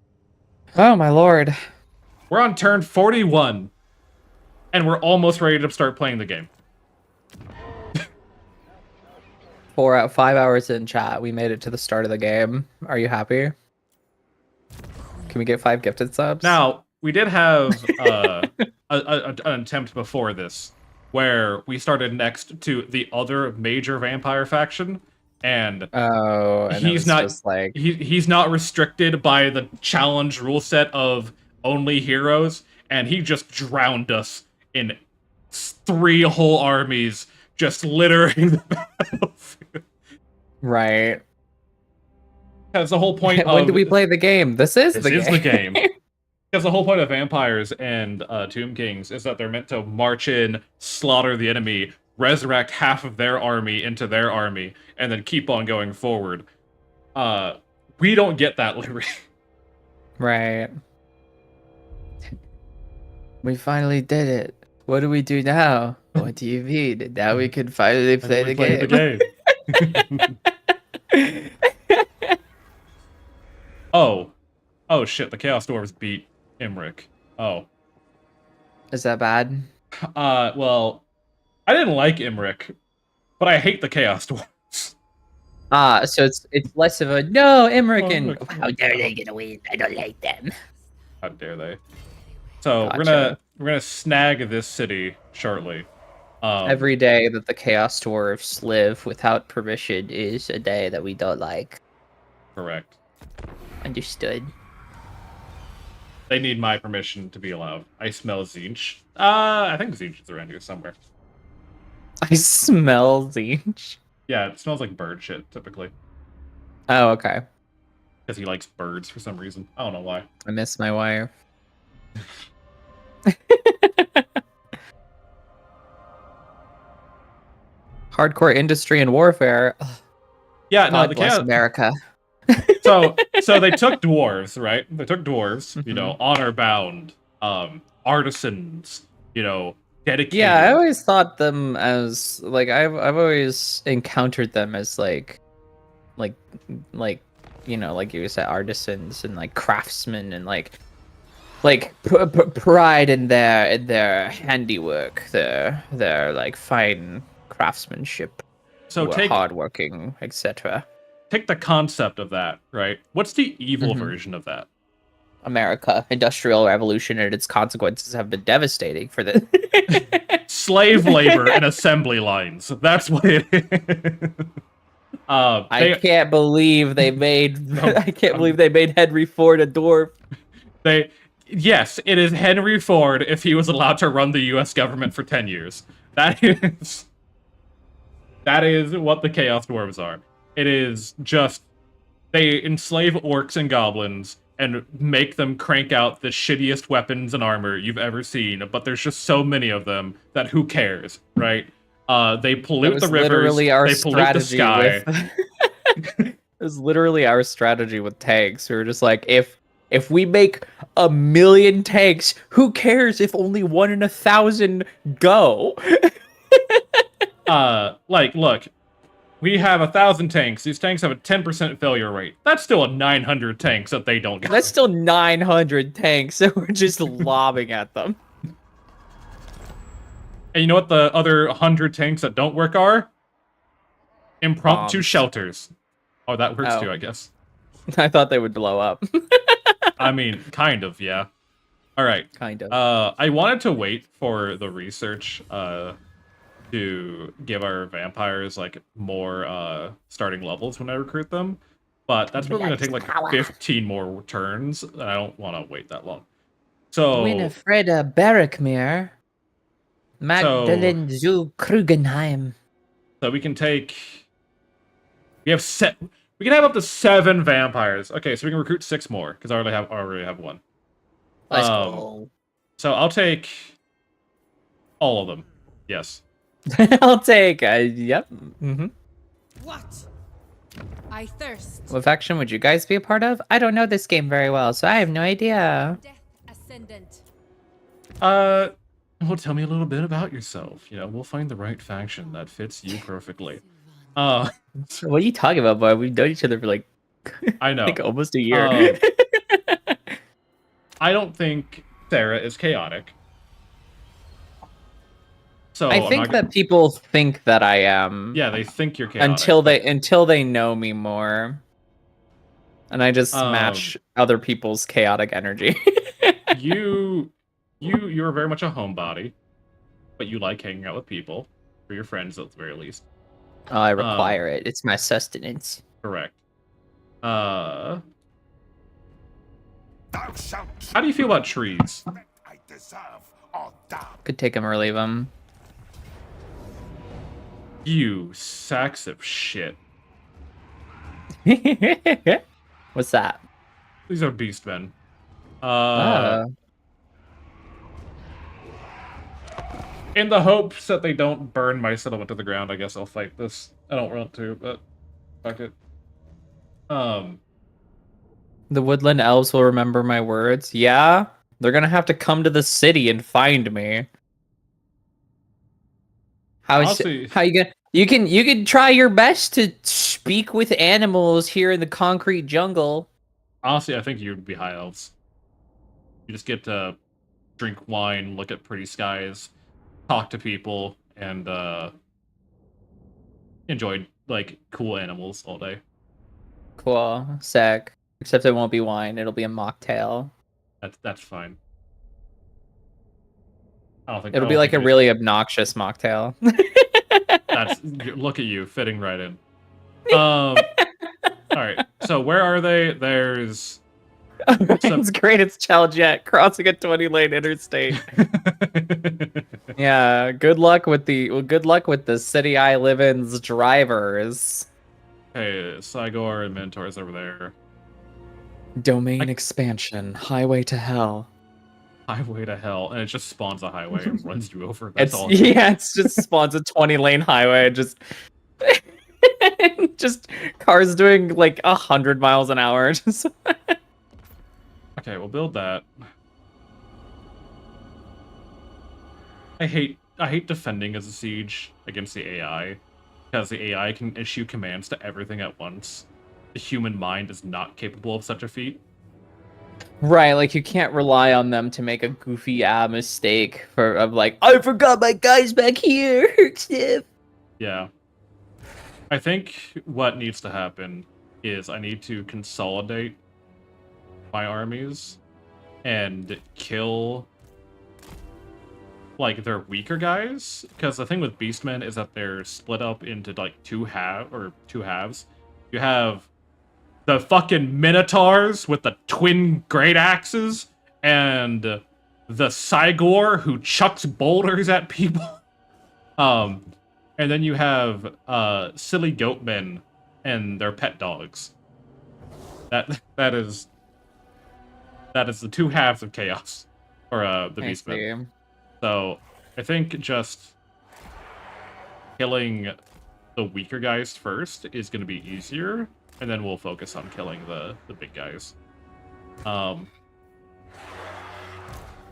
Oh, my lord. We're on turn 41, and we're almost ready to start playing the game. 5 hours in chat, we made it to the start of the game. Are you happy? Can we get 5 gifted subs? Now, we did have an attempt before this, where we started next to the other major vampire faction, and he's not just like he's not restricted by the challenge rule set of only heroes, and he just drowned us in 3 whole armies, just littering the battlefield. Right. That's the whole point of... When do we play the game? This is the game. Because the whole point of vampires and Tomb Kings is that they're meant to march in, slaughter the enemy, resurrect half of their army into their army, and then keep on going forward. We don't get that liberty. Right. We finally did it. What do we do now? What do you mean? Now we can finally play the game. Oh shit, the Chaos Dwarves beat Imric. Oh. Is that bad? Well, I didn't like Imric, but I hate the Chaos Dwarves. So it's less of a no, Imric and how dare they get away? I don't like them. How dare they? So Gotcha. we're gonna snag this city shortly. Every day that the Chaos Dwarves live without permission is a day that we don't like. Correct. Understood. They need my permission to be allowed. I smell Zinch. I think Zinch is around here somewhere. I smell Zinch. Yeah, it smells like bird shit, typically. Oh, okay. Because he likes birds for some reason. I don't know why. I miss my wife. Hardcore industry and warfare. Yeah, no, God the bless Chaos... America. So they took dwarves, right? They took dwarves, you know, honor bound, artisans, you know, dedicated. Yeah, I always thought them as like I've always encountered them as like you know, like you said, artisans and like craftsmen and like pride in their handiwork, their like fine craftsmanship, So take hardworking, etc. Take the concept of that, right? What's the evil version of that? America, industrial revolution, and its consequences have been devastating for the slave labor and assembly lines. That's what it is. I can't believe they made. I can't believe they made Henry Ford a dwarf. Yes, it is Henry Ford if he was allowed to run the U.S. government for 10 years. That is what the Chaos Dwarves are. It is just they enslave orcs and goblins and make them crank out the shittiest weapons and armor you've ever seen, but there's just so many of them that who cares, right? They pollute the rivers, they pollute the sky. It was literally our strategy with tanks. We were just like, if we make 1,000,000 tanks, who cares if only 1 in 1,000 go? Look, we have 1,000 tanks. These tanks have a 10% failure rate. That's still a 900 tanks that they don't get. That's still 900 tanks that we're just lobbing at them. And you know what the other 100 tanks that don't work are? Impromptu Bombs. shelters. Oh, that works too, I guess. I thought they would blow up. I mean, kind of, yeah. All right. Kind of. I wanted to wait for the research to give our vampires like more starting levels when I recruit them, but that's probably gonna take like 15 more turns, and I don't want to wait that long. So Winifreda Barrackmere. Magdalene zu Krugenheim. So we can take. We can have up to 7 vampires. Okay, so we can recruit 6 more because I already have one. Let's go. So I'll take all of them. Yes. I'll take. Yep. Mm-hmm. What? I thirst. What faction would you guys be a part of? I don't know this game very well, so I have no idea. Death Ascendant. Well, tell me a little bit about yourself. You know, we'll find the right faction that fits you perfectly. What are you talking about, boy? We've known each other for like, I know, like almost a year. I don't think Sarah is chaotic. So I think that people think that I am. Yeah, they think you're chaotic. Until they know me more. And I just match other people's chaotic energy. You're very much a homebody, but you like hanging out with people, or your friends at the very least. Oh, I require it. It's my sustenance. Correct. How do you feel about trees? Could take them or leave them. You sacks of shit. What's that? These are beastmen. In the hopes that they don't burn my settlement to the ground, I guess I'll fight this. I don't want to, but fuck it. The woodland elves will remember my words. Yeah, they're gonna have to come to the city and find me. How you gonna? You can try your best to speak with animals here in the concrete jungle. Honestly, I think you'd be high elves. You just get to drink wine, look at pretty skies, talk to people, and enjoy like cool animals all day. Cool, sick. Except it won't be wine; it'll be a mocktail. That's fine. I don't think it'll be like a really obnoxious mocktail. Look at you fitting right in. All right. So where are they? There's. It's great. It's Chaljet crossing a 20-lane interstate. Yeah. Good luck with the city I live in's drivers. Hey, Cygor and Minotaur's over there. Domain expansion. Highway to hell. Highway to hell, and it just spawns a highway and runs you over. It's just spawns a 20-lane highway. Just cars doing like 100 miles an hour. Just okay, we'll build that. I hate defending as a siege against the AI, because the AI can issue commands to everything at once. The human mind is not capable of such a feat. Right, like you can't rely on them to make a goofy mistake of like, I forgot my guys back here. Yeah. I think what needs to happen is I need to consolidate my armies and kill like their weaker guys, because the thing with beastmen is that they're split up into like two halves. You have the fucking minotaurs with the twin great axes, and the Cygor who chucks boulders at people. And then you have silly goatmen and their pet dogs. That is the two halves of chaos, or the beastmen. So I think just killing the weaker guys first is going to be easier. And then we'll focus on killing the big guys.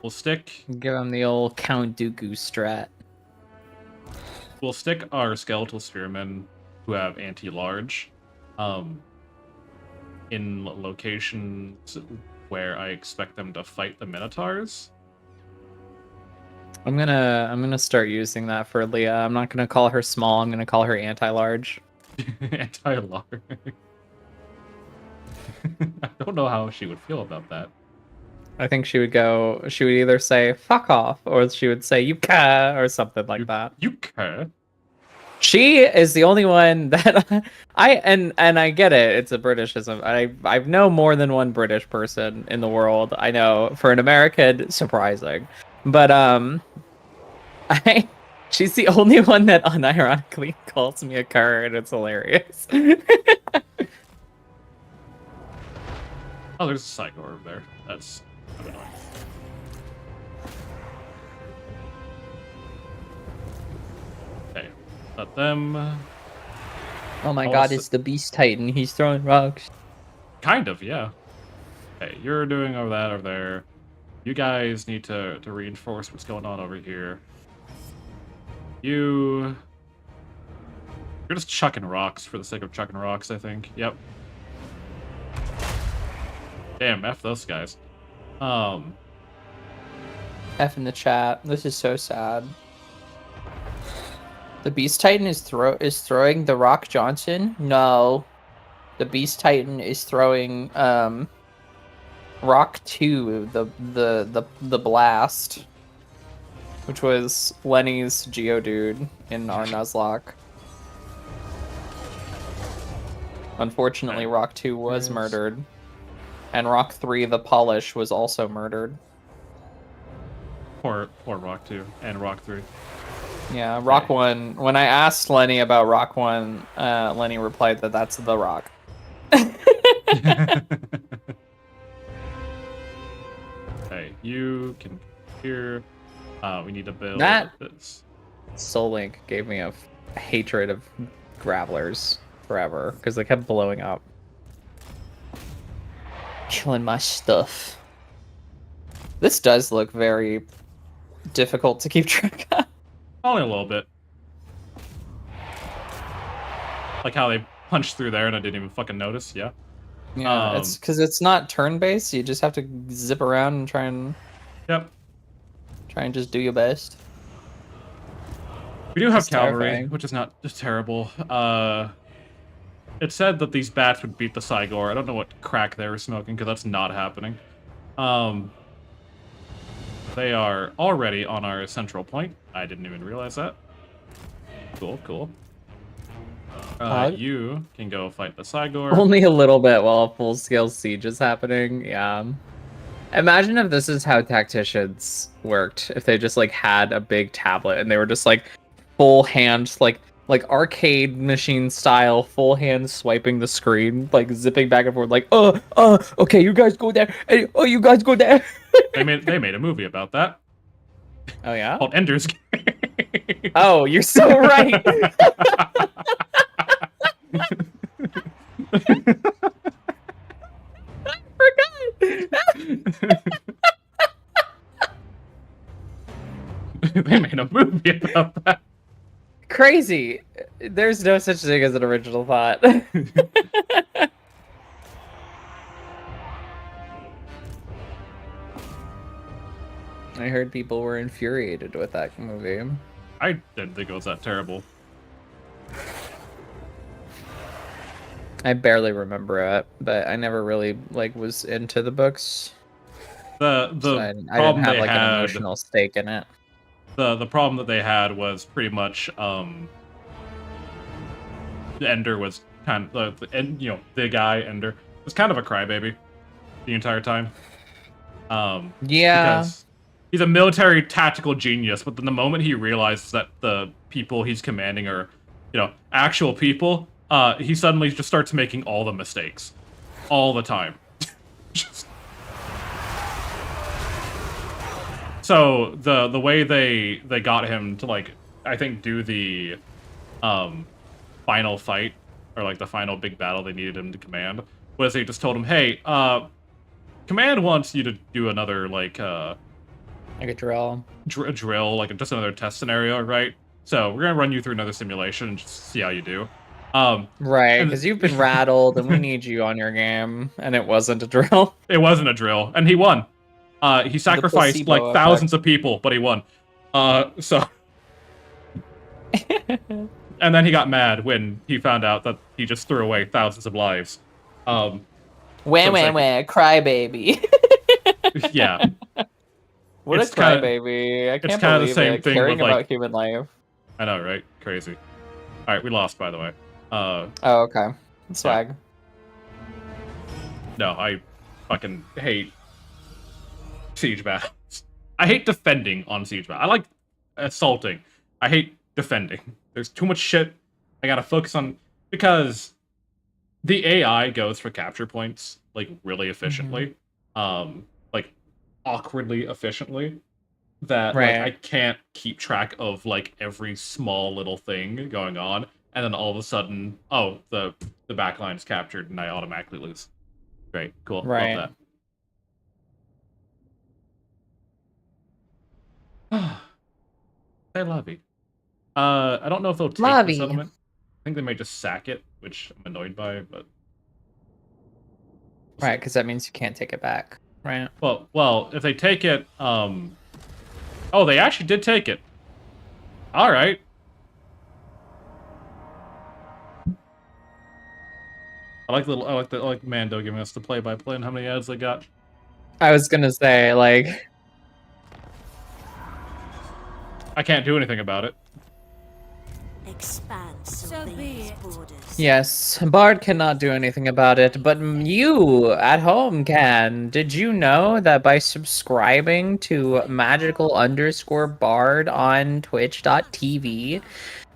We'll stick... Give him the old Count Dooku strat. We'll stick our skeletal spearmen who have anti-large in locations where I expect them to fight the minotaurs. I'm gonna start using that for Leah. I'm not gonna call her small. I'm gonna call her anti-large. Anti-large. I don't know how she would feel about that. I think she would either say "fuck off" or she would say "you care" or something like that. You care? She is the only one that I get it. It's a Britishism. I know more than one British person in the world. I know for an American, surprising, but she's the only one that unironically calls me a cur, and it's hilarious. Oh, there's a Psycho over there. That's annoying. Okay, let them. Oh my god, it's the Beast Titan. He's throwing rocks. Kind of, yeah. Okay, you're doing over that over there. You guys need to reinforce what's going on over here. You're just chucking rocks for the sake of chucking rocks, I think. Yep. Damn, F those guys. F in the chat. This is so sad. The Beast Titan is throwing the Rock Johnson? No. The Beast Titan is throwing Rock 2, the blast. Which was Lenny's Geodude in our Nuzlocke. Unfortunately, Rock 2 was murdered. And Rock 3, the Polish, was also murdered. Or Rock 2 and Rock 3. Yeah, Rock 1. When I asked Lenny about Rock 1, Lenny replied that that's the Rock. Okay, you can hear. We need to build this. Soul Link gave me a hatred of Gravelers forever because they kept blowing up. Killing my stuff. This does look very difficult to keep track of. Only a little bit. Like how they punched through there and I didn't even fucking notice, yeah. Yeah, it's because it's not turn-based. You just have to zip around and try and just do your best. We do have cavalry, which is not just terrible. It said that these bats would beat the Cygor. I don't know what crack they were smoking, because that's not happening. They are already on our central point. I didn't even realize that. Cool, cool. You can go fight the Cygor. Only a little bit while a full-scale siege is happening, yeah. Imagine if this is how tacticians worked. If they just, like, had a big tablet and they were just, like, full hand, like arcade machine style, full hand swiping the screen, like zipping back and forth, like, okay, you guys go there, oh, you guys go there. They made a movie about that. Oh yeah? Called Ender's Game. Oh, you're so right. I forgot. They made a movie about that. Crazy. There's no such thing as an original thought. I heard people were infuriated with that movie. I didn't think it was that terrible. I barely remember it, but I never really was into the books. So I didn't have an emotional stake in it. The problem that they had was pretty much Ender was kind of the guy Ender was kind of a crybaby the entire time. Yeah. Because he's a military tactical genius, but then the moment he realizes that the people he's commanding are, actual people, he suddenly just starts making all the mistakes, all the time. So the way they got him to I think do the final fight or the final big battle they needed him to command was they just told him, hey, command wants you to do another like a drill, just another test scenario, right? So we're gonna run you through another simulation and just see how you do. Right, because you've been rattled and we need you on your game, and it wasn't a drill. It wasn't a drill, and he won. He sacrificed thousands of people, but he won. So and then he got mad when he found out that he just threw away thousands of lives. Wah, wah, wah, crybaby. Yeah. What It's a kinda- crybaby. I it's can't kinda the believe same it. thing Caring with, like- about human life. I know, right? Crazy. Alright, we lost, by the way. Oh, okay. Swag. No, I fucking hate siege battles. I hate defending on siege battles. I like assaulting. I hate defending. There's too much shit I gotta focus on, because the AI goes for capture points, like, really efficiently. Like, awkwardly efficiently. That, like, I can't keep track of, like, every small little thing going on, and then all of a sudden, oh, the backline is captured, and I automatically lose. Great, cool, Right. love that. Hey, Lobby. I don't know if they'll take Lobby. the settlement. I think they might just sack it, which I'm annoyed by, but... Right, because that means you can't take it back. Right. Well, if they take it, Oh, they actually did take it. Alright. I like Mando giving us the play-by-play and how many ads they got. I was gonna say, like... I can't do anything about it. So be it. Yes, Bard cannot do anything about it, but you at home can. Did you know that by subscribing to magical_bard on twitch.tv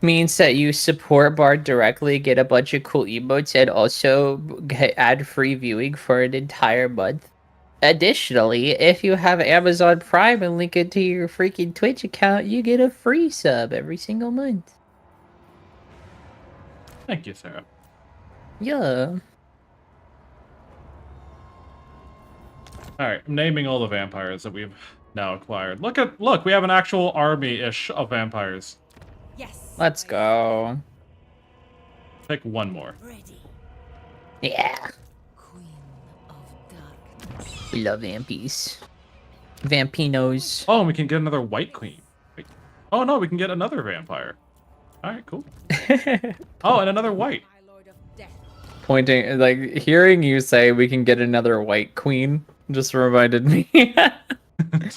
means that you support Bard directly, get a bunch of cool emotes, and also get ad-free viewing for an entire month? Additionally, if you have Amazon Prime and link it to your freaking Twitch account, you get a free sub every single month. Thank you, Sarah. Yeah. Alright, I'm naming all the vampires that we've now acquired. Look, we have an actual army-ish of vampires. Yes. Let's go. Pick one more. Yeah. We love vampies. Vampinos. Oh, and we can get another white queen. Wait. Oh no, we can get another vampire. Alright, cool. Oh, and another white. Pointing, like, hearing you say we can get another white queen just reminded me.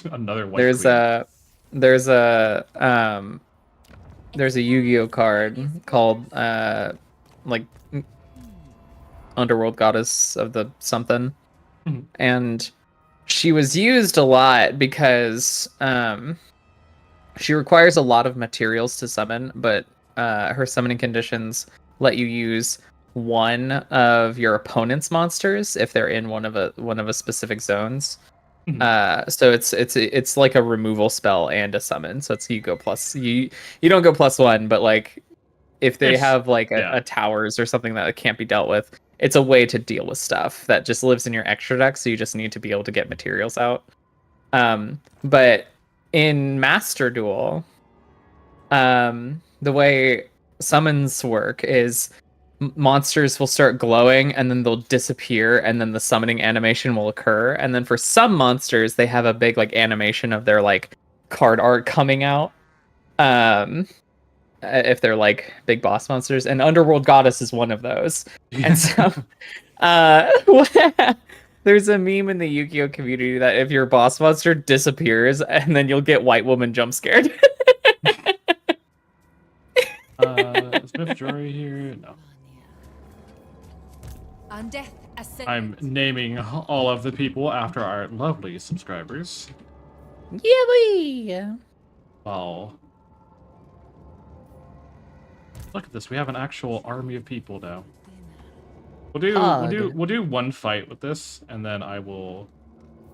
Another white there's queen. there's a Yu-Gi-Oh card called like Underworld Goddess of the something. And she was used a lot because she requires a lot of materials to summon, but her summoning conditions let you use one of your opponent's monsters if they're in one of a specific zones. So it's like a removal spell and a summon. So it's you go plus you don't go +1, but like if they have like a towers or something that can't be dealt with, it's a way to deal with stuff that just lives in your extra deck. So you just need to be able to get materials out. But in Master Duel, the way summons work is monsters will start glowing and then they'll disappear and then the summoning animation will occur. And then for some monsters, they have a big like animation of their like card art coming out. If they're like big boss monsters, and Underworld Goddess is one of those. And so there's a meme in the Yu-Gi-Oh community that if your boss monster disappears and then you'll get white woman jump scared. Is Smith Jory here? No. On death, ascendant. I'm naming all of the people after our lovely subscribers. Yeah, Wow. Look at this. We have an actual army of people now. We'll do one fight with this, and then I will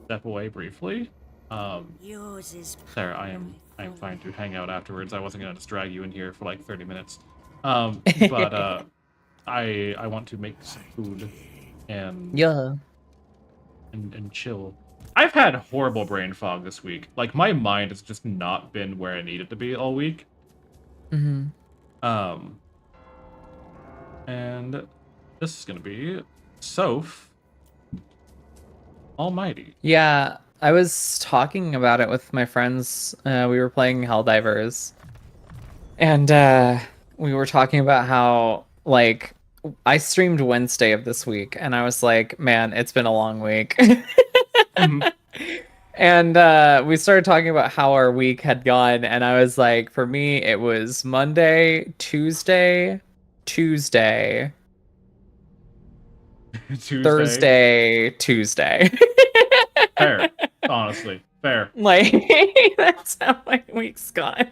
step away briefly. Sarah, I am fine to hang out afterwards. I wasn't gonna just drag you in here for like 30 minutes. But I want to make some food and and chill. I've had horrible brain fog this week. Like my mind has just not been where I need it to be all week. And this is gonna be Soph Almighty. Yeah. I was talking about it with my friends. We were playing Helldivers, and we were talking about how like I streamed Wednesday of this week, and I was like, man, it's been a long week. And we started talking about how our week had gone, and I was like, for me, it was Monday, Tuesday, Thursday, Tuesday. Fair. Honestly. Fair. Like, that's how my week's gone.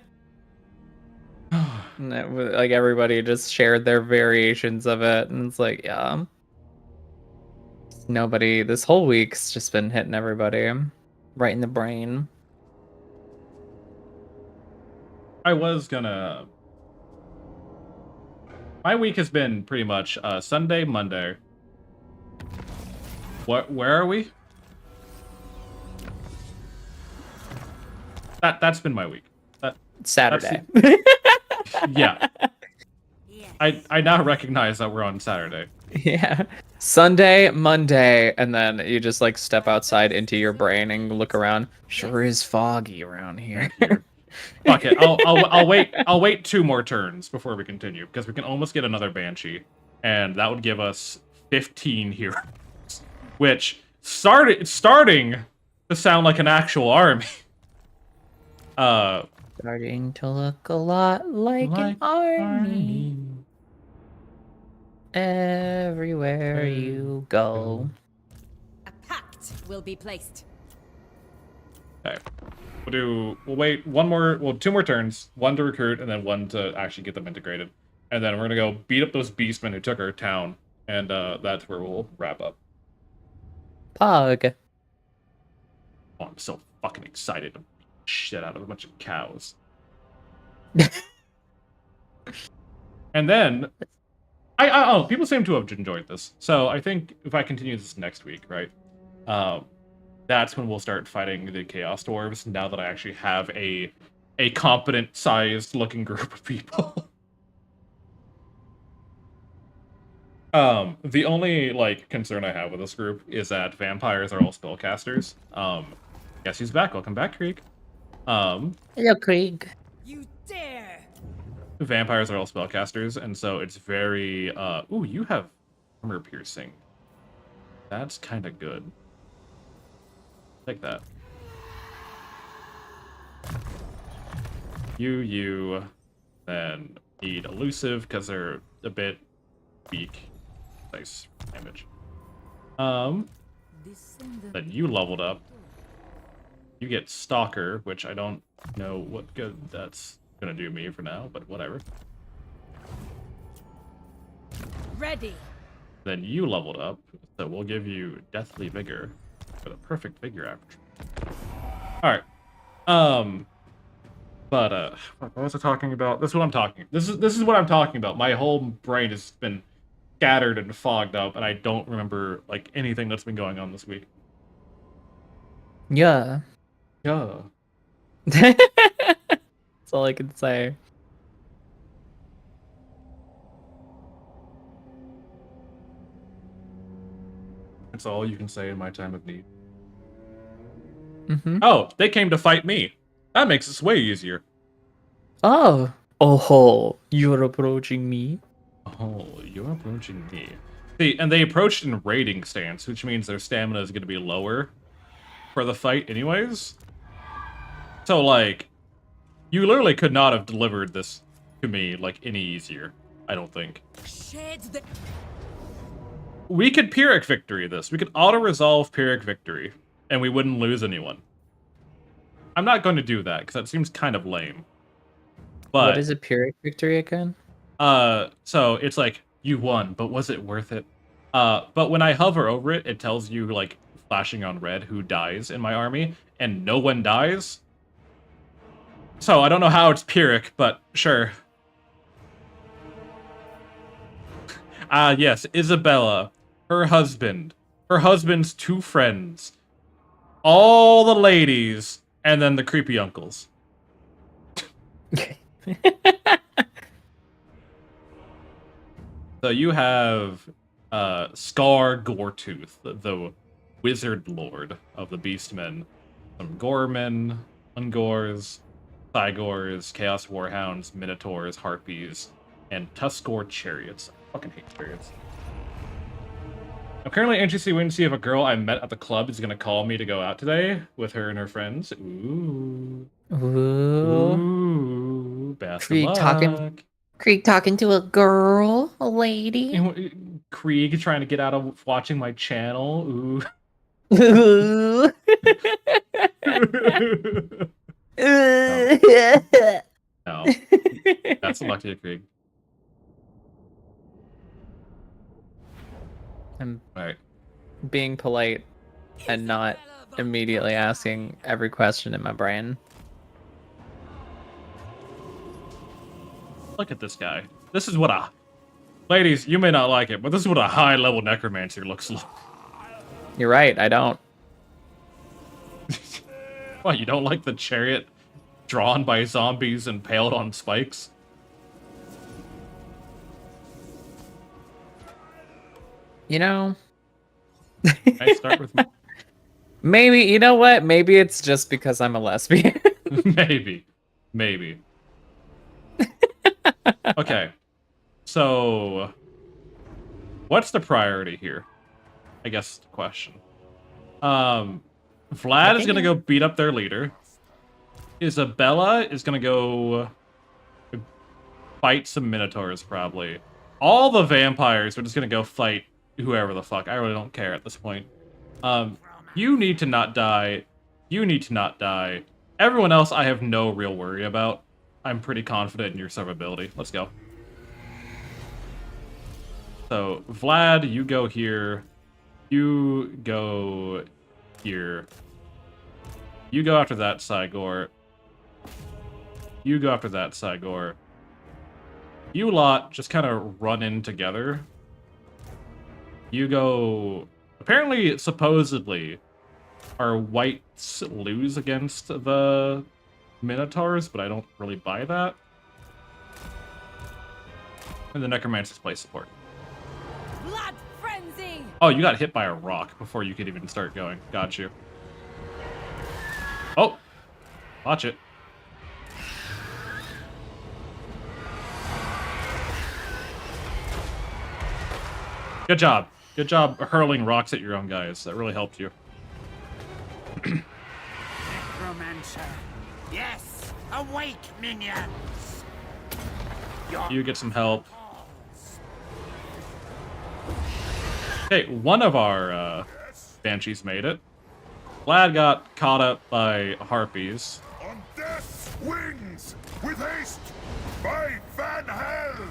And like, everybody just shared their variations of it, and it's like, yeah. Nobody, this whole week's just been hitting everybody right in the brain. I was gonna... My week has been pretty much Sunday, Monday. Where are we? That's been my week. Saturday. Yeah. I now recognize that we're on Saturday. Yeah. Sunday, Monday, and then you just like step outside into your brain and look around. Sure is foggy around here. Fuck it. I'll wait 2 more turns before we continue, because we can almost get another Banshee, and that would give us 15 heroes, which starting to sound like an actual army. Starting to look a lot like an army. Everywhere you go. A pact will be placed. Okay. We'll wait 2 more turns, 1 to recruit, and then 1 to actually get them integrated. And then we're gonna go beat up those beastmen who took our town, and that's where we'll wrap up. Pog. Oh, I'm so fucking excited to beat shit out of a bunch of cows. And then people seem to have enjoyed this. So I think if I continue this next week, right? That's when we'll start fighting the Chaos Dwarves, now that I actually have a competent sized looking group of people. The only like concern I have with this group is that vampires are all spellcasters. Guess who's back? Welcome back, Krieg. Hello, Krieg. You dare! Vampires are all spellcasters, and so it's very ooh, you have armor piercing. That's kind of good. Take that. You then need elusive because they're a bit weak. Nice damage. Then you leveled up. You get Stalker, which I don't know what good that's gonna do me for now, but whatever. Ready. Then you leveled up, so we'll give you Deathly Vigor for the perfect vigor average. Alright. But what was I talking about? This is what I'm talking. This is what I'm talking about. My whole brain has been scattered and fogged up, and I don't remember like anything that's been going on this week. Yeah. Yeah. That's all I can say. That's all you can say in my time of need. Mm-hmm. Oh, they came to fight me. That makes this way easier. Oh. Oh, you're approaching me. Oh, you're approaching me. See, and they approached in raiding stance, which means their stamina is going to be lower for the fight anyways. So, like, you literally could not have delivered this to me, like, any easier, I don't think. We could Pyrrhic victory this. We could auto-resolve Pyrrhic victory, and we wouldn't lose anyone. I'm not going to do that, because that seems kind of lame. But, what is a Pyrrhic victory again? So it's like, you won, but was it worth it? But when I hover over it, it tells you, like, flashing on red who dies in my army, and no one dies. So I don't know how it's Pyrrhic, but sure. Yes, Isabella, her husband, her husband's 2 friends, all the ladies, and then the creepy uncles. So you have Scar Goretooth, the wizard lord of the Beastmen, some Gorman, Ungors, Thygors, Chaos Warhounds, Minotaurs, Harpies, and Tuskor Chariots. I fucking hate chariots. I'm currently interested in to see if a girl I met at the club is gonna call me to go out today with her and her friends. Ooh. Ooh. Best Krieg of luck. talking to a girl, a lady. Krieg trying to get out of watching my channel. Ooh. Ooh. No. That's a luck to you, Krieg. I'm Alright. being polite and not immediately asking every question in my brain. Look at this guy. This is what a... Ladies, you may not like it, but this is what a high-level necromancer looks like. You're right, I don't. What, you don't like the chariot drawn by zombies impaled on spikes? You know... I start with... Maybe, you know what? Maybe it's just because I'm a lesbian. Maybe. Okay. So... What's the priority here? I guess the question. Vlad is gonna go beat up their leader. Isabella is gonna go fight some Minotaurs, probably. All the vampires are just gonna go fight whoever the fuck. I really don't care at this point. You need to not die. You need to not die. Everyone else I have no real worry about. I'm pretty confident in your survivability. Let's go. So, Vlad, you go here. You go here. You go after that Cygor. You go after that Cygor. You lot just kind of run in together. You go... Apparently, supposedly, our whites lose against the Minotaurs, but I don't really buy that. And the Necromancers play support. Blood frenzy! Oh, you got hit by a rock before you could even start going. Got you. Oh! Watch it. Good job. Good job hurling rocks at your own guys. That really helped you. Necromancer. Yes! Awake, minions! You get some help. Okay, one of our Banshees made it. Vlad got caught up by Harpies. On death's wings, with haste, by Van Hell!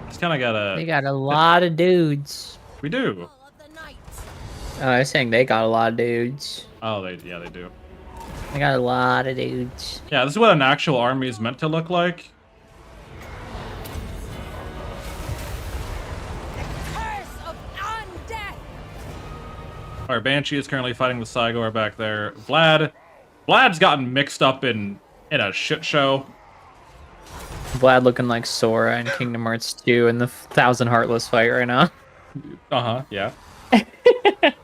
Just kind of gotta... They got a lot of dudes. We do. I was saying they got a lot of dudes. Oh, yeah, they do. They got a lot of dudes. Yeah, this is what an actual army is meant to look like. Our Banshee is currently fighting the Cygor back there. Vlad's gotten mixed up in a shit show. Vlad looking like Sora in Kingdom Hearts 2 in the 1000 Heartless fight right now. Uh-huh, yeah.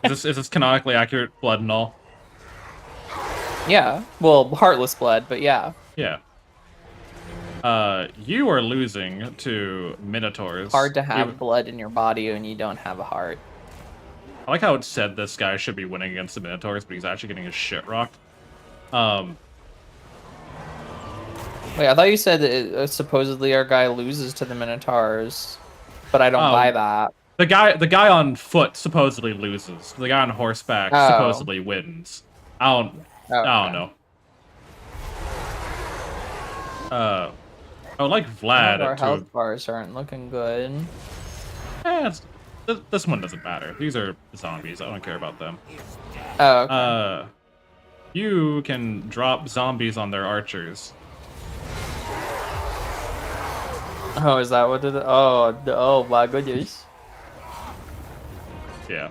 Is this canonically accurate, blood and all? Yeah, well, Heartless blood, but yeah. Yeah. You are losing to Minotaurs. Hard to have blood in your body when you don't have a heart. I like how it said this guy should be winning against the Minotaurs, but he's actually getting his shit rocked. Wait, I thought you said that supposedly our guy loses to the Minotaurs, but I don't buy that. The guy on foot supposedly loses. The guy on horseback supposedly wins. I don't know. I would like Vlad Our health bars aren't looking good. This one doesn't matter. These are zombies. I don't care about them. Oh, okay. You can drop zombies on their archers. Oh, is that what it is? Oh my goodness. Yeah.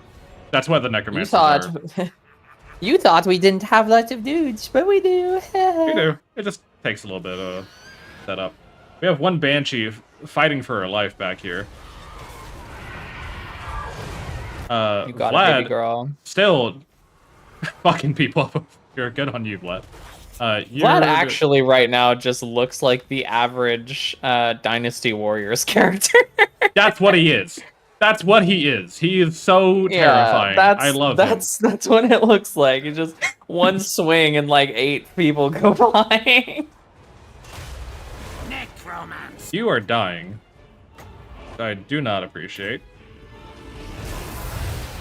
That's why the Necromancers are. You thought we didn't have lots of dudes, but we do. We do. It just takes a little bit of setup. We have one Banshee fighting for her life back here. You got Vlad, it, baby girl. Still fucking people up. You're good on you, Vlad. Vlad actually right now just looks like the average Dynasty Warriors character. That's what he is. That's what he is. He is so terrifying. I love him. That's what it looks like. It's just one swing and like 8 people go flying. Necromance. You are dying. I do not appreciate.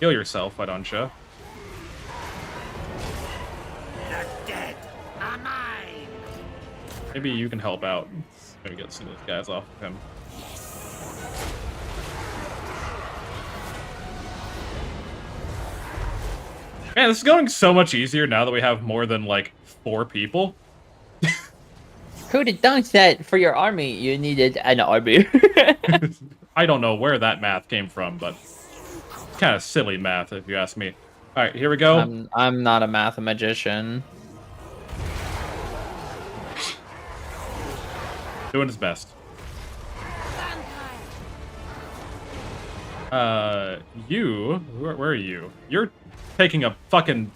Heal yourself, why don't you? The dead are mine. Maybe you can help out. Maybe get some of those guys off of him. Man, this is going so much easier now that we have more than, like, 4 people. Who'd have done that for your army? You needed an army. I don't know where that math came from, but kind of silly math, if you ask me. All right, here we go. I'm not a mathematician. Doing his best. Where are you? You're taking a fucking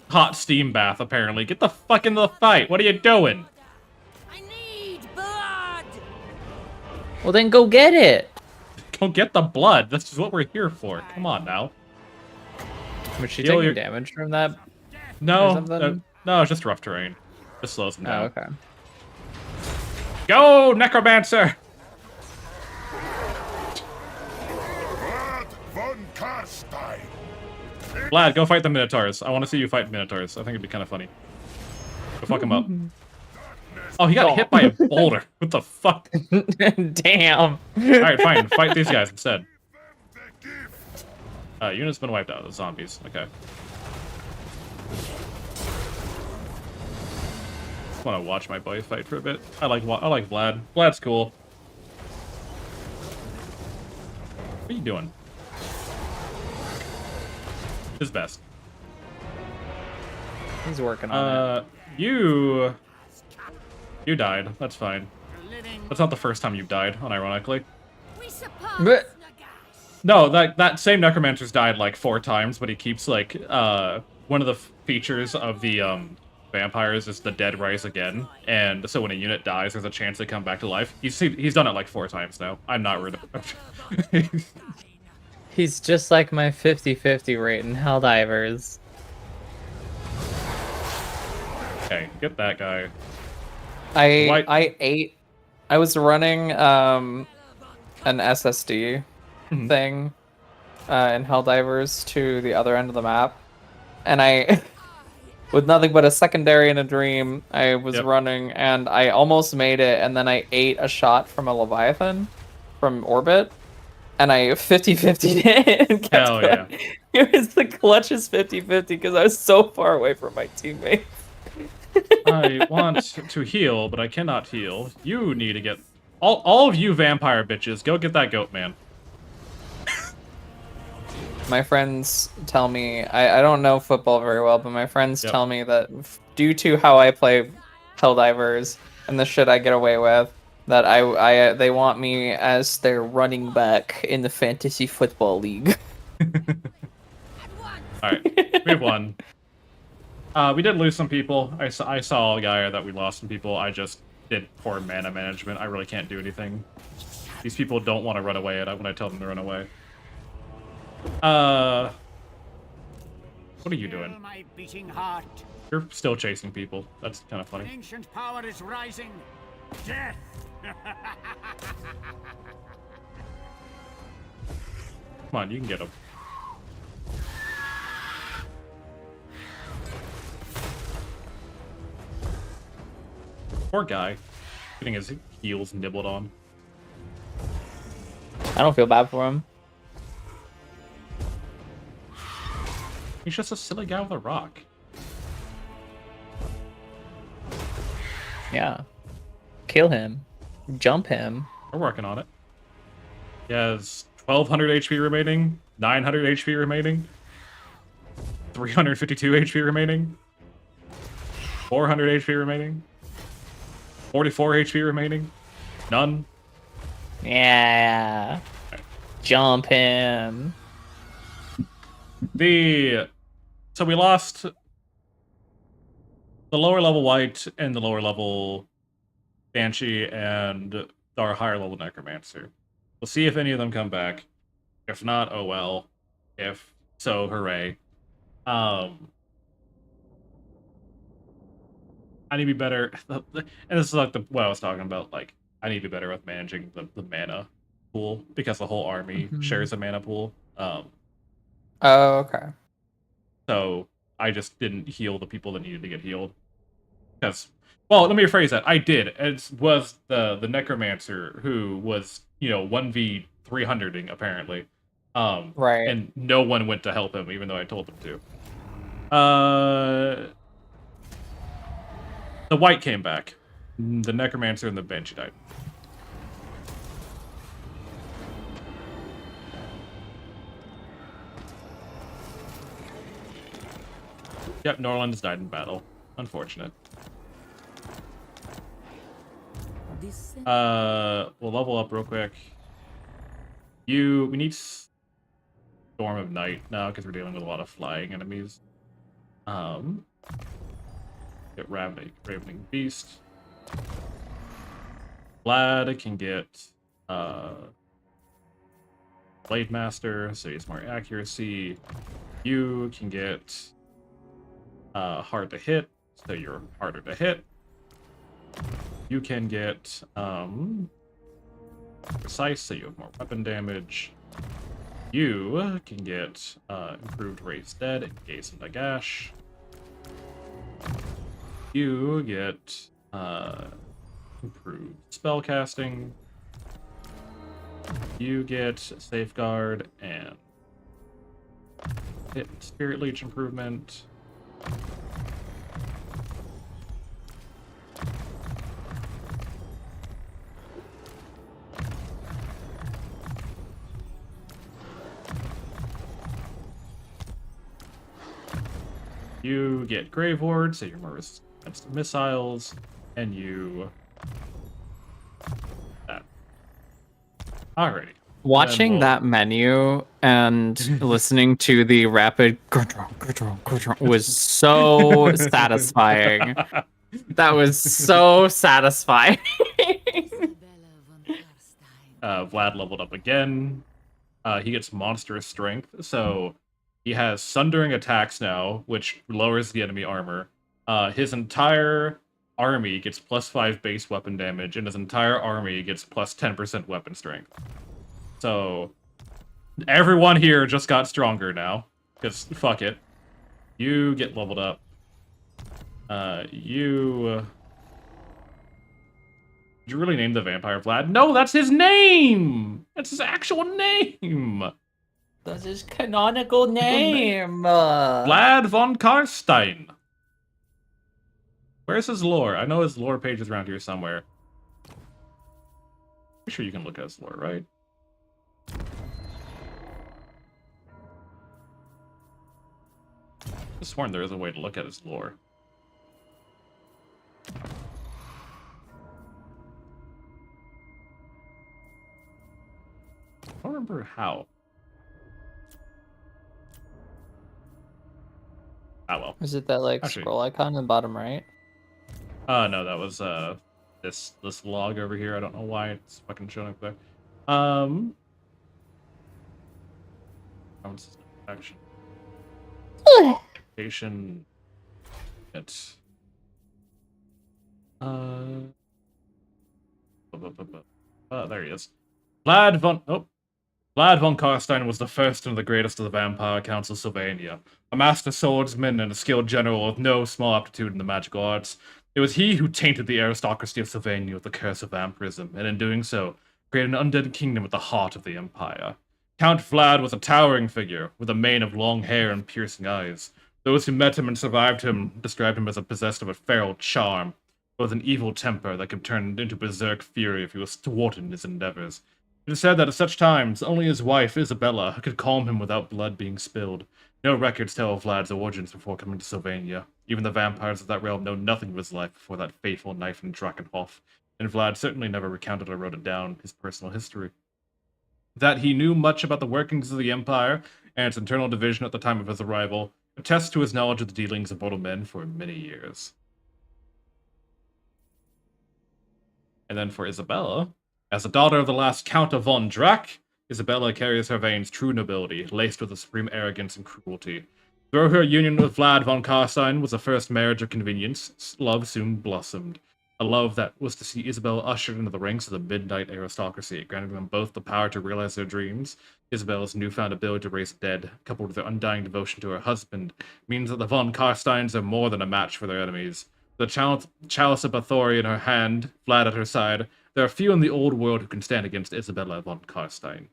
hot steam bath, apparently. Get the fuck into the fight. What are you doing? I need blood. Well, then go get it. Go get the blood. This is what we're here for. Come on now. Was she taking damage from that? No, no, it's just rough terrain. Just slows him down. Oh, okay. Go, Necromancer! Von Carstein. Vlad, go fight the Minotaurs. I want to see you fight Minotaurs. I think it'd be kind of funny. Go fuck him up. Oh, he got hit by a boulder. What the fuck? Damn. Alright, fine. Fight these guys instead. Unit's been wiped out. The zombies. Okay. I want to watch my boy fight for a bit. I like Vlad. Vlad's cool. What are you doing? His best. He's working on it. You died. That's fine. That's not the first time you've died, unironically. No, that same Necromancer's died like 4 times, but he keeps like one of the features of the vampires is the dead rise again, and so when a unit dies, there's a chance they come back to life. He's done it like 4 times now. I'm not rid of him. He's just like my 50-50 rate in Helldivers. Okay, get that guy. I was running an SSD thing in Helldivers to the other end of the map, and I with nothing but a secondary and a dream, I was running and I almost made it, and then I ate a shot from a Leviathan from orbit, and I 50-50'd it and kept Hell yeah. going. It was the clutchest 50-50 because I was so far away from my teammates. I want to heal, but I cannot heal. You need to get... All of you vampire bitches, go get that goat man. My friends tell me, I don't know football very well, but my friends tell me that due to how I play Helldivers and the shit I get away with, that they want me as their running back in the fantasy football league. Alright, we won. We did lose some people. I saw a guy that we lost some people. I just did poor mana management. I really can't do anything. These people don't want to run away when I tell them to run away. What are you doing? My beating heart. You're still chasing people. That's kind of funny. Ancient power is rising. Death. Come on, you can get him. Poor guy. Getting his heels nibbled on. I don't feel bad for him. He's just a silly guy with a rock. Yeah. Kill him. Jump him. We're working on it. He has 1200 HP remaining, 900 HP remaining, 352 HP remaining, 400 HP remaining, 44 HP remaining, none. Yeah. Jump him. The So we lost the lower level White and the lower level Banshee and our higher level Necromancer. We'll see if any of them come back. If not, oh well. If so, hooray. I need to be better. And this is like what I was talking about. Like, I need to be better with managing the mana pool because the whole army shares a mana pool. Oh, okay. So I just didn't heal the people that needed to get healed. Because, well, let me rephrase that. I did. It was the Necromancer who was, 1v300ing apparently. Right. And no one went to help him, even though I told them to. The White came back. The Necromancer and the Banshee died. Yep, Norland's died in battle. Unfortunate. We'll level up real quick. We need Storm of Night now because we're dealing with a lot of flying enemies. Get Ravening Beast. Vlad can get Blade Master, so he's more accuracy. You can get hard to hit, so you're harder to hit. You can get precise, so you have more weapon damage. You can get improved Raised Dead and Gaze and Nagash. You get improved spellcasting. You get Safeguard and hit Spirit Leech improvement. You get Grave Ward, so you're more resistant to missiles, and you... that. Alrighty. Watching that menu and listening to the rapid was so satisfying. That was so satisfying. Vlad leveled up again. He gets monstrous strength, so he has sundering attacks now, which lowers the enemy armor. His entire army gets +5 base weapon damage, and his entire army gets +10% weapon strength. So everyone here just got stronger now, because fuck it. You get leveled up. Did you really name the vampire Vlad? No, that's his name! That's his actual name! That's his canonical name! Vlad Von Carstein. Where's his lore? I know his lore page is around here somewhere. Pretty sure you can look at his lore, right? I've sworn there is a way to look at his lore. I don't remember how. Ah, well. Is it that, Actually, scroll icon in the bottom right? No, that was, this log over here. I don't know why it's fucking showing up there. Action. Location. It's... there he is. Vlad von Carstein was the first and the greatest of the Vampire Counts of Sylvania, a master swordsman and a skilled general with no small aptitude in the magical arts. It was he who tainted the aristocracy of Sylvania with the curse of vampirism, and in doing so, created an undead kingdom at the heart of the empire. Count Vlad was a towering figure, with a mane of long hair and piercing eyes. Those who met him and survived him described him as possessed of a feral charm, with an evil temper that could turn into berserk fury if he was thwarted in his endeavors. It is said that at such times, only his wife, Isabella, could calm him without blood being spilled. No records tell of Vlad's origins before coming to Sylvania. Even the vampires of that realm know nothing of his life before that fateful knife in Drakenhof, and Vlad certainly never recounted or wrote it down, his personal history. That he knew much about the workings of the Empire and its internal division at the time of his arrival, attests to his knowledge of the dealings of mortal men for many years. And then for Isabella, as the daughter of the last Count of Von Drac, Isabella carries her veins true nobility, laced with a supreme arrogance and cruelty. Though her union with Vlad von Carstein was a first marriage of convenience, love soon blossomed. A love that was to see Isabella ushered into the ranks of the midnight aristocracy, granting them both the power to realize their dreams. Isabella's newfound ability to raise the dead, coupled with her undying devotion to her husband, means that the von Carsteins are more than a match for their enemies. The chalice of Bathory in her hand, Vlad at her side, there are few in the old world who can stand against Isabella von Carstein.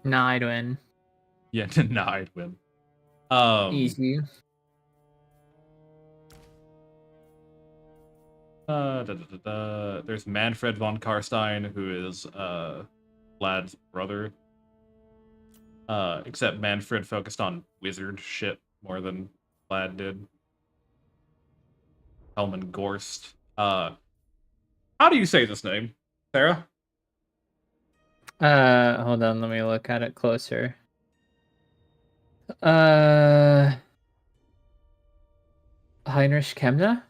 Nah, I'd win. Yeah, nah, I'd win. Easy. There's Manfred von Carstein, who is Vlad's brother. Except Manfred focused on wizard shit more than Vlad did. Helman Gorst. How do you say this name, Sarah? Hold on, let me look at it closer. Heinrich Kemner?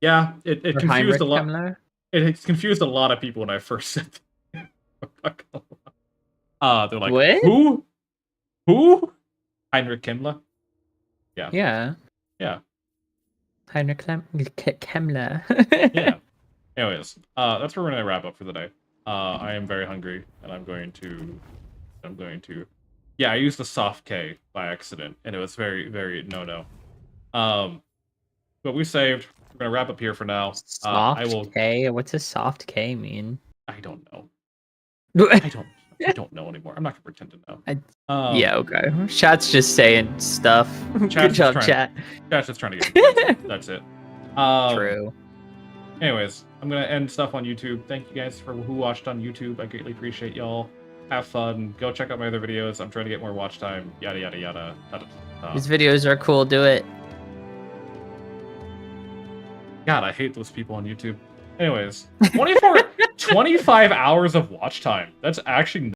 Yeah, it confused a lot. Kemmler? It confused a lot of people when I first said that. They're like, what? Who? Heinrich Kemmler? Yeah. Yeah. Yeah. Heinrich Kemmler. Yeah. Anyways, that's where we're gonna wrap up for the day. I am very hungry, and I'm going to. Yeah, I used the soft K by accident, and it was very, very no. But we saved. We're gonna wrap up here for now. Soft K? What's a soft K mean? I don't know. I don't know anymore. I'm not gonna pretend to know. Yeah, okay. Chat's just saying stuff. Good job, chat. Chat's just trying to get. That's it. True. Anyways, I'm gonna end stuff on YouTube. Thank you guys for who watched on YouTube. I greatly appreciate y'all. Have fun. Go check out my other videos. I'm trying to get more watch time. Yada yada yada. These videos are cool. Do it. God, I hate those people on YouTube. Anyways, 25 hours of watch time. That's actually